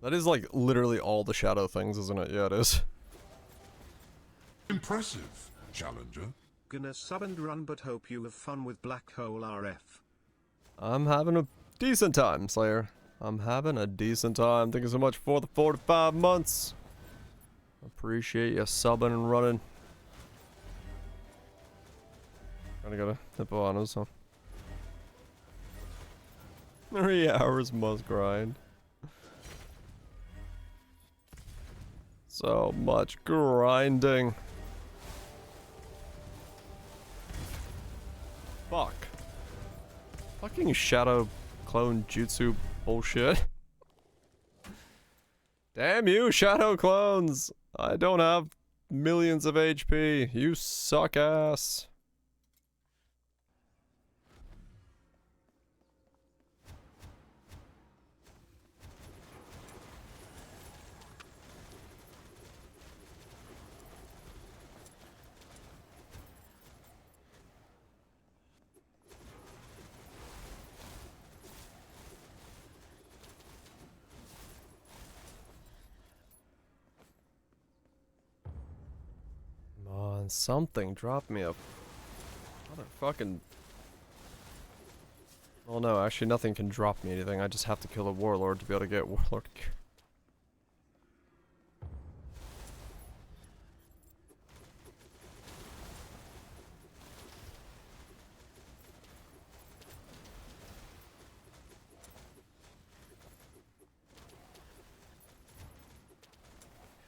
That That is like literally all the shadow things, isn't it? Yeah, it is. Impressive, Challenger. Gonna sub and run, but hope you have fun with Black Hole RF. I'm having a decent time, Slayer. I'm having a decent time. Thank you so much for the 45 months. Appreciate you subbing and running. Gotta go to Hippoanos, huh? 3 hours must grind. So much grinding. Fuck. Fucking shadow clone jutsu bullshit. Damn you, shadow clones! I don't have millions of HP. You suck ass. Come on, something drop me a motherfucking. Oh no, actually nothing can drop me anything. I just have to kill a warlord to be able to get warlord gear.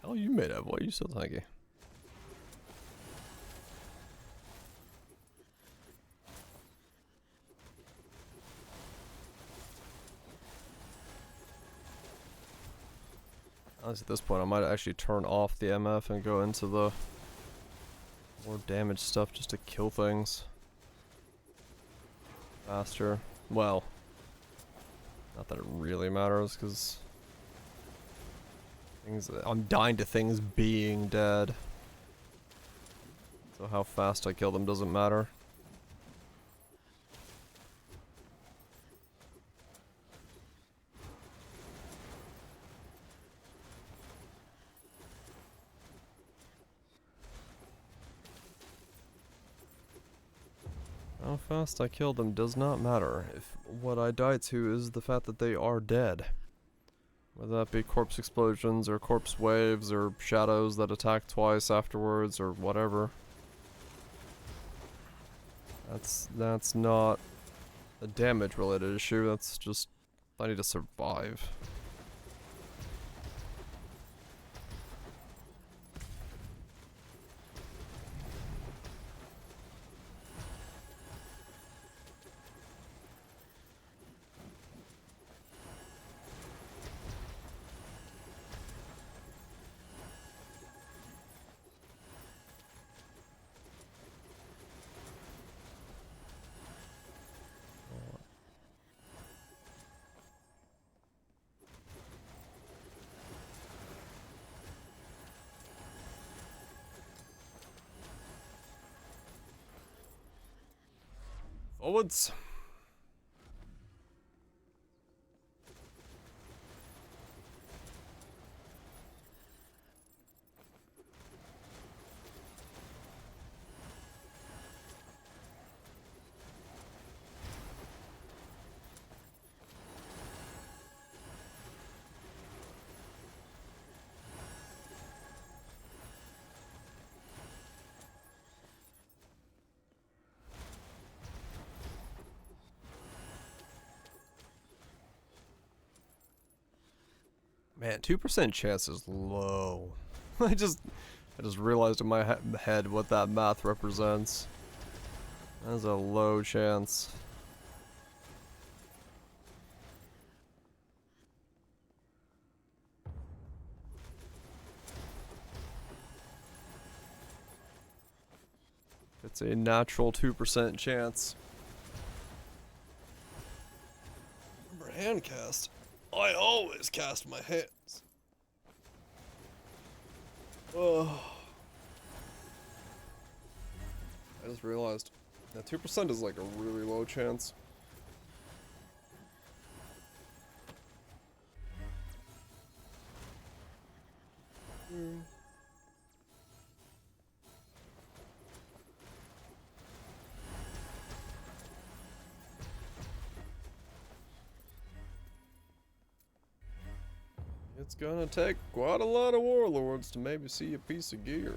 Hell you made of? What are you so thanky? At this point, I might actually turn off the MF and go into the more damage stuff just to kill things faster. Well, not that it really matters, because I'm dying to things being dead. So how fast I kill them doesn't matter. How fast I kill them does not matter if what I die to is the fact that they are dead. Whether that be corpse explosions or corpse waves or shadows that attack twice afterwards or whatever. That's not a damage related issue, that's just I need to survive. Forwards. Man, 2% chance is low. I just realized in my head what that math represents. That's a low chance. It's a natural 2% chance. Remember hand cast? I always cast my hands. Oh. I just realized that 2% is like a really low chance. It's gonna take quite a lot of warlords to maybe see a piece of gear.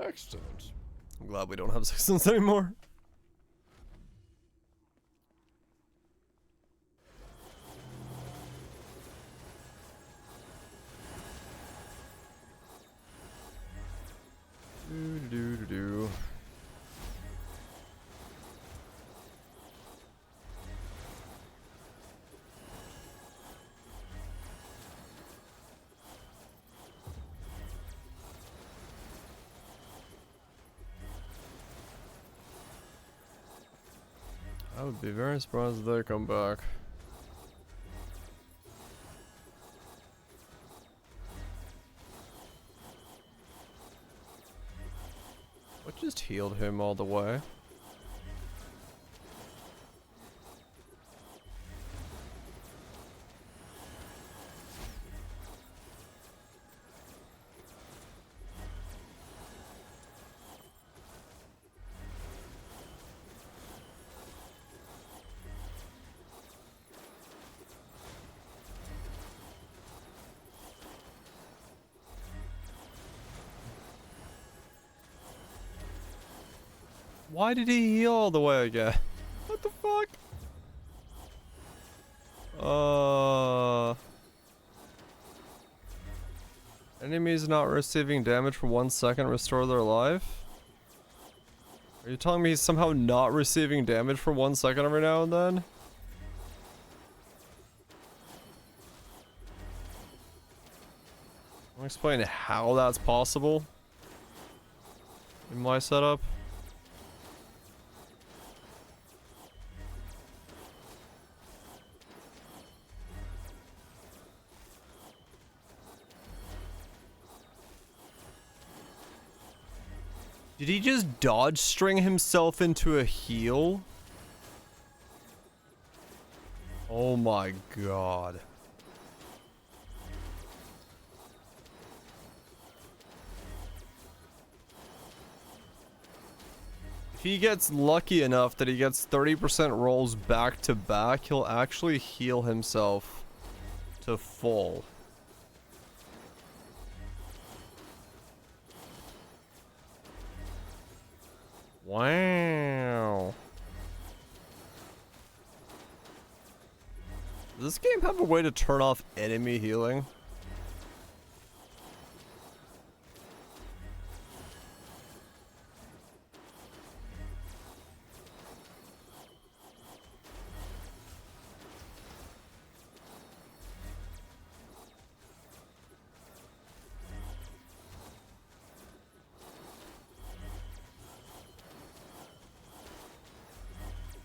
Excellent. I'm glad we don't have sextants anymore. Do. I would be very surprised if they come back. What just healed him all the way? Why did he heal all the way again? What the fuck? Enemies not receiving damage for 1 second restore their life? Are you telling me he's somehow not receiving damage for 1 second every now and then? I'll explain how that's possible in my setup. Did he just dodge string himself into a heal? Oh my god. If he gets lucky enough that he gets 30% rolls back to back, he'll actually heal himself to full. Wow. Does this game have a way to turn off enemy healing?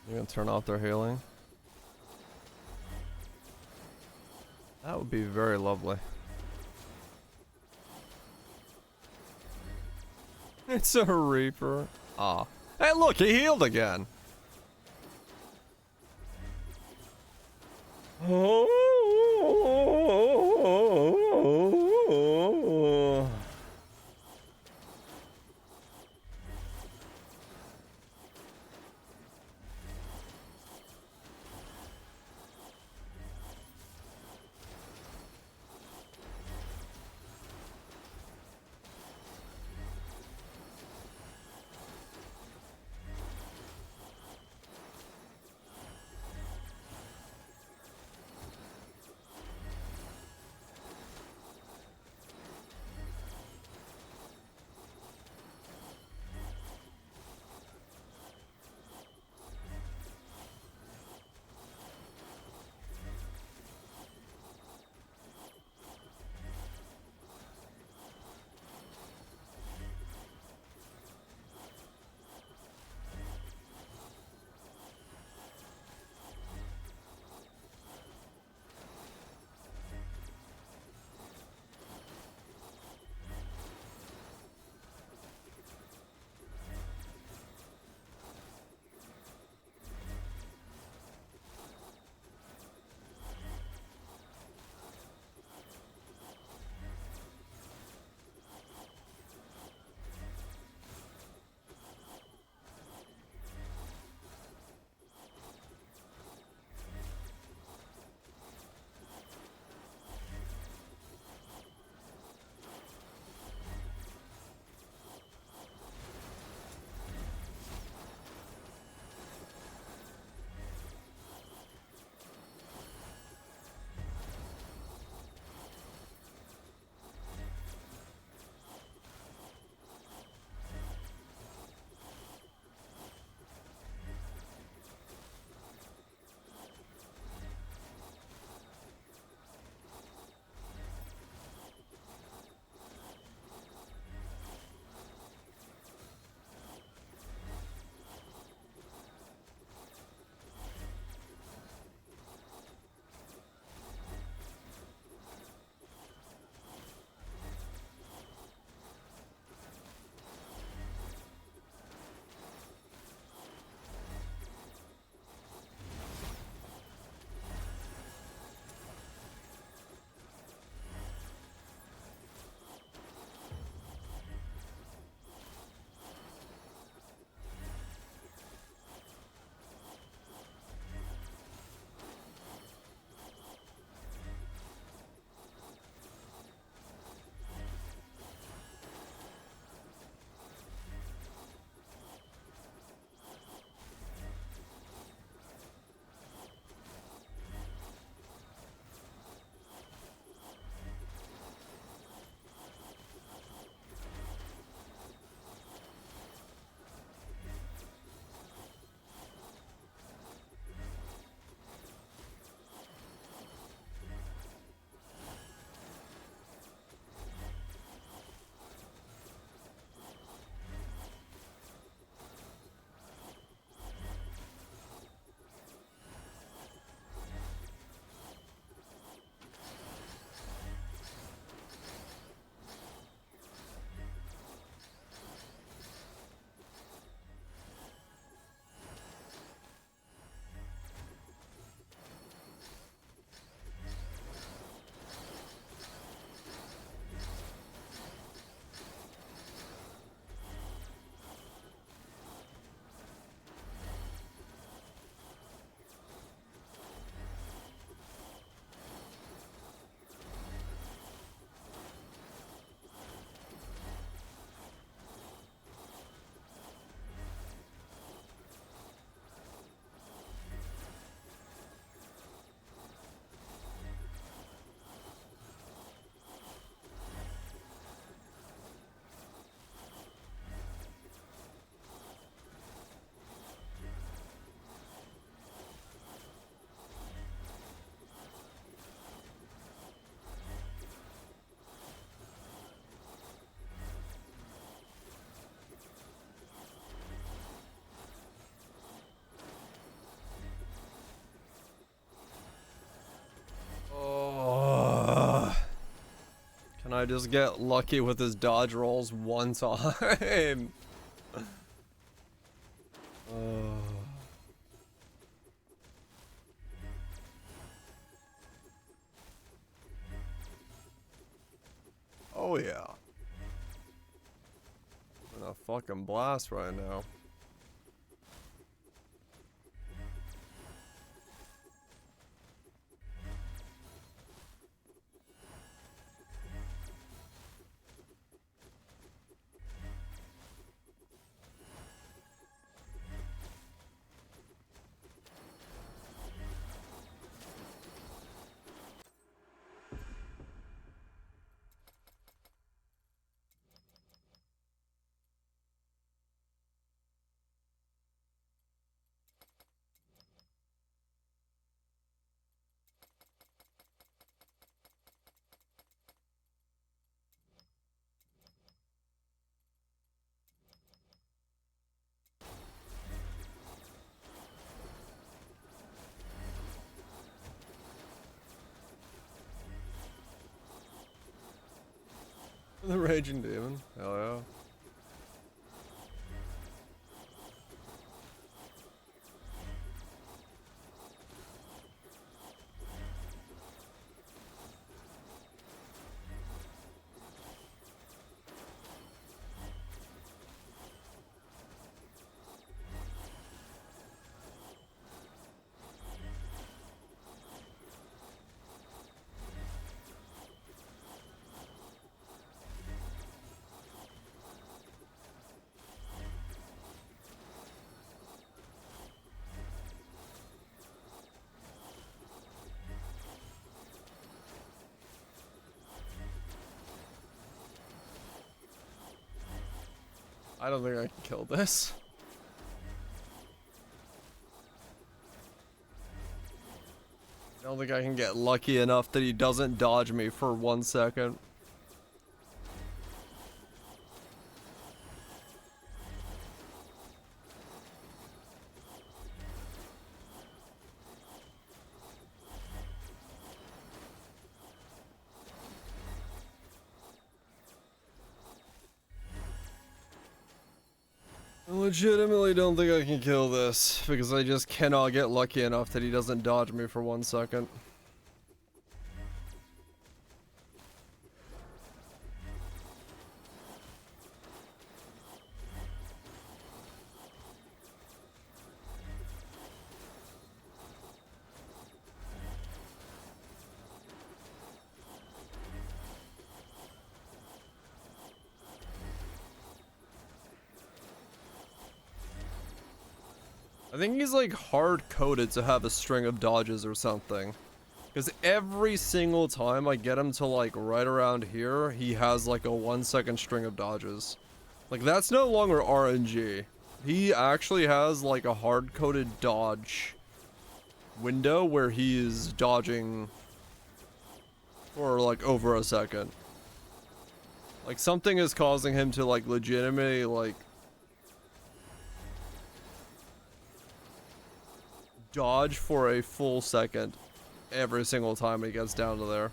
You gonna turn off their healing? That would be very lovely. It's a Reaper. Ah. Hey look, he healed again. Oh. I just get lucky with his dodge rolls one time. Oh yeah. I'm in a fucking blast right now. The Raging Demon. Hell yeah. I don't think I can kill this. I don't think I can get lucky enough that he doesn't dodge me for 1 second. I legitimately don't think I can kill this because I just cannot get lucky enough that he doesn't dodge me for 1 second. I think he's like hard-coded to have a string of dodges or something. Because every single time I get him to like right around here, he has like a 1 second string of dodges. Like that's no longer RNG. He actually has like a hard-coded dodge window where he is dodging for like over a second. Like something is causing him to like legitimately like dodge for a full second every single time he gets down to there.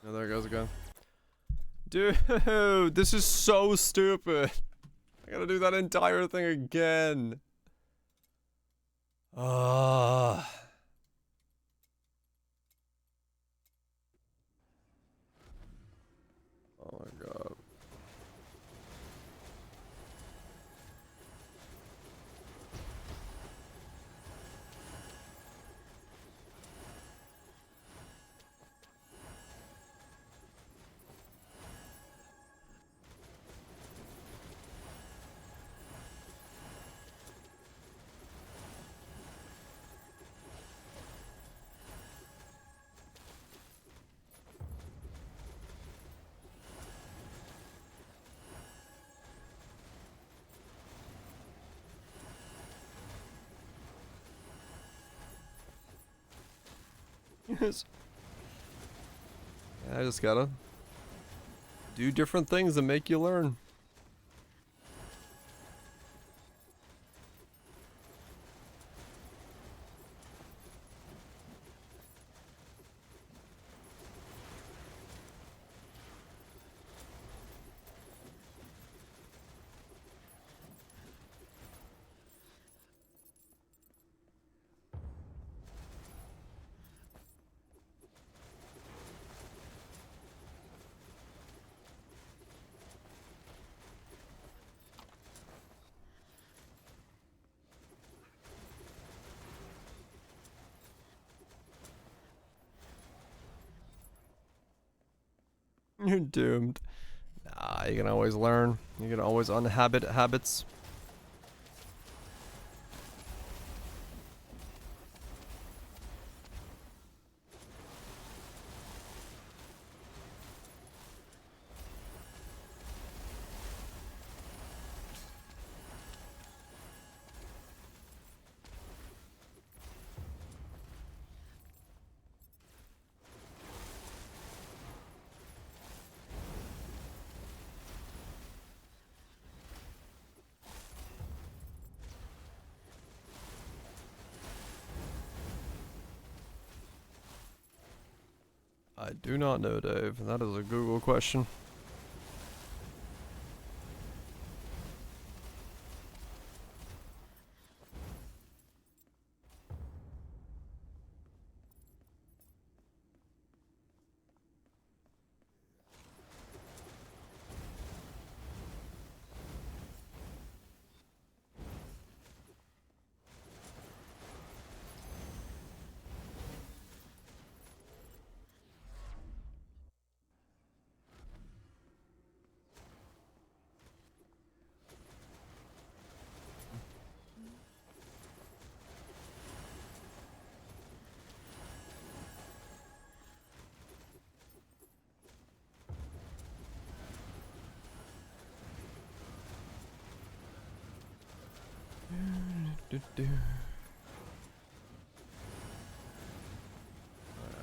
Oh, there it goes again. Dude, this is so stupid. I gotta do that entire thing again. Ah. Oh my god. Yes. I just gotta do different things and make you learn. You're doomed. Nah, you can always learn. You can always unhabit habits. I do not know, Dave. That is a Google question.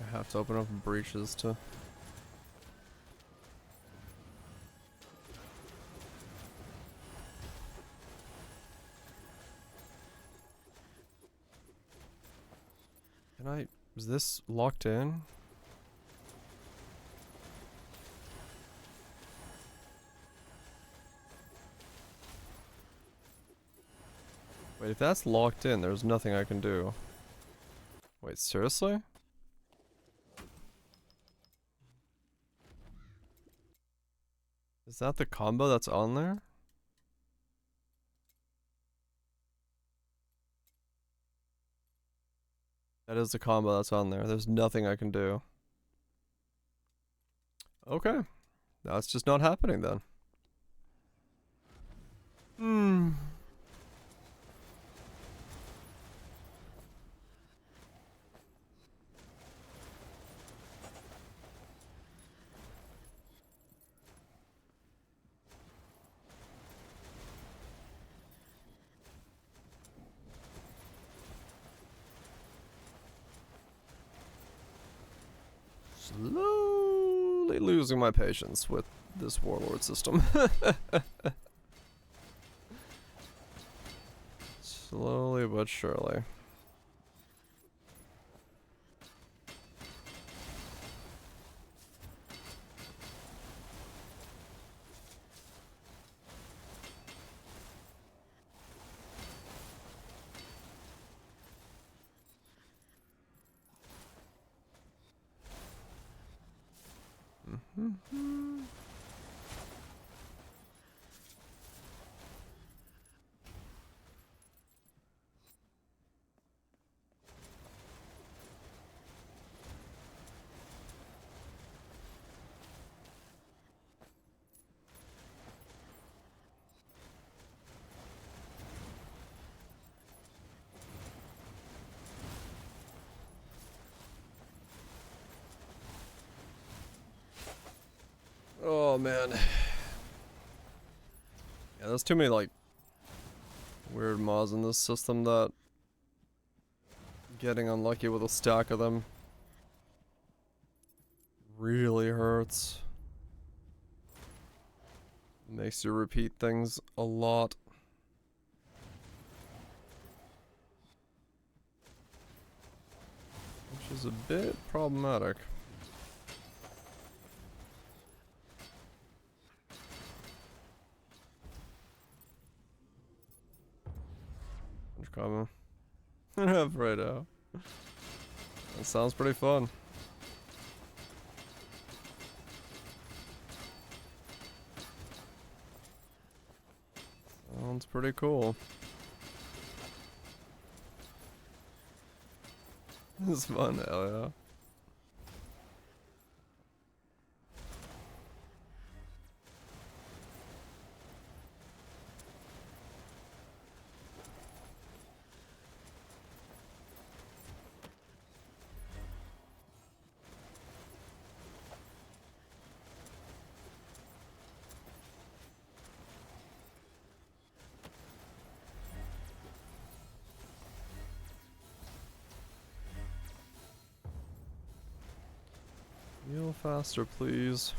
I have to open up breaches to... Can I... Is this locked in? Wait, if that's locked in, there's nothing I can do. Wait, seriously? Is that the combo that's on there? That is the combo that's on there. There's nothing I can do. Okay. That's just not happening then. Hmm. Slowly losing my patience with this warlord system. Slowly but surely. Oh man. Yeah, there's too many like weird mods in this system that getting unlucky with a stack of them really hurts. Makes you repeat things a lot. Which is a bit problematic. Coming. Fredo. That sounds pretty fun. Sounds pretty cool. It's fun, hell yeah. Heal faster, please.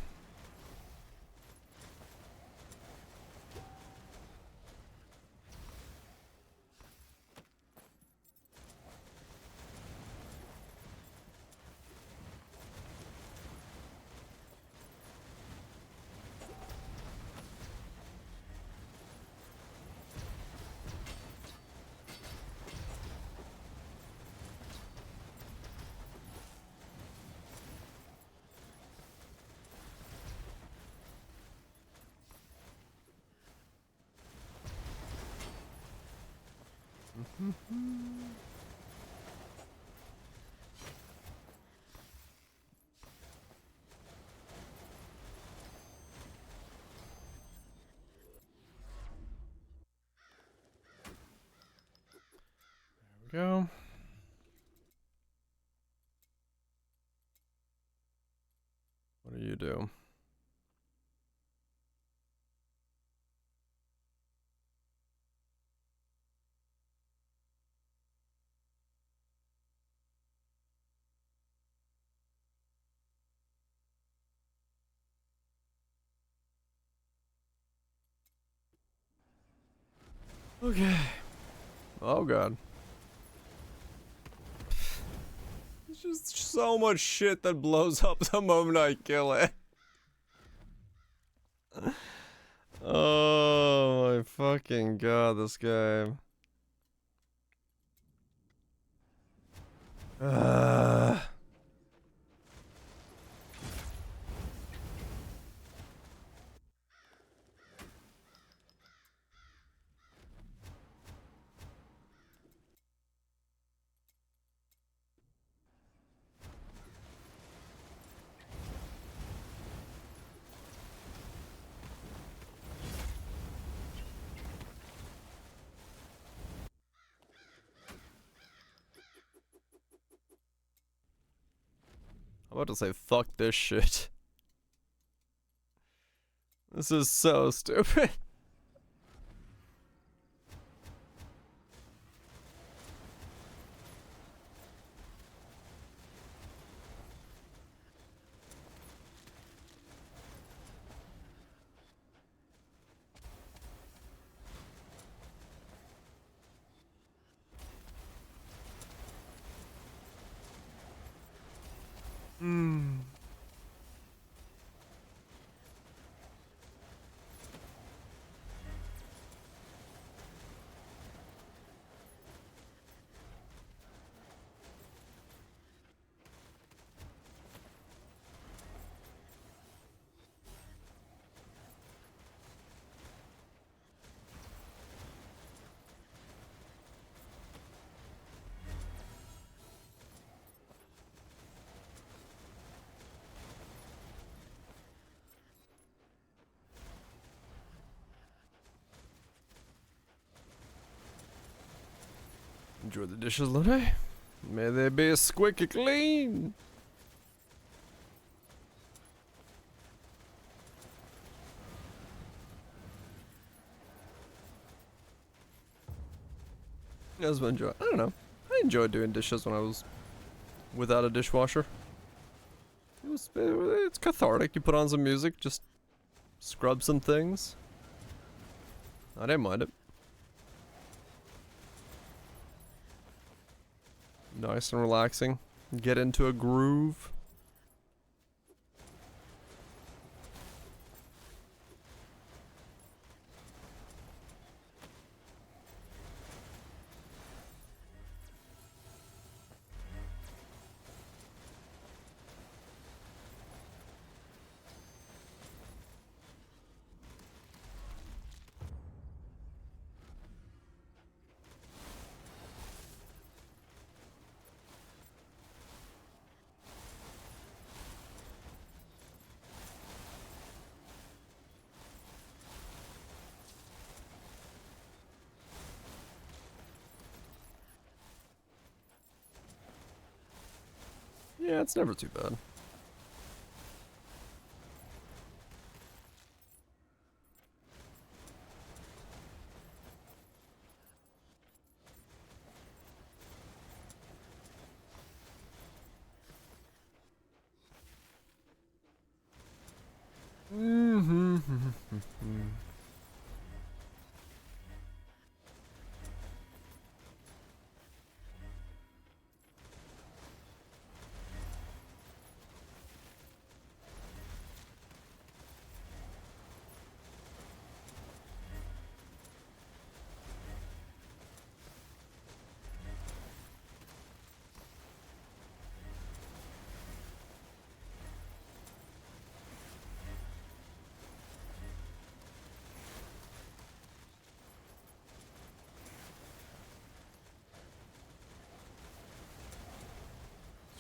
Go. What do you do? Okay. Oh god. There's just so much shit that blows up the moment I kill it. Oh my fucking god, this game. I'm about to say fuck this shit. This is so stupid. Enjoy the dishes, Lune. May they be squeaky clean. Yes, I enjoy. I don't know. I enjoyed doing dishes when I was without a dishwasher. It it's cathartic. You put on some music, just scrub some things. I didn't mind it. Nice and relaxing. Get into a groove. Yeah, it's never too bad.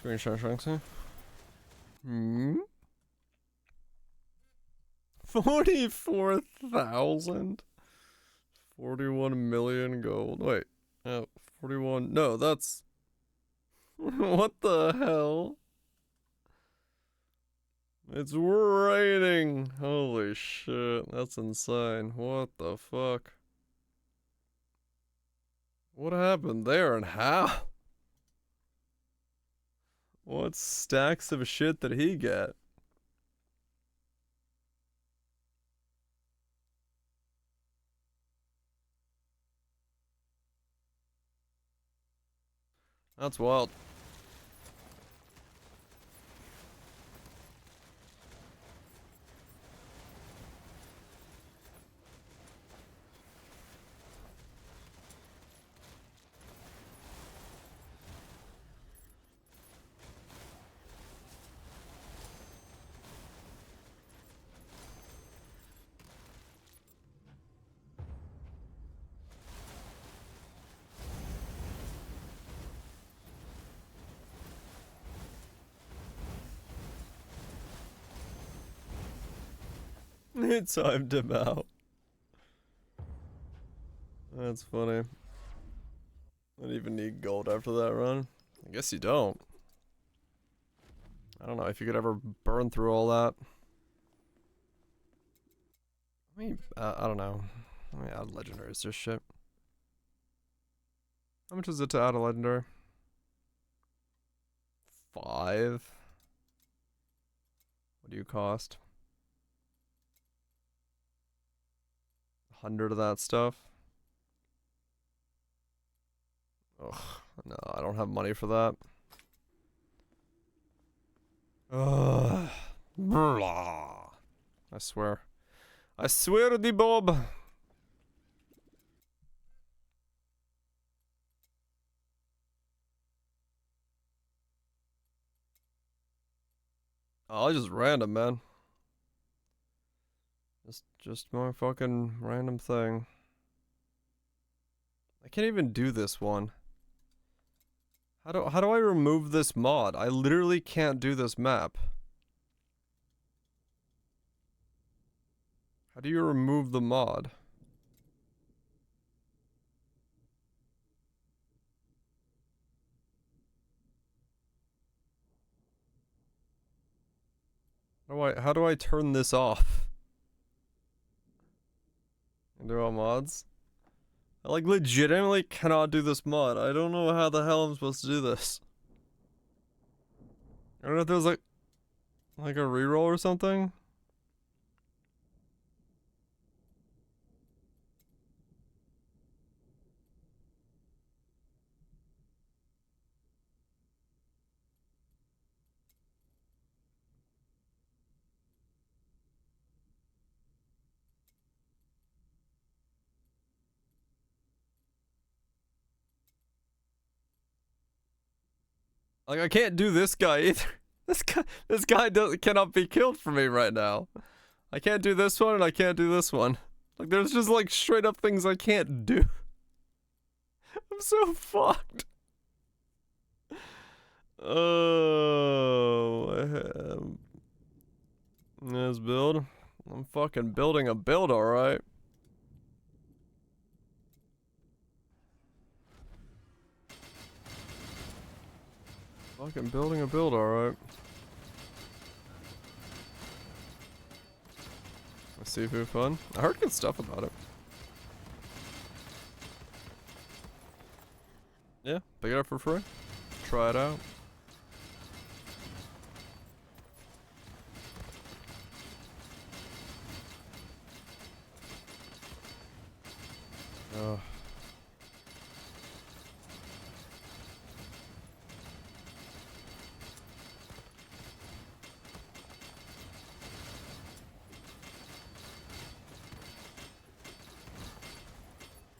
Screenshot Shanksy. 44,000? 41 million gold. Wait. 41. No, that's. What the hell? It's raining. Holy shit. That's insane. What the fuck? What happened there and how? What stacks of shit did he get? That's wild. It timed him out. That's funny. I don't even need gold after that run. I guess you don't. I don't know if you could ever burn through all that. I mean, I don't know. Let me add legendaries to shit. How much is it to add a legendary? 5? What do you cost? 100 of that stuff? Ugh, no, I don't have money for that. Ugh. Blah. I swear. I swear to Bob. Oh, just random, man. Just my fucking random thing. I can't even do this one. How do I remove this mod? I literally can't do this map. How do you remove the mod? How do I turn this off? Do all mods? I like legitimately cannot do this mod. I don't know how the hell I'm supposed to do this. I don't know if there's like Like a reroll or something? Like I can't do this guy either. This guy cannot be killed for me right now. I can't do this one and I can't do this one. Like there's just like straight up things I can't do. I'm so fucked. Oh, let's build. I'm fucking building a build, alright. Fucking building a build, alright. Seafood fun. I heard good stuff about it. Yeah, pick it up for free. Try it out. Oh.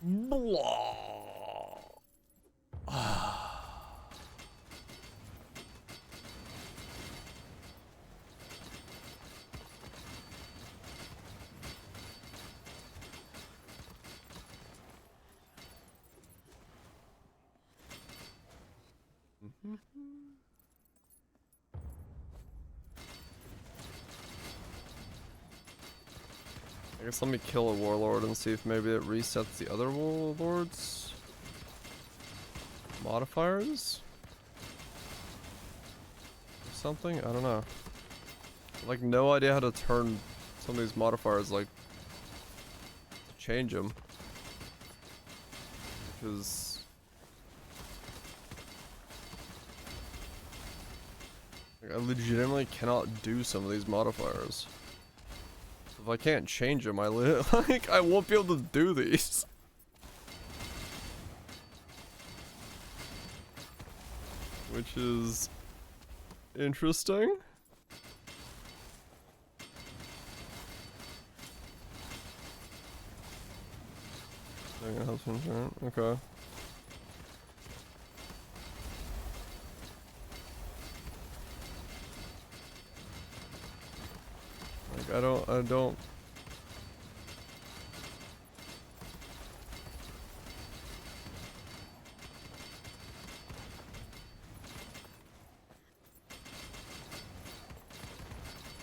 Blah. I guess let me kill a warlord and see if maybe it resets the other warlords modifiers or something. I don't know. Like no idea how to turn some of these modifiers, like to change them, because like, I legitimately cannot do some of these modifiers. If I can't change them, like I won't be able to do these. Which is interesting. Okay. Like I don't.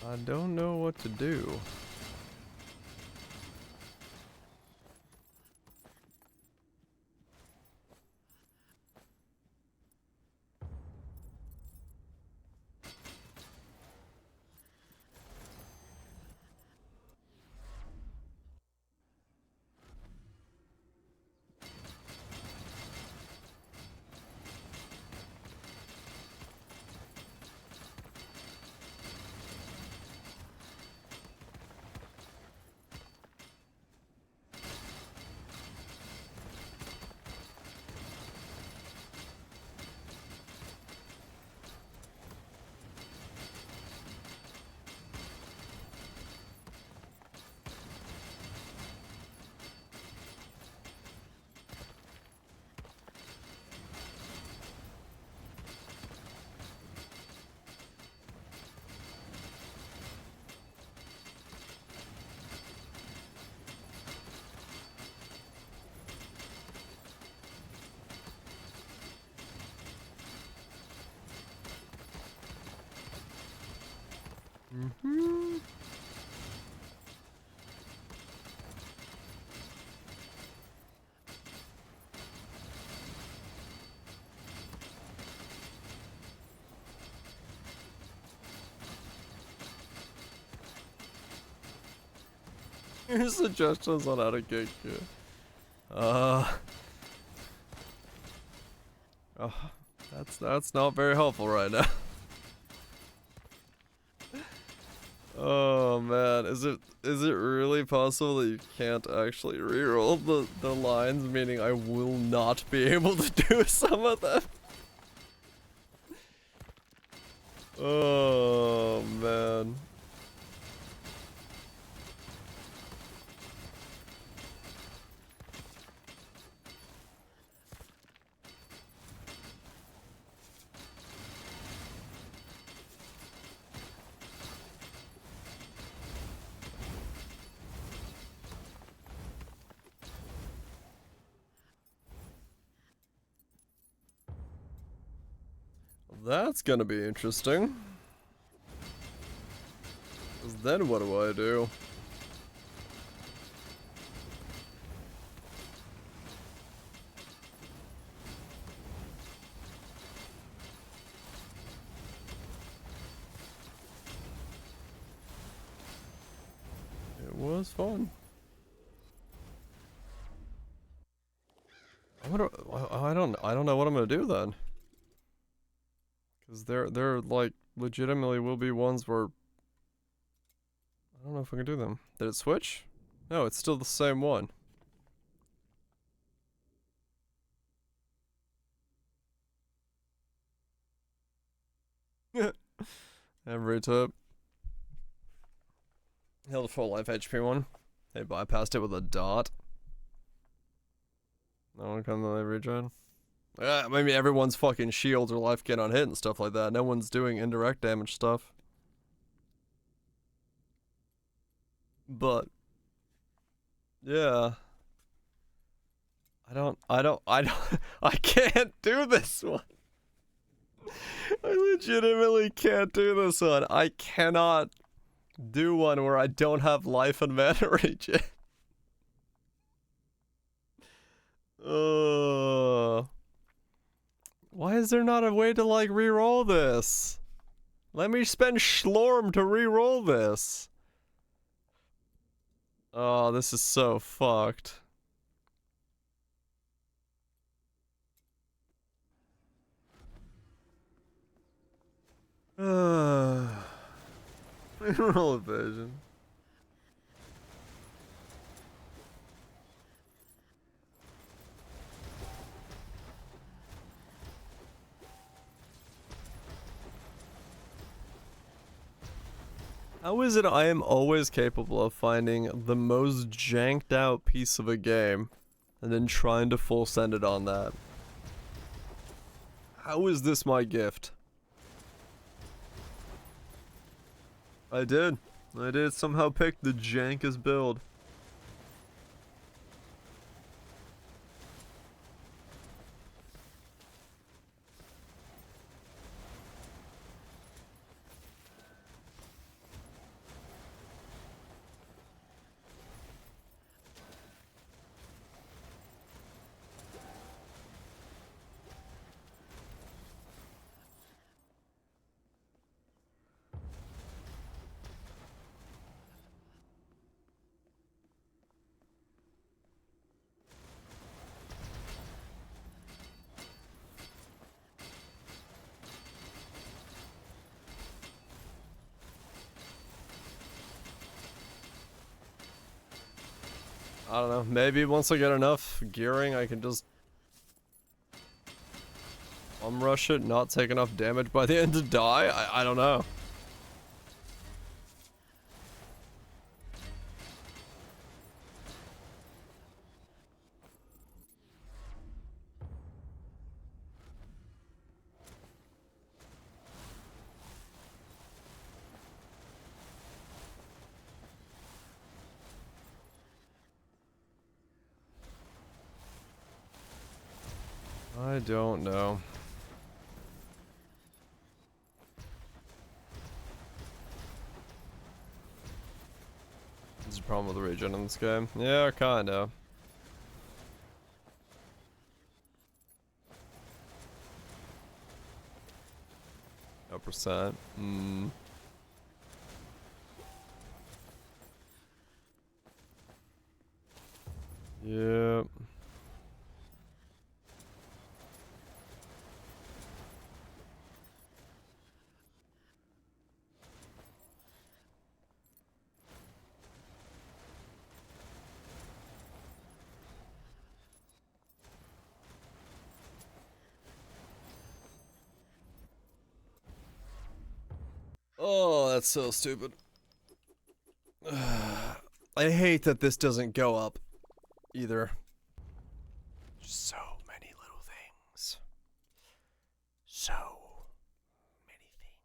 I don't know what to do. Here's suggestions on how to get good. Oh, that's not very helpful right now. Oh man, is it really possible that you can't actually reroll the lines, meaning I will not be able to do some of them? Oh man. That's gonna be interesting. 'Cause then what do I do? It was fun. I don't know what I'm gonna do then. Cause there like legitimately will be ones where I don't know if I can do them. Did it switch? No, it's still the same one. Every tip. Held a full life HP one. They bypassed it with a dot. No one come to the regen. Maybe everyone's fucking shields or life gain on hit and stuff like that. No one's doing indirect damage stuff. But yeah. I can't do this one. I legitimately can't do this one. I cannot do one where I don't have life and mana regen. Why is there not a way to like re-roll this? Let me spend Slorm to re-roll this. Oh, this is so fucked. Roll evasion. How is it I am always capable of finding the most janked out piece of a game and then trying to full send it on that? How is this my gift? I did somehow pick the jankest build. I don't know, maybe once I get enough gearing I can just rush it, not take enough damage by the end to die? I don't know. I don't know. There's a problem with the regen in this game. Yeah, kinda. No percent. Yep. Oh, that's so stupid. I hate that this doesn't go up either. So many little things. So many things.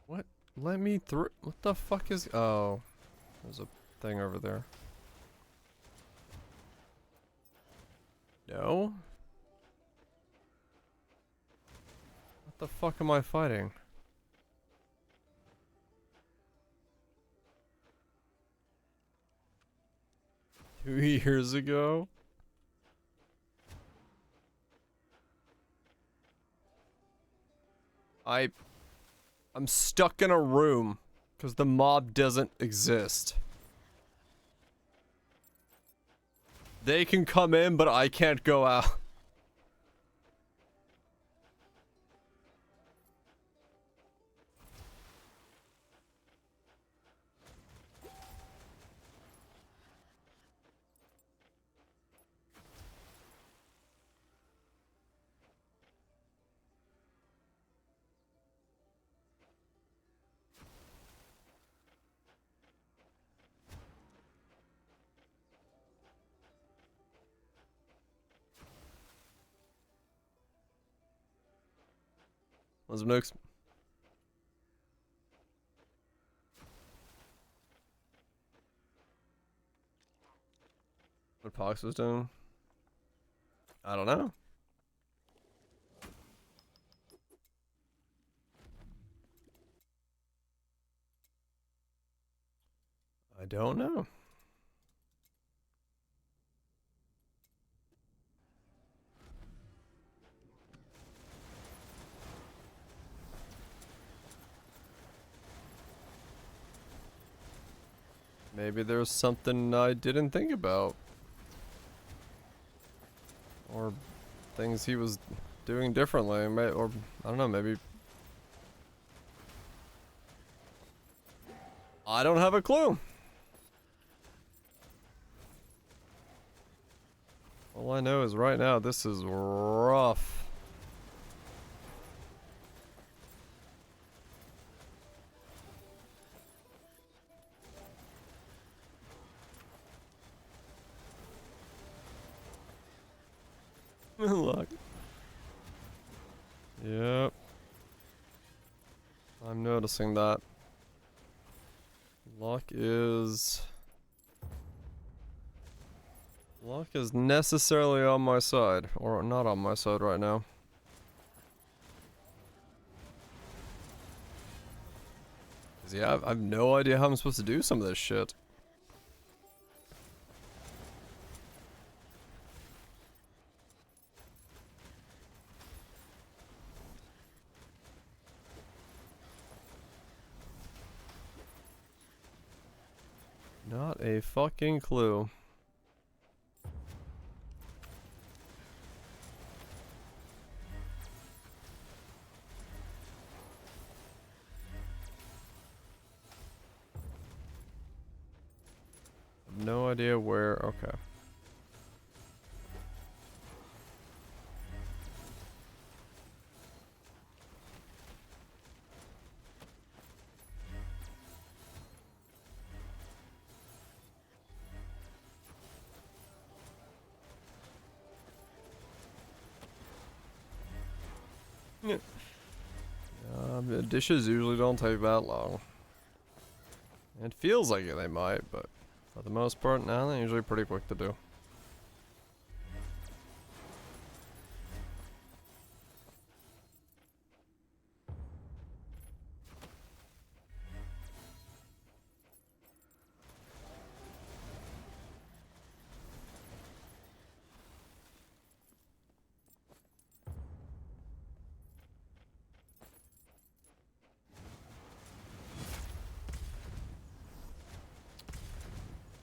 What? Let me through. What the fuck is? Oh, there's a thing over there. No. What the fuck am I fighting? 2 years ago? I'm stuck in a room because the mob doesn't exist. They can come in, but I can't go out. What's next? What Pox was doing? I don't know. I don't know. Maybe there's something I didn't think about. Or things he was doing differently. Or, I don't know, maybe... I don't have a clue. All I know is right now, this is rough. Look. Yep. I'm noticing that. Luck is necessarily on my side, or not on my side right now. Cause yeah, I have no idea how I'm supposed to do some of this shit. Not a fucking clue. No idea where. Okay. The dishes usually don't take that long. It feels like they might, but for the most part, now they're usually pretty quick to do.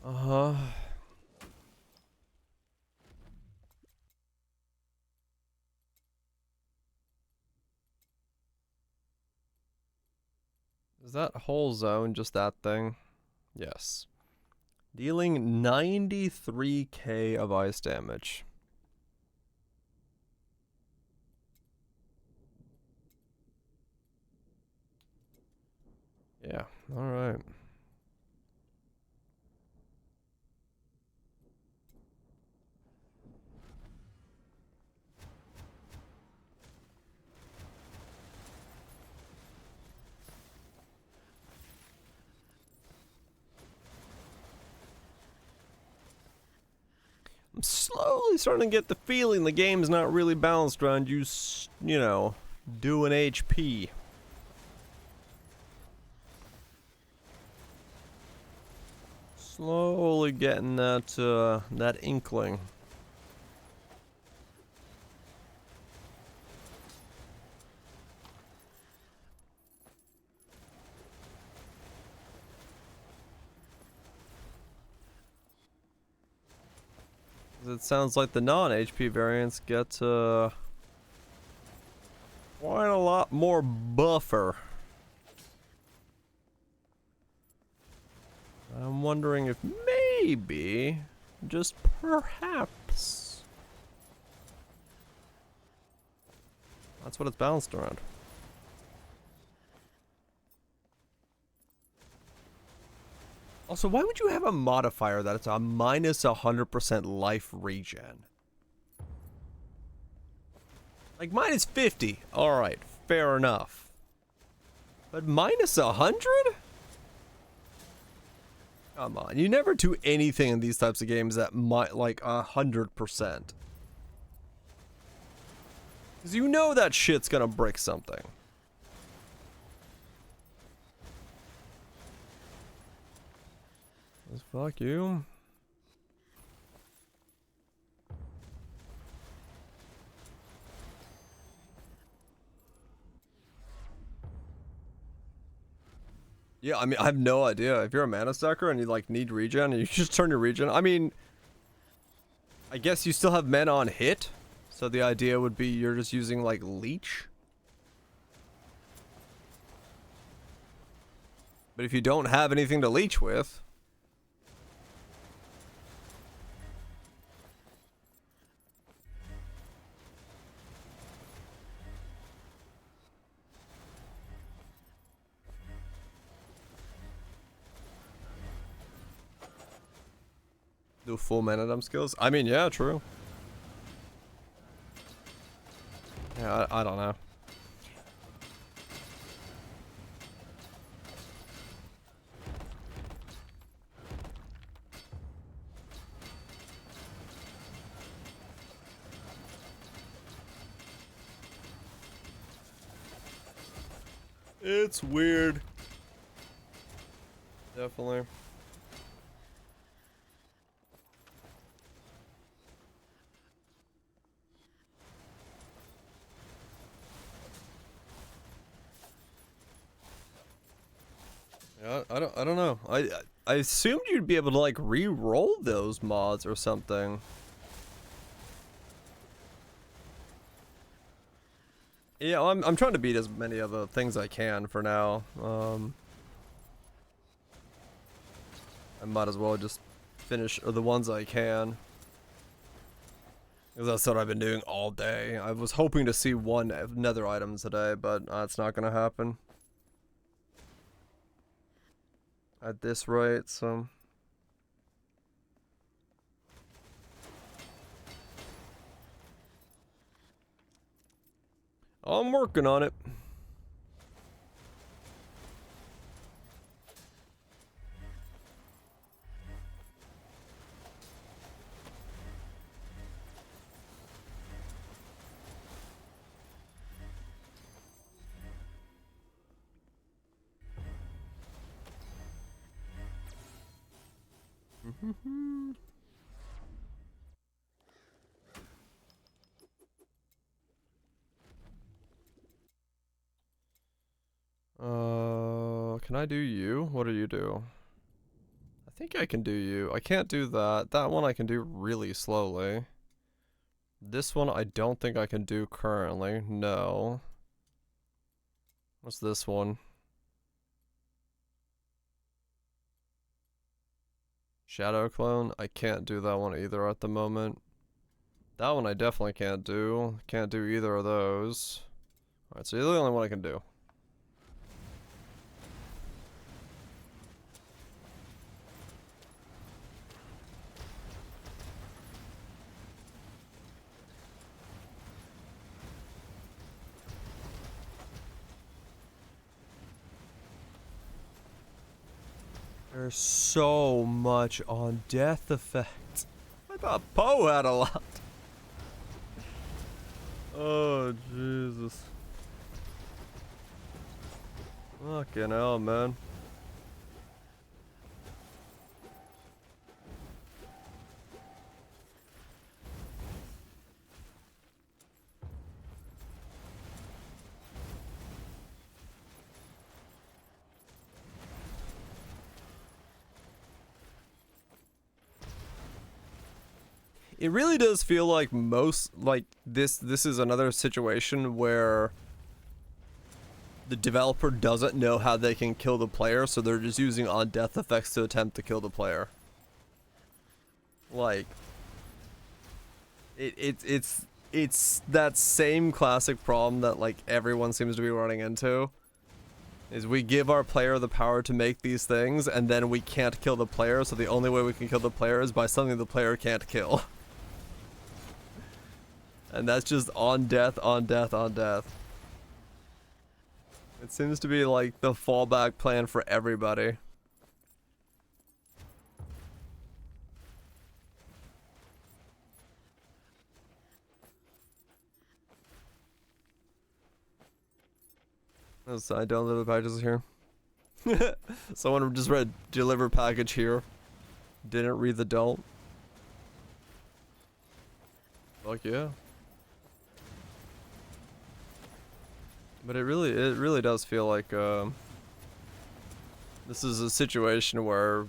Uh-huh. Is that whole zone just that thing? Yes. Dealing 93k of ice damage. Yeah, alright. I'm slowly starting to get the feeling the game's not really balanced around you, you know, doing HP. Slowly getting that inkling. It sounds like the non-HP variants get quite a lot more buffer. I'm wondering if maybe, just perhaps, that's what it's balanced around. Also, why would you have a modifier that it's a minus 100% life regen? Like, minus 50. Alright, fair enough. But minus 100? Come on, you never do anything in these types of games that might, like, 100%. Because you know that shit's gonna break something. Fuck you. Yeah, I mean, I have no idea. If you're a mana sucker and you, like, need regen, and you just turn your regen... I mean... I guess you still have mana on hit? So the idea would be you're just using, like, leech? But if you don't have anything to leech with... do full mana dump skills? I mean, yeah, true. Yeah, I don't know. It's weird. Definitely. Yeah, I don't know. I assumed you'd be able to, like, re-roll those mods or something. Yeah, well, I'm trying to beat as many of the things I can for now. I might as well just finish the ones I can. Because that's what I've been doing all day. I was hoping to see one nether item today, but that's not gonna happen. At this rate, so... I'm working on it. Can I do you? What do you do? think I can do you. I can't do that. That one I can do really slowly. This one I don't think I can do currently. No. What's this one? Shadow Clone? I can't do that one either at the moment. That one I definitely can't do. Can't do either of those. Alright, so you're the only one I can do. There's so much on death effect. I thought Poe had a lot. Oh, Jesus. Fucking hell, man. It really does feel like this is another situation where the developer doesn't know how they can kill the player, so they're just using on death effects to attempt to kill the player. Like it's that same classic problem that like everyone seems to be running into. Is we give our player the power to make these things and then we can't kill the player, so the only way we can kill the player is by something the player can't kill. And that's just on death, on death, on death. It seems to be like the fallback plan for everybody. I don't deliver packages here. Someone just read deliver package here. Didn't read the don't. Fuck yeah. But it really does feel like this is a situation where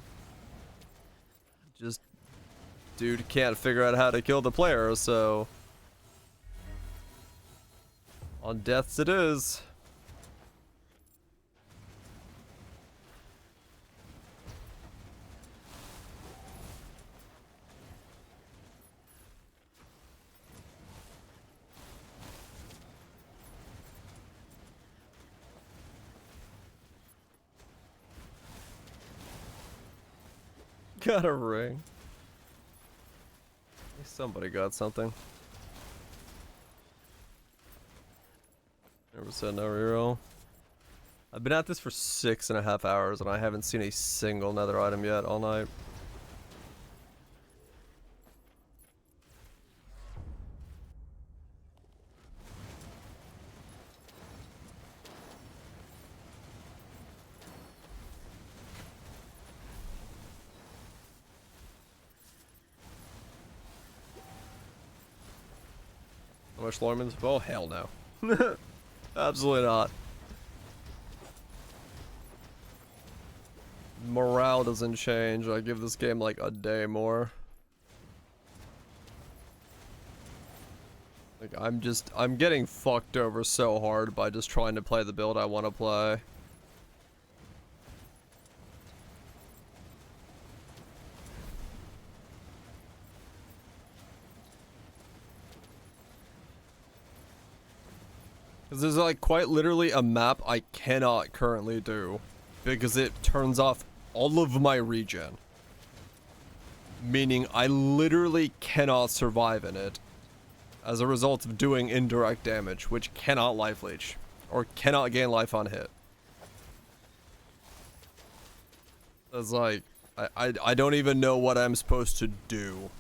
just dude can't figure out how to kill the player, so on deaths it is. Got a ring. Somebody got something. Never said no reroll. I've been at this for 6.5 hours and I haven't seen a single nether item yet all night. How much Slormancer? Oh, hell no. Absolutely not. Morale doesn't change. I give this game like a day more. Like, I'm getting fucked over so hard by just trying to play the build I want to play. Because there's like quite literally a map I cannot currently do because it turns off all of my regen. Meaning I literally cannot survive in it as a result of doing indirect damage, which cannot life leech or cannot gain life on hit. It's like I don't even know what I'm supposed to do.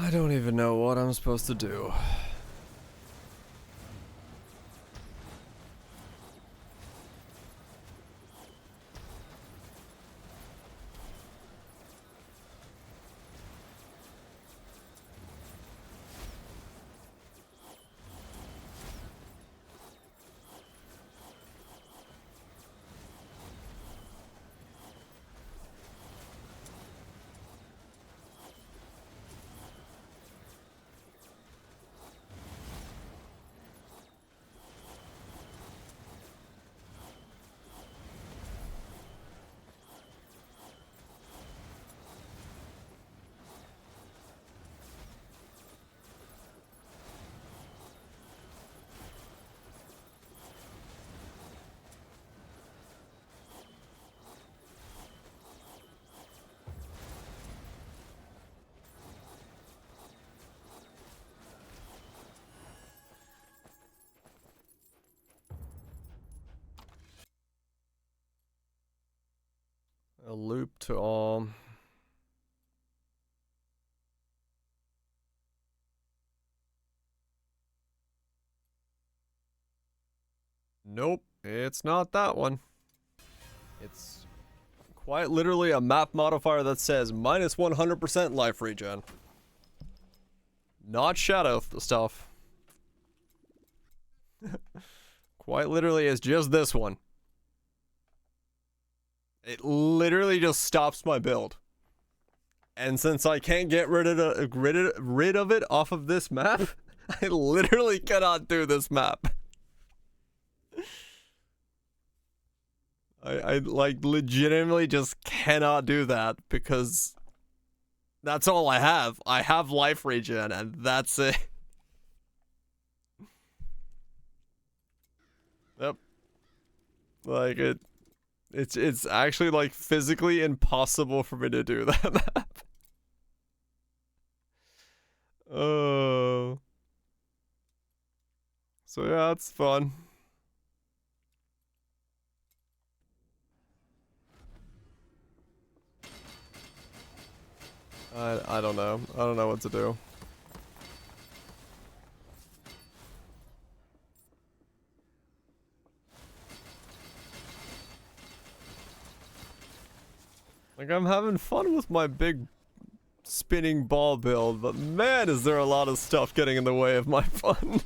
I don't even know what I'm supposed to do. A loop to all. Nope, it's not that one. It's quite literally a map modifier that says minus 100% life regen. Not shadow stuff. Quite literally is just this one. It literally just stops my build. And since I can't get rid of it off of this map, I literally cannot do this map. I like legitimately just cannot do that because that's all I have. I have life regen and that's it. Yep. Like it's actually like physically impossible for me to do that map. Oh. So yeah, it's fun. I don't know. I don't know what to do. Like, I'm having fun with my big spinning ball build, but man, is there a lot of stuff getting in the way of my fun.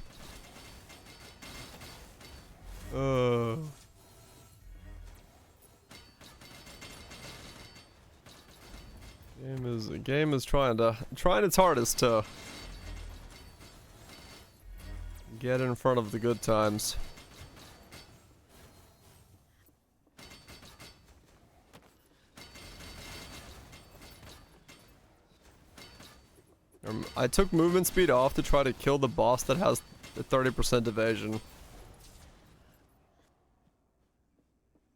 Game is trying its hardest to get in front of the good times. I took movement speed off to try to kill the boss that has the 30% evasion.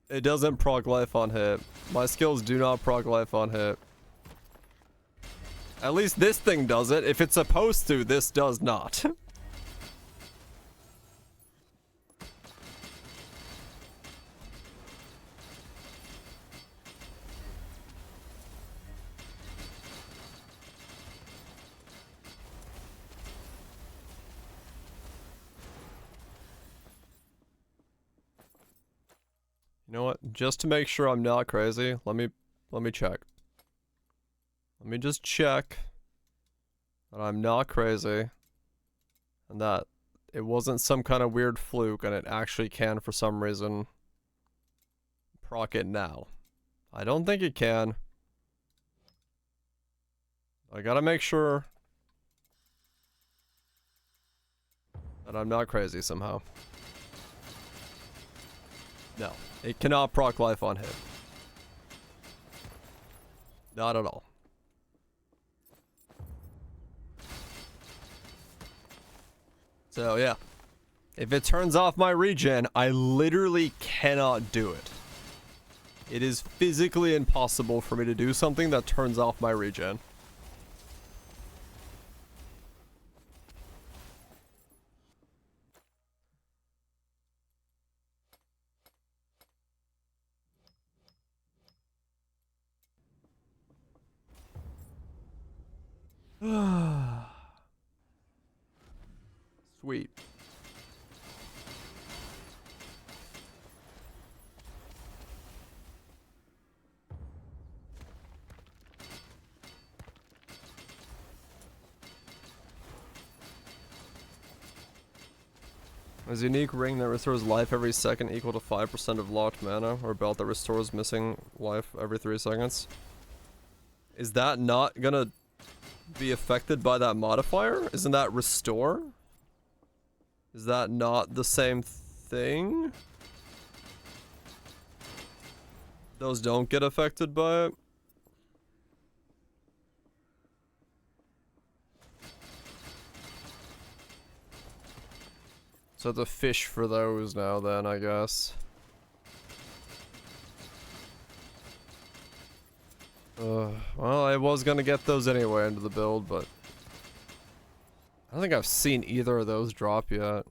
It doesn't proc life on hit. My skills do not proc life on hit. At least this thing does it. If it's supposed to, this does not. You know what? Just to make sure I'm not crazy, let me check. Let me just check that I'm not crazy and that it wasn't some kind of weird fluke and it actually can for some reason proc it now. I don't think it can. I gotta make sure that I'm not crazy somehow. No, it cannot proc life on hit. Not at all. So yeah, if it turns off my regen, I literally cannot do it. It is physically impossible for me to do something that turns off my regen. Sweet. Is unique ring that restores life every second equal to 5% of locked mana, or belt that restores missing life every 3 seconds? Is that not gonna be affected by that modifier? Isn't that restore? Is that not the same thing? Those don't get affected by it? So I have to fish for those now then, I guess. Well, I was gonna get those anyway into the build, but I don't think I've seen either of those drop yet.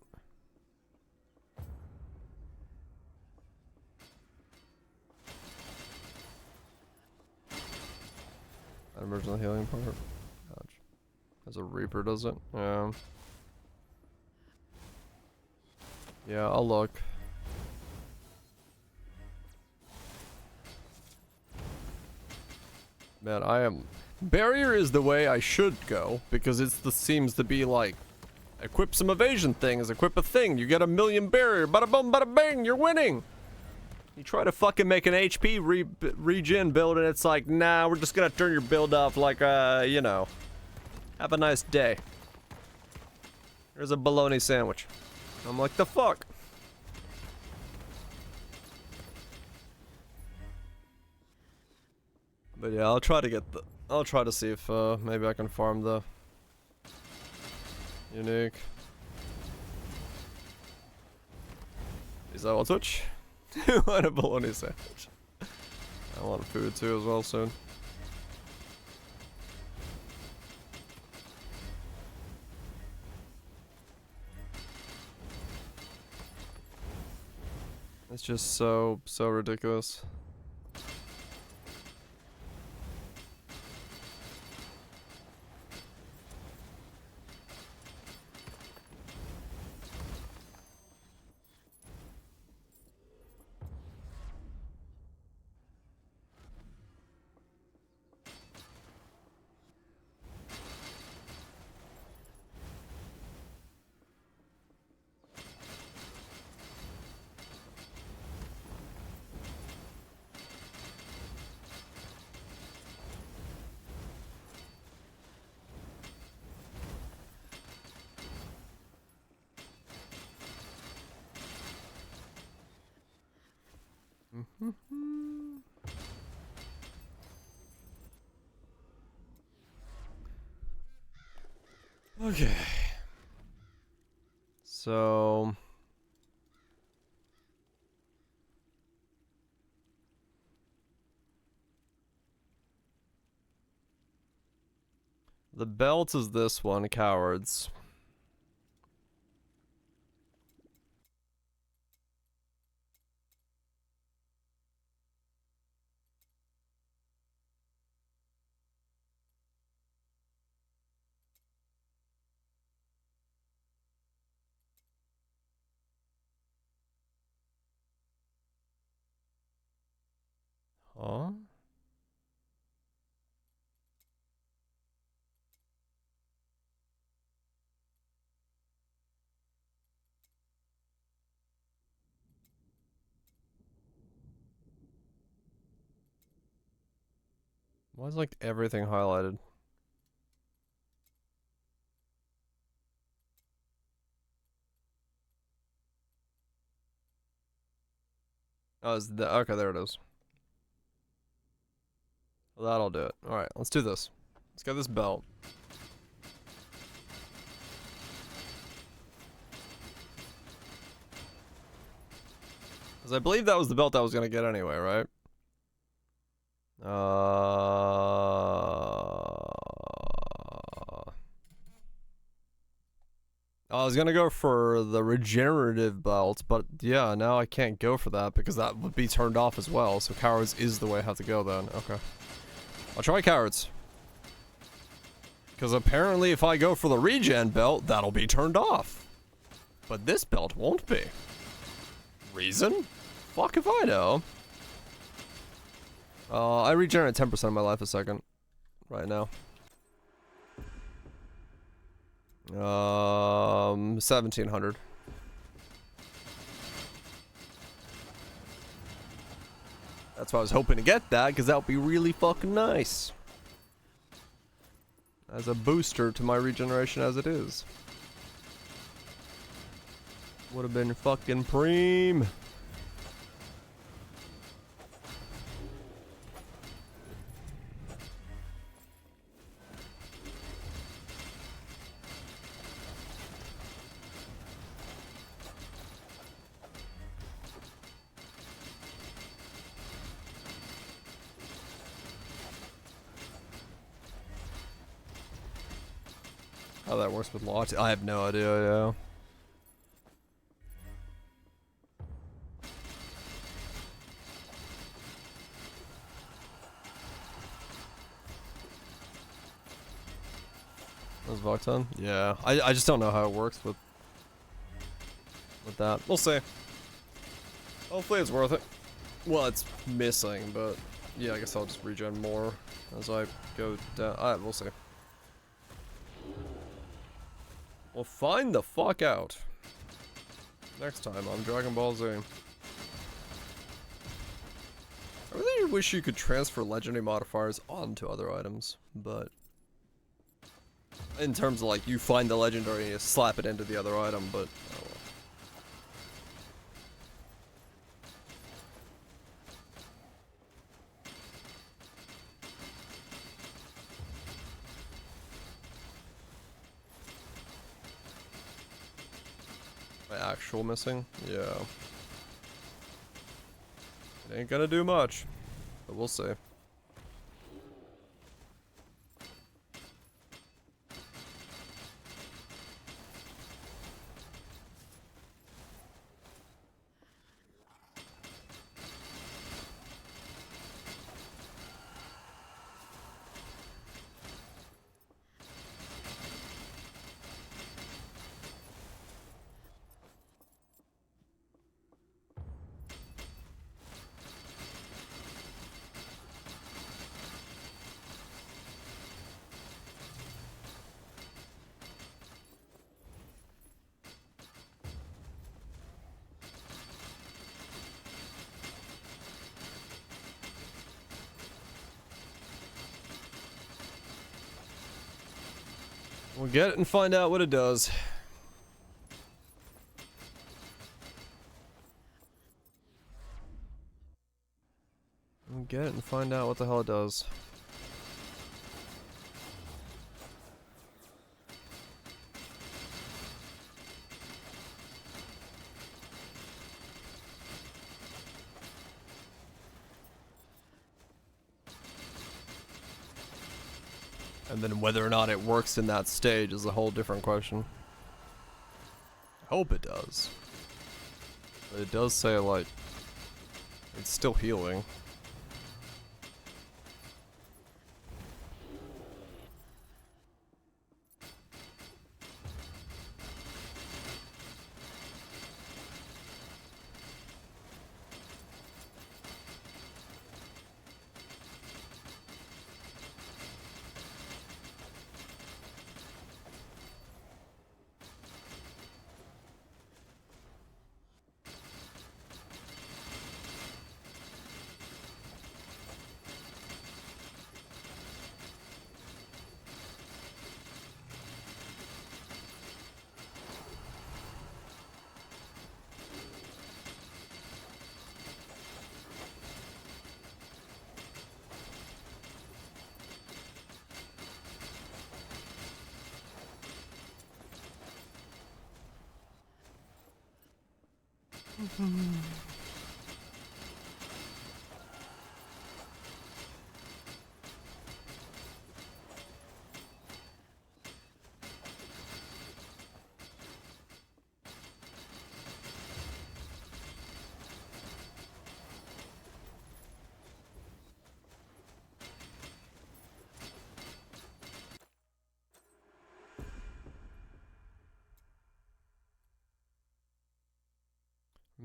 Emergency healing part. Gotcha. As a Reaper does it? Yeah. Yeah, I'll look. Man, I am... Barrier is the way I should go, because it seems to be like, equip some evasion things, equip a thing, you get a million barrier, bada boom, bada bang, you're winning! You try to fucking make an HP regen build and it's like, nah, we're just gonna turn your build off like, you know, have a nice day. Here's a bologna sandwich. I'm like, the fuck? But yeah, I'll try to get the... I'll try to see if, maybe I can farm the... unique. Is that what's which? I want a bologna sandwich. I want food too as well soon. It's just so ridiculous. Okay. So... the belt is this one, cowards. Huh? Why is like everything highlighted? Oh, is the okay? There it is. Well, that'll do it. All right, let's do this. Let's get this belt. Because I believe that was the belt I was gonna get anyway, right? I was gonna go for the regenerative belt, but yeah, now I can't go for that because that would be turned off as well. So cowards is the way I have to go then. Okay. I'll try cowards. Because apparently if I go for the regen belt, that'll be turned off. But this belt won't be. Reason? Fuck if I know. I regenerate 10% of my life a second. Right now. 1700. That's why I was hoping to get that, because that would be really fucking nice. As a booster to my regeneration as it is. Would have been fucking preem. How that works with launch, I have no idea, yeah. Was Vocton? Yeah. I just don't know how it works with that. We'll see. Hopefully it's worth it. Well, it's missing, but yeah, I guess I'll just regen more as I go down. Alright, we'll see. We'll find the fuck out. Next time on Dragon Ball Z. I really wish you could transfer legendary modifiers onto other items, but in terms of like you find the legendary and you slap it into the other item, but oh well. My actual missing? Yeah. It ain't gonna do much, but we'll see. We'll get it and find out what it does. We'll get it and find out what the hell it does. And then whether or not it works in that stage is a whole different question. I hope it does. But it does say, like, it's still healing.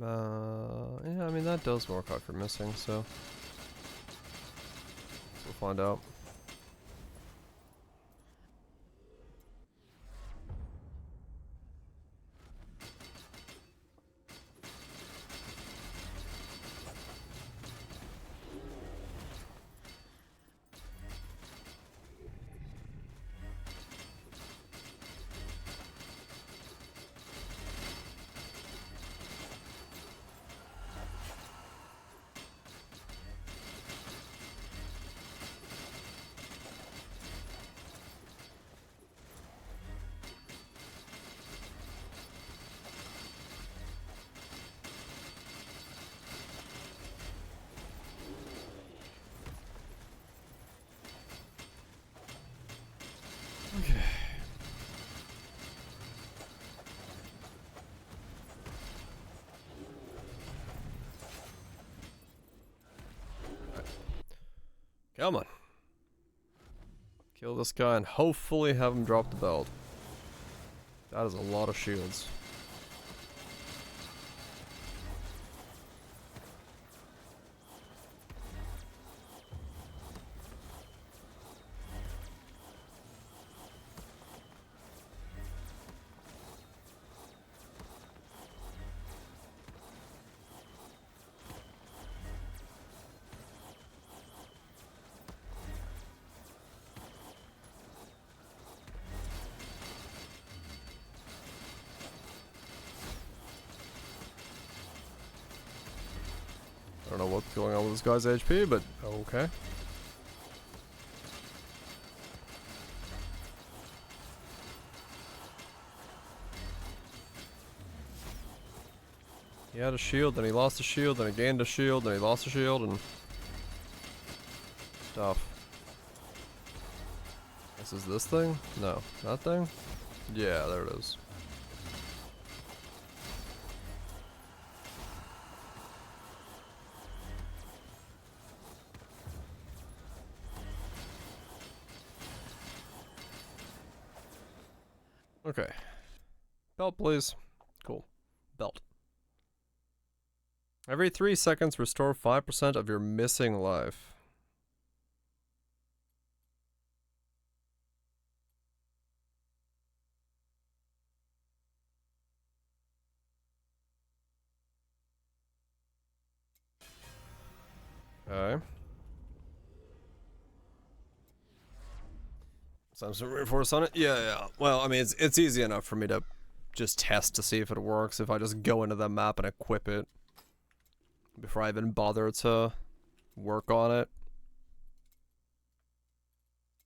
Yeah, I mean, that does work out for missing, so we'll find out. Okay. Come on. Kill this guy and hopefully have him drop the belt. That is a lot of shields. I don't know what's going on with this guy's HP, but okay. He had a shield, then he lost a shield, then he gained a shield, then he lost a shield, and stuff. This is this thing? No. That thing? Yeah, there it is. Okay. Belt, please. Cool. Belt. Every 3 seconds, restore 5% of your missing life. Okay. Some reinforce on it? Yeah. Well, I mean, it's easy enough for me to just test to see if it works if I just go into the map and equip it before I even bother to work on it.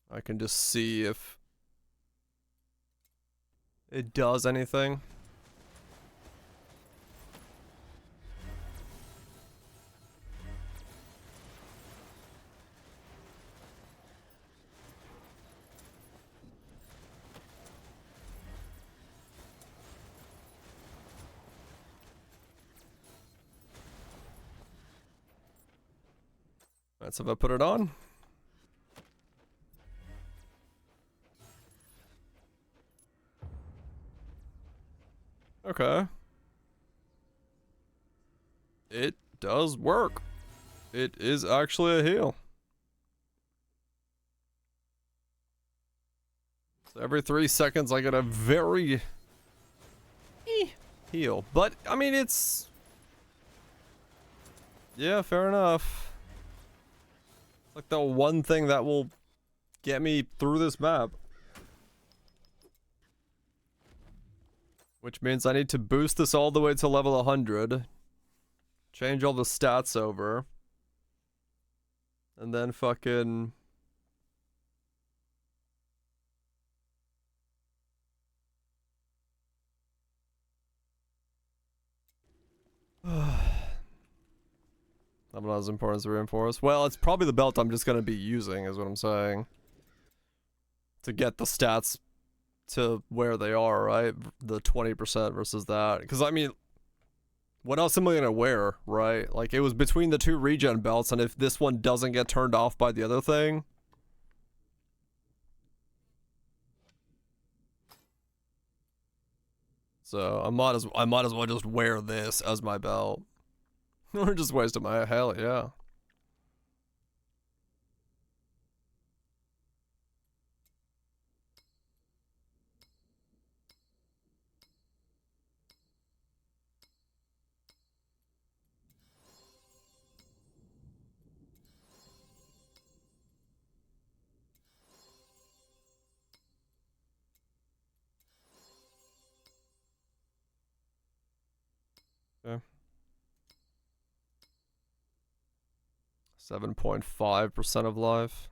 I can just see if it does anything. That's if I put it on. Okay. It does work. It is actually a heal. So every 3 seconds I get a very heal. But, I mean, it's... Yeah, fair enough. It's like the one thing that will get me through this map. Which means I need to boost this all the way to level 100. Change all the stats over. And then fucking... I'm not as important as reinforce. Well, it's probably the belt I'm just gonna be using, is what I'm saying. To get the stats to where they are, right? The 20% versus that. Because, I mean, what else am I gonna wear, right? Like, it was between the 2 regen belts, and if this one doesn't get turned off by the other thing... So I might as well just wear this as my belt. Or just wasting my hell yeah. Okay. 7.5% of life.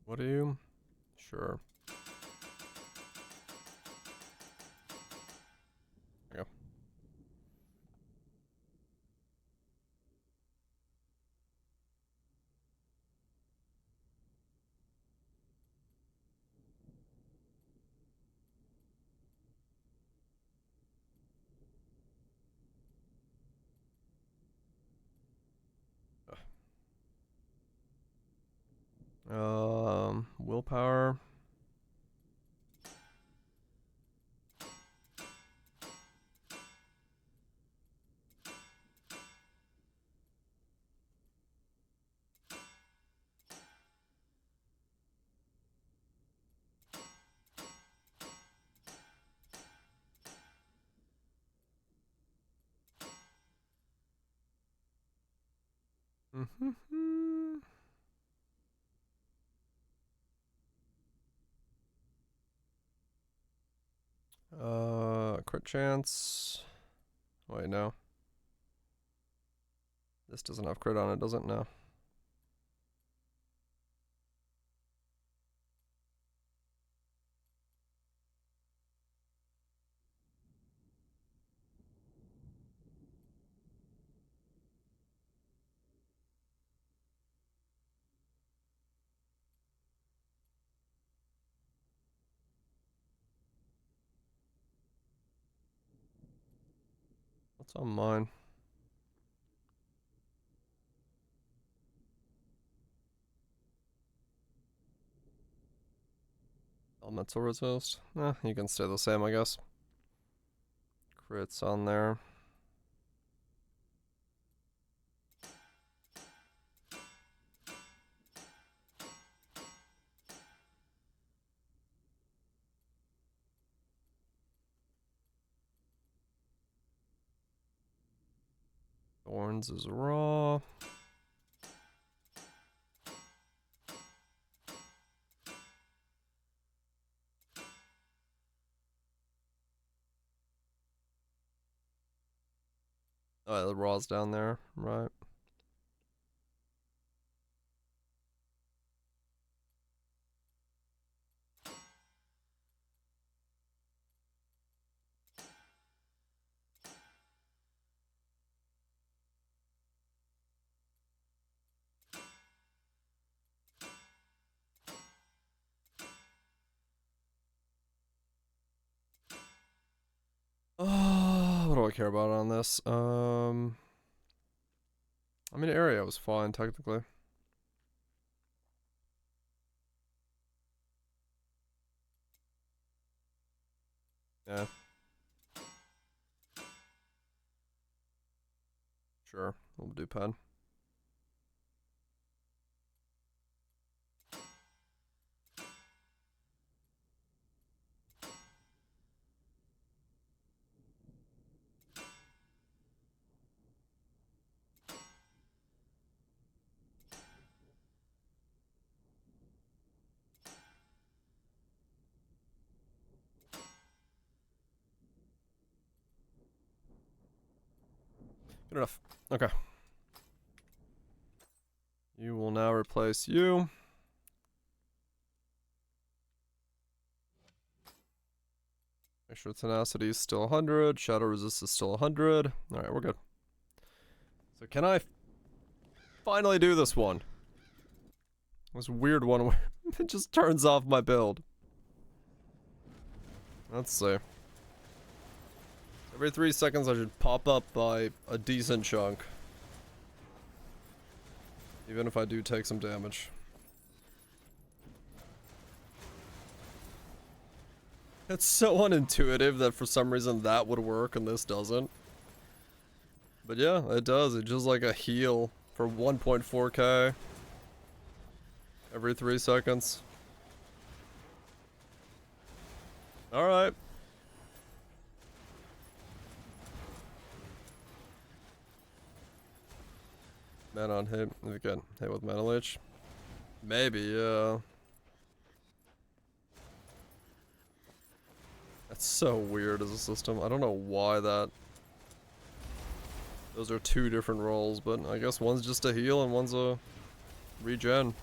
What are you? Sure. There you go. Willpower. Mm-hmm. Crit chance. Wait, no. This doesn't have crit on it, does it? No. What's on mine? Elemental resist. You can stay the same, I guess. Crits on there. Thorns is raw. Oh, the raw's down there, right? What do I care about on this? I mean, area was fine, technically. Yeah. Sure, we'll do pen. Good enough. Okay. You will now replace you. Make sure tenacity is still 100. Shadow resist is still 100. Alright, we're good. So can I finally do this one? This weird one where it just turns off my build. Let's see. Every 3 seconds I should pop up by a decent chunk. Even if I do take some damage. It's so unintuitive that for some reason that would work and this doesn't. But yeah, it does. It's just like a heal for 1.4k. Every 3 seconds. Alright. Man on hit. If you can hit with Mana Leech. Maybe, yeah. That's so weird as a system. I don't know why that... Those are 2 different roles, but I guess one's just a heal and one's a regen.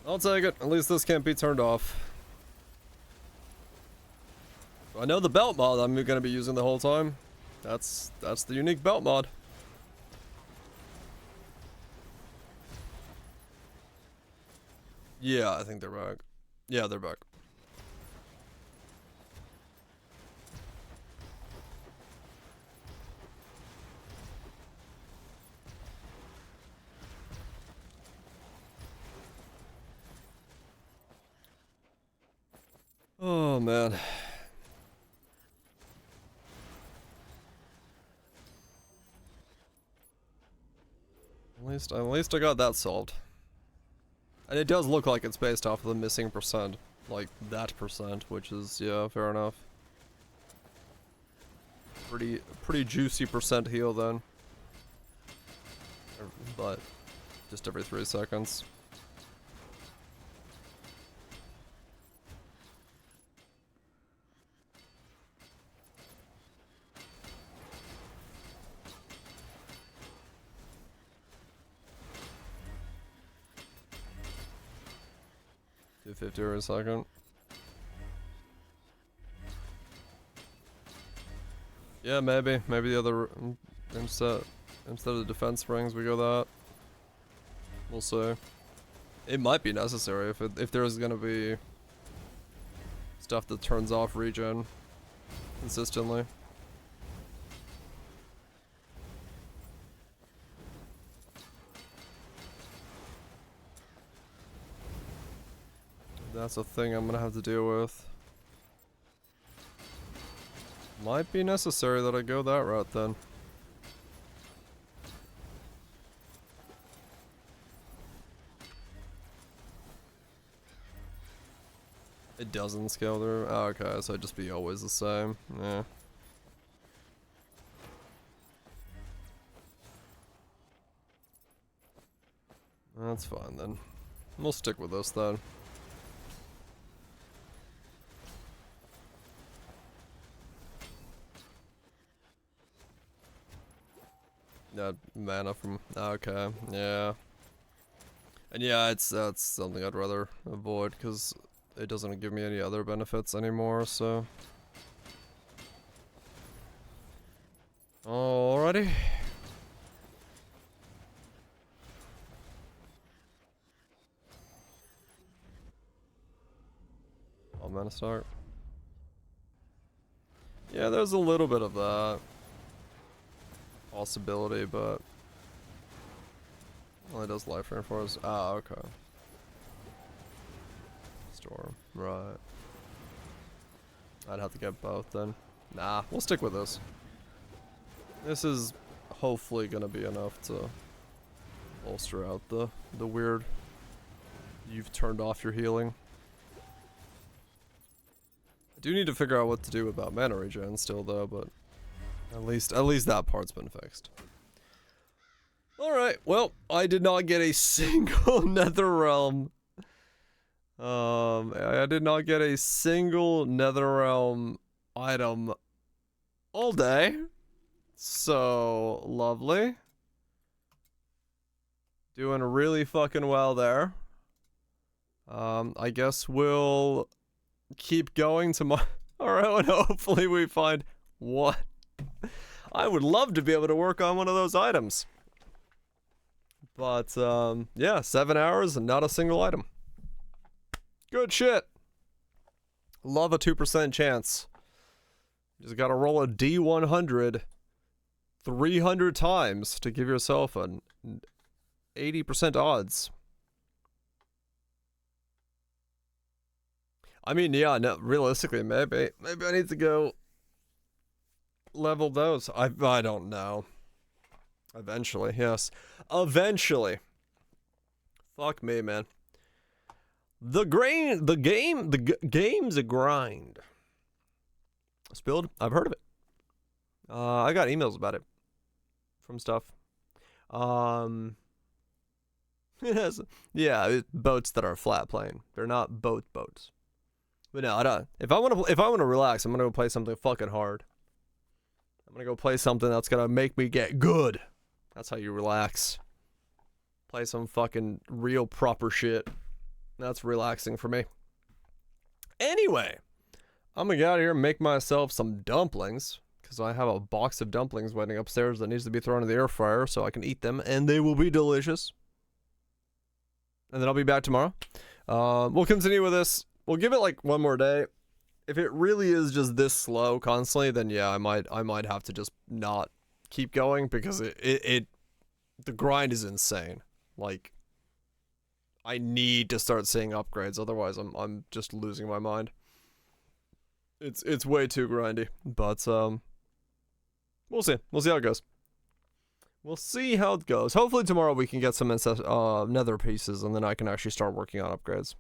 I'll take it. At least this can't be turned off. I know the belt mod I'm going to be using the whole time. That's the unique belt mod. Yeah, I think they're back. Yeah, they're back. Oh man. At least I got that solved. And it does look like it's based off of the missing percent. Like that percent, which is, yeah, fair enough. Pretty juicy percent heal then. But just every 3 seconds. $250 or a second. Yeah, maybe the other instead of the defense rings we go that. We'll see. It might be necessary if there's gonna be stuff that turns off regen consistently. That's a thing I'm gonna have to deal with. Might be necessary that I go that route then. It doesn't scale through? Oh, okay, so it'd just be always the same. Yeah. That's fine then. We'll stick with this then. That mana from... Okay, yeah. And yeah, that's something I'd rather avoid, because it doesn't give me any other benefits anymore, so... Alrighty. All mana start. Yeah, there's a little bit of that possibility, but only does life reinforce. Ah, okay. Storm, right. I'd have to get both then. Nah, we'll stick with this. This is hopefully gonna be enough to bolster out the weird you've turned off your healing. I do need to figure out what to do about mana regen still though, but at least that part's been fixed. Alright, well, I did not get a single Netherrealm. I did not get a single Netherrealm item all day. So, lovely. Doing really fucking well there. I guess we'll keep going tomorrow and hopefully we find one. I would love to be able to work on one of those items. But, yeah, 7 hours and not a single item. Good shit. Love a 2% chance. Just gotta roll a D100 300 times to give yourself an 80% odds. I mean, yeah, no, realistically, maybe I need to go level those. I don't know. Eventually, yes. Eventually. Fuck me, man. The game's a grind. Spilled? I've heard of it. I got emails about it from stuff. Yes, yeah, boats that are flat plane. They're not boats. But no, I don't. If I want to relax, I'm gonna go play something fucking hard. I'm gonna go play something that's gonna make me get good. That's how you relax. Play some fucking real proper shit. That's relaxing for me. Anyway, I'm gonna get out of here and make myself some dumplings, because I have a box of dumplings waiting upstairs that needs to be thrown in the air fryer so I can eat them, and they will be delicious. And then I'll be back tomorrow. We'll continue with this. We'll give it like one more day. If it really is just this slow constantly, then yeah, I might have to just not keep going, because the grind is insane. Like, I need to start seeing upgrades, otherwise I'm just losing my mind. It's way too grindy, but we'll see. We'll see how it goes. We'll see how it goes. Hopefully tomorrow we can get some nether pieces, and then I can actually start working on upgrades.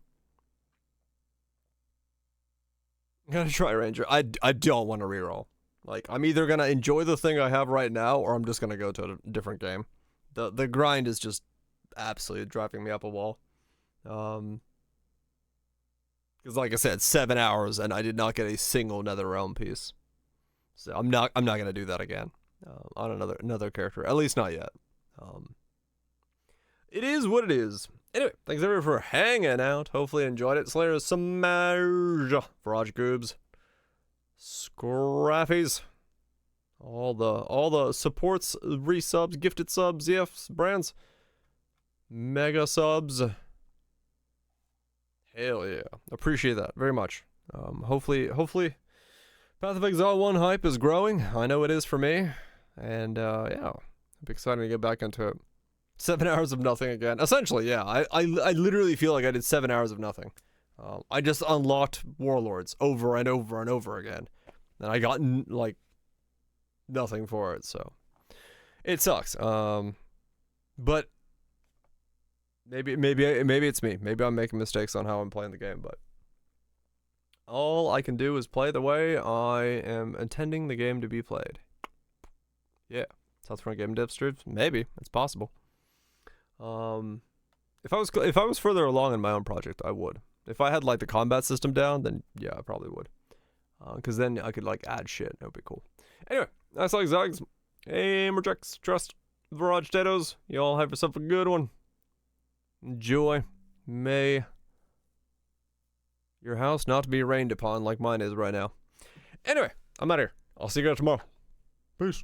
I'm gonna try Ranger. I don't want to reroll. Like, I'm either gonna enjoy the thing I have right now, or I'm just gonna go to a different game. The grind is just absolutely driving me up a wall. Because like I said, 7 hours and I did not get a single nether realm piece. So I'm not gonna do that again on another character, at least not yet. It is what it is. Anyway, thanks everyone for hanging out. Hopefully you enjoyed it. Slayer smash, Viraj Goobs, Scraffies, all the supports, resubs, gifted subs, yes, brands, mega subs. Hell yeah, appreciate that very much. Hopefully Path of Exile 1 hype is growing. I know it is for me, and yeah, it'll be exciting to get back into it. 7 hours of nothing again. Essentially, yeah. I literally feel like I did 7 hours of nothing. I just unlocked Warlords over and over and over again, and I got like nothing for it. So it sucks. But maybe it's me. Maybe I'm making mistakes on how I'm playing the game. But all I can do is play the way I am intending the game to be played. Yeah, Southfront Game Dev Strips. Maybe it's possible. If I was further along in my own project, I would. If I had like the combat system down, then yeah, I probably would. Because then I could like add shit. That would be cool. Anyway, that's like Zags. Amberjacks, Trust, Viraj Potatoes. You all have yourself a good one. Enjoy. May your house not be rained upon like mine is right now. Anyway, I'm out of here. I'll see you guys tomorrow. Peace.